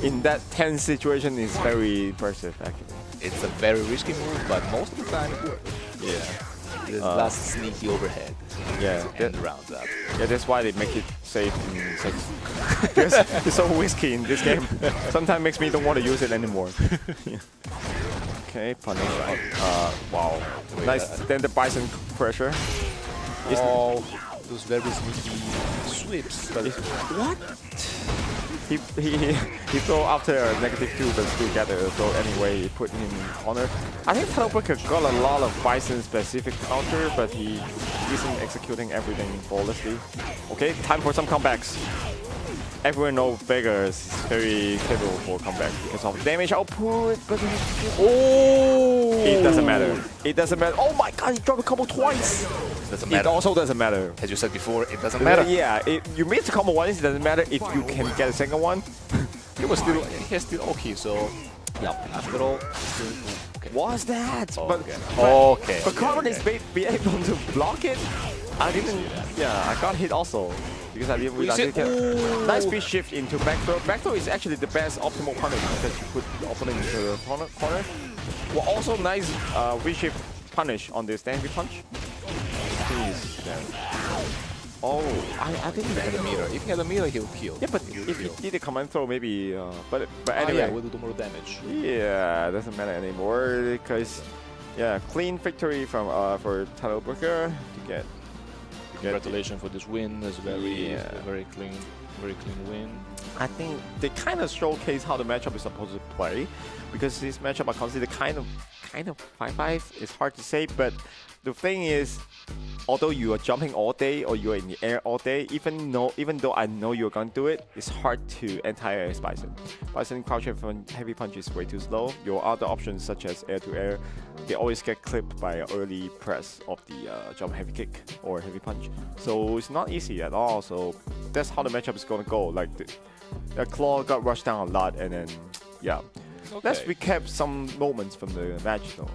[SPEAKER 6] in that tense situation is very impressive, actually.
[SPEAKER 5] It's a very risky move, but most of the time it works.
[SPEAKER 6] Yeah.
[SPEAKER 5] the last sneaky overhead.
[SPEAKER 6] Yeah,
[SPEAKER 5] to end the rounds up.
[SPEAKER 6] Yeah, that's why they make it safe in six. Because it's so risky in this game. Sometimes makes me don't want to use it anymore. Yeah. Okay, punish. Wow. Nice. Then the Bison pressure.
[SPEAKER 5] Oh, those very sneaky sweeps. But
[SPEAKER 6] What? He throw after a -2 but still get it. So anyway, he put him in corner. I think Tailbreaker got a lot of Bison specific counter, but he isn't executing everything flawlessly. Okay, time for some comebacks. Everyone knows Vega is very capable for comeback because of damage output, but it doesn't matter. It doesn't matter. Oh my god, he dropped a combo twice.
[SPEAKER 5] doesn't
[SPEAKER 6] It
[SPEAKER 5] matter.
[SPEAKER 6] also doesn't matter.
[SPEAKER 5] As you said before, it doesn't matter.
[SPEAKER 6] Yeah, you miss the combo once, it doesn't matter if you can get a second one.
[SPEAKER 5] He's still okay. So, yeah. After all, still okay.
[SPEAKER 6] What's that?
[SPEAKER 5] Okay.
[SPEAKER 6] But Carbon is be able to block it. I didn't. Yeah, I got hit also because I didn't realize it. Nice speed shift into back throw. Back throw is actually the best optimal punish because you put the opponent into the corner. Well, also nice V-shift punish on the stand V punch. Please. Oh, I think he
[SPEAKER 5] Had a meter. If he had a meter, he'll kill.
[SPEAKER 6] Yeah, but
[SPEAKER 5] He'll
[SPEAKER 6] if he
[SPEAKER 5] kill.
[SPEAKER 6] did a command throw, maybe. But
[SPEAKER 5] Ah,
[SPEAKER 6] anyway.
[SPEAKER 5] yeah, we'll do more damage.
[SPEAKER 6] Yeah, doesn't matter anymore because, yeah, clean victory from for Tailbreaker to get.
[SPEAKER 5] Congratulations for this win. It's very,
[SPEAKER 6] Yeah.
[SPEAKER 5] very clean win.
[SPEAKER 6] I think they kind of showcase how the matchup is supposed to play, because this matchup I consider kind of 5-5. It's hard to say, but the thing is, although you are jumping all day or you are in the air all day, even though I know you're gonna do it, it's hard to anti-air Bison. Bison crouch heavy punch is way too slow. Your other options such as air to air, they always get clipped by an early press of the jump heavy kick or heavy punch. So it's not easy at all. So that's how the matchup is gonna go. Like the claw got rushed down a lot, and then yeah.
[SPEAKER 5] Okay.
[SPEAKER 6] Let's recap some moments from the match though.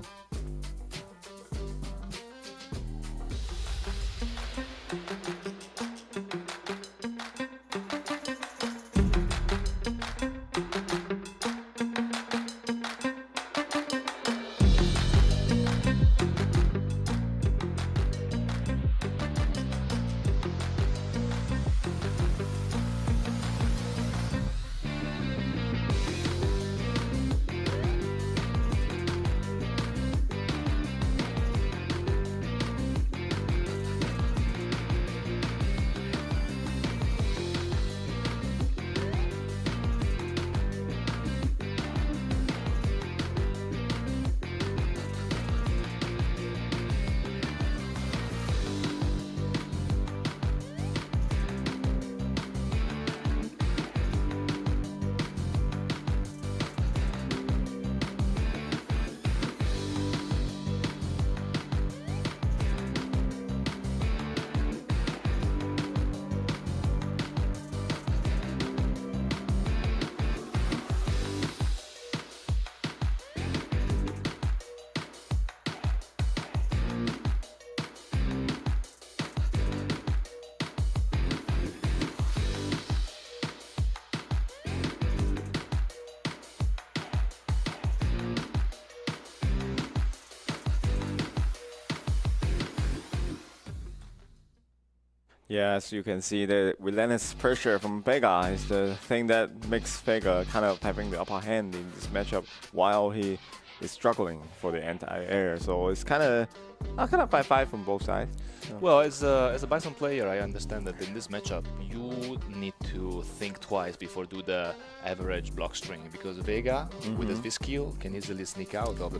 [SPEAKER 6] Yes, you can see the relentless pressure from Vega is the thing that makes Vega kind of having the upper hand in this matchup while he is struggling for the anti-air. So it's kind of 5-5 from both sides.
[SPEAKER 5] Well, as a Bison player, I understand that in this matchup you need to think twice before do the average block string, because Vega with his skill can easily sneak out of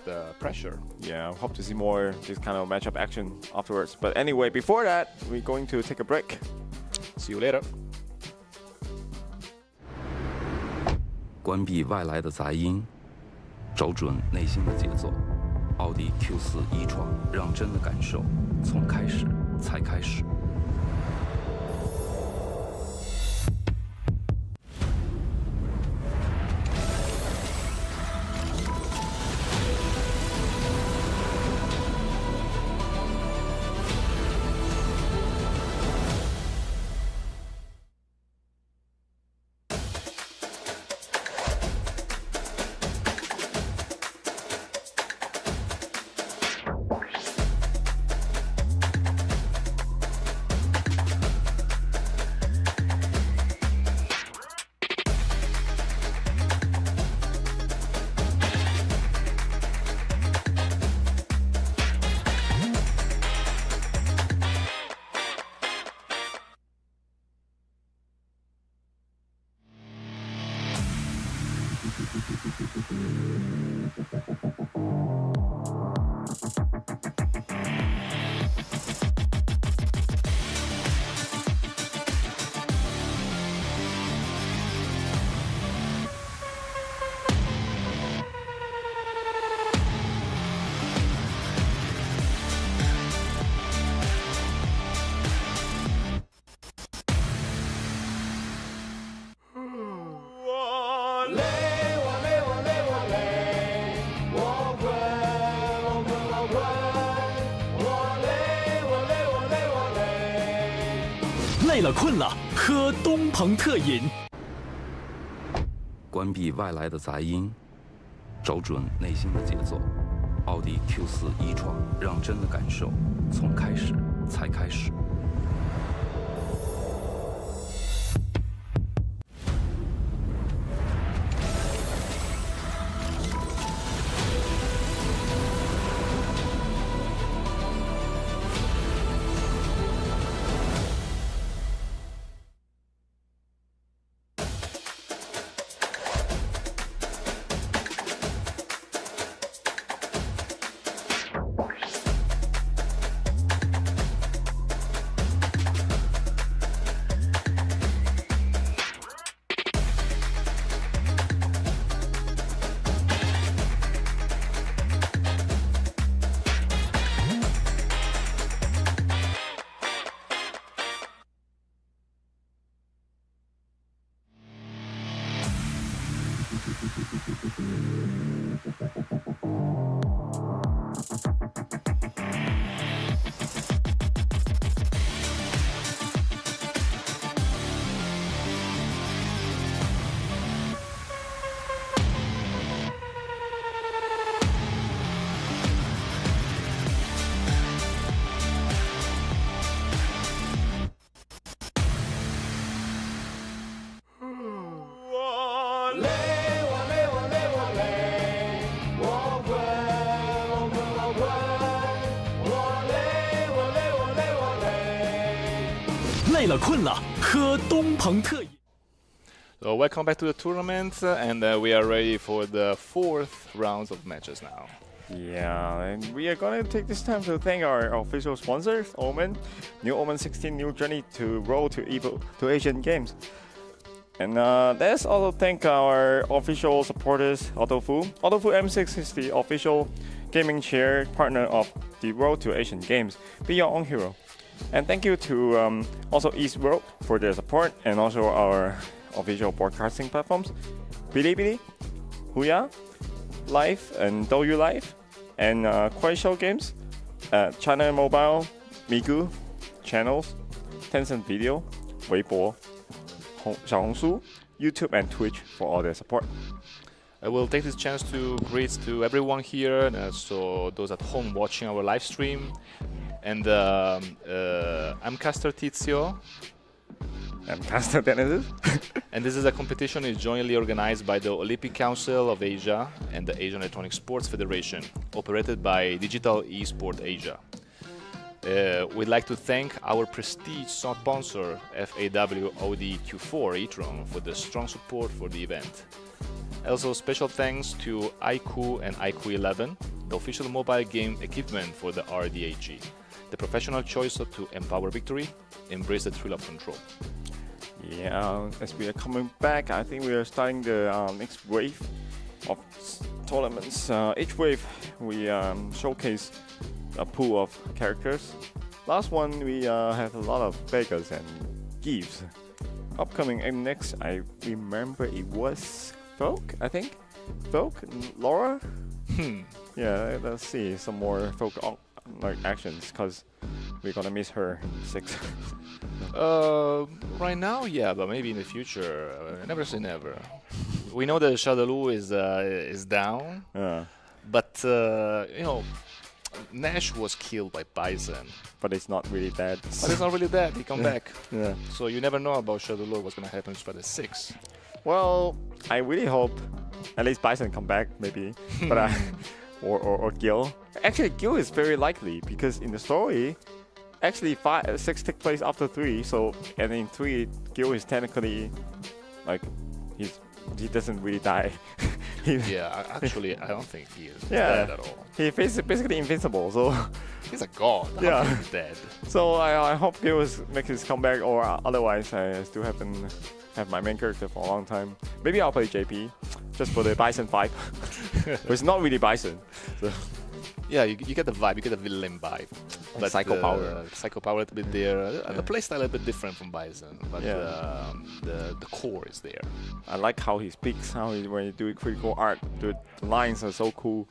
[SPEAKER 5] the pressure.
[SPEAKER 6] Yeah, I hope to see more this kind of matchup action afterwards. But anyway, before that, we're going to take a break.
[SPEAKER 5] See you later.
[SPEAKER 2] 关闭外来的杂音，找准内心的节奏。奥迪 Q4 一创，让真的感受从开始才开始。
[SPEAKER 3] 累，我累，我累，我累，我困，我困，我困，我累，我累，我累，我累。
[SPEAKER 1] 累了困了，喝东鹏特饮。
[SPEAKER 2] 关闭外来的杂音，找准内心的节奏。奥迪 Q4 e-tron，让真的感受从开始才开始。
[SPEAKER 3] 我累，我累，我累，我累，我困，我困，我困，我累，我累，我累，我累。
[SPEAKER 1] 累了困了，喝东鹏特饮。
[SPEAKER 5] So welcome back to the tournament, and we are ready for the 4th rounds of matches now.
[SPEAKER 6] Yeah, and we are gonna take this time to thank our official sponsors, Omen, new Omen 16, new journey to road to Asian Games. And let's also thank our official supporters, AutoFu. AutoFu M6 is the official gaming chair partner of the Road to Asian Games. Be your own hero. And thank you to also East Road for their support, and also our official broadcasting platforms, Bilibili, Huya, Live, and Douyu Live, and Kuaishou Games, China Mobile, Migu, Channels, Tencent Video, Weibo, Xiaohongshu, YouTube, and Twitch for all their support.
[SPEAKER 5] I will take this chance to greet to everyone here, and also those at home watching our live stream. And I'm Caster Tizio.
[SPEAKER 6] I'm Caster Dennis.
[SPEAKER 5] And this is a competition is jointly organized by the Olympic Council of Asia and the Asian Electronic Sports Federation, operated by Digital Esport Asia. We'd like to thank our prestige sponsor, FAW Audi Q4 e-tron, for the strong support for the event. Also, special thanks to iQOO and iQOO 11, the official mobile game equipment for the RDAG, the professional choice to empower victory, embrace the thrill of control.
[SPEAKER 6] Yeah, as we are coming back, I think we are starting the next wave of tournaments. Each wave we showcase a pool of characters. Last one we have a lot of beggars and thieves. Upcoming aim next, I remember it was Folk, I think. Folk, Laura. Yeah, let's see some more Folk like actions, because we're gonna miss her in 6.
[SPEAKER 5] Right now, yeah, but maybe in the future. Never say never. We know that Shadaloo is down, but you know, Nash was killed by Bison.
[SPEAKER 6] But it's not really dead.
[SPEAKER 5] But it's not really dead. He come back.
[SPEAKER 6] Yeah.
[SPEAKER 5] So you never know about Shadaloo, what's gonna happen in Spider 6.
[SPEAKER 6] Well, I really hope at least Bison come back, maybe. But or Gill. Actually, Gill is very likely, because in the story, actually 6 take place after 3. So, and in 3, Gill is technically like he doesn't really die.
[SPEAKER 5] Yeah, actually, I don't think he is dead at all.
[SPEAKER 6] He is basically invincible. So
[SPEAKER 5] He's a god.
[SPEAKER 6] Yeah.
[SPEAKER 5] How he's dead.
[SPEAKER 6] so I hope Gill makes his comeback, or otherwise I still have my main character for a long time. Maybe I'll play JP just for the Bison 5. But it's not really Bison. So.
[SPEAKER 5] Yeah, you get the vibe, you get the villain vibe. But
[SPEAKER 6] Psycho power.
[SPEAKER 5] Psycho power a little bit there. The playstyle a little bit different from Bison, but
[SPEAKER 6] Yeah.
[SPEAKER 5] the core is there.
[SPEAKER 6] I like how he speaks, when you do critical art, the lines are so cool.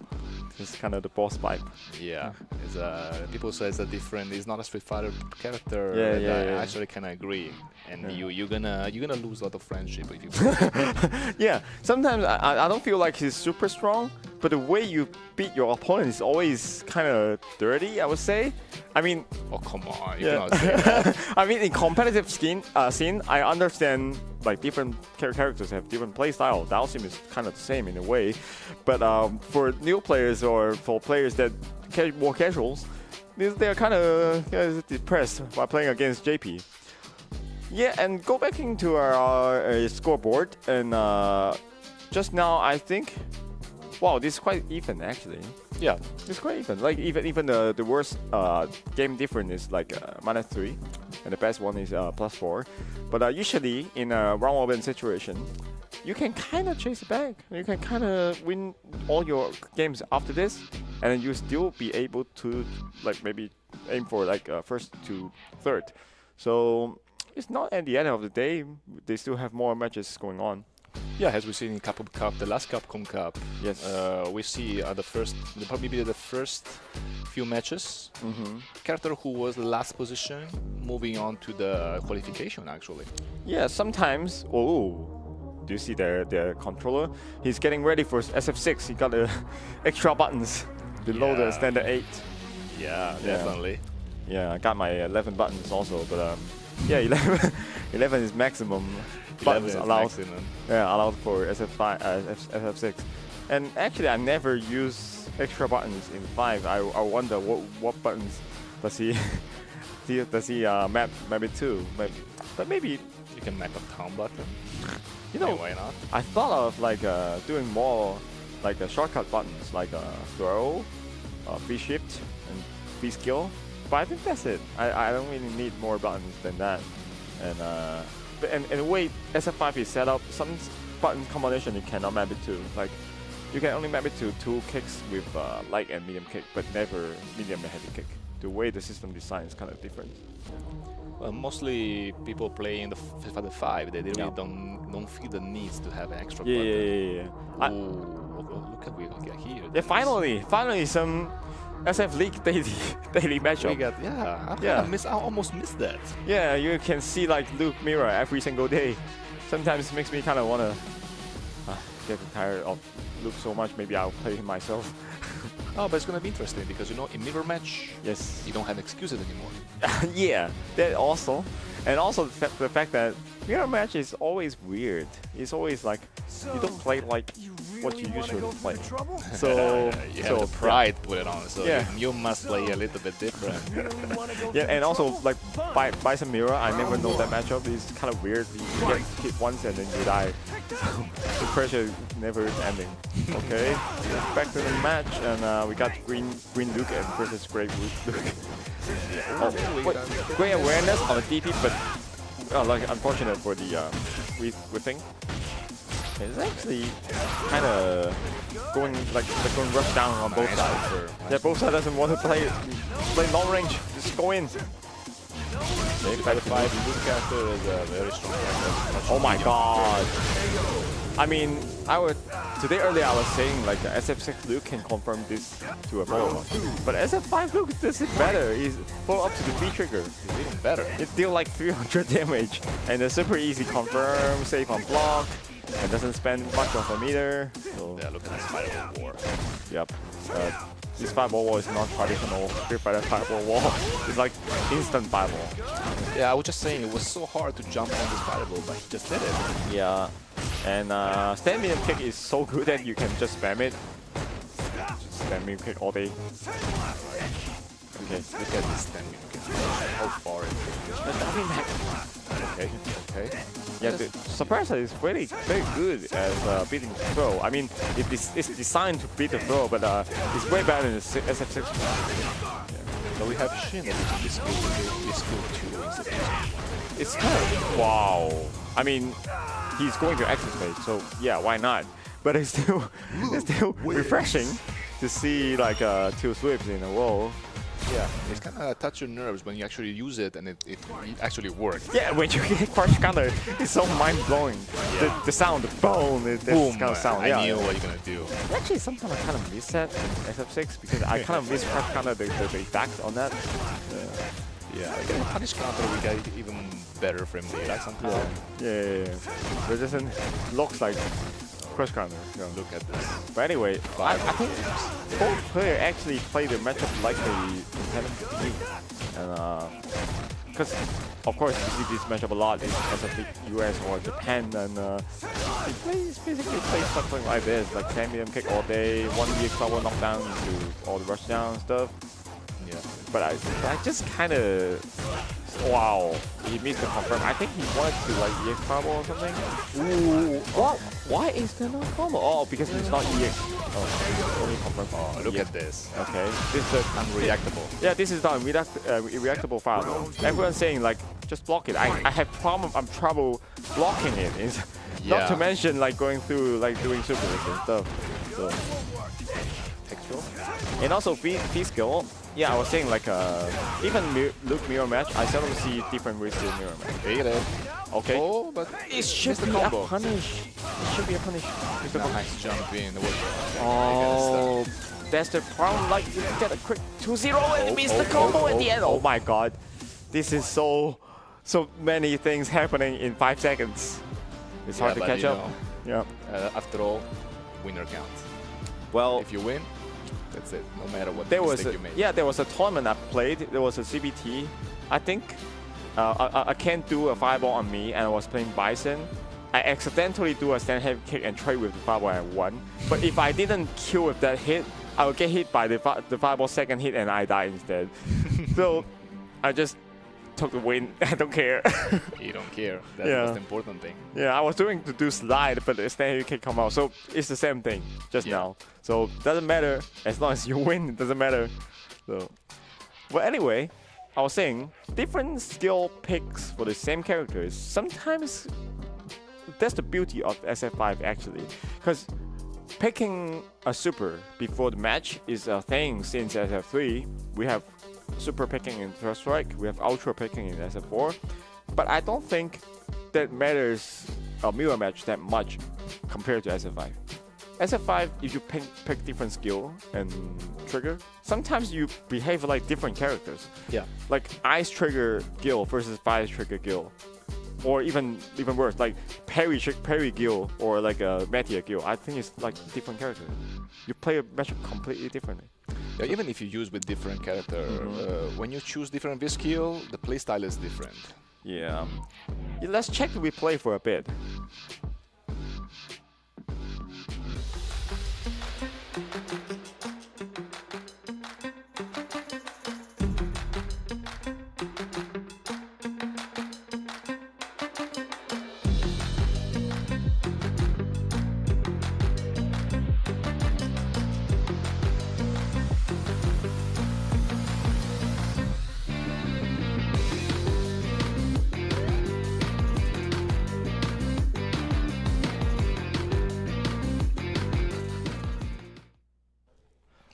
[SPEAKER 6] It's kind of the boss vibe.
[SPEAKER 5] Yeah, it's people say it's a different. It's not a Street Fighter character.
[SPEAKER 6] Yeah,
[SPEAKER 5] and
[SPEAKER 6] yeah,
[SPEAKER 5] I
[SPEAKER 6] yeah.
[SPEAKER 5] actually kind of agree. And
[SPEAKER 6] Yeah.
[SPEAKER 5] you're gonna lose a lot of friendship if you.
[SPEAKER 6] Yeah, sometimes I don't feel like he's super strong, but the way you beat your opponent is always kind of dirty, I would say. I mean,
[SPEAKER 5] Oh come on, you
[SPEAKER 6] yeah.
[SPEAKER 5] cannot say that.
[SPEAKER 6] I mean, in competitive scene, I understand like different characters have different play style. Dalsim is kind of the same in a way, but for new players or for players that more casuals, they're kind of depressed while playing against JP. Yeah, and go back into our scoreboard, and just now I think, wow, this is quite even actually.
[SPEAKER 5] Yeah,
[SPEAKER 6] It's quite even. Like even the worst game difference is like -3, and the best one is +4. But usually in a round robin situation, you can kind of chase it back. You can kind of win all your games after this, and then you still be able to like maybe aim for like first to third. So it's not at the end of the day. They still have more matches going on.
[SPEAKER 5] yeah. As we see in Capcom Cup, the last Capcom Cup,
[SPEAKER 6] Yes.
[SPEAKER 5] we see probably the first few matches. Character who was the last position moving on to the qualification actually.
[SPEAKER 6] Yeah, sometimes. Oh, do you see the controller? He's getting ready for SF6. He got the extra buttons below the
[SPEAKER 5] Yeah.
[SPEAKER 6] standard 8.
[SPEAKER 5] Yeah, definitely.
[SPEAKER 6] Yeah, I got my 11 buttons also, but yeah, 11, 11 is maximum buttons
[SPEAKER 5] 11 is
[SPEAKER 6] allowed.
[SPEAKER 5] maximum.
[SPEAKER 6] Yeah, allowed for SF5, SF6. And actually, I never use extra buttons in 5. I wonder what buttons does he map it to? But maybe,
[SPEAKER 5] You can map a town button.
[SPEAKER 6] you know,
[SPEAKER 5] Why not?
[SPEAKER 6] I thought of like doing more like shortcut buttons, like throw, free shift, and free skill. But I think that's it. I don't really need more buttons than that. And in a way, SF5 is set up. Some button combination you cannot map it to. Like you can only map it to 2 kicks with light and medium kick, but never medium and heavy kick. The way the system design is kind of different.
[SPEAKER 5] Mostly people play in the Fighter 5. They really
[SPEAKER 6] Yeah.
[SPEAKER 5] don't feel the needs to have an extra
[SPEAKER 6] Yeah,
[SPEAKER 5] button.
[SPEAKER 6] yeah.
[SPEAKER 5] Look at we got here.
[SPEAKER 6] Yeah, finally some SF League daily matchup.
[SPEAKER 5] We got I almost missed that.
[SPEAKER 6] Yeah, you can see like Luke Mirror every single day. Sometimes it makes me kind of want to get tired of Luke so much. Maybe I'll play him myself.
[SPEAKER 5] Oh, but it's gonna be interesting because in mirror match
[SPEAKER 6] Yes.
[SPEAKER 5] you don't have excuses anymore.
[SPEAKER 6] Yeah, that also. And also the fact that mirror match is always weird. It's always like you don't play like what you usually play. So
[SPEAKER 5] You have the pride put it on, so
[SPEAKER 6] Yeah.
[SPEAKER 5] you must play a little bit different.
[SPEAKER 6] Yeah, and also like Bison Mirror, I never know that matchup. It's kind of weird. You get hit once and then you die. The pressure is never ending. Okay, back to the match, and we got green Luke and versus gray Luke. Wait, great awareness on the DP, but like unfortunate for the we think. It's actually kind of going rush down on both
[SPEAKER 5] Nice
[SPEAKER 6] sides.
[SPEAKER 5] offer.
[SPEAKER 6] Yeah, both sides doesn't want to play long range. Just go in.
[SPEAKER 5] Maybe Fighter 5, this character is a very strong character.
[SPEAKER 6] Oh my god. I mean, today earlier I was saying like the SF6 Luke can confirm this to a pro, but SF5 Luke does it better. He's full up to the V trigger.
[SPEAKER 5] It's even better.
[SPEAKER 6] It deals like 300 damage, and a super easy confirm, safe on block, and doesn't spend much of a meter. So,
[SPEAKER 5] Yeah, look at this Fireball War.
[SPEAKER 6] yep. This fireball wall is not traditional Street Fighter fireball wall. It's like instant fireball.
[SPEAKER 5] Yeah, I was just saying it was so hard to jump on this Fireball, but he just did it.
[SPEAKER 6] Yeah. And stand medium kick is so good that you can just spam it. Just spam medium kick all day. Okay.
[SPEAKER 5] Look at this thing. How far it is. Okay.
[SPEAKER 6] Yeah, the suppressor is very good as beating the throw. I mean, it's designed to beat the throw, but it's way better than the SF6.
[SPEAKER 5] So we have Shin using this skill too.
[SPEAKER 6] It's kind of wow. I mean, he's going to exit phase, so yeah, why not? But it's still refreshing to see like two sweeps in a row.
[SPEAKER 5] Yeah, it's kind of touch your nerves when you actually use it and it actually works.
[SPEAKER 6] Yeah, when you hit crush counter, it's so mind-blowing.
[SPEAKER 5] Yeah.
[SPEAKER 6] The sound, the boom, this
[SPEAKER 5] Boom!
[SPEAKER 6] kind of sound.
[SPEAKER 5] I
[SPEAKER 6] yeah,
[SPEAKER 5] knew what you're gonna do.
[SPEAKER 6] Actually, sometimes I kind of miss that in SF6 because I kind of miss crush counter, the effect on that.
[SPEAKER 5] Yeah, like in punish counter we get even better frame data somehow.
[SPEAKER 6] Yeah. But it doesn't looks like crush counter. Yeah.
[SPEAKER 5] Look at this.
[SPEAKER 6] But anyway, I think both players actually play the matchup like they intended to be. And because of course you see this matchup a lot in SF US or Japan, and basically play something like this, like 10 medium kick all day, 1 EX power knockdown into all the rush down stuff.
[SPEAKER 5] Yeah.
[SPEAKER 6] But I just kind of, wow, he missed the confirm. I think he wanted to like EX combo or something. Ooh, what? Why is there no combo? Oh, because it's not EX. Oh, only confirm.
[SPEAKER 5] Oh, look at this.
[SPEAKER 6] Okay, this is
[SPEAKER 5] Unreactable.
[SPEAKER 6] yeah, this is not reactable file. Everyone's saying like just block it. I have I'm trouble blocking it. Not to mention like going through like doing super and stuff. So.
[SPEAKER 5] Textual.
[SPEAKER 6] And also V skill. Yeah, I was saying like even Luke mirror match, I seldom see different ways to mirror match.
[SPEAKER 5] Hate it.
[SPEAKER 6] Okay.
[SPEAKER 5] Oh, but
[SPEAKER 6] It should be a punish. It should be a punish.
[SPEAKER 5] Nice jump in.
[SPEAKER 6] Oh, that's the problem. Like you get a quick 2-0 and miss the combo at the end. Oh my god, this is so many things happening in 5 seconds. It's hard to catch up. Yeah.
[SPEAKER 5] After all, winner counts.
[SPEAKER 6] Well,
[SPEAKER 5] If you win, that's it. No matter what
[SPEAKER 6] there was
[SPEAKER 5] mistake you made.
[SPEAKER 6] yeah, there was a tournament I played. There was a CBT. I think I can't do a fireball on me, and I was playing Bison. I accidentally do a stand heavy kick and trade with the fireball and won. But if I didn't kill with that hit, I would get hit by the fireball second hit and I die instead. So I just took the win. I don't care.
[SPEAKER 5] You don't care. That's
[SPEAKER 6] Yeah.
[SPEAKER 5] the most important thing.
[SPEAKER 6] Yeah, I was doing to do slide, but the stand heavy kick come out. So it's the same thing just
[SPEAKER 5] Yeah.
[SPEAKER 6] now. So doesn't matter as long as you win. It doesn't matter. So, well, anyway, I was saying different skill picks for the same characters. Sometimes that's the beauty of SF5 actually, because picking a super before the match is a thing since SF3. We have super picking in First Strike, we have ultra picking in SF4, but I don't think that matters a mirror match that much compared to SF5. SF5, if you pick different skill and trigger, sometimes you behave like different characters.
[SPEAKER 5] Yeah.
[SPEAKER 6] Like Ice trigger Gill versus Fire trigger Gill. Or even worse, like Parry Gill or like a Meteor Gill. I think it's like different characters. You play a matchup completely differently.
[SPEAKER 5] Yeah, even if you use with different character, when you choose different V skill, the playstyle is different.
[SPEAKER 6] Yeah. Let's check the replay for a bit.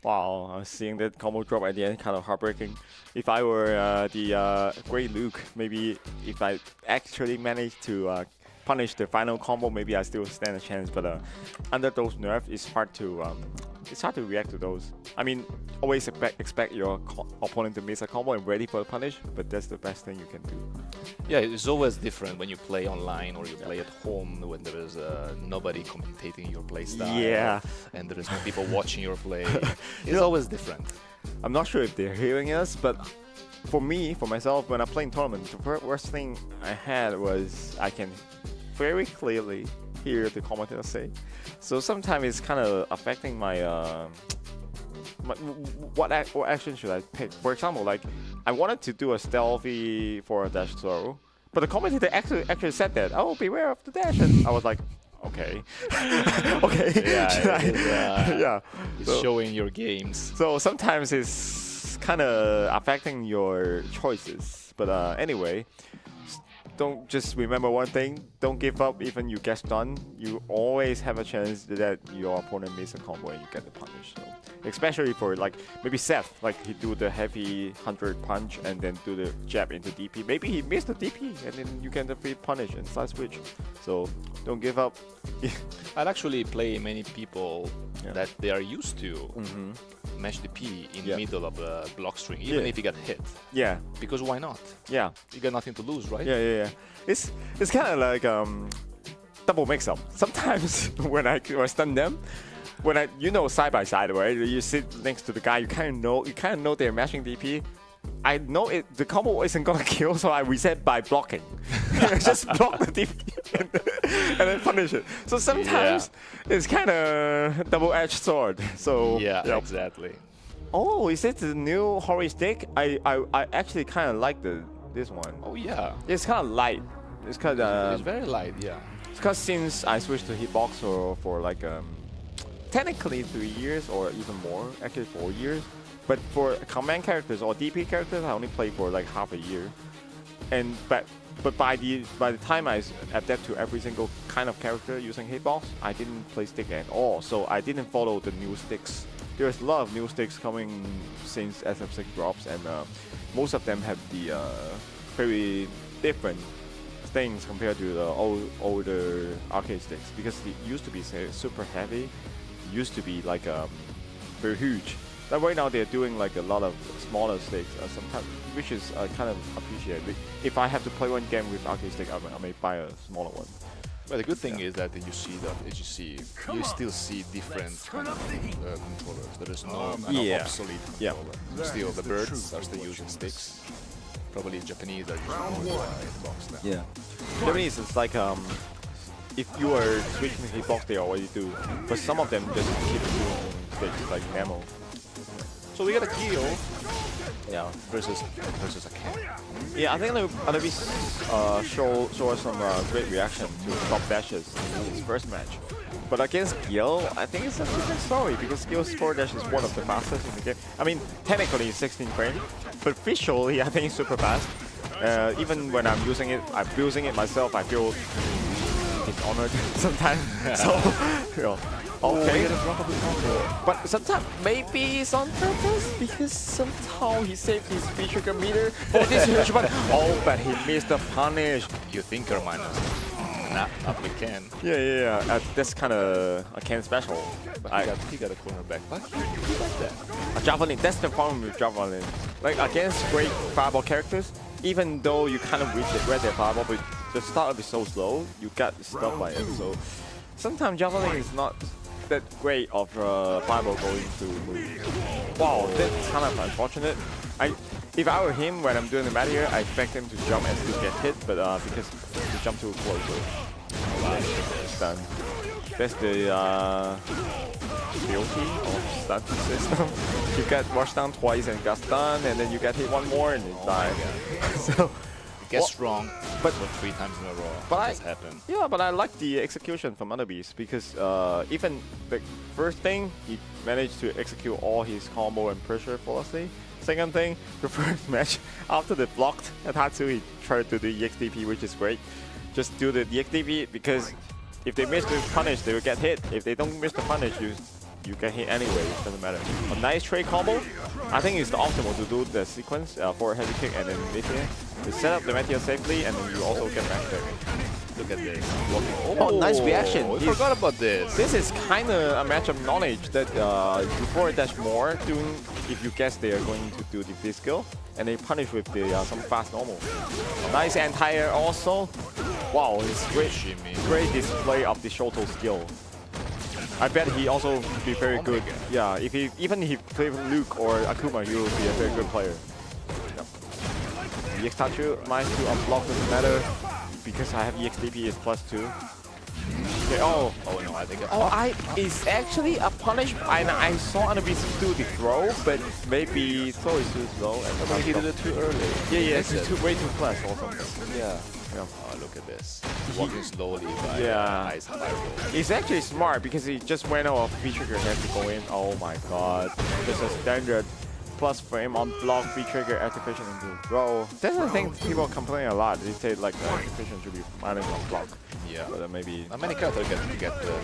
[SPEAKER 6] Wow, seeing that combo drop at the end kind of heartbreaking. If I were the Great Luke, maybe if I actually managed to punish the final combo, maybe I still stand a chance. But under those nerfs, it's hard to react to those. I mean, always expect your opponent to miss a combo and ready for the punish, but that's the best thing you can do.
[SPEAKER 5] Yeah, it's always different when you play online or you play at home when there is nobody commentating your playstyle.
[SPEAKER 6] Yeah.
[SPEAKER 5] And there is no people watching your play. It's always different.
[SPEAKER 6] I'm not sure if they're hearing us, but for myself, when I play in tournament, the worst thing I had was I can very clearly hear the commentator say. So sometimes it's kind of affecting my, what action should I pick? For example, like I wanted to do a stealthy for a dash throw, but the commentator actually said that, oh, beware of the dash, and I was like, okay, okay,
[SPEAKER 5] Yeah, it's
[SPEAKER 6] So-
[SPEAKER 5] showing your games.
[SPEAKER 6] So sometimes it's kind of affecting your choices. But anyway, don't just remember one thing. Don't give up even you get stunned. You always have a chance that your opponent misses a combo and you get the punish. So especially for like maybe Seth, like he do the heavy 100 punch and then do the jab into DP. Maybe he missed the DP and then you can defeat punish and side switch. So don't give up.
[SPEAKER 5] I'd actually play many people
[SPEAKER 6] Yeah.
[SPEAKER 5] that they are used to mash the P in
[SPEAKER 6] Yeah.
[SPEAKER 5] middle of a block string, even
[SPEAKER 6] Yeah.
[SPEAKER 5] if you get hit.
[SPEAKER 6] Yeah,
[SPEAKER 5] Because why not?
[SPEAKER 6] yeah,
[SPEAKER 5] You got nothing to lose, right?
[SPEAKER 6] yeah. It's kind of like double mix-up. Sometimes when I stun them, when side by side, right? You sit next to the guy, you kind of know they're mashing DP. I know the combo isn't gonna kill, so I reset by blocking. Just block the DP and then punish it. So sometimes it's kind of double-edged sword. So
[SPEAKER 5] Yeah, exactly.
[SPEAKER 6] Oh, is it the new Hori stick? I actually kind of like this one.
[SPEAKER 5] Oh yeah.
[SPEAKER 6] It's kind of light. It's kind of
[SPEAKER 5] It's very light, yeah.
[SPEAKER 6] because since I switched to hitbox for like technically 3 years or even more, actually 4 years. But for command characters or DP characters, I only play for like half a year. And but by the time I adapt to every single kind of character using hitbox, I didn't play stick at all. So I didn't follow the new sticks. There's a lot of new sticks coming since SF6 drops, and most of them have the very different things compared to the older arcade sticks, because it used to be super heavy, used to be like very huge. But right now they're doing like a lot of smaller sticks, sometimes, which is kind of appreciated. If I have to play one game with arcade stick, I may buy a smaller one.
[SPEAKER 5] But the good thing is that you see that AGC, you still see different kind of controllers. There is no kind of obsolete controller. Still, the birds are still using sticks. Probably Japanese are using more hitbox now.
[SPEAKER 6] Yeah. Japanese is like if you are switching to hitbox, they already do. But some of them just keep doing sticks like Nemo.
[SPEAKER 5] So we got a Gill
[SPEAKER 6] Yeah.
[SPEAKER 5] versus a Ken.
[SPEAKER 6] Yeah, I think Anabi show us some great reaction to top dashes in his first match. But against Gill, I think it's a different story, because Gill's forward dash is one of the fastest in the game. I mean, technically it's 16 frames, but visually I think it's super fast. Even when I'm using it myself, I feel dishonored sometimes. So, you know. Okay, but sometimes maybe it's on purpose, because somehow he saved his V-trigger meter for this huge one. Oh, but he missed the punish.
[SPEAKER 5] You think are minus? Nah, not with Ken.
[SPEAKER 6] Yeah. That's kind of a Ken special.
[SPEAKER 5] But he got a corner back. But he like that.
[SPEAKER 6] A Javelin, that's the problem with Javelin. Like against great fireball characters, even though you kind of read their fireball, but the startup is so slow, you got stuck by it. So sometimes Javelin is not that great of fireball going to move. Wow, that's kind of unfortunate. If I were him when I'm doing the match here, I expect him to jump and still get hit, but because he jumped too close, so it's done. That's the beauty of stun system. You get rushed down twice and got stunned, and then you get hit one more and you die. So
[SPEAKER 5] Get strong,
[SPEAKER 6] but
[SPEAKER 5] for 3 times in a row.
[SPEAKER 6] But
[SPEAKER 5] It just happened.
[SPEAKER 6] Yeah, but I like the execution from Anabeast, because even the first thing, he managed to execute all his combo and pressure flawlessly. Second thing, the first match, after they blocked at HANGZHOU, he tried to do EXDP, which is great. Just do the EXDP, because if they miss the punish, they will get hit. If they don't miss the punish, you get hit anyway, it doesn't matter. A nice trade combo, I think it's the optimal to do the sequence for heavy kick and then mid here. You set up the Meteor safely, and then you also get back there.
[SPEAKER 5] Look at this.
[SPEAKER 6] Oh, nice reaction.
[SPEAKER 5] I forgot about this.
[SPEAKER 6] This is kind of a match of knowledge that before dash more, doing if you guess they are going to do this skill, and they punish with the some fast normal. Nice anti-air also. Wow, it's great display of the Shoto skill. I bet he also be very good. Yeah, if he even if he play Luke or Akuma, he will be a very good player. EX Tachu, mine to unblock doesn't matter, because I have EXDP is +2. Okay, oh
[SPEAKER 5] no, I think
[SPEAKER 6] it's actually a punish, and I saw Anabeast do the throw, but maybe throw is too slow, and
[SPEAKER 5] he did it too early.
[SPEAKER 6] Yeah, it's way too fast or something. Yeah.
[SPEAKER 5] Oh, look at this. Walking slowly by ice fireball.
[SPEAKER 6] It's actually smart, because he just went off V-trigger, has to go in. Oh my god. Just a standard plus frame on block, free trigger, activation into roll. That's the thing people complain a lot. They say like activation should be managed on block.
[SPEAKER 5] Yeah.
[SPEAKER 6] But maybe.
[SPEAKER 5] Not many characters get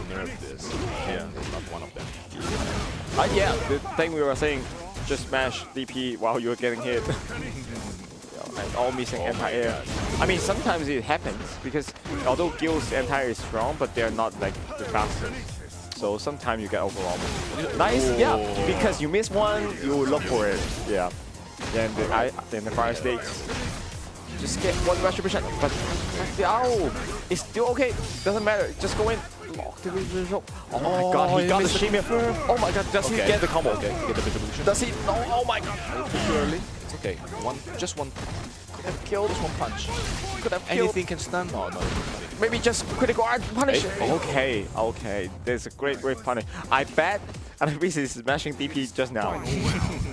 [SPEAKER 5] nerfed this.
[SPEAKER 6] Yeah.
[SPEAKER 5] It's not one of them.
[SPEAKER 6] Yeah, the thing we were saying, just smash DP while you're getting hit. And all missing anti-air. I mean, sometimes it happens because although Gill's anti-air is strong, but they're not like the fastest. So sometimes you get overwhelmed. Nice, yeah, because you miss one, you look for it. Yeah. Then the fire stakes. Just get one retribution, but it's still okay. Doesn't matter. Just go in. Oh my god, he got the shimmy. Oh my god, does he get the combo?
[SPEAKER 5] Okay, get the retribution.
[SPEAKER 6] Does he? No, oh my god.
[SPEAKER 5] Too early. It's okay. Just one. Could have killed. Just one punch.
[SPEAKER 6] Could have killed.
[SPEAKER 5] Anything can stun. Oh no.
[SPEAKER 6] Maybe just critical art punish.
[SPEAKER 5] Hey.
[SPEAKER 6] Okay. There's a great punish. I bet Anavis is mashing DP just now.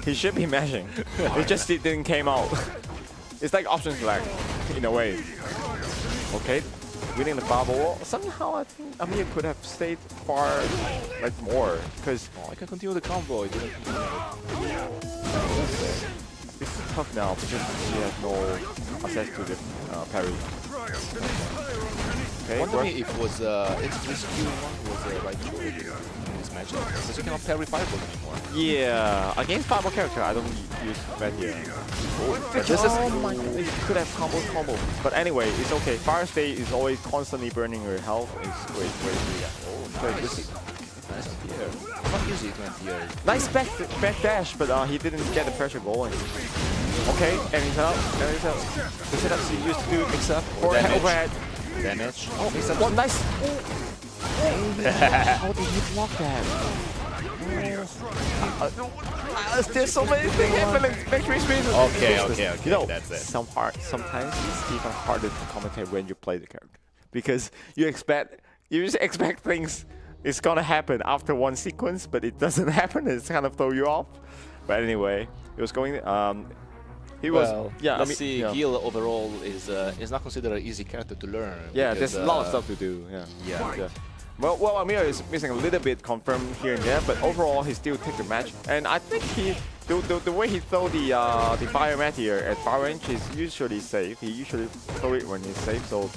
[SPEAKER 6] He should be mashing. It just didn't came out. It's like option select in a way. Okay. Winning the bubble. Somehow I think Amir could have stayed far like more because
[SPEAKER 5] I can continue the combo. It didn't continue.
[SPEAKER 6] It's tough now because he has no access to the parry. Okay,
[SPEAKER 5] Wonder me if was this Q1 was the right choice in this matchup because you cannot parry fireball anymore.
[SPEAKER 6] Yeah, against fireball character I don't use that here. But this is you could have combo. But anyway, it's okay. Fire state is always constantly burning your health. It's great.
[SPEAKER 5] Oh, nice. Nice here. It's not easy to end here.
[SPEAKER 6] Nice back dash, but he didn't get the pressure going. Okay, and he's out. The setup he used to do mix up overhead.
[SPEAKER 5] Damage.
[SPEAKER 6] Oh, mix up. One nice. How did he block that? There's so many things happening. Victory space.
[SPEAKER 5] Okay.
[SPEAKER 6] You know,
[SPEAKER 5] that's it.
[SPEAKER 6] sometimes it's even harder to commentate when you play the character because you just expect things is gonna happen after one sequence, but it doesn't happen. It's kind of throw you off. But anyway, it was going.
[SPEAKER 5] Let's see. Gill overall is not considered an easy character to learn.
[SPEAKER 6] Yeah,
[SPEAKER 5] because,
[SPEAKER 6] there's a lot of stuff to do. Yeah. Well, Amir is missing a little bit confirmed here and there, but overall he still take the match. And I think the way he throw the fire mat here at far range is usually safe. He usually throw it when he's safe. So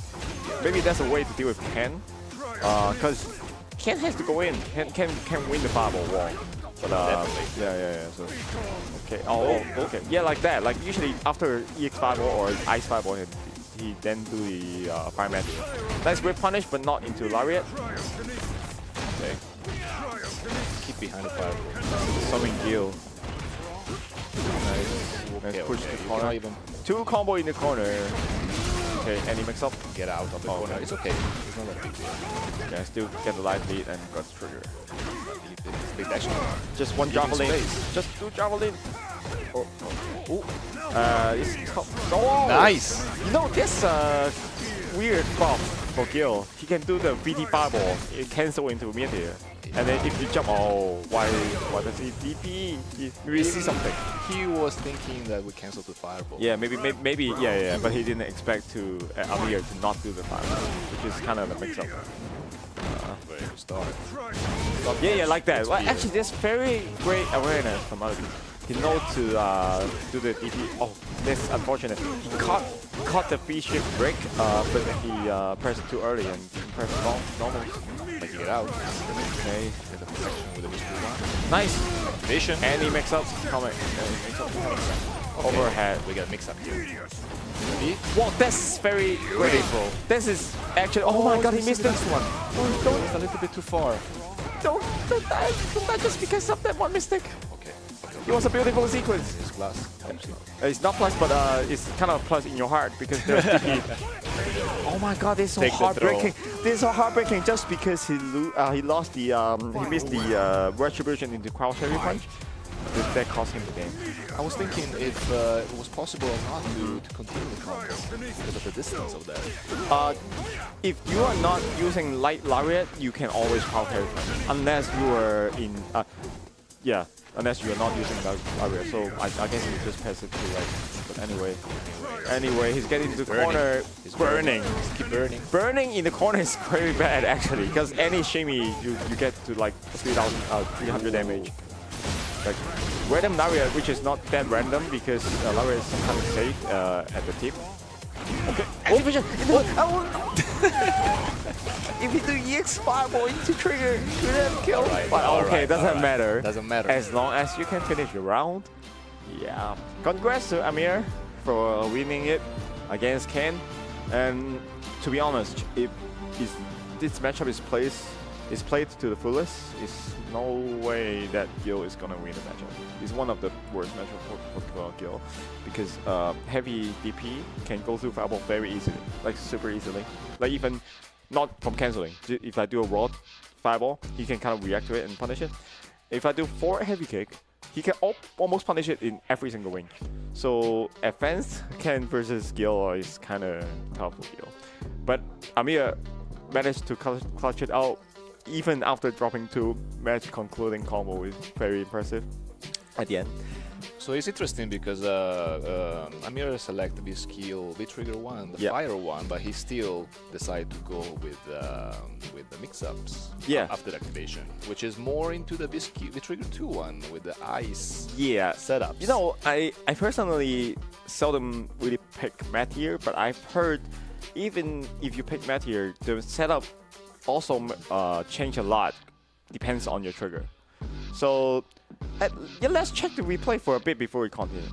[SPEAKER 6] maybe that's a way to deal with Ken, because Ken has to go in. Ken win the fireball wall. But yeah. So okay. Okay. Yeah, like that. Like usually after EX fireball or Ice fireball, he then do the fire mat. Nice whip punish, but not into lariat. Okay.
[SPEAKER 5] Keep behind the fireball.
[SPEAKER 6] Summon Gill.
[SPEAKER 5] Okay,
[SPEAKER 6] push
[SPEAKER 5] okay.
[SPEAKER 6] the corner. Two combo in the corner. Okay, any mix up?
[SPEAKER 5] Get out of the corner.
[SPEAKER 6] Okay.
[SPEAKER 5] It's okay. It's not a big deal.
[SPEAKER 6] Yeah, still get the life lead and got trigger.
[SPEAKER 5] Big action.
[SPEAKER 6] Just one javelin. Just two javelin. It's tough. Oh,
[SPEAKER 5] Nice.
[SPEAKER 6] You know, this weird buff for Gill. He can do the VT fireball. It cancel into meteor. And then if you jump, why does he DP? We see something.
[SPEAKER 5] He was thinking that we cancel the fireball.
[SPEAKER 6] Yeah, maybe, yeah. But he didn't expect to Amir to not do the fireball, which is kind of a mix-up.
[SPEAKER 5] Where to start?
[SPEAKER 6] Yeah, like that. Well, actually, there's very great awareness from other people. He knows to do the DP. Oh, that's unfortunate. He caught the free shift break, but he pressed it too early and pressed it wrong. Normal.
[SPEAKER 5] Making it out.
[SPEAKER 6] Okay.
[SPEAKER 5] Get the protection with the mystery one.
[SPEAKER 6] Nice.
[SPEAKER 5] Vision.
[SPEAKER 6] And he mix up. Coming. Overhead.
[SPEAKER 5] We got a mix up here.
[SPEAKER 6] Well, that's very great. This is actually. Oh my god, he missed this one.
[SPEAKER 5] It's a little bit too far.
[SPEAKER 6] Don't die just because of that one mistake.
[SPEAKER 5] Okay.
[SPEAKER 6] It was a beautiful sequence.
[SPEAKER 5] It's plus.
[SPEAKER 6] It's not plus, but it's kind of plus in your heart because there's DP. Oh my god, this is so
[SPEAKER 5] Take the
[SPEAKER 6] heartbreaking. This is so heartbreaking just because he lost the he missed the retribution into Crown Cherry Punch. That cost him the game.
[SPEAKER 5] I was thinking if it was possible or not to continue the combo because of the distance of that.
[SPEAKER 6] If you are not using light lariat, you can always Crown Cherry Punch unless you are in unless you are not using lariat. So I guess you just pass it to like. But anyway, he's getting to the corner.
[SPEAKER 5] He's
[SPEAKER 6] burning.
[SPEAKER 5] Keep burning.
[SPEAKER 6] Burning in the corner is very bad actually, because any shimmy you get to like 300 damage. like random Lariat, which is not that random because Lariat is sometimes safe at the tip. Okay. Activation. If you do EX Fireball into trigger, should have killed. But okay, doesn't matter.
[SPEAKER 5] Doesn't matter.
[SPEAKER 6] As long as you can finish your round. Yeah. Congrats to Amir for winning it against Ken. And to be honest, if this matchup is played to the fullest, it's no way that Gill is gonna win the matchup. It's one of the worst matchups for Gill because heavy DP can go through Fireball very easily, like super easily. Like even not from canceling. If I do a raw Fireball, he can kind of react to it and punish it. If I do 4 heavy kick, he can almost punish it in every single range. So advanced Ken versus Gill is kind of tough for Gill. But Amir managed to clutch it out even after dropping 2 match concluding combo is very impressive at the end.
[SPEAKER 5] So it's interesting because Amir selected this skill, the trigger one, the fire one, but he still decided to go with the mix-ups after activation, which is more into the trigger 2 one with the ice setups.
[SPEAKER 6] You know, I personally seldom really pick Meteor, but I've heard even if you pick Meteor, the setup also change a lot, depends on your trigger. So let's check the replay for a bit before we continue.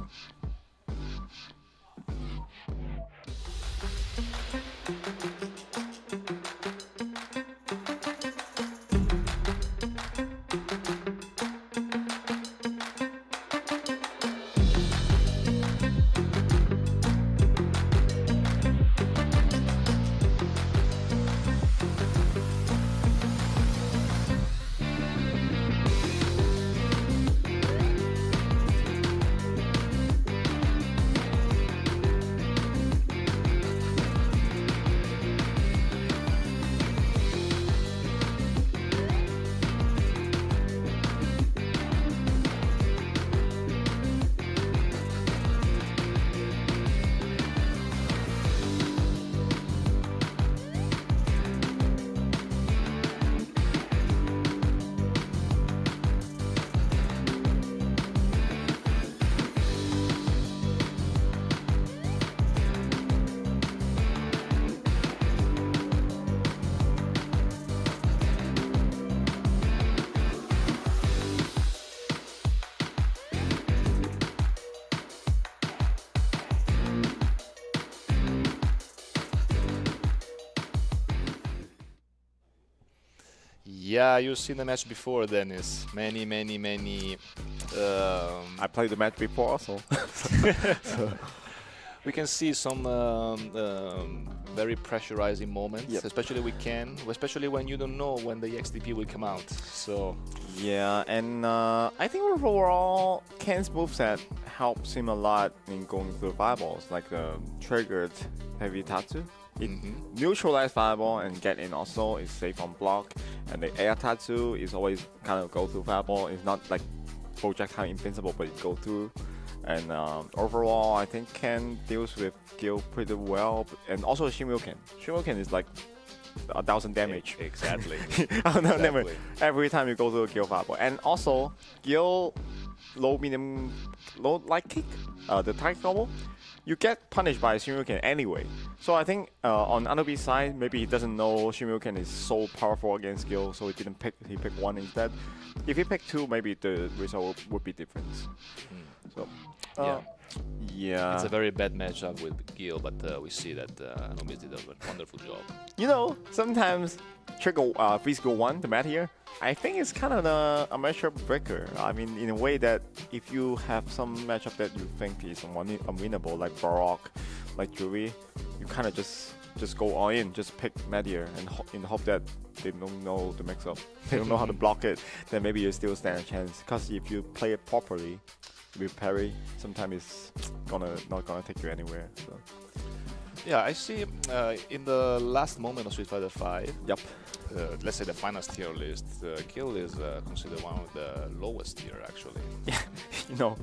[SPEAKER 5] Yeah, you've seen the match before, Dennis. Many.
[SPEAKER 6] I played the match before also.
[SPEAKER 5] We can see some very pressurizing moments, especially when you don't know when the XDP will come out. So
[SPEAKER 6] yeah, and I think overall Ken's moveset helps him a lot in going through fireballs, like the triggered heavy Tatsu. It neutralize fireball and get in also, is safe on block, and the air Tatsu is always kind of go through fireball. It's not like projectile invincible, but it go through. And overall, I think Ken deals with Gill pretty well, and also Shimulken. Shimulken is like 1,000 damage.
[SPEAKER 5] Exactly.
[SPEAKER 6] Every time you go through a Gill fireball, and also Gill low light kick, the target combo. You get punished by Shimulken anyway. So I think on Anubi's side, maybe he doesn't know Shimulken is so powerful against Gill, so he picked 1 instead. If he picked 2, maybe the result would be different. So yeah.
[SPEAKER 5] It's a very bad matchup with Gill, but we see that Anubi did a wonderful job.
[SPEAKER 6] You know, sometimes trigger physical 1, the mat here, I think it's kind of a matchup breaker. I mean, in a way that if you have some matchup that you think is unwinnable, like Baroque, like Jury, you kind of just go all in, just pick Meteor and in the hope that they don't know the mix-up, they don't know how to block it, then maybe you still stand a chance. Because if you play it properly with parry, sometimes it's not gonna take you anywhere. So.
[SPEAKER 5] Yeah, I see in the last moment of Street Fighter V, let's say the finals tier list, Gill is considered one of the lowest tier actually.
[SPEAKER 6] Yeah, you know,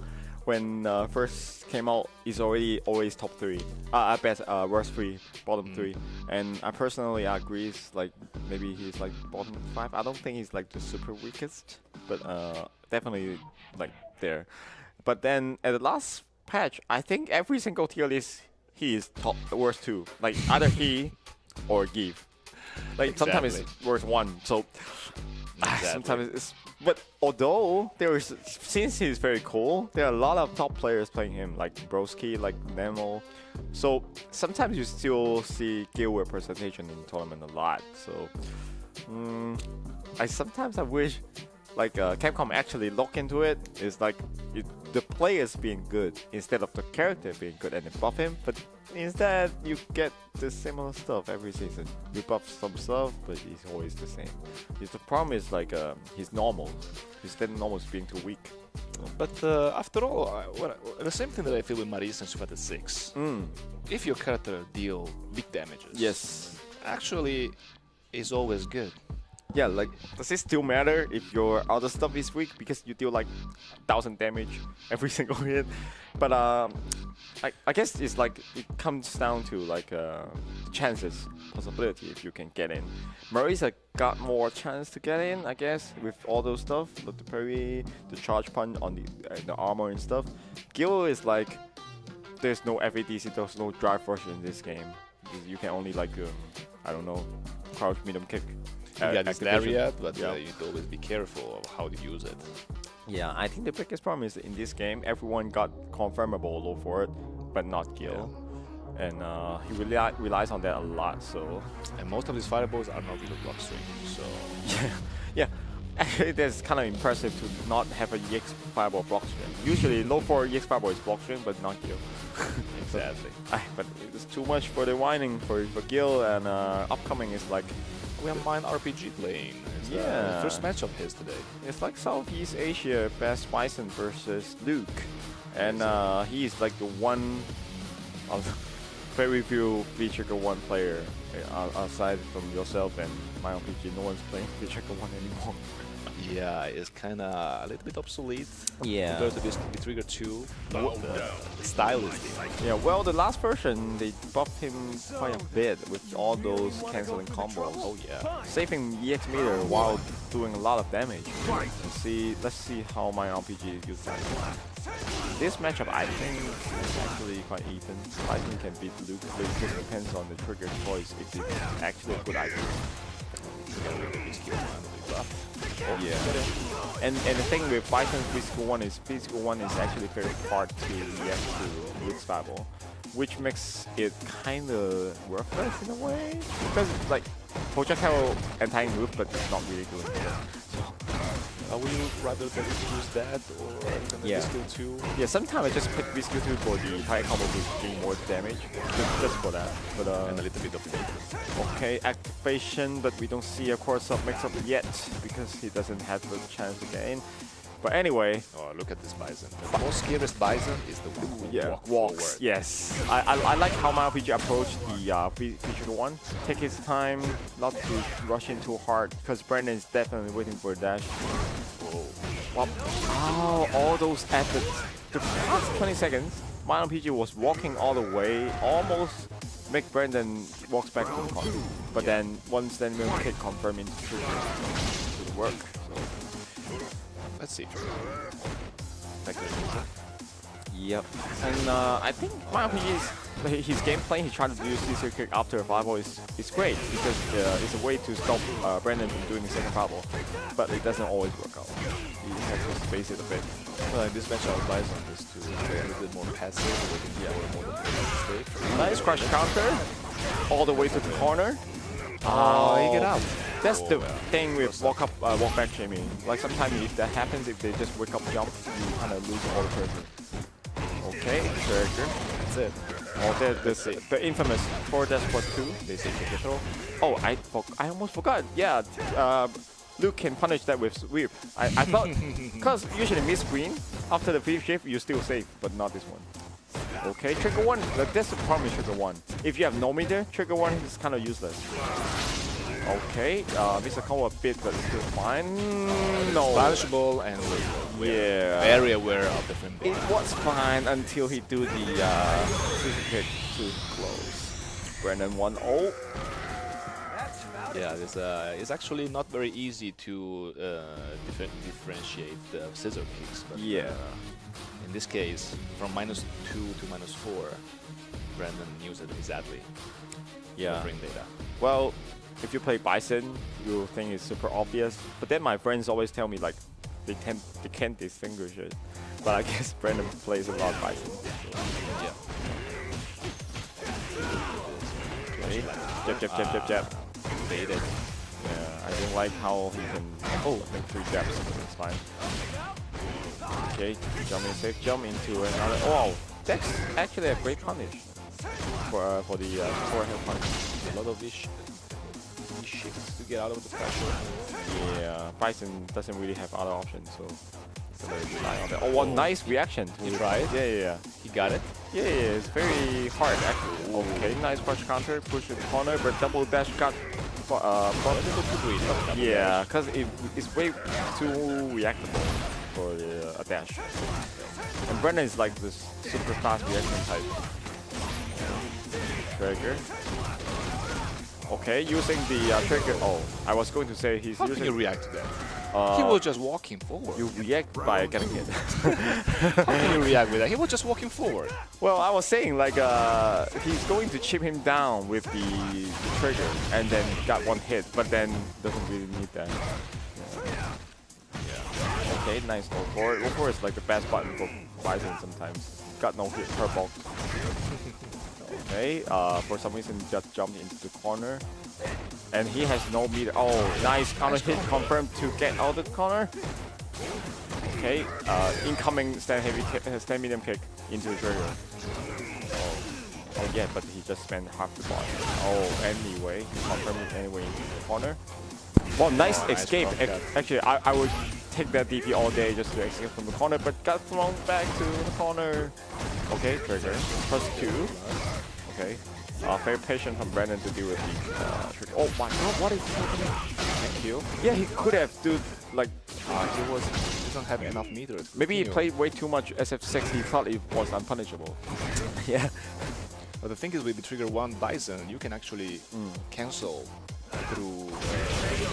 [SPEAKER 6] when first came out, he's already always top 3. I bet worst 3, bottom 3. And I personally agree, like maybe he's like bottom 5. I don't think he's like the super weakest, but definitely like there. But then at the last patch, I think every single tier list he is top worst 2. Like either he or Give. Like sometimes it's worst 1. So sometimes it's. But although there is, since he's very cool, there are a lot of top players playing him, like Broski, like Nemo. So sometimes you still see Gill representation in tournament a lot. So I wish like Capcom actually look into it. It's like the players being good instead of the character being good and they buff him. But instead you get the similar stuff every season. You buff some stuff, but it's always the same. The problem is like he's normal. Instead of normal is being too weak.
[SPEAKER 5] But after all, the same thing that I feel with Maris and Super 6. If your character deal big damages,
[SPEAKER 6] Yes.
[SPEAKER 5] actually is always good.
[SPEAKER 6] Yeah, like does it still matter if your other stuff is weak because you deal like 1000 damage every single hit? But I guess it's like it comes down to like chances, possibility if you can get in. Marisa got more chance to get in, I guess, with all those stuff, the parry, the charge punch on the armor and stuff. Gill is like there's no FADC, there's no drive rush in this game. You can only like I don't know, crouch medium kick.
[SPEAKER 5] Yeah, this area, but
[SPEAKER 6] yeah.
[SPEAKER 5] you need to always be careful of how to use it.
[SPEAKER 6] Yeah, I think the biggest problem is in this game, everyone got confirmable low for it, but not Gill.
[SPEAKER 5] Yeah.
[SPEAKER 6] And he relies on that a lot, so...
[SPEAKER 5] And most of these fireballs are not really block string, so...
[SPEAKER 6] yeah. Actually, that's kind of impressive to not have a EX fireball block string. Usually, low for EX fireball is block string, but not Gill.
[SPEAKER 5] Exactly.
[SPEAKER 6] But it's too much for the whining for Gill, and upcoming is like...
[SPEAKER 5] We have Mind RPG playing. It's
[SPEAKER 6] Yeah.
[SPEAKER 5] the first match of his today.
[SPEAKER 6] It's like Southeast Asia Best Bison versus Luke, and he is like the one of very few V-Trigger 1 player outside from yourself and my RPG. No one's playing V-Trigger 1 anymore.
[SPEAKER 5] Yeah, it's kind of a little bit obsolete
[SPEAKER 6] Yeah.
[SPEAKER 5] compared to this V-Trigger 2. But the style is different.
[SPEAKER 6] Yeah, well, the last version they buffed him quite a bit with all those canceling combos.
[SPEAKER 5] Oh yeah.
[SPEAKER 6] Saving EX meter while doing a lot of damage. Let's see how my RPG uses that. This matchup, I think, is actually quite even. Bison can beat Luke, but it just depends on the trigger choice if it's actually a good idea. Yeah. And the thing with Bison's physical one is actually very hard to react to Luke's fireball, which makes it kind of worthless in a way. Because it's like projectile anti move, but it's not really doing it.
[SPEAKER 5] Would you rather than use that or skill 2?
[SPEAKER 6] Yeah, sometimes I just pick skill 2 for the high combo to gain more damage, just for that. But
[SPEAKER 5] And a little bit of flavor.
[SPEAKER 6] okay, activation, but we don't see a cross-up mix-up yet because he doesn't have the chance to get in. But anyway,
[SPEAKER 5] Oh, look at this Bison. The most scariest Bison is the one who walks
[SPEAKER 6] walks.
[SPEAKER 5] forward.
[SPEAKER 6] Yes, I like how my RPG approached the feature 1. Take his time, not to rush in too hard, because Brandon is definitely waiting for a dash. Wow. Oh, all those efforts. The past 20 seconds, my RPG was walking all the way, almost make Brandon walks back to the corner. But then once then we'll kick confirm into the work. So.
[SPEAKER 5] Let's see.
[SPEAKER 6] Yep. And I think my RPG's his gameplay, he tried to use this kick after a fireball is great because it's a way to stop Brandon from doing the second fireball. But it doesn't always work out. You have to space it a bit.
[SPEAKER 5] Well, in this match, I advise on this to play a little bit more passive, waiting for more than mistake.
[SPEAKER 6] Nice crush counter, all the way to the corner.
[SPEAKER 5] Oh, he get out.
[SPEAKER 6] That's the thing with walk back shaming. Like sometimes if that happens, if they just wake up jump, you kind of lose all the pressure. Okay, character. That's it. Oh, there's the infamous 4-4-2. They say throw. Oh, I almost forgot. Yeah, Luke can punish that with sweep. I thought, because usually miss screen after the fifth shift you still safe, but not this one. Okay, trigger 1. That's the problem with trigger 1. If you have no meter, trigger 1 is kind of useless. Okay, missed a combo a bit, but still fine. No.
[SPEAKER 5] Punishable and very aware of the frame.
[SPEAKER 6] It was fine until he do the super kick too close. Brandon 1-0.
[SPEAKER 5] Yeah, it's actually not very easy to differentiate the scissor kicks. But,
[SPEAKER 6] Yeah.
[SPEAKER 5] In this case, from -2 to -4, Brandon used it exactly.
[SPEAKER 6] Yeah.
[SPEAKER 5] Bring data.
[SPEAKER 6] Well, if you play Bison, you think it's super obvious. But then my friends always tell me like they can't distinguish it. But I guess Brandon plays a lot of Bison.
[SPEAKER 5] Yeah.
[SPEAKER 6] Okay. Jab.
[SPEAKER 5] Baited.
[SPEAKER 6] Yeah, I don't like how he can make 3 jabs, but it's fine. Okay, jump into another. Oh, that's actually a great punish for the forehead punch.
[SPEAKER 5] A lot of these shifts to get out of the pressure.
[SPEAKER 6] Yeah, Bison doesn't really have other options, so it's very rely on that. Oh, one nice reaction.
[SPEAKER 5] He tried.
[SPEAKER 6] Yeah.
[SPEAKER 5] He got it.
[SPEAKER 6] Yeah, it's very hard actually. Okay, nice punch counter, push to the corner, but double dash got yeah, because it's way too reactable for a dash. And Brennan is like this super fast reaction type. Trigger. Okay, using the trigger. Oh, I was going to say he's
[SPEAKER 5] How
[SPEAKER 6] using.
[SPEAKER 5] can you react to that? He was just walking forward.
[SPEAKER 6] You react by getting hit.
[SPEAKER 5] How can you react with that? He was just walking forward.
[SPEAKER 6] Well, I was saying like he's going to chip him down with the trigger and then got one hit, but then doesn't really need that. Yeah. Okay, nice go forward. Go forward is like the best button for Bison sometimes. Got no hit per box. Okay, for some reason just jumped into the corner. And he has no meter. Oh, nice counter hit confirmed to get out of the corner. Okay, incoming stand medium kick into the trigger. Oh yeah, but he just spent half the bar. Oh, anyway, confirmed it anyway into the corner. Well, nice escape. Actually, I would take that DP all day just to escape from the corner, but got thrown back to the corner. Okay, trigger. +2. Okay. Very patient from Brandon to deal with the trigger. Oh my god, what is happening? Thank you. Yeah, he could have do like
[SPEAKER 5] He doesn't have enough meters.
[SPEAKER 6] maybe he played way too much SF6. He thought it was unpunishable. Yeah.
[SPEAKER 5] But the thing is, with the trigger 1 Bison, you can actually cancel through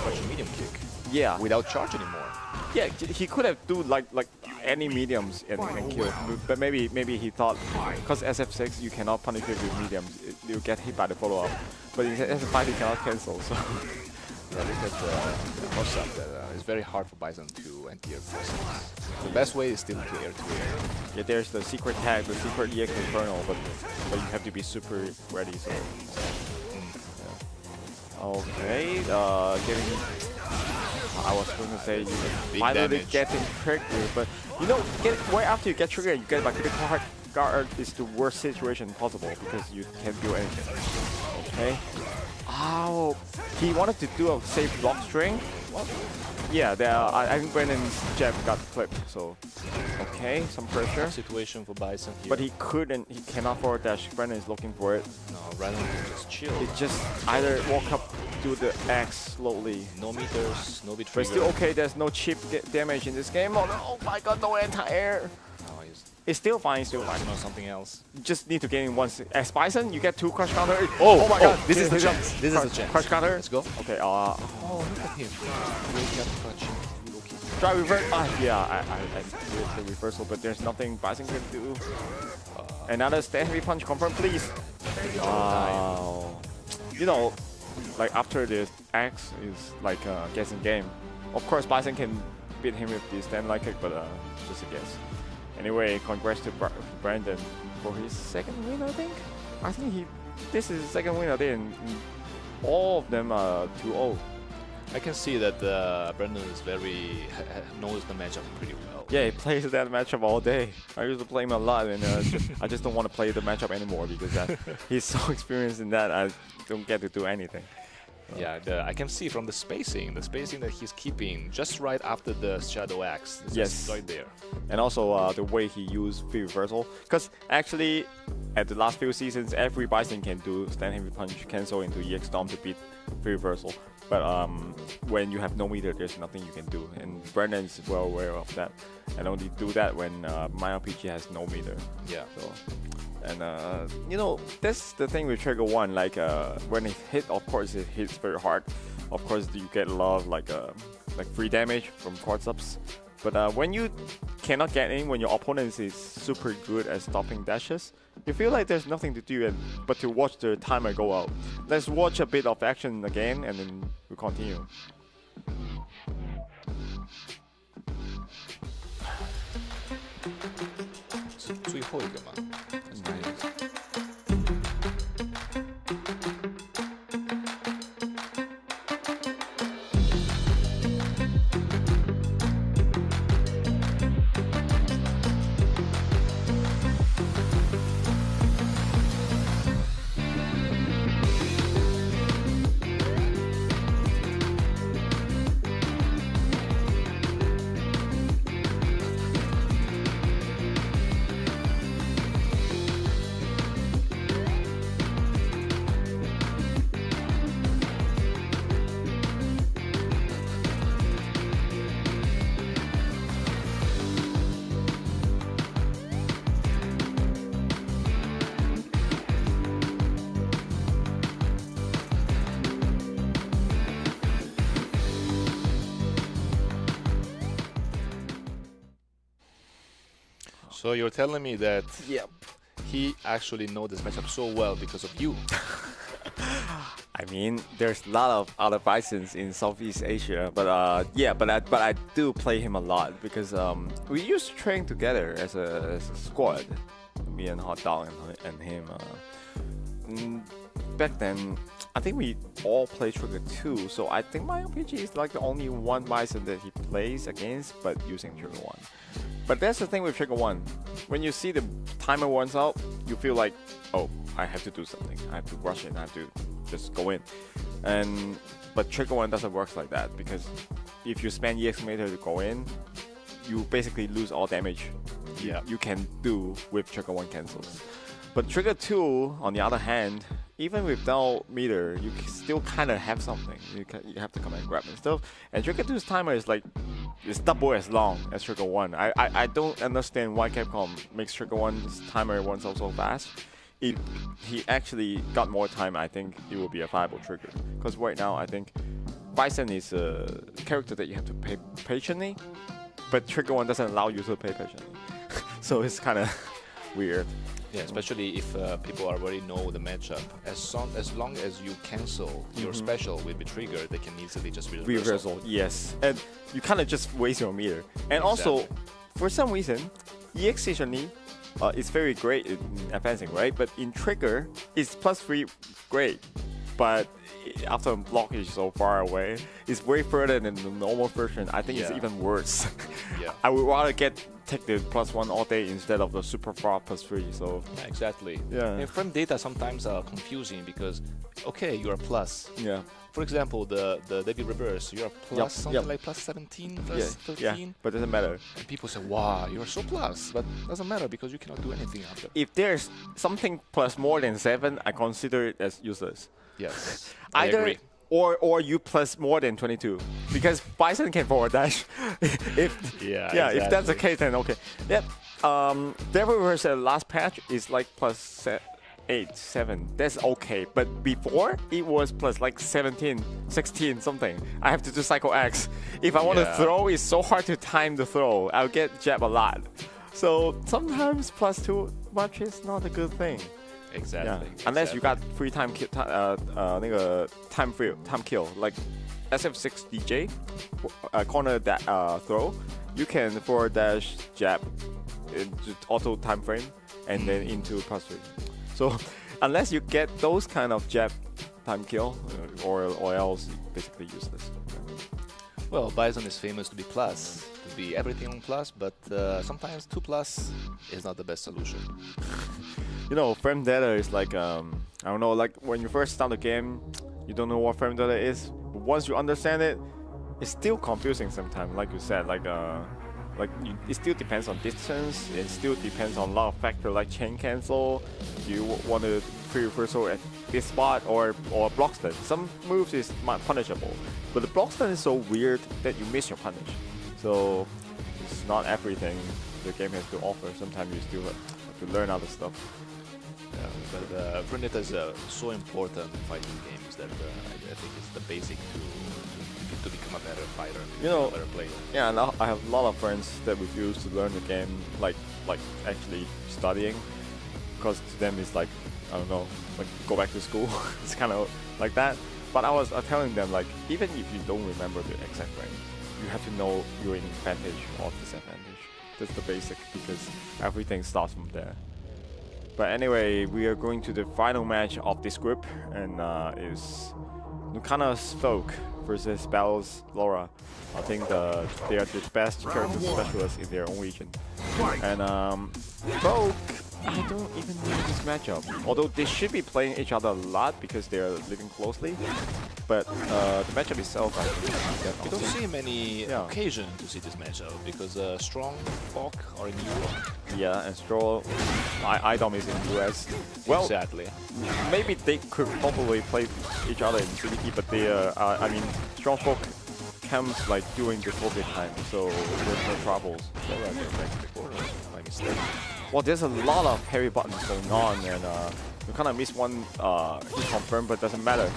[SPEAKER 5] crush medium kick.
[SPEAKER 6] Yeah.
[SPEAKER 5] Without charge anymore.
[SPEAKER 6] Yeah, he could have do like any mediums and kill, but maybe he thought because SF6 you cannot punish it with mediums, you get hit by the follow up. But in SF5 you cannot cancel. So
[SPEAKER 5] Yeah, look at the cross-up. It's very hard for Bison to anti-air cross-ups. The best way is still to air-to-air.
[SPEAKER 6] yeah, there's the secret tag, the secret EX Infernal, but you have to be super ready. So okay, getting. I was going to say you finally getting triggered, but you know, right after you get triggered, you get like critical hard guard is the worst situation possible because you can't do anything. Okay. Oh, he wanted to do a safe block string. What? Yeah, I think Brandon's jab got clipped. So okay, some pressure.
[SPEAKER 5] Situation for Bison here.
[SPEAKER 6] But he cannot forward dash. Brandon is looking for it.
[SPEAKER 5] No, Brandon can just chill.
[SPEAKER 6] It just either walk up, do the X slowly.
[SPEAKER 5] No meters, no bit
[SPEAKER 6] But
[SPEAKER 5] trigger.
[SPEAKER 6] still okay, there's no chip damage in this game. Oh my god, no anti-air.
[SPEAKER 5] No, he's
[SPEAKER 6] It's still fine, still fine.
[SPEAKER 5] on something else.
[SPEAKER 6] You just need to gain in once. As Bison, you get 2 crush counter.
[SPEAKER 5] Oh
[SPEAKER 6] my god,
[SPEAKER 5] this is the chance. This is the chance.
[SPEAKER 6] Crush counter.
[SPEAKER 5] Let's go.
[SPEAKER 6] Okay,
[SPEAKER 5] Oh, look at him.
[SPEAKER 6] try reverse. Yeah, I did the reversal, but there's nothing Bison can do. Another stand heavy punch confirm, please. You know, like after this X is like guessing game. Of course, Bison can beat him with the stand light kick, but just a guess. Anyway, congrats to Brandon for his 2nd win, I think. I think this is his 2nd win, I think. All of them are 2-0.
[SPEAKER 5] I can see that Brandon is knows the matchup pretty well.
[SPEAKER 6] Yeah, he plays that matchup all day. I used to play him a lot, and I just don't want to play the matchup anymore because he's so experienced in that I don't get to do anything.
[SPEAKER 5] Yeah, I can see from the spacing that he's keeping just right after the Shadow Axe. It's
[SPEAKER 6] Yes.
[SPEAKER 5] just right there.
[SPEAKER 6] And also the way he used free reversal. Because actually, at the last few seasons, every Bison can do stand heavy punch cancel into EX Dom to beat free reversal. But when you have no meter, there's nothing you can do. And Brandon is well aware of that. And only do that when my RPG has no meter.
[SPEAKER 5] Yeah.
[SPEAKER 6] So, And you know, that's the thing with Trigger 1. Like when it hit, of course it hits very hard. Of course you get a lot of like free damage from quad ups. But when you cannot get in, when your opponent is super good at stopping dashes, you feel like there's nothing to do but to watch the timer go out. Let's watch a bit of action again, and then we continue.
[SPEAKER 5] 是最后一个吗？还是哪一个？ So you're telling me that he actually knows this matchup so well because of you?
[SPEAKER 6] I mean, there's a lot of other Bisons in Southeast Asia, but yeah, but I do play him a lot because we used to train together as a squad, me and Hot Dog and him. Back then, I think we all play Trigger 2, so I think my RPG is like the only one Bison that he plays against, but using Trigger 1. But that's the thing with Trigger 1. When you see the timer runs out, you feel like, oh, I have to do something. I have to rush it. I have to just go in. But Trigger 1 doesn't work like that, because if you spend EX meter to go in, you basically lose all damage you can do with Trigger 1 cancels. But Trigger 2, on the other hand, even without meter, you still kind of have something. You have to come and grab and stuff. And Trigger 2's timer is like, it's double as long as Trigger 1. I don't understand why Capcom makes Trigger 1's timer runs out so fast. If he actually got more time, I think it will be a viable trigger. Because right now, I think Bison is a character that you have to pay patiently, but Trigger 1 doesn't allow you to pay patiently. So it's kind of weird.
[SPEAKER 5] Yeah, especially if people already know the matchup. As long as you cancel your special with the trigger, they can easily just reversal.
[SPEAKER 6] Yes. And you kind of just waste your meter. And also, for some reason, EX usually is very great in advancing, right? But in trigger, it's +3 great. But after block is so far away, it's way further than the normal version. I think it's even worse. I would rather take the +1 all day instead of the super far +3. So
[SPEAKER 5] yeah, exactly.
[SPEAKER 6] Yeah.
[SPEAKER 5] And frame data sometimes are confusing because, okay, you're a plus.
[SPEAKER 6] Yeah.
[SPEAKER 5] For example, the David reverse, you're a plus something like +17, +13.
[SPEAKER 6] Yeah, but it doesn't matter.
[SPEAKER 5] And people say, wow, you're so plus, but it doesn't matter because you cannot do anything after.
[SPEAKER 6] If there's something plus more than 7, I consider it as useless.
[SPEAKER 5] Yes,
[SPEAKER 6] I
[SPEAKER 5] agree.
[SPEAKER 6] Or you plus more than 22, because Bison can forward dash. If if that's the case, then okay. Yep. Devil Reverse last patch is like +8, 7. That's okay. But before it was plus like 17, 16 something. I have to do Cycle X. If I want to throw, it's so hard to time the throw. I'll get jab a lot. So sometimes +2 much is not a good thing.
[SPEAKER 5] Exactly.
[SPEAKER 6] Unless you got free time kill, time kill, like SF6 DJ, corner that throw, you can forward dash jab, just auto time frame, and then into +3. So unless you get those kind of jab time kill, or else basically useless.
[SPEAKER 5] Well, Bison is famous to be plus, to be everything on plus, but sometimes 2+ is not the best solution.
[SPEAKER 6] You know, frame data is like, I don't know, like when you first start the game, you don't know what frame data is. But once you understand it, it's still confusing sometimes. Like you said, it still depends on distance. It still depends on a lot of factors like chain cancel. You want to pre-reversal at this spot or block stun. Some moves is punishable, but the block stun is so weird that you miss your punish. So it's not everything the game has to offer. Sometimes you still have to learn other stuff.
[SPEAKER 5] But Printed is so important in fighting games that I think it's the basic to become a better fighter,
[SPEAKER 6] You know,
[SPEAKER 5] a better player.
[SPEAKER 6] Yeah, and I have a lot of friends that refuse to learn the game, like actually studying, because to them it's like, I don't know, like go back to school. It's kind of like that. But I was telling them, like, even if you don't remember the exact range, you have to know your advantage or disadvantage. That's the basic, because everything starts from there. But anyway, we are going to the final match of this group, and is Lucana's Folk versus Bell's Laura. I think they are the best character specialists in their own region. And Folk, I don't even know this matchup. Although they should be playing each other a lot because they are living closely. But the matchup itself, I think,
[SPEAKER 5] You don't see many
[SPEAKER 6] Yeah.
[SPEAKER 5] occasions to see this matchup because Strong Folk are in Europe.
[SPEAKER 6] yeah, and Stroll, IDOM is in US. Well,
[SPEAKER 5] Exactly.
[SPEAKER 6] maybe they could probably play each other in CDP, but they, I mean, Strong Folk comes like during the COVID time, so there's no troubles.
[SPEAKER 5] Laura came back to the corner by mistake.
[SPEAKER 6] Well, there's a lot of heavy buttons going on, and you kind of miss one hit confirm, but doesn't matter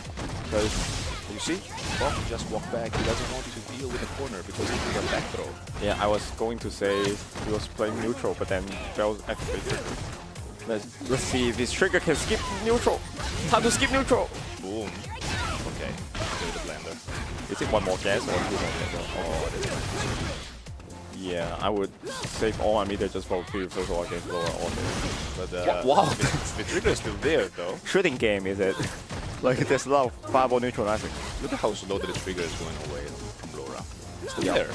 [SPEAKER 6] because
[SPEAKER 5] You see, Folk just walked back. He doesn't want to deal with the corner because he did a back throw.
[SPEAKER 6] yeah, I was going to say he was playing neutral, but then Bell activated. Let's see if this trigger can skip neutral. Time to skip neutral.
[SPEAKER 5] Boom. Okay, clear the blender.
[SPEAKER 6] Is it one more gas or two more gas?
[SPEAKER 5] Oh,
[SPEAKER 6] Yeah, I would save all my meter just for free first of all against lower all day.
[SPEAKER 5] but
[SPEAKER 6] Wow.
[SPEAKER 5] the trigger is still there though.
[SPEAKER 6] Shooting game, is it? Like there's a lot of fireball neutralizing.
[SPEAKER 5] Look at how slow the trigger is going away from Laura. It's still
[SPEAKER 6] Yeah.
[SPEAKER 5] there.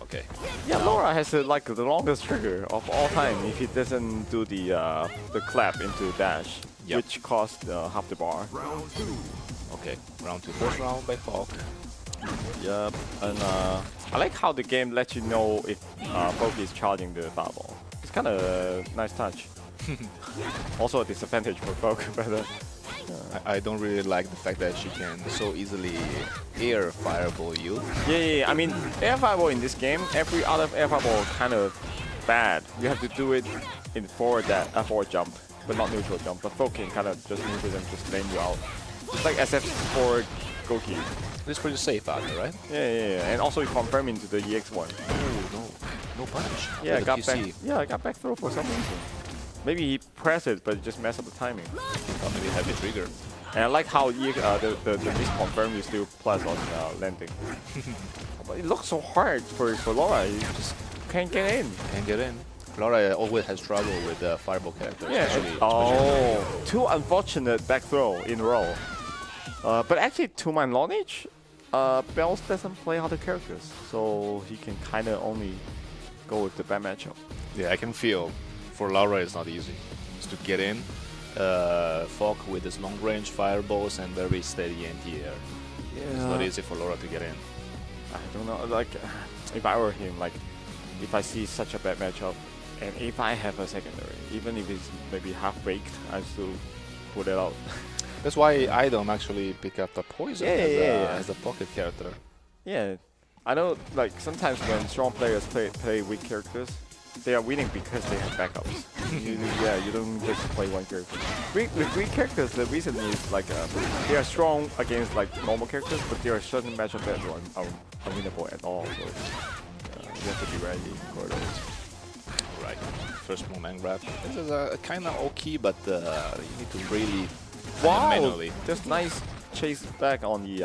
[SPEAKER 5] Okay.
[SPEAKER 6] Yeah, Laura has like the longest trigger of all time if he doesn't do the clap into dash,
[SPEAKER 5] Yep.
[SPEAKER 6] which costs half the bar.
[SPEAKER 5] Okay. Round two. First round by Folk.
[SPEAKER 6] Yep, and I like how the game lets you know if Folk is charging the fireball. It's kind of a nice touch. Also a disadvantage for Folk, but
[SPEAKER 5] I don't really like the fact that she can so easily air fireball you.
[SPEAKER 6] yeah. I mean, air fireball in this game, every other air fireball kind of bad. You have to do it in forward jump, but not neutral jump. But Folk can kind of just neutral and just lane you out. It's like SF for Goki.
[SPEAKER 5] It's pretty safe out there, right?
[SPEAKER 6] Yeah. And also you confirm into the EX one.
[SPEAKER 5] Oh, no punish.
[SPEAKER 6] Yeah,
[SPEAKER 5] With the
[SPEAKER 6] got
[SPEAKER 5] TC.
[SPEAKER 6] back. Yeah, I got back throw for some reason. Maybe he pressed it, but it just messed up the timing.
[SPEAKER 5] Or maybe heavy trigger.
[SPEAKER 6] And I like how the miss confirm is still plus on landing. But it looks so hard for Laura. You just can't get in.
[SPEAKER 5] Can't get in. Laura always has trouble with fireball characters.
[SPEAKER 6] Yeah.
[SPEAKER 5] especially
[SPEAKER 6] Two unfortunate back throw in a row. But actually, to my knowledge, Bells doesn't play other characters, so he can kind of only go with the bad matchup.
[SPEAKER 5] Yeah, I can feel for Laura it's not easy. It's to get in. Folk with his long range fireballs and very steady anti-air. It's not easy for Laura to get in.
[SPEAKER 6] I don't know, like, if I were him, like, if I see such a bad matchup, and if I have a secondary, even if it's maybe half-baked, I still put it out.
[SPEAKER 5] That's why I don't actually pick up the poison as a pocket character.
[SPEAKER 6] Yeah, I know, like, sometimes when strong players play weak characters, they are winning because they have backups. you don't just play one character. With weak characters, the reason is, like, they are strong against, like, normal characters, but there are certain matchups that are unwinnable at all, so you have to be ready for those.
[SPEAKER 5] Right. First moment grab. This is kind of okay, but you need to really manually.
[SPEAKER 6] Just nice chase back on the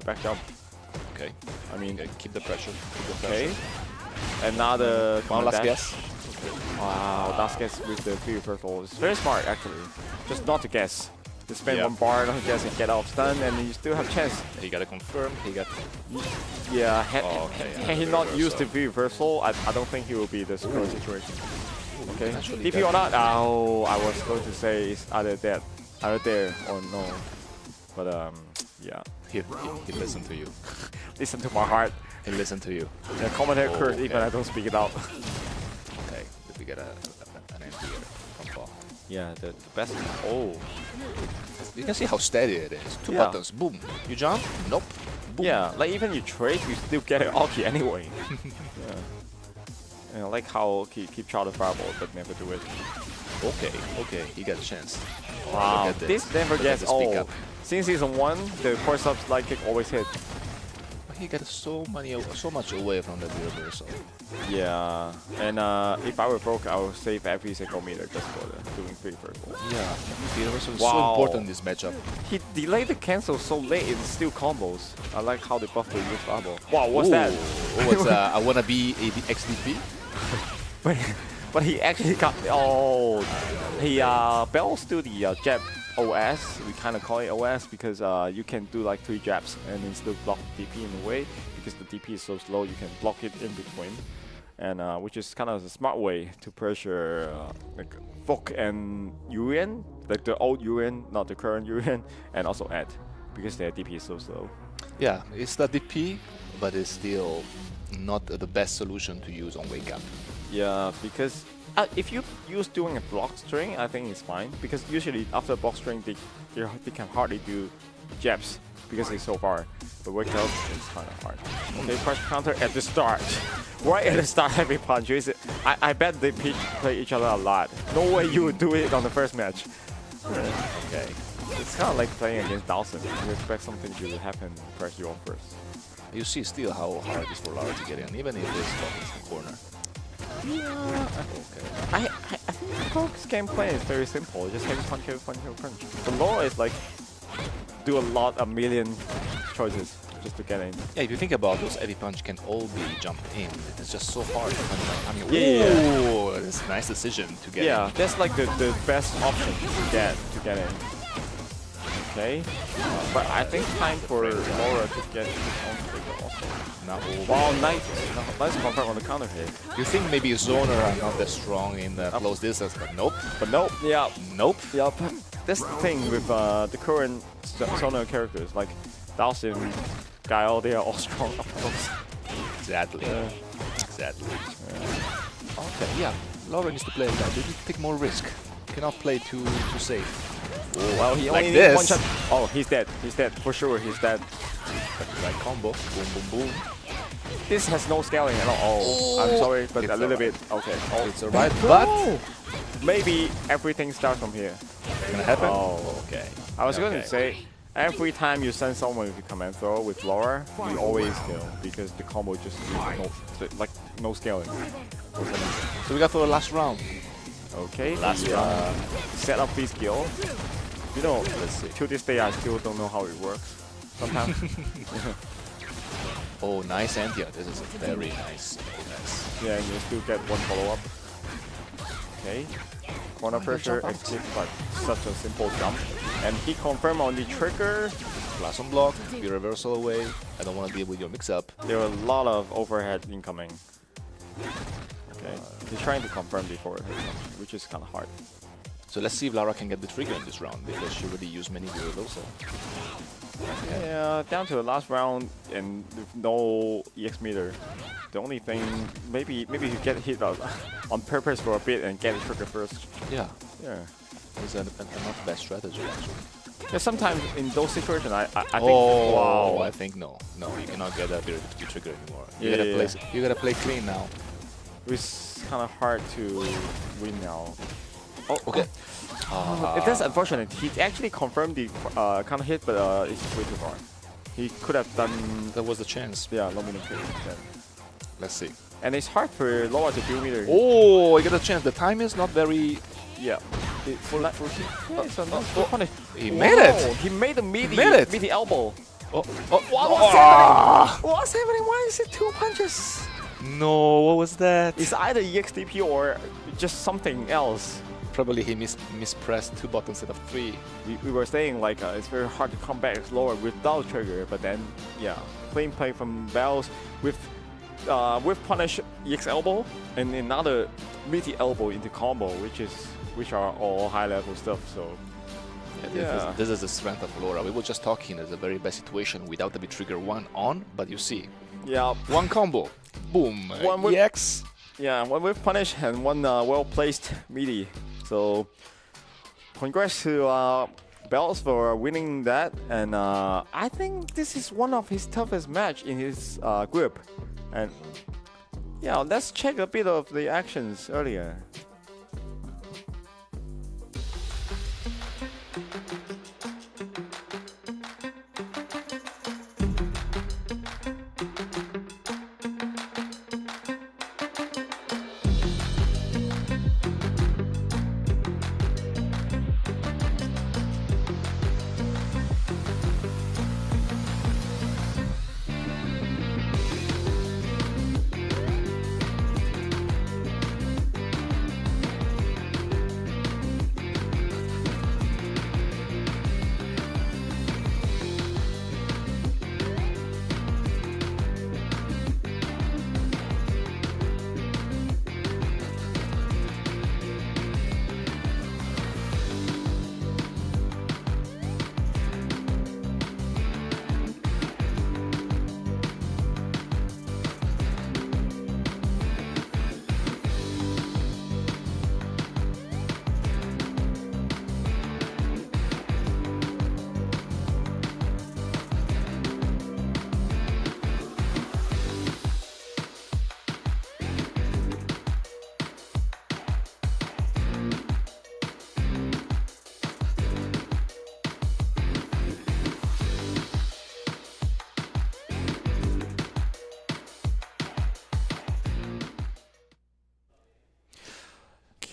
[SPEAKER 6] back jump.
[SPEAKER 5] Okay.
[SPEAKER 6] I mean,
[SPEAKER 5] Okay, keep the pressure. Keep the
[SPEAKER 6] okay.
[SPEAKER 5] pressure.
[SPEAKER 6] Another
[SPEAKER 5] One last
[SPEAKER 6] dash.
[SPEAKER 5] guess.
[SPEAKER 6] Wow, last guess with the free reversal. It's very smart, actually. Just not to guess. Just spend
[SPEAKER 5] Yeah.
[SPEAKER 6] one bar, not to guess, and get out of stun, and you still have chance.
[SPEAKER 5] He got to confirm. He got.
[SPEAKER 6] Yeah,
[SPEAKER 5] okay,
[SPEAKER 6] had he not used the free reversal, I don't think he will be this current situation. Okay,
[SPEAKER 5] actually
[SPEAKER 6] DP or not? Oh, I was going to say it's either that, either there or no. But yeah.
[SPEAKER 5] He listened to you.
[SPEAKER 6] Listen to my heart.
[SPEAKER 5] He listened to you.
[SPEAKER 6] The commentator
[SPEAKER 5] Oh,
[SPEAKER 6] curse even
[SPEAKER 5] okay.
[SPEAKER 6] I don't speak it out.
[SPEAKER 5] Okay. Did we get an anti-air from Fall?
[SPEAKER 6] Yeah, the best. Oh.
[SPEAKER 5] You can see how steady it is. Two
[SPEAKER 6] Yeah.
[SPEAKER 5] buttons. Boom. You jump. Nope. Boom.
[SPEAKER 6] Yeah, like even you trade, you still get an ulti anyway. Yeah. You know, like how keep try the fireball but never do it.
[SPEAKER 5] Okay, he got a chance.
[SPEAKER 6] Wow,
[SPEAKER 5] Look at
[SPEAKER 6] this never
[SPEAKER 5] Look at
[SPEAKER 6] gets
[SPEAKER 5] this pick
[SPEAKER 6] old.
[SPEAKER 5] up.
[SPEAKER 6] Since season 1, the force up slide kick always hit.
[SPEAKER 5] He got so much away from the reversal.
[SPEAKER 6] Yeah, and if I were broke, I would save every single meter just for the doing 3 first ball.
[SPEAKER 5] Yeah, the reversal is
[SPEAKER 6] Wow.
[SPEAKER 5] so important in this matchup.
[SPEAKER 6] He delayed the cancel so late, it's still combos. I like how they buffed the use bubble. Wow, what's that?
[SPEAKER 5] What's I wanna be a XDP?
[SPEAKER 6] But he actually got he bells to the jab OS. We kind of call it OS because you can do like 3 jabs and then still block DP in the way because the DP is so slow. You can block it in between, and which is kind of a smart way to pressure like Fok and Yuan, like the old Yuan, not the current Yuan, and also Ed because their DP is so slow.
[SPEAKER 5] Yeah, it's the DP, but it's still not the best solution to use on wake up.
[SPEAKER 6] Yeah, because if you use doing a block string, I think it's fine. Because usually after block string, they can hardly do jabs because it's so far. But wake up is kind of hard. Okay, press counter at the start. Right at the start, heavy punch. I bet they play each other a lot. No way you would do it on the first match. Okay. It's kind of like playing against Dawson. You expect something to happen, press you on first.
[SPEAKER 5] You see still how hard it is for Lara to get in, even if it's from the corner.
[SPEAKER 6] Yeah. Okay. I think Coke's gameplay is very simple. Just heavy punch, heavy punch, heavy punch. The lore is like do a million choices just to get in.
[SPEAKER 5] Yeah, if you think about those heavy punch can all be jumped in. It's just so hard. I mean,
[SPEAKER 6] Yeah.
[SPEAKER 5] ooh, it's a nice decision to get
[SPEAKER 6] Yeah,
[SPEAKER 5] in.
[SPEAKER 6] that's like the best option to get in. Okay. But I think time for Laura to get his own trigger also.
[SPEAKER 5] Now,
[SPEAKER 6] Wow, nice confirm on the counter hit.
[SPEAKER 5] you think maybe Zoner are not that strong in close distance, but nope.
[SPEAKER 6] But nope. Yeah.
[SPEAKER 5] Nope.
[SPEAKER 6] Yeah. That's the thing with the current Zoner characters like Dawson, Gill, they are all strong up close.
[SPEAKER 5] Exactly.
[SPEAKER 6] Yeah.
[SPEAKER 5] Exactly. Okay, yeah. Laura needs to play like that. They need to take more risk. Cannot play too safe.
[SPEAKER 6] Well, he
[SPEAKER 5] Like
[SPEAKER 6] only needs one
[SPEAKER 5] this.
[SPEAKER 6] shot. Oh, he's dead. He's dead. For sure, he's dead.
[SPEAKER 5] Right combo. Boom, boom, boom.
[SPEAKER 6] This has no scaling at all. Oh, I'm sorry, but
[SPEAKER 5] It's
[SPEAKER 6] a little
[SPEAKER 5] alright.
[SPEAKER 6] bit. Okay. Oh,
[SPEAKER 5] It's alright, but
[SPEAKER 6] maybe everything starts from here.
[SPEAKER 5] it's gonna happen.
[SPEAKER 6] Oh.
[SPEAKER 5] Okay.
[SPEAKER 6] I was going
[SPEAKER 5] Okay.
[SPEAKER 6] to say, every time you send someone with a command throw with Laura, you always kill because the combo just no scaling.
[SPEAKER 5] So we got for the last round.
[SPEAKER 6] Okay.
[SPEAKER 5] Last
[SPEAKER 6] the,
[SPEAKER 5] round.
[SPEAKER 6] Set up this skill. You know,
[SPEAKER 5] Let's see.
[SPEAKER 6] to this day I still don't know how it works. Sometimes.
[SPEAKER 5] Oh, nice anti. This is very nice.
[SPEAKER 6] Yeah, and you still get one follow-up. Okay. Corner pressure,
[SPEAKER 5] jump out.
[SPEAKER 6] escape, but such a simple jump. And he confirmed on the trigger.
[SPEAKER 5] Glass on block, be reversal away. I don't want to deal with your mix-up.
[SPEAKER 6] There are a lot of overhead incoming. Okay. He's trying to confirm before, which is kind of hard.
[SPEAKER 5] So let's see if Lara can get the trigger in this round because she already used many reversal.
[SPEAKER 6] Yeah, down to the last round and with no EX meter. The only thing, maybe you get hit on purpose for a bit and get the trigger first.
[SPEAKER 5] Yeah,
[SPEAKER 6] Yeah.
[SPEAKER 5] it's not bad strategy actually.
[SPEAKER 6] Yeah, sometimes in those situations, I think,
[SPEAKER 5] Oh,
[SPEAKER 6] wow.
[SPEAKER 5] I think no, you cannot get that the trigger anymore.
[SPEAKER 6] Yeah,
[SPEAKER 5] You gotta play clean now.
[SPEAKER 6] It's kind of hard to win now. Oh,
[SPEAKER 5] Okay.
[SPEAKER 6] That's unfortunate. He actually confirmed the counter hit, but it's way too far. He could have done,
[SPEAKER 5] That was the chance.
[SPEAKER 6] yeah, low meter kill instead.
[SPEAKER 5] Let's see.
[SPEAKER 6] And it's hard for Loa to build meter.
[SPEAKER 5] Oh, I got a chance. The time is not very.
[SPEAKER 6] Yeah.
[SPEAKER 5] He made it.
[SPEAKER 6] He made the meaty,
[SPEAKER 5] made it.
[SPEAKER 6] meaty elbow.
[SPEAKER 5] Oh,
[SPEAKER 6] What's happening? What's happening? Why is it 2 punches?
[SPEAKER 5] No, what was that?
[SPEAKER 6] It's either EXDP or just something else.
[SPEAKER 5] Probably he mispressed 2 buttons instead of 3.
[SPEAKER 6] We were saying like it's very hard to come back slower without trigger, but then yeah, clean play from Bells with punish EX elbow and another meaty elbow into combo, which are all high level stuff. So yeah.
[SPEAKER 5] This is the strength of Laura. We were just talking. It's a very bad situation without the trigger 1 on, but you see,
[SPEAKER 6] Yeah,
[SPEAKER 5] 1 combo, boom,
[SPEAKER 6] One with-
[SPEAKER 5] EX.
[SPEAKER 6] yeah, one with punish and one well placed meaty. So congrats to Bells for winning that, and I think this is one of his toughest match in his group. And yeah, let's check a bit of the actions earlier.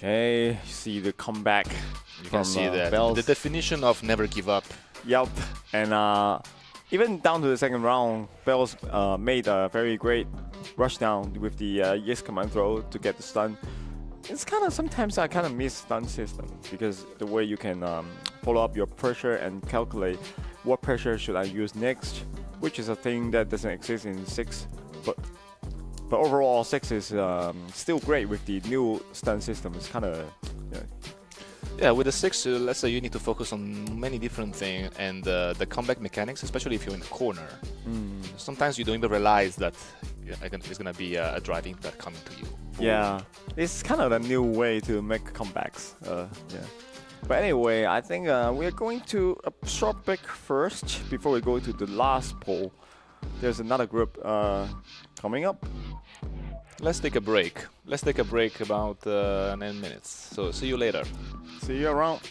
[SPEAKER 6] Okay, see the comeback.
[SPEAKER 5] You
[SPEAKER 6] from
[SPEAKER 5] can see that
[SPEAKER 6] Bells.
[SPEAKER 5] the definition of never give up.
[SPEAKER 6] Yep, and even down to the second round, Bells made a very great rush down with the yes command throw to get the stun. It's kind of sometimes I kind of miss stun system because the way you can follow up your pressure and calculate what pressure should I use next, which is a thing that doesn't exist in 6. But overall, 6 is still great with the new stun system. It's kind of
[SPEAKER 5] Yeah, with the 6, let's say you need to focus on many different things, and the comeback mechanics, especially if you're in the corner. Sometimes you don't even realize that it's gonna be a driving that coming to you.
[SPEAKER 6] yeah, it's kind of a new way to make comebacks. Yeah. But anyway, I think we're going to a short break first before we go to the last poll. There's another group coming up.
[SPEAKER 5] Let's take a break. Let's take a break about 9 minutes. So see you later.
[SPEAKER 6] See you around.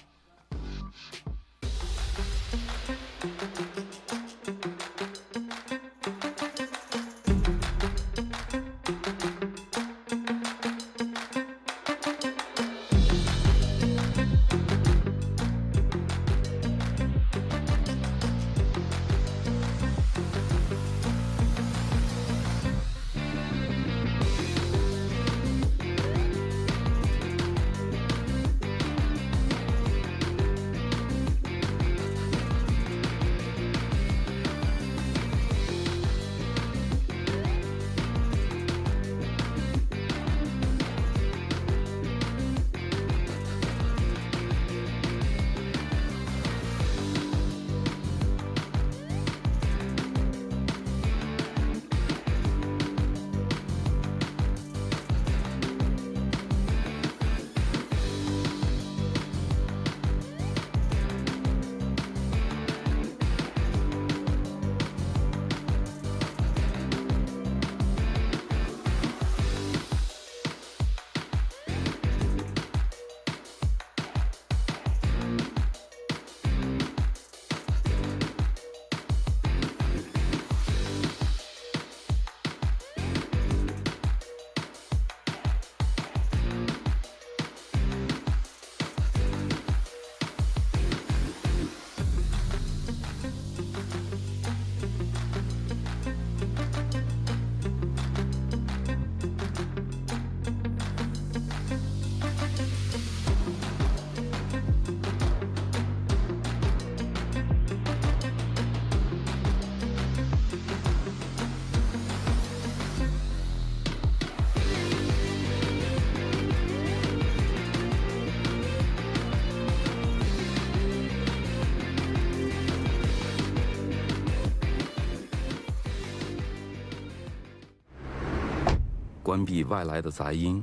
[SPEAKER 2] 关闭外来的杂音，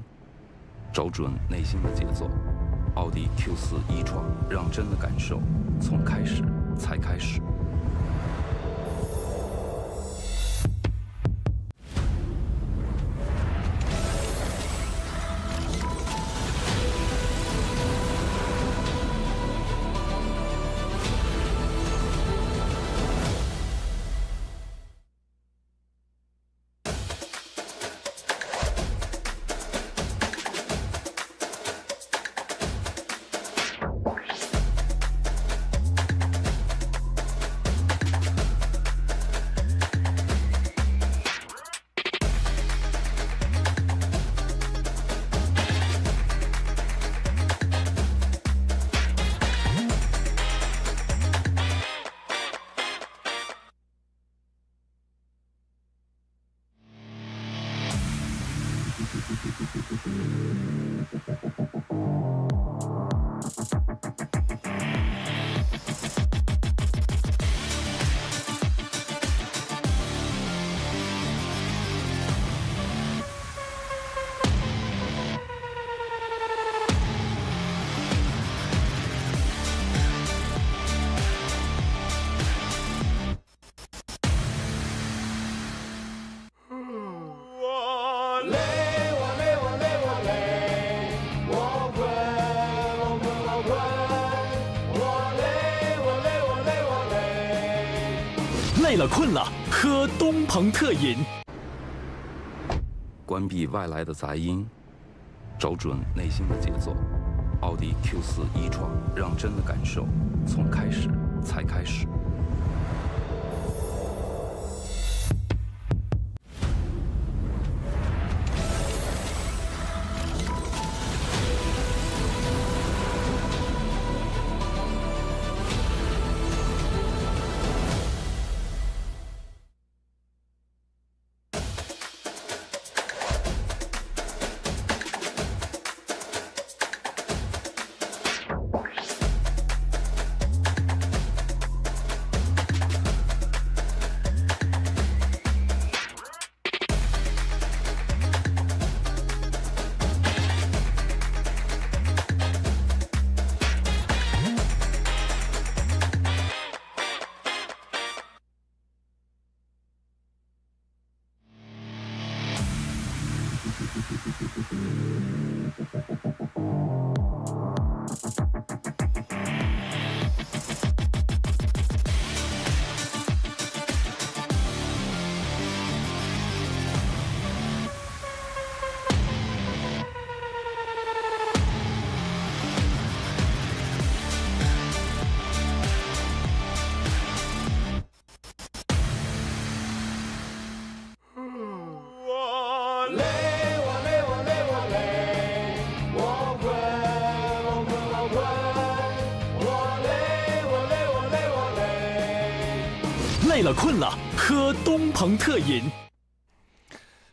[SPEAKER 2] 找准内心的节奏。奥迪 Q4 一创，让真的感受从开始才开始。
[SPEAKER 1] 累了困了，喝东鹏特饮。
[SPEAKER 2] 关闭外来的杂音，找准内心的节奏。奥迪 Q4 e-tron 让真的感受从开始才开始。
[SPEAKER 1] 累了困了，喝东鹏特饮。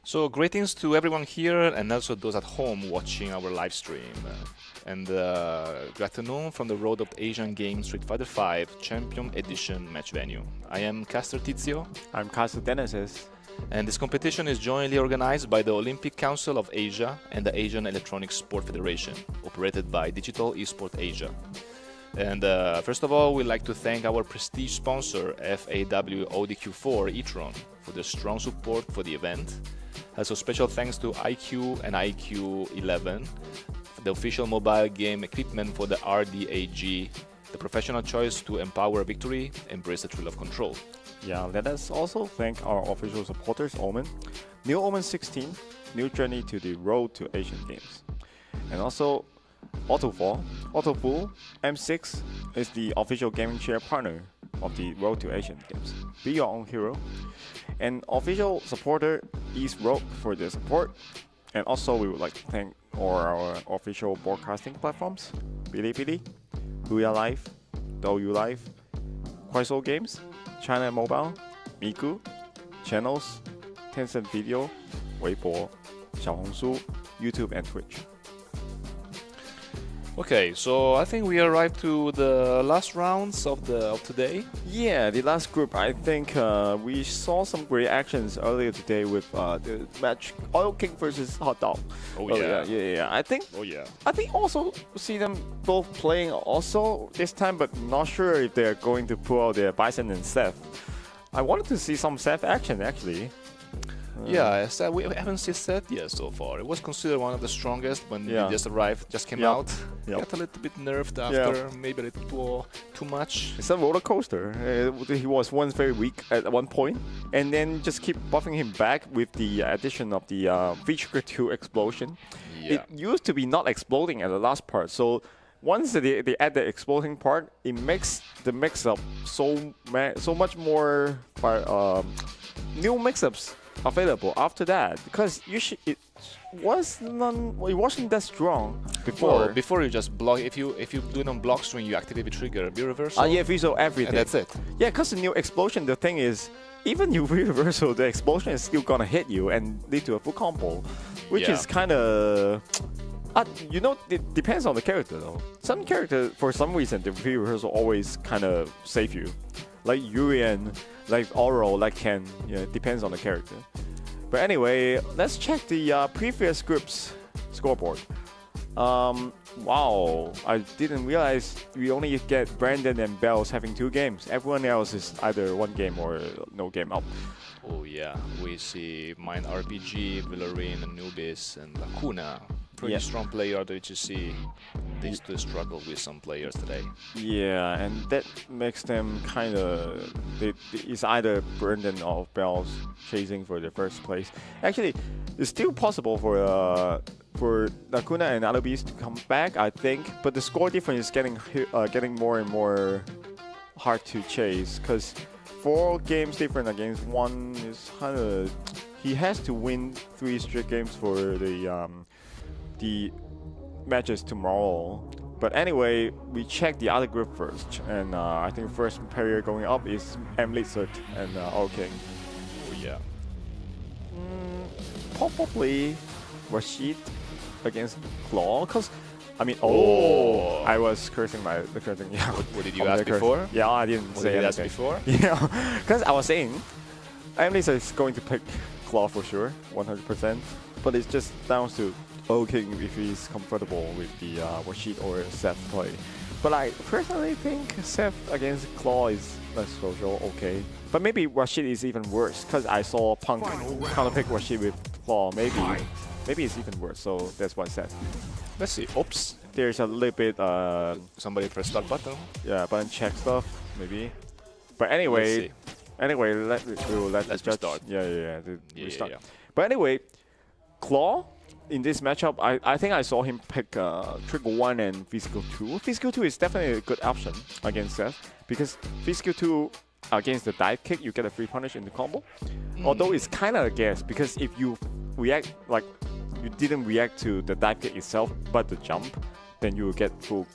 [SPEAKER 5] So greetings to everyone here and also those at home watching our live stream. And good afternoon from the road of the Asian Games Street Fighter V Champion Edition match venue. I am Caster Tizio.
[SPEAKER 6] I'm Caster Genesis.
[SPEAKER 5] And this competition is jointly organized by the Olympic Council of Asia and the Asian Electronic Sport Federation, operated by Digital Esport Asia. And first of all, we'd like to thank our prestige sponsor, FAW ODQ4 e-tron, for their strong support for the event. Also special thanks to IQ and IQ11, the official mobile game equipment for the RDAG, the professional choice to empower victory, embrace the thrill of control.
[SPEAKER 6] Yeah, let us also thank our official supporters, Omen, New Omen 16, new journey to the road to Asian Games. And also Autopool M6 is the official gaming chair partner of the road to Asian Games. Be your own hero. And official supporter East Rope for their support. And also we would like to thank all our official broadcasting platforms, Bilibili, Huya Live, Douyu Live, Kuaishou Games, China Mobile, Miku, Channels, Tencent Video, Weibo, Xiaohongshu, YouTube and Twitch.
[SPEAKER 5] Okay, so I think we arrived to the last rounds of today.
[SPEAKER 6] Yeah, the last group, I think we saw some great actions earlier today with the match Oil King versus Hot Dog.
[SPEAKER 5] Oh
[SPEAKER 6] yeah. I think also see them both playing also this time, but not sure if they're going to pull out their Bison and Seth. I wanted to see some Seth action actually.
[SPEAKER 5] Yeah, we haven't seen Seth yet so far. It was considered one of the strongest when he just arrived, just came out. Got a little bit nerfed after, maybe a little too much.
[SPEAKER 6] It's a roller coaster. He was once very weak at one point, and then just keep buffing him back with the addition of the feature 2 explosion.
[SPEAKER 5] Yeah.
[SPEAKER 6] It used to be not exploding at the last part, so once they add the exploding part, it makes the mix-up so much more new mix-ups available after that, because it wasn't that strong before.
[SPEAKER 5] Well, before you just block. If you do it on block string, you activate the trigger, V-reversal.
[SPEAKER 6] Yeah, visual everything.
[SPEAKER 5] And that's it.
[SPEAKER 6] Yeah, because the new explosion, the thing is, even you V-reversal, the explosion is still gonna hit you and lead to a full combo, which is kind of. It depends on the character though. Some characters, for some reason, the V-reversal always kind of save you. Like Yurian, like Oro, like Ken, it depends on the character. But anyway, let's check the previous group's scoreboard. Wow, I didn't realize we only get Brandon and Bells having 2 games. Everyone else is either 1 game or no game out.
[SPEAKER 5] Oh yeah, we see Mind RPG, Villarin, Anubis, and Lacuna pretty strong player that you see these two struggle with some players today.
[SPEAKER 6] Yeah, and that makes them kind of it's either Brendan or Bells chasing for the first place. Actually, it's still possible for Lacuna and Other Beast to come back, I think, but the score difference is getting more and more hard to chase because 4 games different against 1 is kind of. He has to win 3 straight games for the matches tomorrow. But anyway, we check the other group first, and I think first player going up is Lizard and King.
[SPEAKER 5] Oh, yeah.
[SPEAKER 6] Probably Rashid against Claw, cause I mean, I was cursing the cursing. Yeah.
[SPEAKER 5] What did you ask before?
[SPEAKER 6] Yeah, I didn't say
[SPEAKER 5] anything.
[SPEAKER 6] anything.
[SPEAKER 5] Before?
[SPEAKER 6] Yeah, because I was saying, Lizard is going to pick Claw for sure, 100%. But it's just down to King if he's comfortable with the Rashid or Seth play. But I personally think Seth against Claw is less social, okay. But maybe Rashid is even worse, because I saw Punk counterpick Rashid with Claw. Maybe it's even worse, so that's what I said.
[SPEAKER 5] Let's see. Oops.
[SPEAKER 6] There's a little bit
[SPEAKER 5] somebody press start button.
[SPEAKER 6] Yeah, button check stuff, maybe. But anyway, let's
[SPEAKER 5] restart.
[SPEAKER 6] Yeah. Restart.
[SPEAKER 5] Yeah.
[SPEAKER 6] But anyway, Claw in this matchup, I think I saw him pick Trigger 1 and Physical 2. Physical 2 is definitely a good option against Seth because Physical 2 against the dive kick, you get a free punish in the combo. Although it's kind of a guess because if you react like you didn't react to the dive kick itself but the jump, then you will get full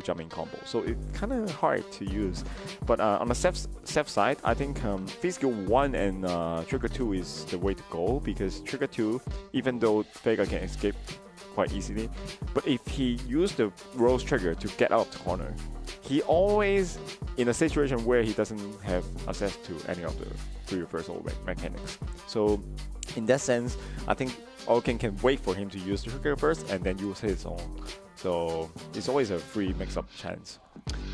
[SPEAKER 6] jumping combo. So it's kind of hard to use. But on the Seth side, I think Physical 1 and Trigger 2 is the way to go because Trigger 2, even though Vega can escape quite easily, but if he used the Rose Trigger to get out of the corner, he always in a situation where he doesn't have access to any of the free reversal mechanics. So in that sense, I think King can wait for him to use the trigger first and then use his own. So it's always a free mix-up chance.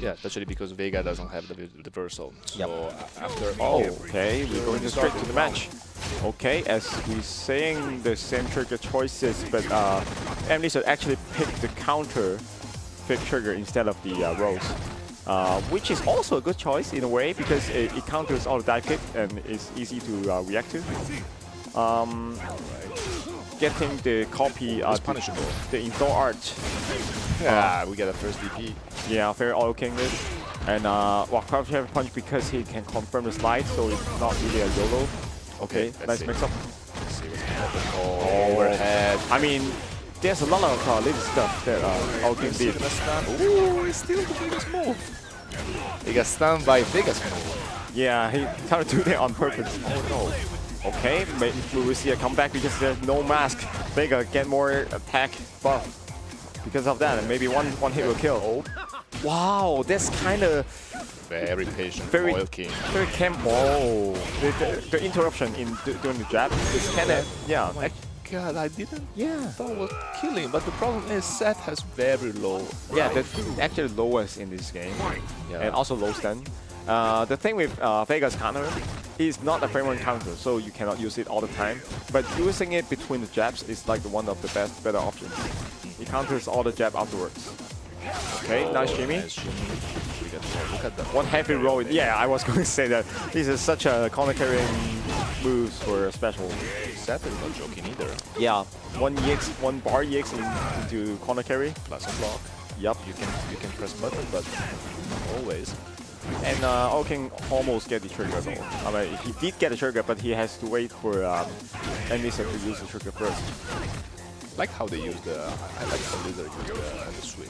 [SPEAKER 5] Yeah, especially because Vega doesn't have the reversal. So after
[SPEAKER 6] okay, we're going straight to the match. Okay, as we're saying the same trigger choices, but Lizard actually picked the counter pick trigger instead of the Rose, which is also a good choice in a way because it counters all the dive kick and it's easy to react to. Getting the copy
[SPEAKER 5] punishable.
[SPEAKER 6] The indoor art.
[SPEAKER 5] Yeah, we get a first DP.
[SPEAKER 6] Yeah, very All King this. And Crouch Heavy Punch because he can confirm the slide, so it's not really a YOLO. Okay, nice mix up.
[SPEAKER 5] Let's see what's happening. Overhead.
[SPEAKER 6] I mean, there's a lot of little stuff that All King did.
[SPEAKER 5] Ooh, it's still the biggest move. He got stunned by biggest move.
[SPEAKER 6] Yeah, he tried to do that on purpose. Oh no. Okay, maybe we will see a comeback because there's no mask. Vega get more attack buff because of that, and maybe one hit will kill. Oh, wow, that's kind of
[SPEAKER 5] very patient. Oil King.
[SPEAKER 6] Very camp. Oh, the interruption in doing the jab is kind of
[SPEAKER 5] Oh my God, I didn't.
[SPEAKER 6] Yeah.
[SPEAKER 5] Thought it was killing, but the problem is Seth has very low.
[SPEAKER 6] Yeah, that's actually lowest in this game, and also low stun. The thing with Vega's counter is not a frame run counter, so you cannot use it all the time. But using it between the jabs is like one of the better options. It counters all the jab afterwards. Okay, nice shimmy.
[SPEAKER 5] Look at that.
[SPEAKER 6] One heavy roll. Yeah, I was going to say that. This is such a corner carrying moves for a special.
[SPEAKER 5] Seth is not joking either.
[SPEAKER 6] Yeah, one bar EX into corner carry.
[SPEAKER 5] Plus a block.
[SPEAKER 6] Yup.
[SPEAKER 5] You can press button, but not always.
[SPEAKER 6] And King almost get the trigger though. I mean, he did get the trigger, but he has to wait for Lizard to use the trigger first.
[SPEAKER 5] Like how they use the. I like how Lizard use the swing.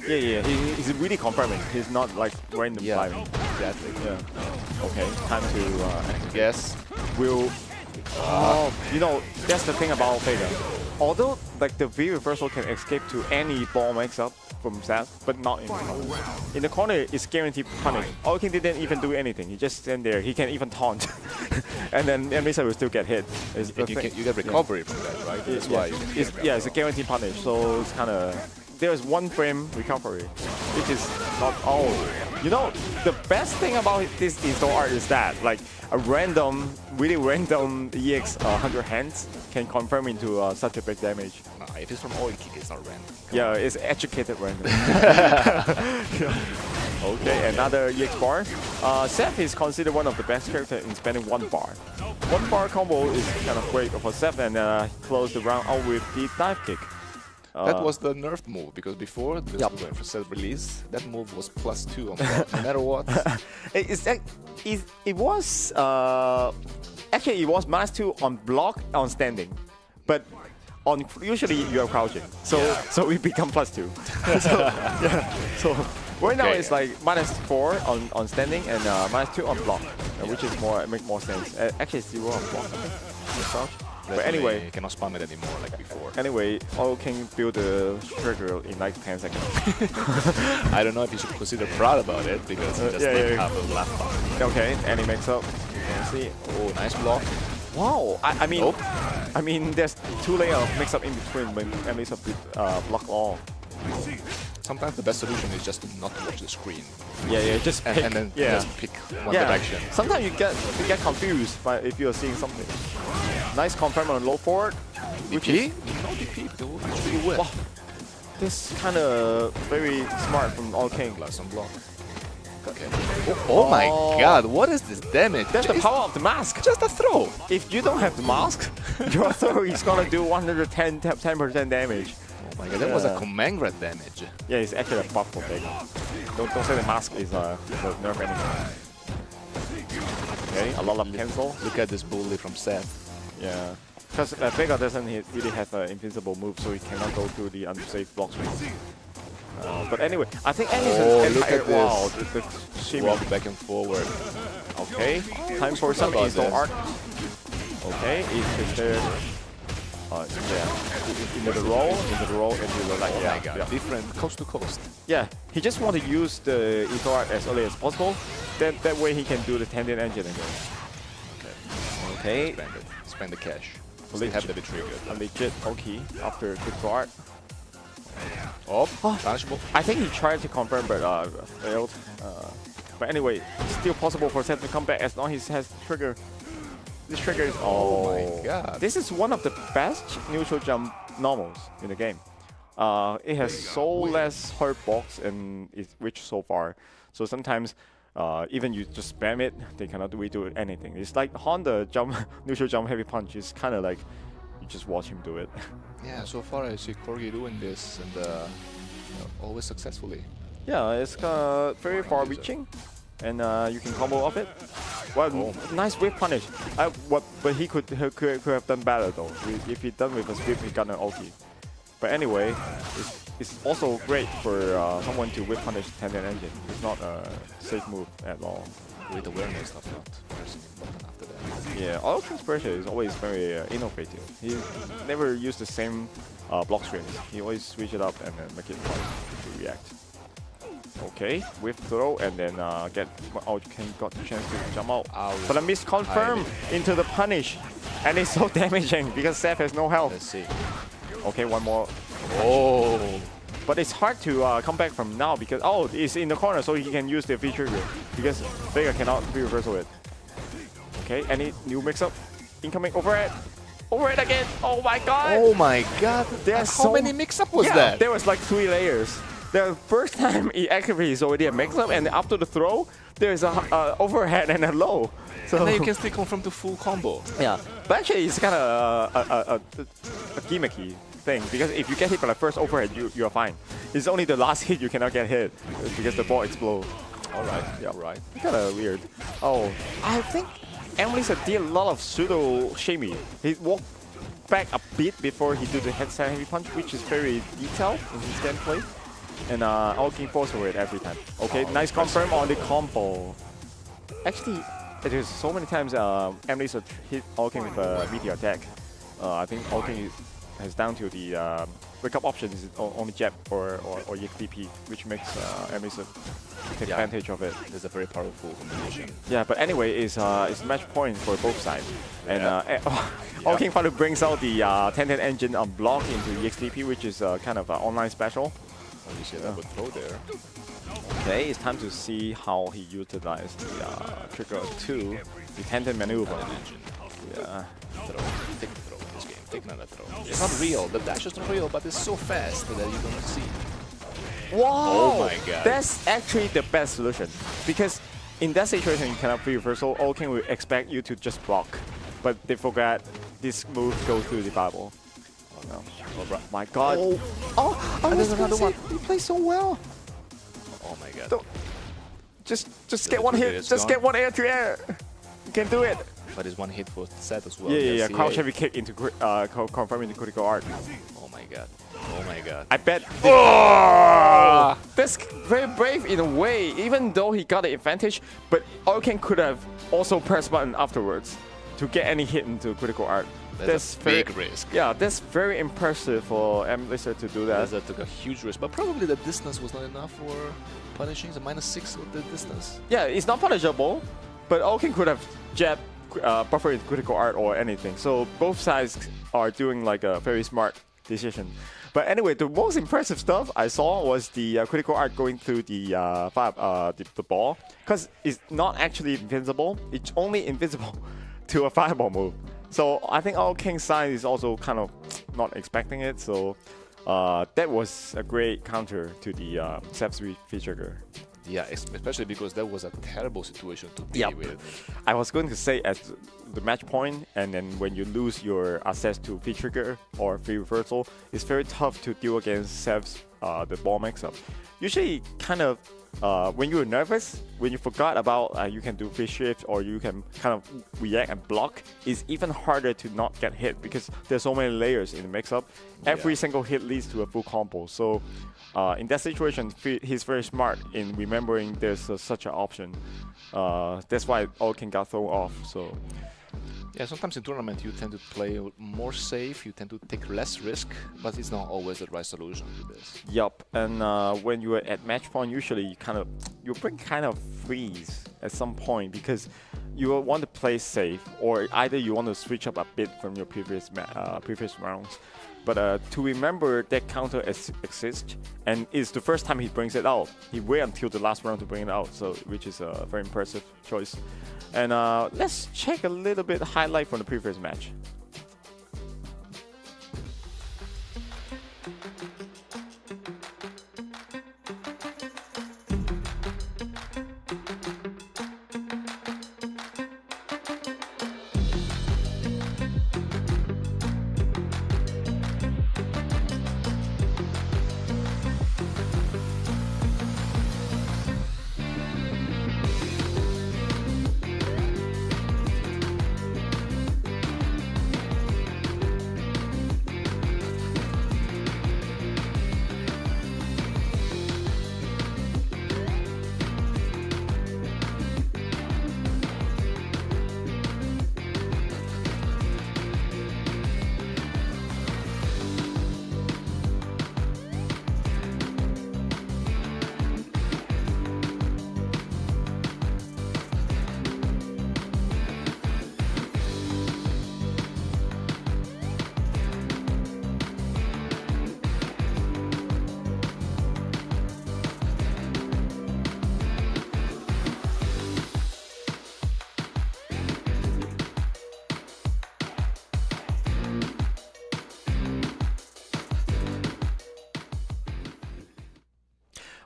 [SPEAKER 6] Yeah. He's really confirming. He's not like random climbing.
[SPEAKER 5] Exactly.
[SPEAKER 6] Yeah. Okay, time to
[SPEAKER 5] guess.
[SPEAKER 6] Will. Oh, you know that's the thing about Vega. Although like the V reversal can escape to any ball mix-up from Seth, but not in the corner. In the corner, it's guaranteed punish. All King didn't even do anything. He just stand there. He can even taunt, and then Lizard will still get hit.
[SPEAKER 5] You get recovery from that, right? That's why.
[SPEAKER 6] It's a guaranteed punish. So it's kind of there's one frame recovery, which is not all. You know, the best thing about this indoor art is that like a really random EX 100 hands can confirm into such a big damage.
[SPEAKER 5] Right, if it's from oil kick, it's not random.
[SPEAKER 6] Yeah, it's educated random. Okay, another EX bar. Seth is considered one of the best characters in spending 1 bar. 1 bar combo is kind of great for Seth, and close the round out with the dive kick.
[SPEAKER 5] That was the nerfed move, because before, when for set release, that move was +2 on block, no matter what.
[SPEAKER 6] It was actually it was -2 on block on standing, but on usually you are crouching, so it become +2. So right now it's like -4 on standing and -2 on block, which is make more sense. Actually 0 on block, I think. Crouch. But anyway,
[SPEAKER 5] you cannot spam it anymore like before.
[SPEAKER 6] Anyway, all can build the trigger in like 10 seconds.
[SPEAKER 5] I don't know if you should consider proud about it, because you just didn't have a lap button.
[SPEAKER 6] Okay, and he makes up. You can see.
[SPEAKER 5] Oh, nice block.
[SPEAKER 6] Wow, I mean, there's 2 layers of mix-up in between when enemies of block all.
[SPEAKER 5] Sometimes the best solution is just to not watch the screen.
[SPEAKER 6] Yeah, just pick.
[SPEAKER 5] And then just pick one direction.
[SPEAKER 6] Sometimes you get confused by if you're seeing something. Nice confirm on low forward.
[SPEAKER 5] Which is no DP, you win.
[SPEAKER 6] Wow, this kind of very smart from All King.
[SPEAKER 5] Plus on block. Okay. Oh my god, what is this damage?
[SPEAKER 6] That's the power of the mask.
[SPEAKER 5] Just a throw.
[SPEAKER 6] If you don't have the mask, your throw is gonna do 10% damage.
[SPEAKER 5] Oh my god, that was a command grab damage.
[SPEAKER 6] Yeah, it's actually a buff for Vega. Don't say the mask is a nerf anymore. Okay, a lot of cancel.
[SPEAKER 5] Look at this bully from Seth.
[SPEAKER 6] Yeah, because Vega doesn't really have an invincible move, so he cannot go through the unsafe block screen. But anyway, I think
[SPEAKER 5] look at
[SPEAKER 6] wow,
[SPEAKER 5] this. Walk back and forward.
[SPEAKER 6] Okay, time for some install art. Okay, is there? Yeah, into the roll, into the like, yeah.
[SPEAKER 5] Different coast to coast.
[SPEAKER 6] Yeah, he just want to use the install art as early as possible. That way he can do the tendon engine again. Okay.
[SPEAKER 5] Spend the cash.
[SPEAKER 6] Legit.
[SPEAKER 5] Have to be triggered.
[SPEAKER 6] A legit okay after critical art.
[SPEAKER 5] Oh, punishable.
[SPEAKER 6] I think he tried to confirm but failed. But anyway, it's still possible for Seth to come back as long as he has trigger. This trigger is
[SPEAKER 5] oh my god.
[SPEAKER 6] This is one of the best neutral jump normals in the game. It has so less hurt box and it's rich so far. So sometimes even you just spam it, they cannot redo anything. It's like Honda jump neutral jump heavy punch. It's kind of like you just watch him do it.
[SPEAKER 5] Yeah, so far I see Corgi doing this and always successfully.
[SPEAKER 6] Yeah, it's very far-reaching, and you can combo off it. Well, nice whip punish. But he could have done better though. If he done with a whip, he got an ulti. But anyway, it's also great for someone to whip punish tendon engine. It's not a safe move at all.
[SPEAKER 5] With awareness of not pressing the button after that.
[SPEAKER 6] Yeah, auto King's pressure is always very innovative. He never used the same block strings. He always switch it up and then make it fun to react. Okay, whip throw and then get Ultra King got the chance to jump out. But a miss confirm into the punish, and it's so damaging because Seth has no health.
[SPEAKER 5] Let's see.
[SPEAKER 6] Okay, one more.
[SPEAKER 5] Oh.
[SPEAKER 6] But it's hard to come back from now because it's in the corner, so he can use the V trigger because Vega cannot free reversal it. Okay, any new mix-up? Incoming overhead. Overhead again. Oh my god.
[SPEAKER 5] Oh my god. How many mix-up was that?
[SPEAKER 6] There was like 3 layers. The first time he activates is already a mix-up, and after the throw, there's a overhead and a low. So
[SPEAKER 5] and then you can still confirm to full combo.
[SPEAKER 6] Yeah, but actually it's kind of a gimmicky thing because if you get hit by the first overhead, you are fine. It's only the last hit you cannot get hit because the ball explodes.
[SPEAKER 5] Alright, yeah, right.
[SPEAKER 6] Kind of weird. Oh, I think Emily's did a lot of pseudo shimmy. He walked back a bit before he did the headset heavy punch, which is very detailed in his gameplay. And All King falls for it every time. Okay, nice confirm on the combo. Actually, it is so many times Emily's hit All King with a meteor attack. I think All King is down to the wake up option is only jab or EXDP, which makes Emily's take advantage of it.
[SPEAKER 5] It's a very powerful combination.
[SPEAKER 6] Yeah, but anyway, it's match point for both sides. And All King finally brings out the 10-10 engine on block into EXDP, which is kind of an online special.
[SPEAKER 5] You see that would throw there.
[SPEAKER 6] Okay, it's time to see how he utilized the trigger 2, the 10-10 maneuver.
[SPEAKER 5] Yeah. Throw. Take the throw in this game. Take none that throw. It's not real. The dash is not real, but it's so fast that you don't see.
[SPEAKER 6] Wow!
[SPEAKER 5] Oh my god.
[SPEAKER 6] That's actually the best solution. Because in that situation, you cannot free reversal. All King will expect you to just block. But they forgot this move goes through the Bible.
[SPEAKER 5] Oh no.
[SPEAKER 6] My god. Oh, there's another one. He plays so well.
[SPEAKER 5] Oh my god.
[SPEAKER 6] Don't- Just get one hit.
[SPEAKER 5] It's
[SPEAKER 6] Just
[SPEAKER 5] gone.
[SPEAKER 6] get one air to air. You can do it.
[SPEAKER 5] But it's one hit for set as well.
[SPEAKER 6] Yeah.
[SPEAKER 5] CA.
[SPEAKER 6] Crouch heavy kick into confirming the critical art.
[SPEAKER 5] Oh my god. Oh my god.
[SPEAKER 6] I bet. That's very brave in a way, even though he got the advantage. But Orkin could have also pressed button afterwards to get any hit into critical art.
[SPEAKER 5] That's a
[SPEAKER 6] very,
[SPEAKER 5] big risk.
[SPEAKER 6] Yeah, that's very impressive for Blizzard to do that.
[SPEAKER 5] Blizzard took a huge risk, but probably the distance was not enough for punishing the -6 with the distance.
[SPEAKER 6] Yeah, it's not punishable, but Orkin could have jab, buffer into critical art or anything. So both sides are doing like a very smart decision. But anyway, the most impressive stuff I saw was the critical art going through the ball, because it's not actually invincible. It's only invincible to a fireball move. So I think our King's side is also kind of not expecting it. So that was a great counter to the Sep's V-trigger.
[SPEAKER 5] Yeah, especially because that was a terrible situation to deal with.
[SPEAKER 6] I was going to say at the match point, and then when you lose your access to V-trigger or free reversal, it's very tough to deal against Sep's the ball mix-up. Usually, kind of when you're nervous, when you forgot about you can do free shift or you can kind of react and block, it's even harder to not get hit because there's so many layers in the mix-up. Every single hit leads to a full combo. So in that situation, he's very smart in remembering there's such an option. That's why Orkin got thrown off. So
[SPEAKER 5] yeah, sometimes in tournament you tend to play more safe, you tend to take less risk, but it's not always the right solution to this.
[SPEAKER 6] Yup, and when you are at match point, usually you bring kind of freeze at some point because you will want to play safe, or either you want to switch up a bit from your previous rounds. But to remember that counter exists, and it's the first time he brings it out. He wait until the last round to bring it out, so which is a very impressive choice. And let's check a little bit highlight from the previous match.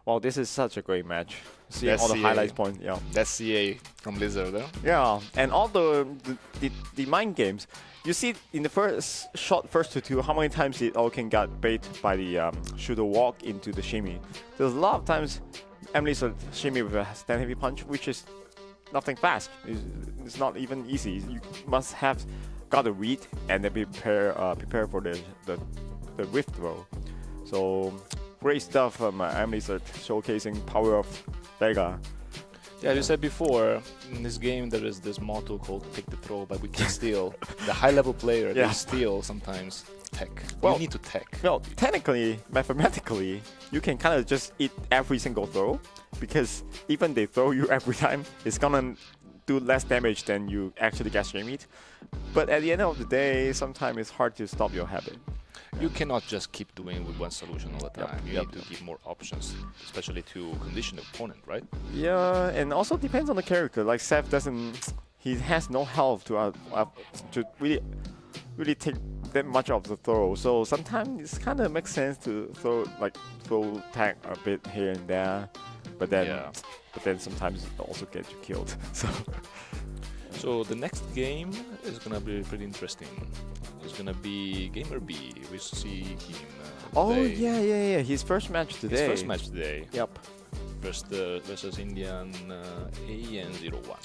[SPEAKER 6] Wow, this is such a great match. Seeing all the highlights points, yeah.
[SPEAKER 5] That's CA from Blizzard, huh?
[SPEAKER 6] Yeah, and all the mind games. You see in the first to two, how many times did Orkin got bait by the shooter walk into the shimmy. There's a lot of times Emily's a shimmy with a stand heavy punch, which is nothing fast. It's not even easy. You must have got a read and then prepare for the whiff throw. So great stuff from Emily's showcasing power of Vega.
[SPEAKER 5] Yeah, you said before, in this game there is this motto called take the throw, but we can steal. The high-level player, they steal sometimes tech.
[SPEAKER 6] Well,
[SPEAKER 5] you need to tech.
[SPEAKER 6] Well, technically, mathematically, you can kind of just eat every single throw, because even they throw you every time, it's gonna do less damage than you actually get shimmied. But at the end of the day, sometimes it's hard to stop your habit.
[SPEAKER 5] You cannot just keep doing with one solution all the time. You need to give more options, especially to condition the opponent, right?
[SPEAKER 6] Yeah, and also depends on the character. Like Seth doesn't, he has no health to really that much of the throw, so sometimes it's kind of makes sense to throw tag a bit here and there, but then sometimes it also gets you killed.
[SPEAKER 5] So the next game is gonna be pretty interesting. It's gonna be Gamer B. We see him.
[SPEAKER 6] Oh
[SPEAKER 5] today.
[SPEAKER 6] yeah. His first match today.
[SPEAKER 5] His first match today.
[SPEAKER 6] Yep.
[SPEAKER 5] Versus Indian AEN01.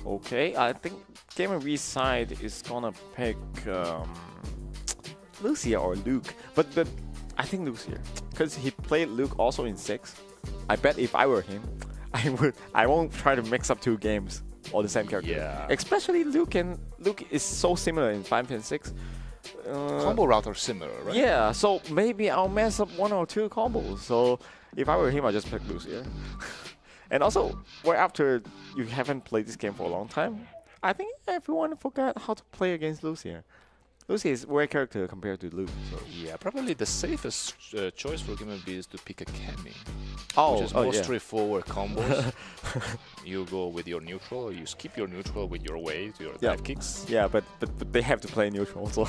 [SPEAKER 6] Okay, I think Gamer B's side is gonna pick Lucia or Luke, but I think Lucia, because he played Luke also in 6. I bet if I were him, I won't try to mix up 2 games or the same character.
[SPEAKER 5] Yeah.
[SPEAKER 6] Especially Luke is so similar in 5 and 6.
[SPEAKER 5] Combo route are similar, right?
[SPEAKER 6] Yeah, so maybe I'll mess up 1 or 2 combos. So if I were him, I'd just pick Lucia. And also, right after you haven't played this game for a long time, I think everyone forgot how to play against Lucia. Lucia is a rare character compared to Luke. So.
[SPEAKER 5] Yeah, probably the safest choice for Gamer B is to pick a Kenny.
[SPEAKER 6] Oh,
[SPEAKER 5] which is more
[SPEAKER 6] yeah.
[SPEAKER 5] straightforward combos. You go with your neutral, or you skip your neutral with your wave, your dive kicks.
[SPEAKER 6] Yeah, but they have to play neutral, so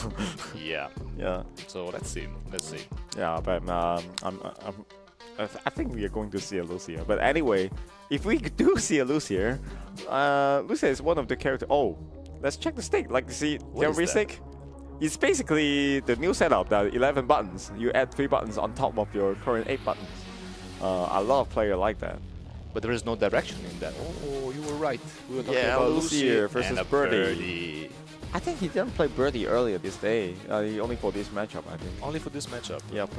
[SPEAKER 5] Yeah.
[SPEAKER 6] yeah.
[SPEAKER 5] So let's see.
[SPEAKER 6] Yeah, but I think we are going to see a Lucia. But anyway, if we do see a Lucia, Lucia is one of the characters. Oh, let's check the stick. Like, see, every stick. It's basically the new setup, the 11 buttons. You add 3 buttons on top of your current 8 buttons. A lot of players like that.
[SPEAKER 5] But there is no direction in that. Oh, you were right. We were talking
[SPEAKER 6] Yeah,
[SPEAKER 5] about
[SPEAKER 6] Lucia
[SPEAKER 5] Lucia
[SPEAKER 6] versus
[SPEAKER 5] and a
[SPEAKER 6] Birdie. I think he didn't play Birdie earlier this day. Only for this matchup, I think.
[SPEAKER 5] Only for this matchup.
[SPEAKER 6] Yep.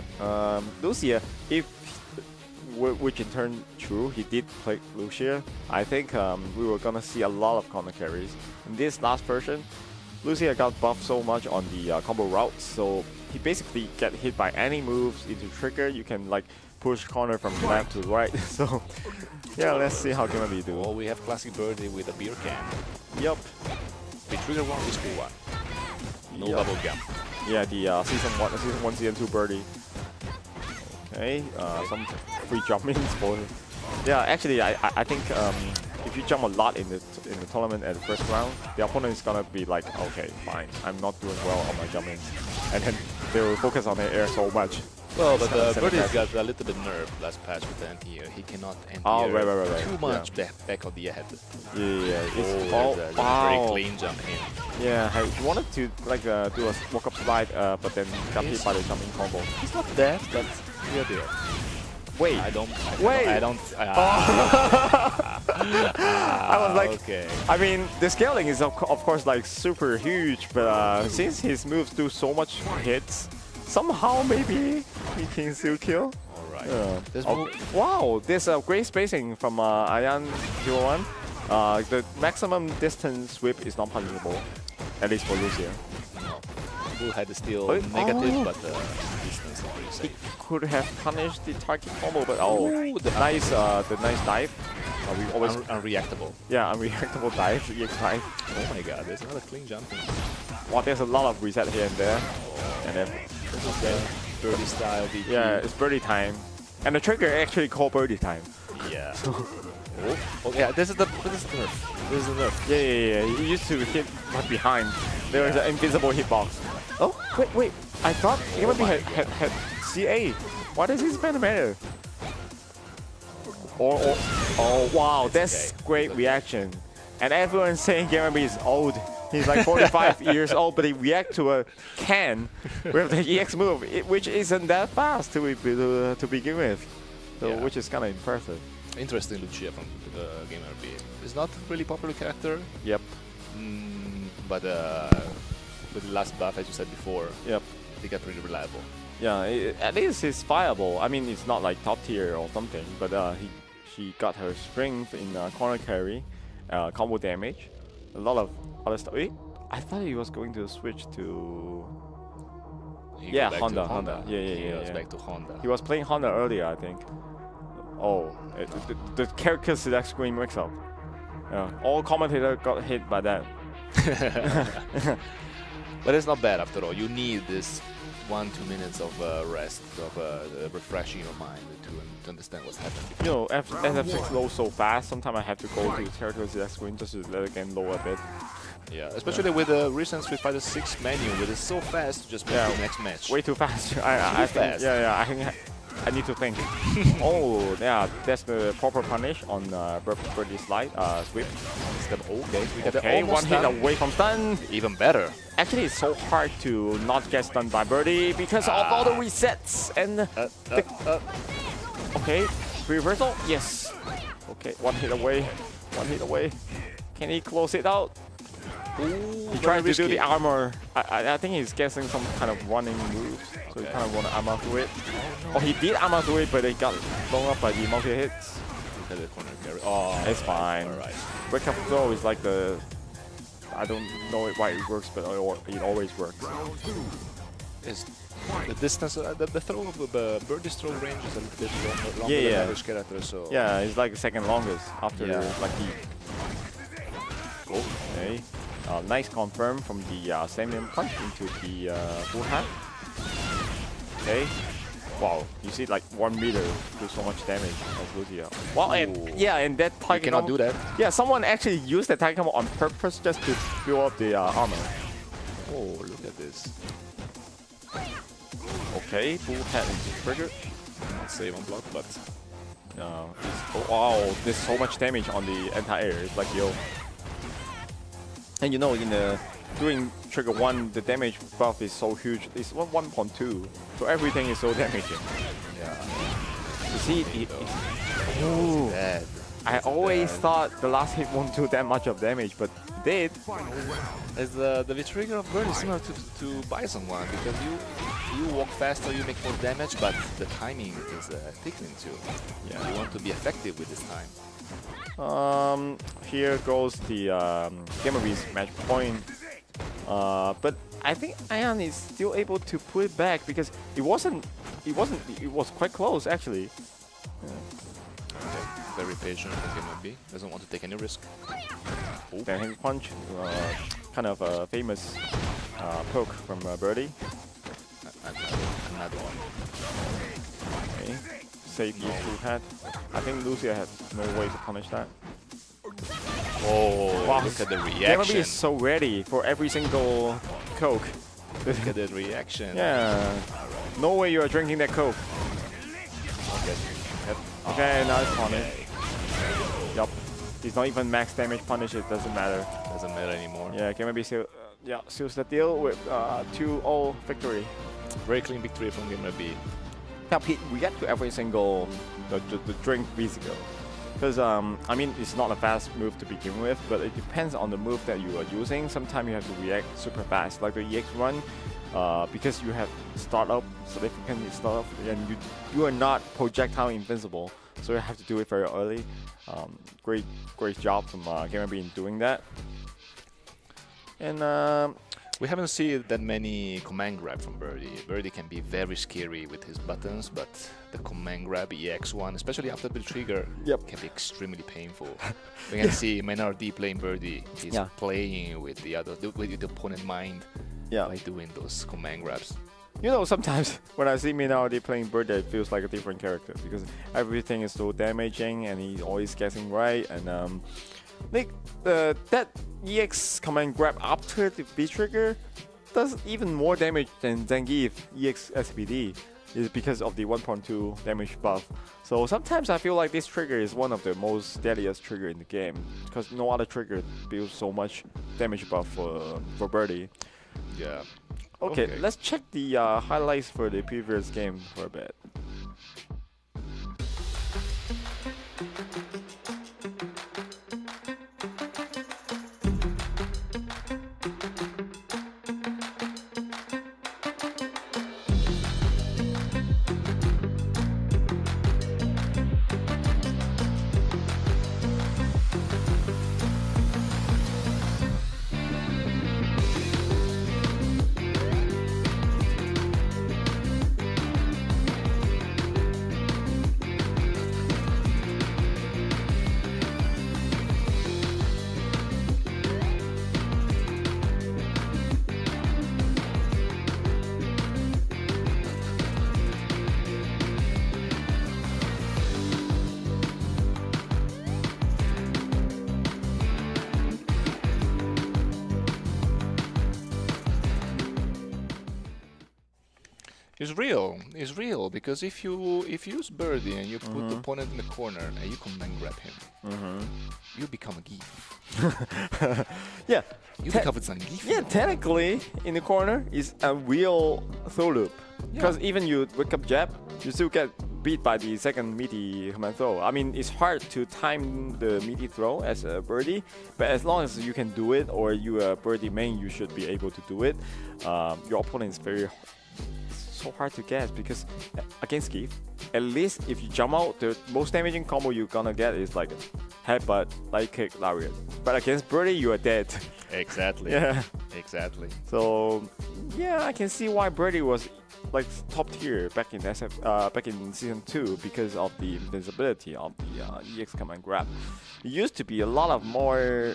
[SPEAKER 6] Lucia, which in turn true, he did play Lucia. I think we were gonna see a lot of corner carries. In this last version, Lucia got buffed so much on the combo routes, so he basically get hit by any moves into trigger. You can like push corner from left to right. So yeah, let's see how Gamer B do.
[SPEAKER 5] Oh, we have classic Birdie with a beer can.
[SPEAKER 6] Yep.
[SPEAKER 5] We trigger 1, we score 1. No bubble gum.
[SPEAKER 6] Yeah, the season 1, season 2 Birdie. Okay, some free jump ins for. Yeah, actually, I think if you jump a lot in the tournament at the first round, the opponent is gonna be like, okay, fine, I'm not doing well on my jump ins, and then they will focus on the air so much.
[SPEAKER 5] Well, but Birdie's got a little bit nerfed last patch with the anti-air. He cannot anti-air
[SPEAKER 6] right.
[SPEAKER 5] too much back of the head.
[SPEAKER 6] Yeah. It's
[SPEAKER 5] There's a very clean jump in.
[SPEAKER 6] Yeah, I wanted to like do a walk-up slide, but then got hit by the jumping combo.
[SPEAKER 5] It's not that, but we're there.
[SPEAKER 6] Wait.
[SPEAKER 5] I don't.
[SPEAKER 6] I was like,
[SPEAKER 5] okay.
[SPEAKER 6] I mean, the scaling is of course like super huge, but since his moves do so much hits, somehow maybe he can still kill.
[SPEAKER 5] Alright.
[SPEAKER 6] Wow, there's a great spacing from Ayan01. The maximum distance sweep is not punishable, at least for Lucia.
[SPEAKER 5] No. Bull head is still negative, but distance is pretty safe.
[SPEAKER 6] Could have punished the target combo, but the nice dive. We always
[SPEAKER 5] unreactable.
[SPEAKER 6] Yeah, unreactable dive, EX dive.
[SPEAKER 5] Oh my god, there's another clean jump.
[SPEAKER 6] Wow, there's a lot of reset here and there. And then
[SPEAKER 5] Birdie style DP.
[SPEAKER 6] yeah, it's Birdie time. And the trigger actually called Birdie time.
[SPEAKER 5] Yeah. Oh yeah, this is the nerf. This is the nerf.
[SPEAKER 6] Yeah. He used to hit right behind. There was an invisible hitbox. Oh, wait. I thought Gamer B had CA. Why does this matter? Oh wow, that's great reaction. And everyone's saying Gamer B is old. He's like 45 years old, but he reacts to a can with the EX move, which isn't that fast to begin with. So, which is kind of impressive.
[SPEAKER 5] Interesting Lucia from Gamer B. It's not a really popular character.
[SPEAKER 6] Yep.
[SPEAKER 5] But with the last buff, as you said before,
[SPEAKER 6] yep,
[SPEAKER 5] they got pretty reliable.
[SPEAKER 6] Yeah, at least it's viable. I mean, it's not like top tier or something, but she got her strength in corner carry, combo damage, a lot of other stuff. I thought he was going to switch to. Honda. Yeah.
[SPEAKER 5] He was back to Honda.
[SPEAKER 6] He was playing Honda earlier, I think. Oh, the character select screen mix up. All commentators got hit by that.
[SPEAKER 5] But it's not bad after all. You need this 1-2 minutes of rest, of refreshing your mind to understand what's happening.
[SPEAKER 6] You know, SF6 loads so fast, sometimes I have to go to character select screen just to let the game load a bit.
[SPEAKER 5] Yeah, especially with the recent Street Fighter 6 menu, where it's so fast to just move to the next match.
[SPEAKER 6] Way too fast. I think,
[SPEAKER 5] fast.
[SPEAKER 6] yeah, I think I need to think. Oh, yeah, that's the proper punish on Birdie slide, sweep.
[SPEAKER 5] Okay, we got
[SPEAKER 6] Okay,
[SPEAKER 5] the
[SPEAKER 6] one
[SPEAKER 5] almost
[SPEAKER 6] hit
[SPEAKER 5] stun.
[SPEAKER 6] away from stun.
[SPEAKER 5] Even better.
[SPEAKER 6] Actually, it's so hard to not get stunned by Birdie because of all the resets and okay, reversal. Yes. Okay, one hit away. One hit away. Can he close it out?
[SPEAKER 5] Ooh,
[SPEAKER 6] He tried to do the armor. I think he's guessing some kind of running moves. So he kind of want to armor through it. Oh, he did armor through it, but it got blown up by the multi-hits.
[SPEAKER 5] Look at the corner carry. Oh,
[SPEAKER 6] It's fine.
[SPEAKER 5] Alright.
[SPEAKER 6] Wake up throw is like the... I don't know why it works, but it always works.
[SPEAKER 5] Is the distance, the throw of the Birdie's throw range is a little bit longer
[SPEAKER 6] Yeah,
[SPEAKER 5] than
[SPEAKER 6] yeah.
[SPEAKER 5] average character, so...
[SPEAKER 6] Yeah, it's like the second longest after like the... Okay. Nice confirm from the slam punch into the full hand. Okay. Wow, you see like 1 meter do so much damage as Lucia. Wow, and yeah, and that
[SPEAKER 5] You
[SPEAKER 6] target
[SPEAKER 5] cannot do that.
[SPEAKER 6] Yeah, someone actually used the target on purpose just to build up the armor.
[SPEAKER 5] Oh, look at this.
[SPEAKER 6] Okay, full hand into trigger.
[SPEAKER 5] Not save on block, but...
[SPEAKER 6] Oh, wow, there's so much damage on the anti-air. It's like, yo. And you know, in the during trigger 1, the damage buff is so huge. It's 1.2, so everything is so damaging.
[SPEAKER 5] Yeah.
[SPEAKER 6] You see, ooh,
[SPEAKER 5] Bad.
[SPEAKER 6] I always thought the last hit won't do that much of damage, but it did.
[SPEAKER 5] Is the trigger of Bird is similar to Bison one, because you walk faster, you make more damage, but the timing is thickening too. Yeah. You want to be effective with this time.
[SPEAKER 6] Here goes the Game of Ease match point. But I think Ion is still able to put it back because it was quite close actually.
[SPEAKER 5] Okay. Very patient with Game of B. Doesn't want to take any risk.
[SPEAKER 6] Bang punch, kind of a famous poke from Birdie.
[SPEAKER 5] Another one.
[SPEAKER 6] Okay. Save the full head. I think Lucia has no way to punish that.
[SPEAKER 5] Oh,
[SPEAKER 6] Wow.
[SPEAKER 5] look at the
[SPEAKER 6] Game
[SPEAKER 5] reaction.
[SPEAKER 6] is so ready for every single Coke.
[SPEAKER 5] Look at the reaction.
[SPEAKER 6] Yeah. No way you are drinking that Coke.
[SPEAKER 5] Okay. Yep.
[SPEAKER 6] Okay, nice punish. Yup. It's not even max damage punish, it doesn't matter.
[SPEAKER 5] Doesn't matter anymore.
[SPEAKER 6] Yeah, Game of Ease seals the deal with 2-0 victory.
[SPEAKER 5] Very clean victory from Game of B.
[SPEAKER 6] Now, Pete, we get to every single the drink physical. Because, I mean, it's not a fast move to begin with, but it depends on the move that you are using. Sometimes you have to react super fast, like the EX run, because you have startup, significant startup, and you are not projectile invincible, so you have to do it very early. Great job from Game of B in doing that. And
[SPEAKER 5] We haven't seen that many command grab from Birdie. Birdie can be very scary with his buttons, but the command grab EX1, especially after the trigger, can be extremely painful. We can see Menard playing Birdie. He's playing with the opponent mind by doing those command grabs.
[SPEAKER 6] you know, sometimes when I see Minardi playing Birdie, it feels like a different character because everything is so damaging and he's always guessing right. And like that EX command grab after the B trigger does even more damage than Zangief EX SPD. Is because of the 1.2 damage buff. So sometimes I feel like this trigger is one of the most deadliest trigger in the game because no other trigger builds so much damage buff for Birdie.
[SPEAKER 5] Yeah.
[SPEAKER 6] Okay, let's check the highlights for the previous game for a bit.
[SPEAKER 5] It's real. It's real because if you use birdie and you put the opponent in the corner and you command grab him, you become a geef.
[SPEAKER 6] Yeah.
[SPEAKER 5] You become a geef.
[SPEAKER 6] Yeah, technically, in the corner is a real throw loop. Because even you wake up jab, you still get beat by the second meaty command throw. I mean, it's hard to time the meaty throw as a birdie, but as long as you can do it, or you are a birdie main, you should be able to do it. Your opponent is so hard to guess because against Keith, at least if you jump out, the most damaging combo you're gonna get is like headbutt, light kick, lariat. But against birdie, you are dead.
[SPEAKER 5] Exactly.
[SPEAKER 6] Yeah.
[SPEAKER 5] Exactly.
[SPEAKER 6] So yeah, I can see why birdie was like top tier back in back in season 2 because of the invincibility of the EX command grab. It used to be a lot of more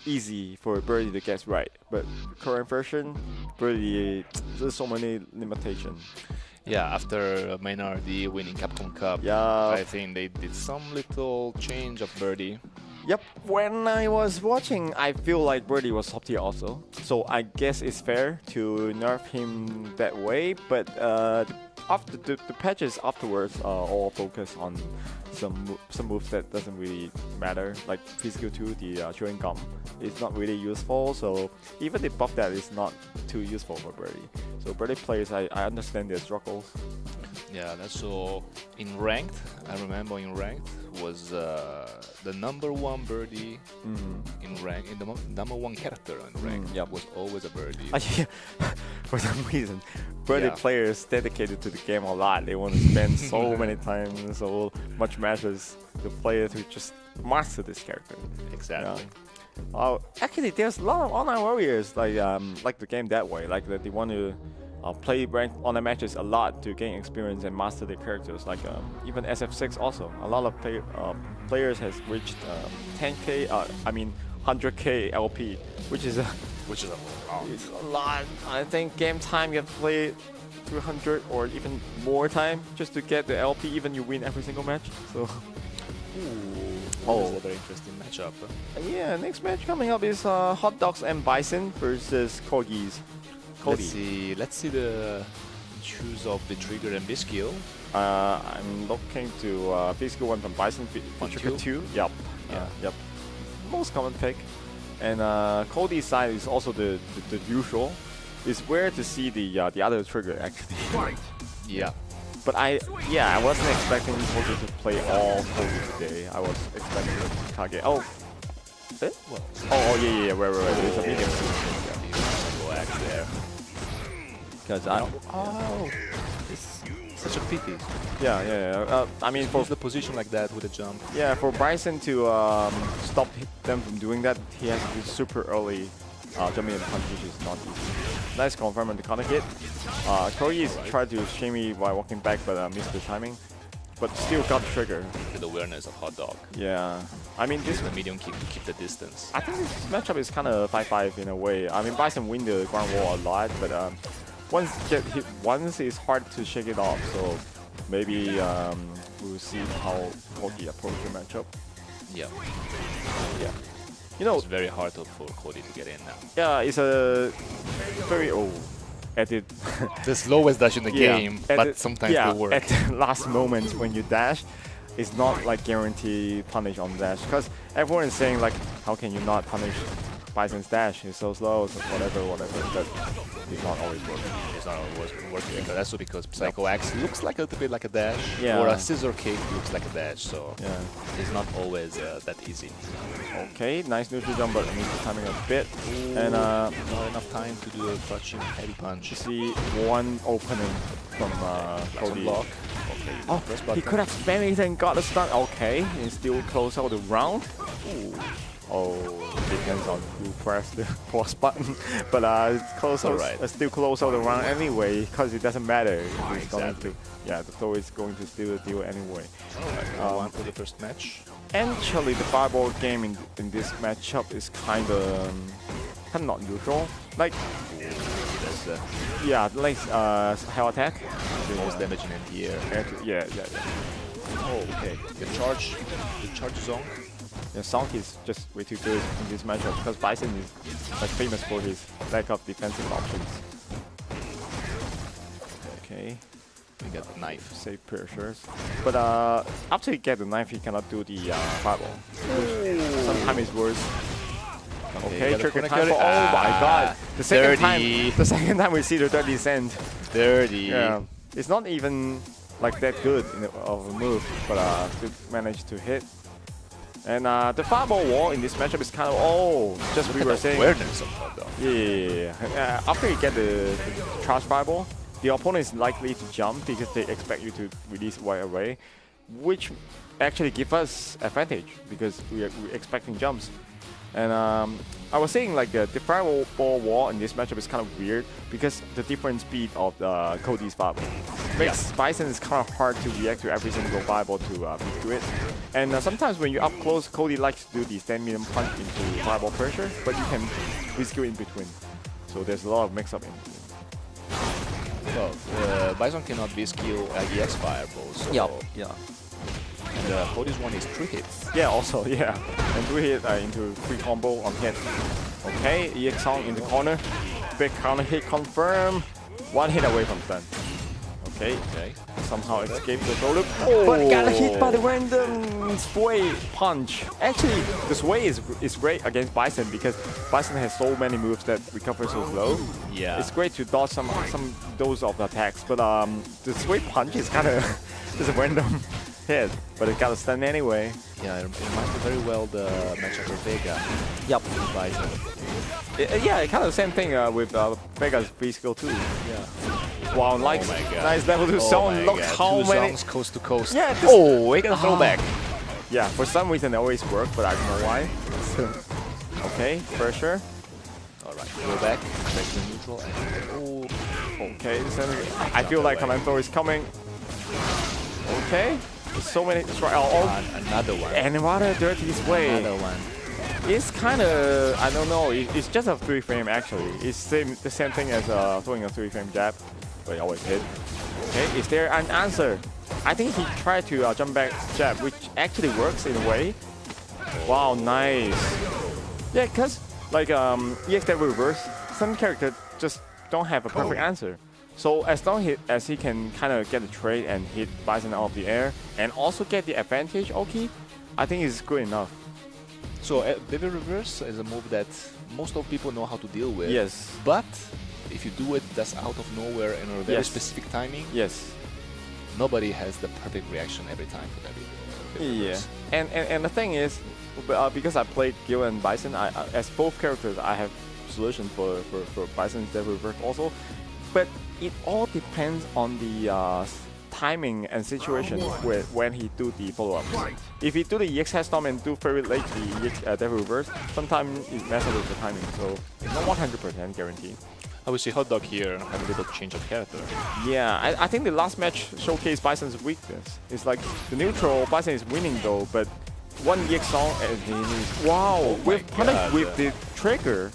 [SPEAKER 6] easy for birdie to guess right, but current version, birdie, there's so many limitations.
[SPEAKER 5] Yeah, after Maynard winning Capcom Cup,
[SPEAKER 6] Yeah.
[SPEAKER 5] I think they did some little change of birdie.
[SPEAKER 6] Yep, when I was watching, I feel like birdie was top tier also. So I guess it's fair to nerf him that way, but after the patches afterwards all focus on some moves that doesn't really matter, like physical 2, the chewing gum. It's not really useful, so even the buff that is not too useful for birdie. So birdie players, I understand their struggles.
[SPEAKER 5] Yeah, that's so in ranked. I remember in ranked was the #1 birdie in rank, in the #1 character in ranked.
[SPEAKER 6] Yep.
[SPEAKER 5] Was always a birdie.
[SPEAKER 6] Yeah. For some reason, birdie
[SPEAKER 5] Yeah.
[SPEAKER 6] players dedicated to the game a lot. They want to spend so many times, so much matches to play to just master this character.
[SPEAKER 5] Exactly.
[SPEAKER 6] Actually, there's a lot of online warriors like the game that way. Like they want to play ranked online matches a lot to gain experience and master their characters. Like even SF6 also. A lot of players has reached 10k. I mean 100k LP, which is a
[SPEAKER 5] lot.
[SPEAKER 6] it's a lot. I think game time you have to play 300 or even more time just to get the LP. Even you win every single match. So.
[SPEAKER 5] Oh, a very interesting matchup.
[SPEAKER 6] Yeah, next match coming up is Hot Dogs and Bison versus Corgis. Cody.
[SPEAKER 5] Let's see the choose of the Trigger and Gill.
[SPEAKER 6] I'm looking to physical one from Bison, Trigger 2. Yep. Yep. Most common pick. And Cody's side is also the usual. It's rare to see the other trigger actually.
[SPEAKER 5] Yeah.
[SPEAKER 6] But I wasn't expecting Cody to play all Cody today. I was expecting Kage. Oh. Eh?
[SPEAKER 5] Well,
[SPEAKER 6] Yeah. Right. There's a medium.
[SPEAKER 5] go act there.
[SPEAKER 6] Because
[SPEAKER 5] It's such a pity.
[SPEAKER 6] Yeah. I mean, for
[SPEAKER 5] Use the position like that with a jump.
[SPEAKER 6] yeah, for Bison to stop them from doing that, he has to do super early jumping and punch, which is not easy. Nice confirm on the counter hit. Cody is tried to shimmy while walking back, but missed the timing. But still got the trigger.
[SPEAKER 5] With the awareness of Hot Dog.
[SPEAKER 6] Yeah. I mean, this.
[SPEAKER 5] The medium kick to keep the distance.
[SPEAKER 6] I think this matchup is kind of 5-5 in a way. I mean, Bison win the ground wall a lot, but once get hit once, it's hard to shake it off. So maybe we'll see how Cody approach the matchup.
[SPEAKER 5] Yeah.
[SPEAKER 6] Yeah. You know,
[SPEAKER 5] It's very hard for Cody to get in now.
[SPEAKER 6] yeah, it's a very at the
[SPEAKER 5] The slowest dash in the game,
[SPEAKER 6] at
[SPEAKER 5] but
[SPEAKER 6] the-
[SPEAKER 5] sometimes
[SPEAKER 6] yeah,
[SPEAKER 5] they work.
[SPEAKER 6] at the last moment when you dash, it's not like guarantee punish on dash, because everyone is saying like, how can you not punish Bison's dash? It's so slow, so whatever, but it's not always working.
[SPEAKER 5] It's not always working because that's because Psycho Axe looks like a little bit like a dash,
[SPEAKER 6] Yeah.
[SPEAKER 5] or a scissor kick looks like a dash, so
[SPEAKER 6] Yeah.
[SPEAKER 5] it's not always that easy.
[SPEAKER 6] Okay, nice neutral jump, but I mean timing a bit, and
[SPEAKER 5] Not enough time to do a touching heavy punch.
[SPEAKER 6] you see one opening from Cody.
[SPEAKER 5] block.
[SPEAKER 6] Oh,
[SPEAKER 5] Press
[SPEAKER 6] he
[SPEAKER 5] button.
[SPEAKER 6] could have spammed it and got a stun. Okay, and still close out the round. Ooh. Oh, depends on who pressed the pause button, but close out,
[SPEAKER 5] alright.
[SPEAKER 6] still close out the round anyway, because it doesn't matter. It's going
[SPEAKER 5] Exactly.
[SPEAKER 6] to, yeah, the throw is going to steal the deal anyway.
[SPEAKER 5] Alright, one for the first match.
[SPEAKER 6] Actually, the fireball game in this matchup is kind of not neutral. Like,
[SPEAKER 5] That's the
[SPEAKER 6] yeah, like hell attack.
[SPEAKER 5] most damage in the air.
[SPEAKER 6] Yeah.
[SPEAKER 5] Oh, okay. The charge zone.
[SPEAKER 6] Yeah, Song is just way too good in this matchup because Bison is like famous for his lack of defensive options. Okay.
[SPEAKER 5] We got the knife.
[SPEAKER 6] Save pressures. But after he get the knife, he cannot do the fireball. Sometimes it's worse. Okay, trigger time for, oh my god. The second time we see the dirty send.
[SPEAKER 5] Dirty.
[SPEAKER 6] Yeah. It's not even like that good of a move, but still managed to hit. And the fireball wall in this matchup is kind of, just we were saying.
[SPEAKER 5] Awareness of that though.
[SPEAKER 6] Yeah. After you get the charge fireball, the opponent is likely to jump because they expect you to release right away, which actually gives us advantage because we're expecting jumps. And I was saying like the fireball wall in this matchup is kind of weird because the different speed of Cody's fireball makes Bison is kind of hard to react to every single fireball to beat to it. And sometimes when you're up close, Cody likes to do the stand medium punch into fireball pressure, but you can V-skill in between. So there's a lot of mix-up in between.
[SPEAKER 5] Well, Bison cannot V-skill EX fireball, so...
[SPEAKER 6] Yeah.
[SPEAKER 5] And Cody's one is 3 hits.
[SPEAKER 6] Yeah, also, yeah. And 3 hit into 3 combo on hit. Okay, EX Song in the corner. Big counter hit confirm. 1 hit away from stun. Okay. Somehow escaped the throw loop. But got hit by the random sway punch. Actually, the sway is great against Bison because Bison has so many moves that recover so slow.
[SPEAKER 5] Yeah.
[SPEAKER 6] It's great to dodge some those of the attacks, but the sway punch is kind of just a random hit, but it got a stun anyway.
[SPEAKER 5] Yeah, it reminds me very well the matchup with Vega.
[SPEAKER 6] Yep.
[SPEAKER 5] Bison.
[SPEAKER 6] Yeah, kind of the same thing with Vega's free skill too.
[SPEAKER 5] Yeah.
[SPEAKER 6] Wow, like
[SPEAKER 5] my God.
[SPEAKER 6] nice level 2 zone. Look how
[SPEAKER 5] Two
[SPEAKER 6] many.
[SPEAKER 5] zones coast to coast.
[SPEAKER 6] Yeah.
[SPEAKER 5] We got a throwback.
[SPEAKER 6] Yeah, for some reason it always works, but I don't know why. Okay, pressure.
[SPEAKER 5] Alright, go back to neutral and
[SPEAKER 6] Okay, I feel like command throw is coming. Okay, there's so many.
[SPEAKER 5] another one.
[SPEAKER 6] And another dirty sway.
[SPEAKER 5] Another one.
[SPEAKER 6] It's kind of, I don't know, it's just a 3-frame actually. It's the same thing as throwing a 3-frame jab, but it always hit. Okay, is there an answer? I think he tried to jump back jab, which actually works in a way. Wow, nice. Yeah, because like EX Devil Reverse, some characters just don't have a perfect answer. So as long as he can kind of get the trade and hit Bison out of the air and also get the advantage, okay, I think it's good enough.
[SPEAKER 5] So Devil Reverse is a move that most of people know how to deal with.
[SPEAKER 6] Yes.
[SPEAKER 5] But if you do it just out of nowhere and a very specific timing,
[SPEAKER 6] yes,
[SPEAKER 5] nobody has the perfect reaction every time for Devil Reverse.
[SPEAKER 6] And the thing is, because I played Gill and Bison, as both characters, I have solutions for Bison's Devil Reverse also. But it all depends on the timing and situation when he do the follow-up. If he do the EX Headstorm and do very late the EX Devil Reverse, sometimes it messes with the timing, so it's not 100% guaranteed.
[SPEAKER 5] I will see Hot Dog here have a little change of character.
[SPEAKER 6] Yeah, I think the last match showcased Bison's weakness. It's like the neutral, Bison is winning though, but one EX song and he needs, wow, with punish with the trigger,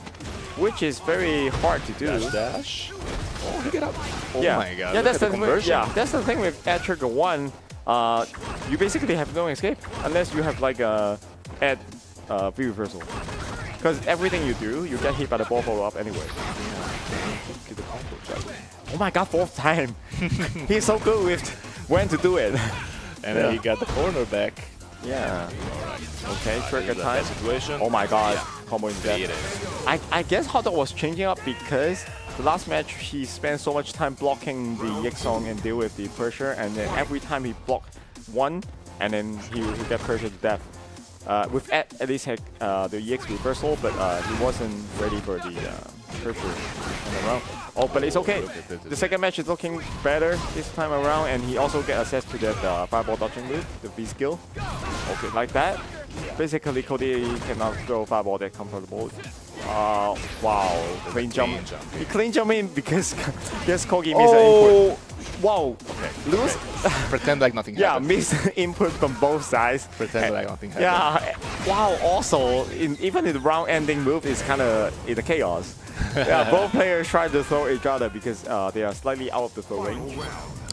[SPEAKER 6] which is very hard to do.
[SPEAKER 5] Dash. Oh, he get up. Oh
[SPEAKER 6] yeah.
[SPEAKER 5] My god.
[SPEAKER 6] Yeah, that's the
[SPEAKER 5] conversion.
[SPEAKER 6] that's the thing with add trigger 1. You basically have no escape unless you have like a add V reversal. Because everything you do, you get hit by the ball follow up anyway. Oh my god, 4th time. He's so good with when to do it.
[SPEAKER 5] And then he got the corner back.
[SPEAKER 6] Yeah.
[SPEAKER 5] Alright.
[SPEAKER 6] Okay, trigger time.
[SPEAKER 5] Situation.
[SPEAKER 6] Oh my god, combo in
[SPEAKER 5] Beat
[SPEAKER 6] death. I guess Hot Dog was changing up because the last match he spent so much time blocking the EX song and deal with the pressure, and then every time he blocked one, and then he get pressure to death. With at least had the EX reversal, but he wasn't ready for the pressure on the round. Oh, but it's okay. The second match is looking better this time around, and he also get access to that fireball dodging move, the V skill. Okay, like that. Basically, Cody cannot throw fireball that comfortable. Wow, clean jump. He clean jump in because Kogi missed an input. Wow. Okay. Lose.
[SPEAKER 5] Pretend like nothing happened.
[SPEAKER 6] Yeah, missed input from both sides.
[SPEAKER 5] Pretend like nothing happened.
[SPEAKER 6] Yeah. Wow. Also, even in the round ending move is kind of in the chaos. Yeah, both players try to throw each other because they are slightly out of the throw range.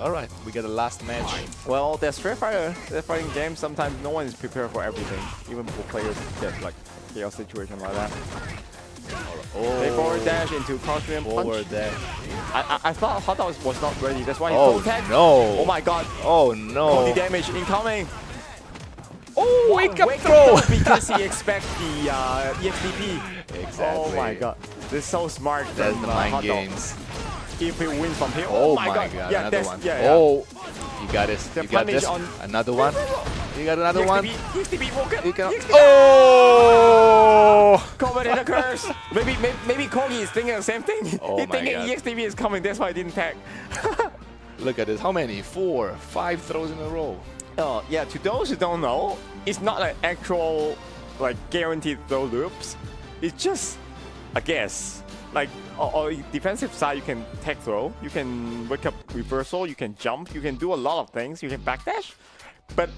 [SPEAKER 5] Alright, we get the last match.
[SPEAKER 6] Well, there's Street Fighting games, sometimes no one is prepared for everything. Even for players get like chaos situation like that. They forward dash into cross and
[SPEAKER 5] Forward
[SPEAKER 6] punch.
[SPEAKER 5] dash.
[SPEAKER 6] I thought Hot Dog was not ready. That's why he
[SPEAKER 5] Oh
[SPEAKER 6] full tag.
[SPEAKER 5] no!
[SPEAKER 6] Oh my god.
[SPEAKER 5] Oh
[SPEAKER 6] 40
[SPEAKER 5] no!
[SPEAKER 6] damage incoming.
[SPEAKER 5] Oh, wake up throw!
[SPEAKER 6] Because he expects the EXDP.
[SPEAKER 5] Exactly.
[SPEAKER 6] Oh my god. This is so smart.
[SPEAKER 5] That's
[SPEAKER 6] from,
[SPEAKER 5] the mind
[SPEAKER 6] Hot Dog.
[SPEAKER 5] games.
[SPEAKER 6] If he wins from here.
[SPEAKER 5] Oh my god!
[SPEAKER 6] Yeah,
[SPEAKER 5] Another
[SPEAKER 6] that's,
[SPEAKER 5] one.
[SPEAKER 6] yeah.
[SPEAKER 5] Oh, you got this.
[SPEAKER 6] The
[SPEAKER 5] You got
[SPEAKER 6] punish
[SPEAKER 5] this.
[SPEAKER 6] on-
[SPEAKER 5] Another one. You got another one.
[SPEAKER 6] EXDP broken.
[SPEAKER 5] You can.
[SPEAKER 6] EXDP.
[SPEAKER 5] Oh!
[SPEAKER 6] Combinator curse. Maybe Kogi is thinking the same thing.
[SPEAKER 5] Oh
[SPEAKER 6] He's
[SPEAKER 5] my
[SPEAKER 6] thinking
[SPEAKER 5] God.
[SPEAKER 6] EXDP is coming. That's why he didn't tag.
[SPEAKER 5] Look at this. How many? 4, 5 throws in a row.
[SPEAKER 6] Oh yeah. To those who don't know, it's not an actual like guaranteed throw loops. It's just a guess. Like on defensive side, you can tech throw, you can wake up reversal, you can jump, you can do a lot of things. You can backdash. But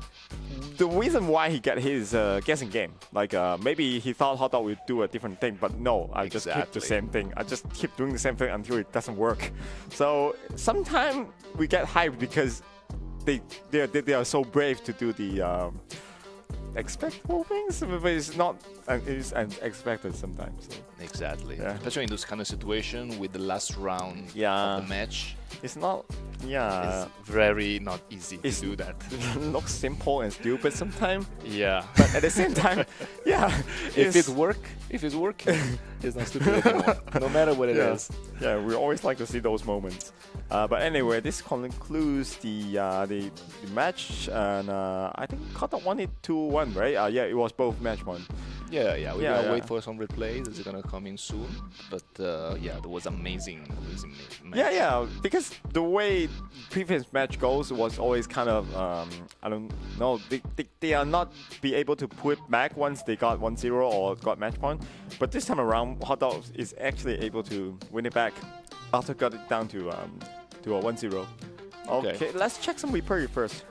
[SPEAKER 6] the reason why he got his guessing game, like maybe he thought Hot Dog would do a different thing, but no, I just keep the
[SPEAKER 5] Exactly.
[SPEAKER 6] same thing. I just keep doing the same thing until it doesn't work. So sometimes we get hyped because they are so brave to do the expectable things, but it's not. It's unexpected sometimes. So
[SPEAKER 5] Exactly.
[SPEAKER 6] Yeah.
[SPEAKER 5] Especially in this kind of situation with the last round
[SPEAKER 6] Yeah.
[SPEAKER 5] of the match.
[SPEAKER 6] it's not. Yeah,
[SPEAKER 5] It's very not easy to
[SPEAKER 6] it's-
[SPEAKER 5] do that.
[SPEAKER 6] it looks simple and stupid sometimes,
[SPEAKER 5] Yeah.
[SPEAKER 6] but at the same time, yeah,
[SPEAKER 5] if
[SPEAKER 6] it's-
[SPEAKER 5] it it's working, it's not stupid anymore. No matter what it
[SPEAKER 6] yeah.
[SPEAKER 5] is.
[SPEAKER 6] Yeah, we always like to see those moments. But anyway, this concludes the match, and I think Kata won it 2-1, right? Yeah, it was both match one.
[SPEAKER 5] Yeah, we're
[SPEAKER 6] Yeah,
[SPEAKER 5] gonna
[SPEAKER 6] yeah.
[SPEAKER 5] wait for some replays. It's gonna come in soon. But yeah, there was amazing match.
[SPEAKER 6] Yeah, because the way previous match goes was always kind of I don't know. They are not be able to put back once they got 1-0 or got match point. But this time around, Hot Dogs is actually able to win it back after got it down to a 1-0. Okay, let's check some replay first.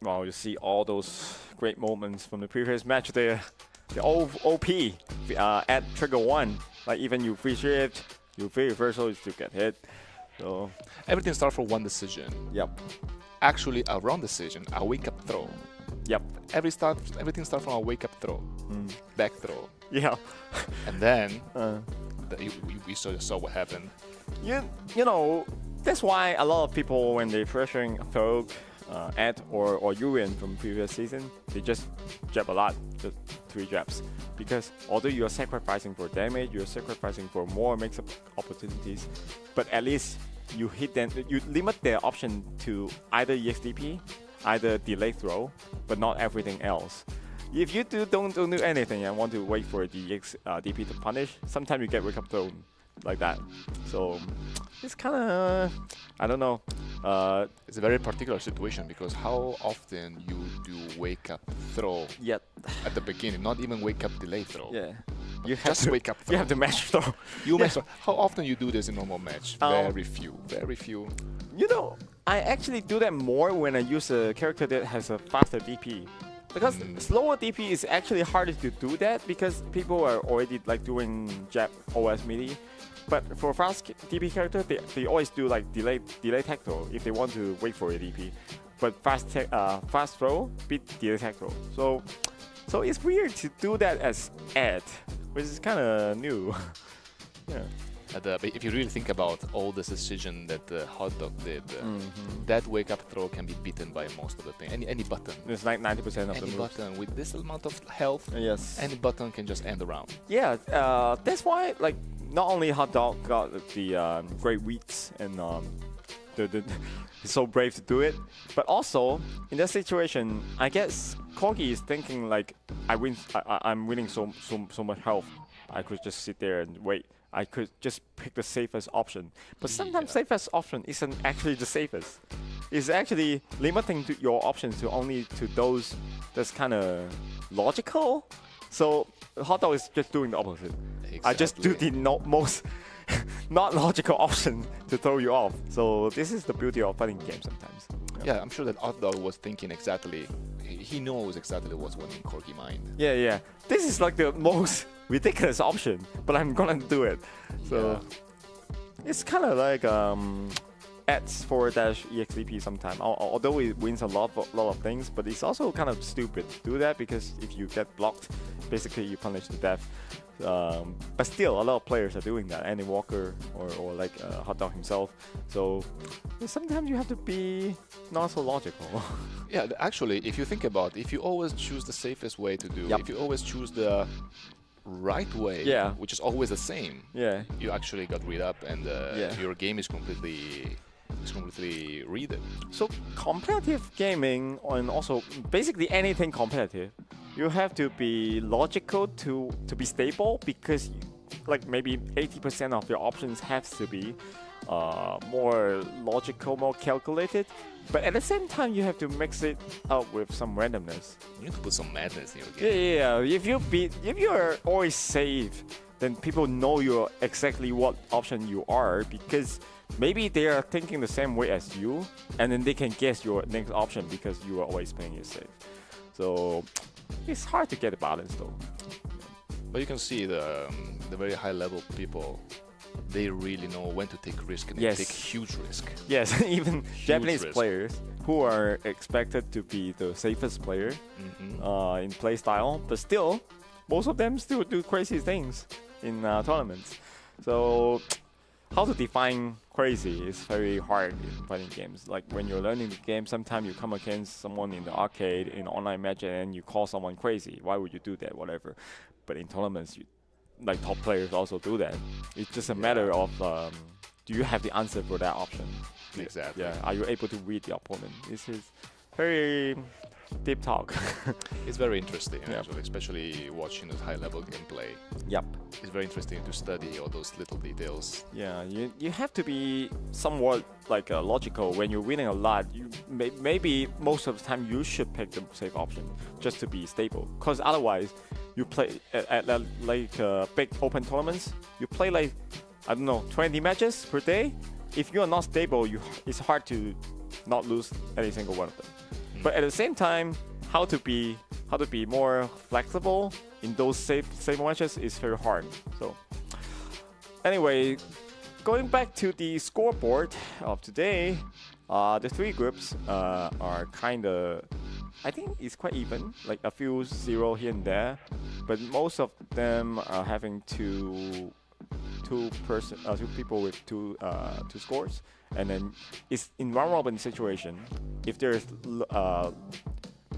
[SPEAKER 6] Well, you see all those great moments from the previous match there. The OP at trigger 1, like even you free shift, you free reversal, you still get hit. So,
[SPEAKER 5] Everything starts from one decision.
[SPEAKER 6] yep,
[SPEAKER 5] Actually, a wrong decision, a wake-up throw.
[SPEAKER 6] yep,
[SPEAKER 5] Everything starts from a wake-up throw, back throw,
[SPEAKER 6] yeah.
[SPEAKER 5] and then
[SPEAKER 6] Uh,
[SPEAKER 5] we saw what happened.
[SPEAKER 6] you know, that's why a lot of people, when they pressuring Throw, Ed or Yuan from previous season, they just jab a lot, just 3 jabs. Because although you're sacrificing for damage, you're sacrificing for more mix-up opportunities, but at least you hit them, you limit their option to either EXDP, either delay throw, but not everything else. If you don't do anything and want to wait for the DP to punish, sometimes you get wake up throw like that. So it's kind of, I don't know.
[SPEAKER 5] It's a very particular situation because how often you do wake up throw
[SPEAKER 6] Yet,
[SPEAKER 5] at the beginning, not even wake up delay throw.
[SPEAKER 6] yeah, you have
[SPEAKER 5] Just
[SPEAKER 6] to
[SPEAKER 5] wake up
[SPEAKER 6] You have
[SPEAKER 5] throw.
[SPEAKER 6] to match throw.
[SPEAKER 5] You
[SPEAKER 6] Yeah.
[SPEAKER 5] mentioned how often you do this in normal match? Very few.
[SPEAKER 6] You know, I actually do that more when I use a character that has a faster DP. Because slower DP is actually harder to do that because people are already like doing Jap OS MIDI. But for fast DP character, they always do like delay tactile if they want to wait for a DP. But fast throw beat delay tactile. So it's weird to do that as add, which is kind of new. Yeah.
[SPEAKER 5] But if you really think about all the decision that Hot Dog did, that wake up throw can be beaten by most of the thing. Any button.
[SPEAKER 6] It's like 90% of the
[SPEAKER 5] Any
[SPEAKER 6] moves.
[SPEAKER 5] button with this amount of health,
[SPEAKER 6] Yes.
[SPEAKER 5] any button can just end the round.
[SPEAKER 6] Yeah, that's why like not only Hot Dog got the great reads and he's so brave to do it, but also in that situation, I guess Corgi is thinking like I'm winning so much health. I could just sit there and wait. I could just pick the safest option. But sometimes safest option isn't actually the safest. It's actually limiting your options to only to those that's kind of logical. So Hot Dog is just doing the opposite.
[SPEAKER 5] Exactly.
[SPEAKER 6] I just do the most not logical option to throw you off. So this is the beauty of fighting games sometimes.
[SPEAKER 5] Yeah, I'm sure that Hot Dog was thinking exactly. He knows exactly what's going in Corgi mind.
[SPEAKER 6] Yeah. This is like the most ridiculous option, but I'm gonna do it. So it's kind of like ads /EXDP sometimes. Although it wins a lot of things, but it's also kind of stupid to do that because if you get blocked, basically you punish to death. But still, a lot of players are doing that. Andy Walker or like Hot Dog himself. So sometimes you have to be not so logical.
[SPEAKER 5] Yeah, actually, if you think about, if you always choose the safest way to do, if you always choose the right way, which is always the same, you actually got read up and your game is completely readed.
[SPEAKER 6] So competitive gaming and also basically anything competitive, you have to be logical to be stable because like maybe 80% of your options have to be more logical, more calculated. But at the same time, you have to mix it up with some randomness.
[SPEAKER 5] You need to put some madness in your game.
[SPEAKER 6] Yeah. If you are always safe, then people know you're exactly what option you are because maybe they are thinking the same way as you, and then they can guess your next option because you are always playing it safe. So it's hard to get a balance though.
[SPEAKER 5] But you can see the very high level people, they really know when to take risk and they take huge risk.
[SPEAKER 6] Yes, even Japanese
[SPEAKER 5] risk.
[SPEAKER 6] players who are expected to be the safest player in play style, but still, most of them still do crazy things in tournaments. So how to define crazy is very hard in fighting games. Like when you're learning the game, sometimes you come against someone in the arcade, in online match, and you call someone crazy. Why would you do that? Whatever. But in tournaments, like top players also do that. It's just a matter of do you have the answer for that option?
[SPEAKER 5] Exactly.
[SPEAKER 6] Yeah. Are you able to read the opponent? This is very deep talk.
[SPEAKER 5] It's very interesting, actually, especially watching the high-level gameplay.
[SPEAKER 6] Yep.
[SPEAKER 5] It's very interesting to study all those little details.
[SPEAKER 6] Yeah, you have to be somewhat like logical. When you're winning a lot, you maybe most of the time you should pick the safe option just to be stable. Because otherwise, you play at like big open tournaments, you play like, I don't know, 20 matches per day. If you are not stable, it's hard to not lose any single one of them. But at the same time, how to be more flexible in those safe matches is very hard. So anyway, going back to the scoreboard of today, the three groups are kind of, I think it's quite even, like a few zero here and there, but most of them are having two people with two scores. And then it's in round robin situation. If there's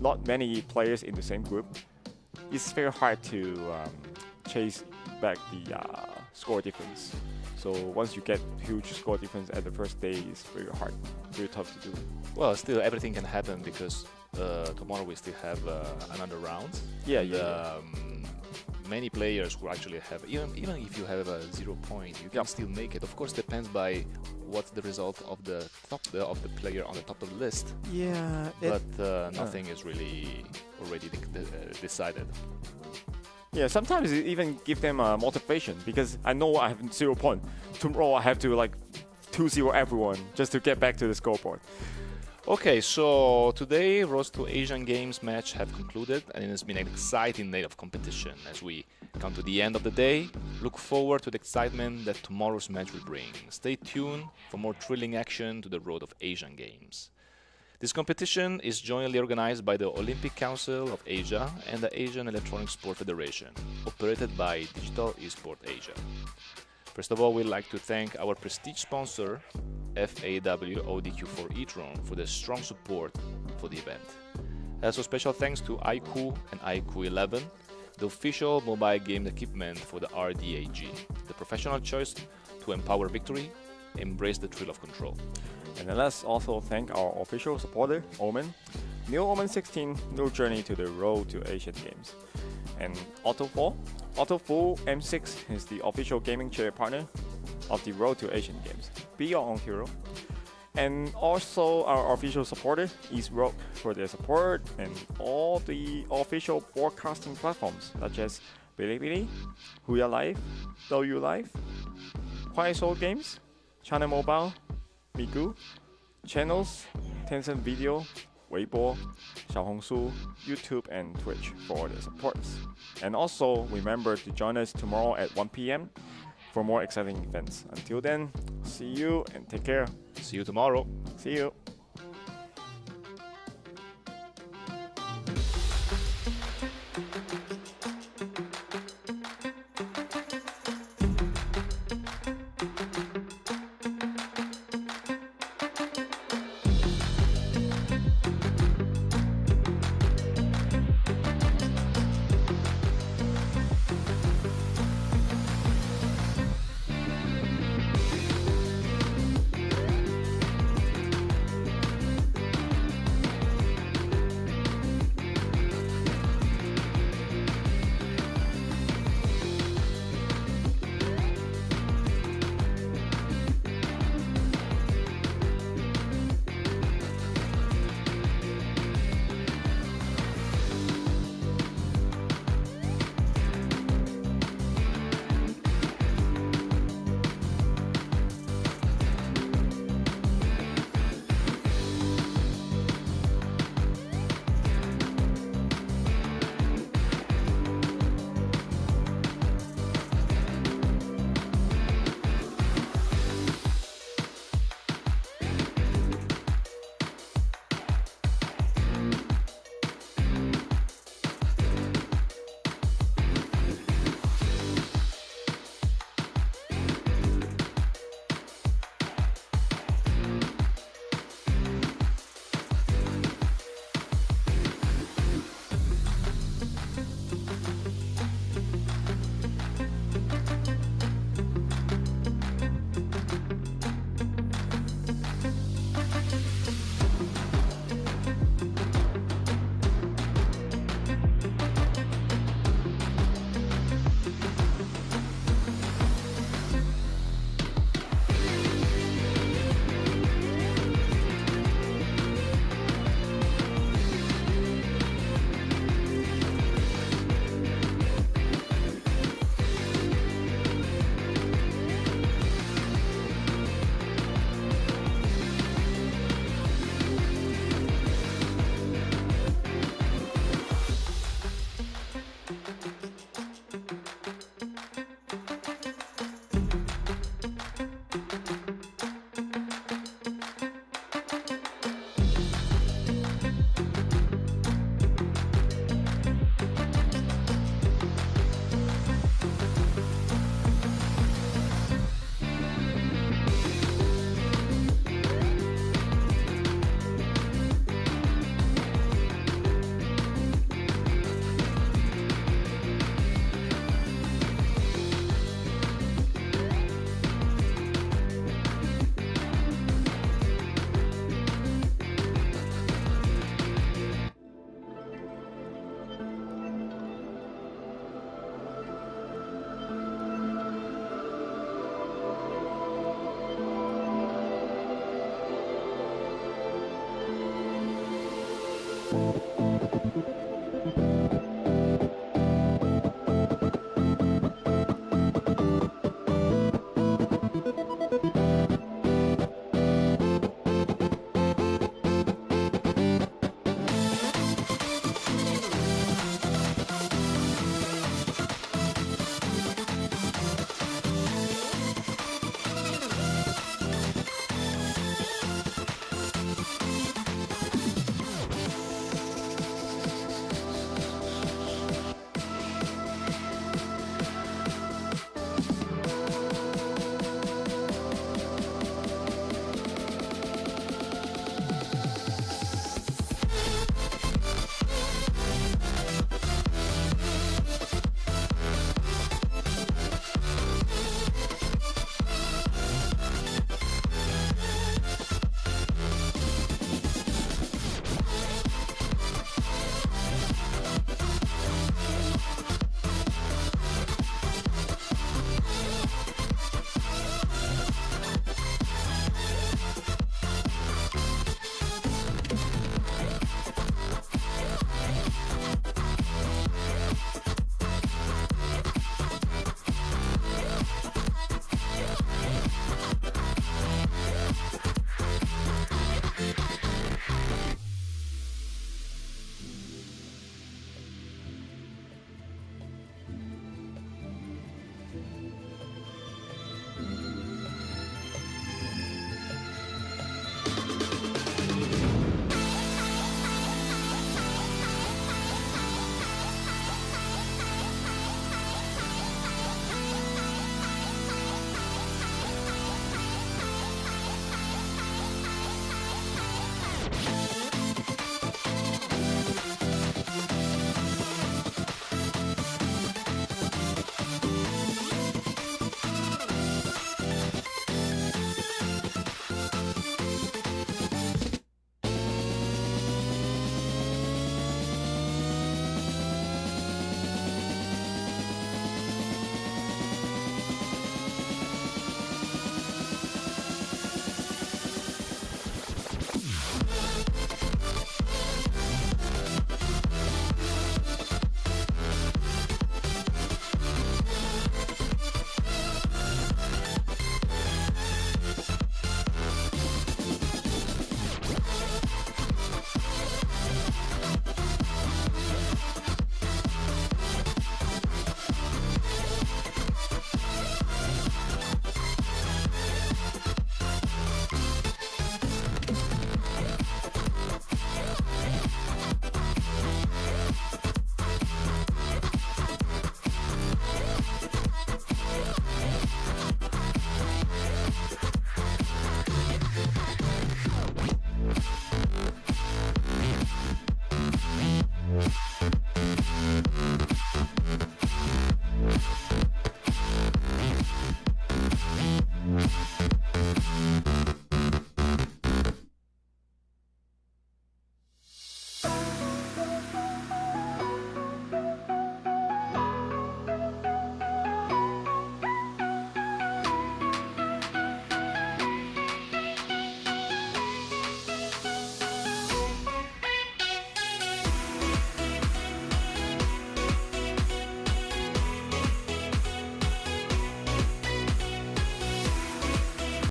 [SPEAKER 6] not many players in the same group, it's very hard to chase back the score difference. So once you get huge score difference at the first day, it's very hard, very tough to do.
[SPEAKER 5] Well, still everything can happen because tomorrow we still have another round. Many players who actually have, even if you have a 0 point, you can still make it. Of course, depends by what's the result of the of the player on the top of the list.
[SPEAKER 6] Yeah,
[SPEAKER 5] but nothing is really already decided.
[SPEAKER 6] Yeah, sometimes it even give them motivation because I know I have 0 point. Tomorrow I have to like 2-0 everyone just to get back to the scoreboard.
[SPEAKER 5] Okay, so today Road to Asian Games match have concluded, and it has been an exciting day of competition. As we come to the end of the day, look forward to the excitement that tomorrow's match will bring. Stay tuned for more thrilling action to the Road of Asian Games. This competition is jointly organized by the Olympic Council of Asia and the Asian Electronic Sport Federation, operated by Digital Esport Asia. First of all, we'd like to thank our prestige sponsor, FAW-ODQ4 e-tron, for their strong support for the event. Also, special thanks to iQOO and iQOO 11, the official mobile game equipment for the RDAG, the professional choice to empower victory, embrace the thrill of control.
[SPEAKER 6] And then let's also thank our official supporter, Omen. New Omen 16, new journey to the road to Asian Games. And Auto4 M6 is the official gaming chair partner of the road to Asian Games. Be your own hero. And also our official supporter, East Road, for their support and all the official broadcasting platforms such as Bilibili, Huya Live, Douyu Live, Quiet Soul Games, China Mobile, Migu, channels, Tencent Video, Weibo, Xiaohongshu, YouTube, and Twitch for all their supports. And also remember to join us tomorrow at 1 p.m. for more exciting events. Until then, see you and take care.
[SPEAKER 5] See you tomorrow.
[SPEAKER 6] See you.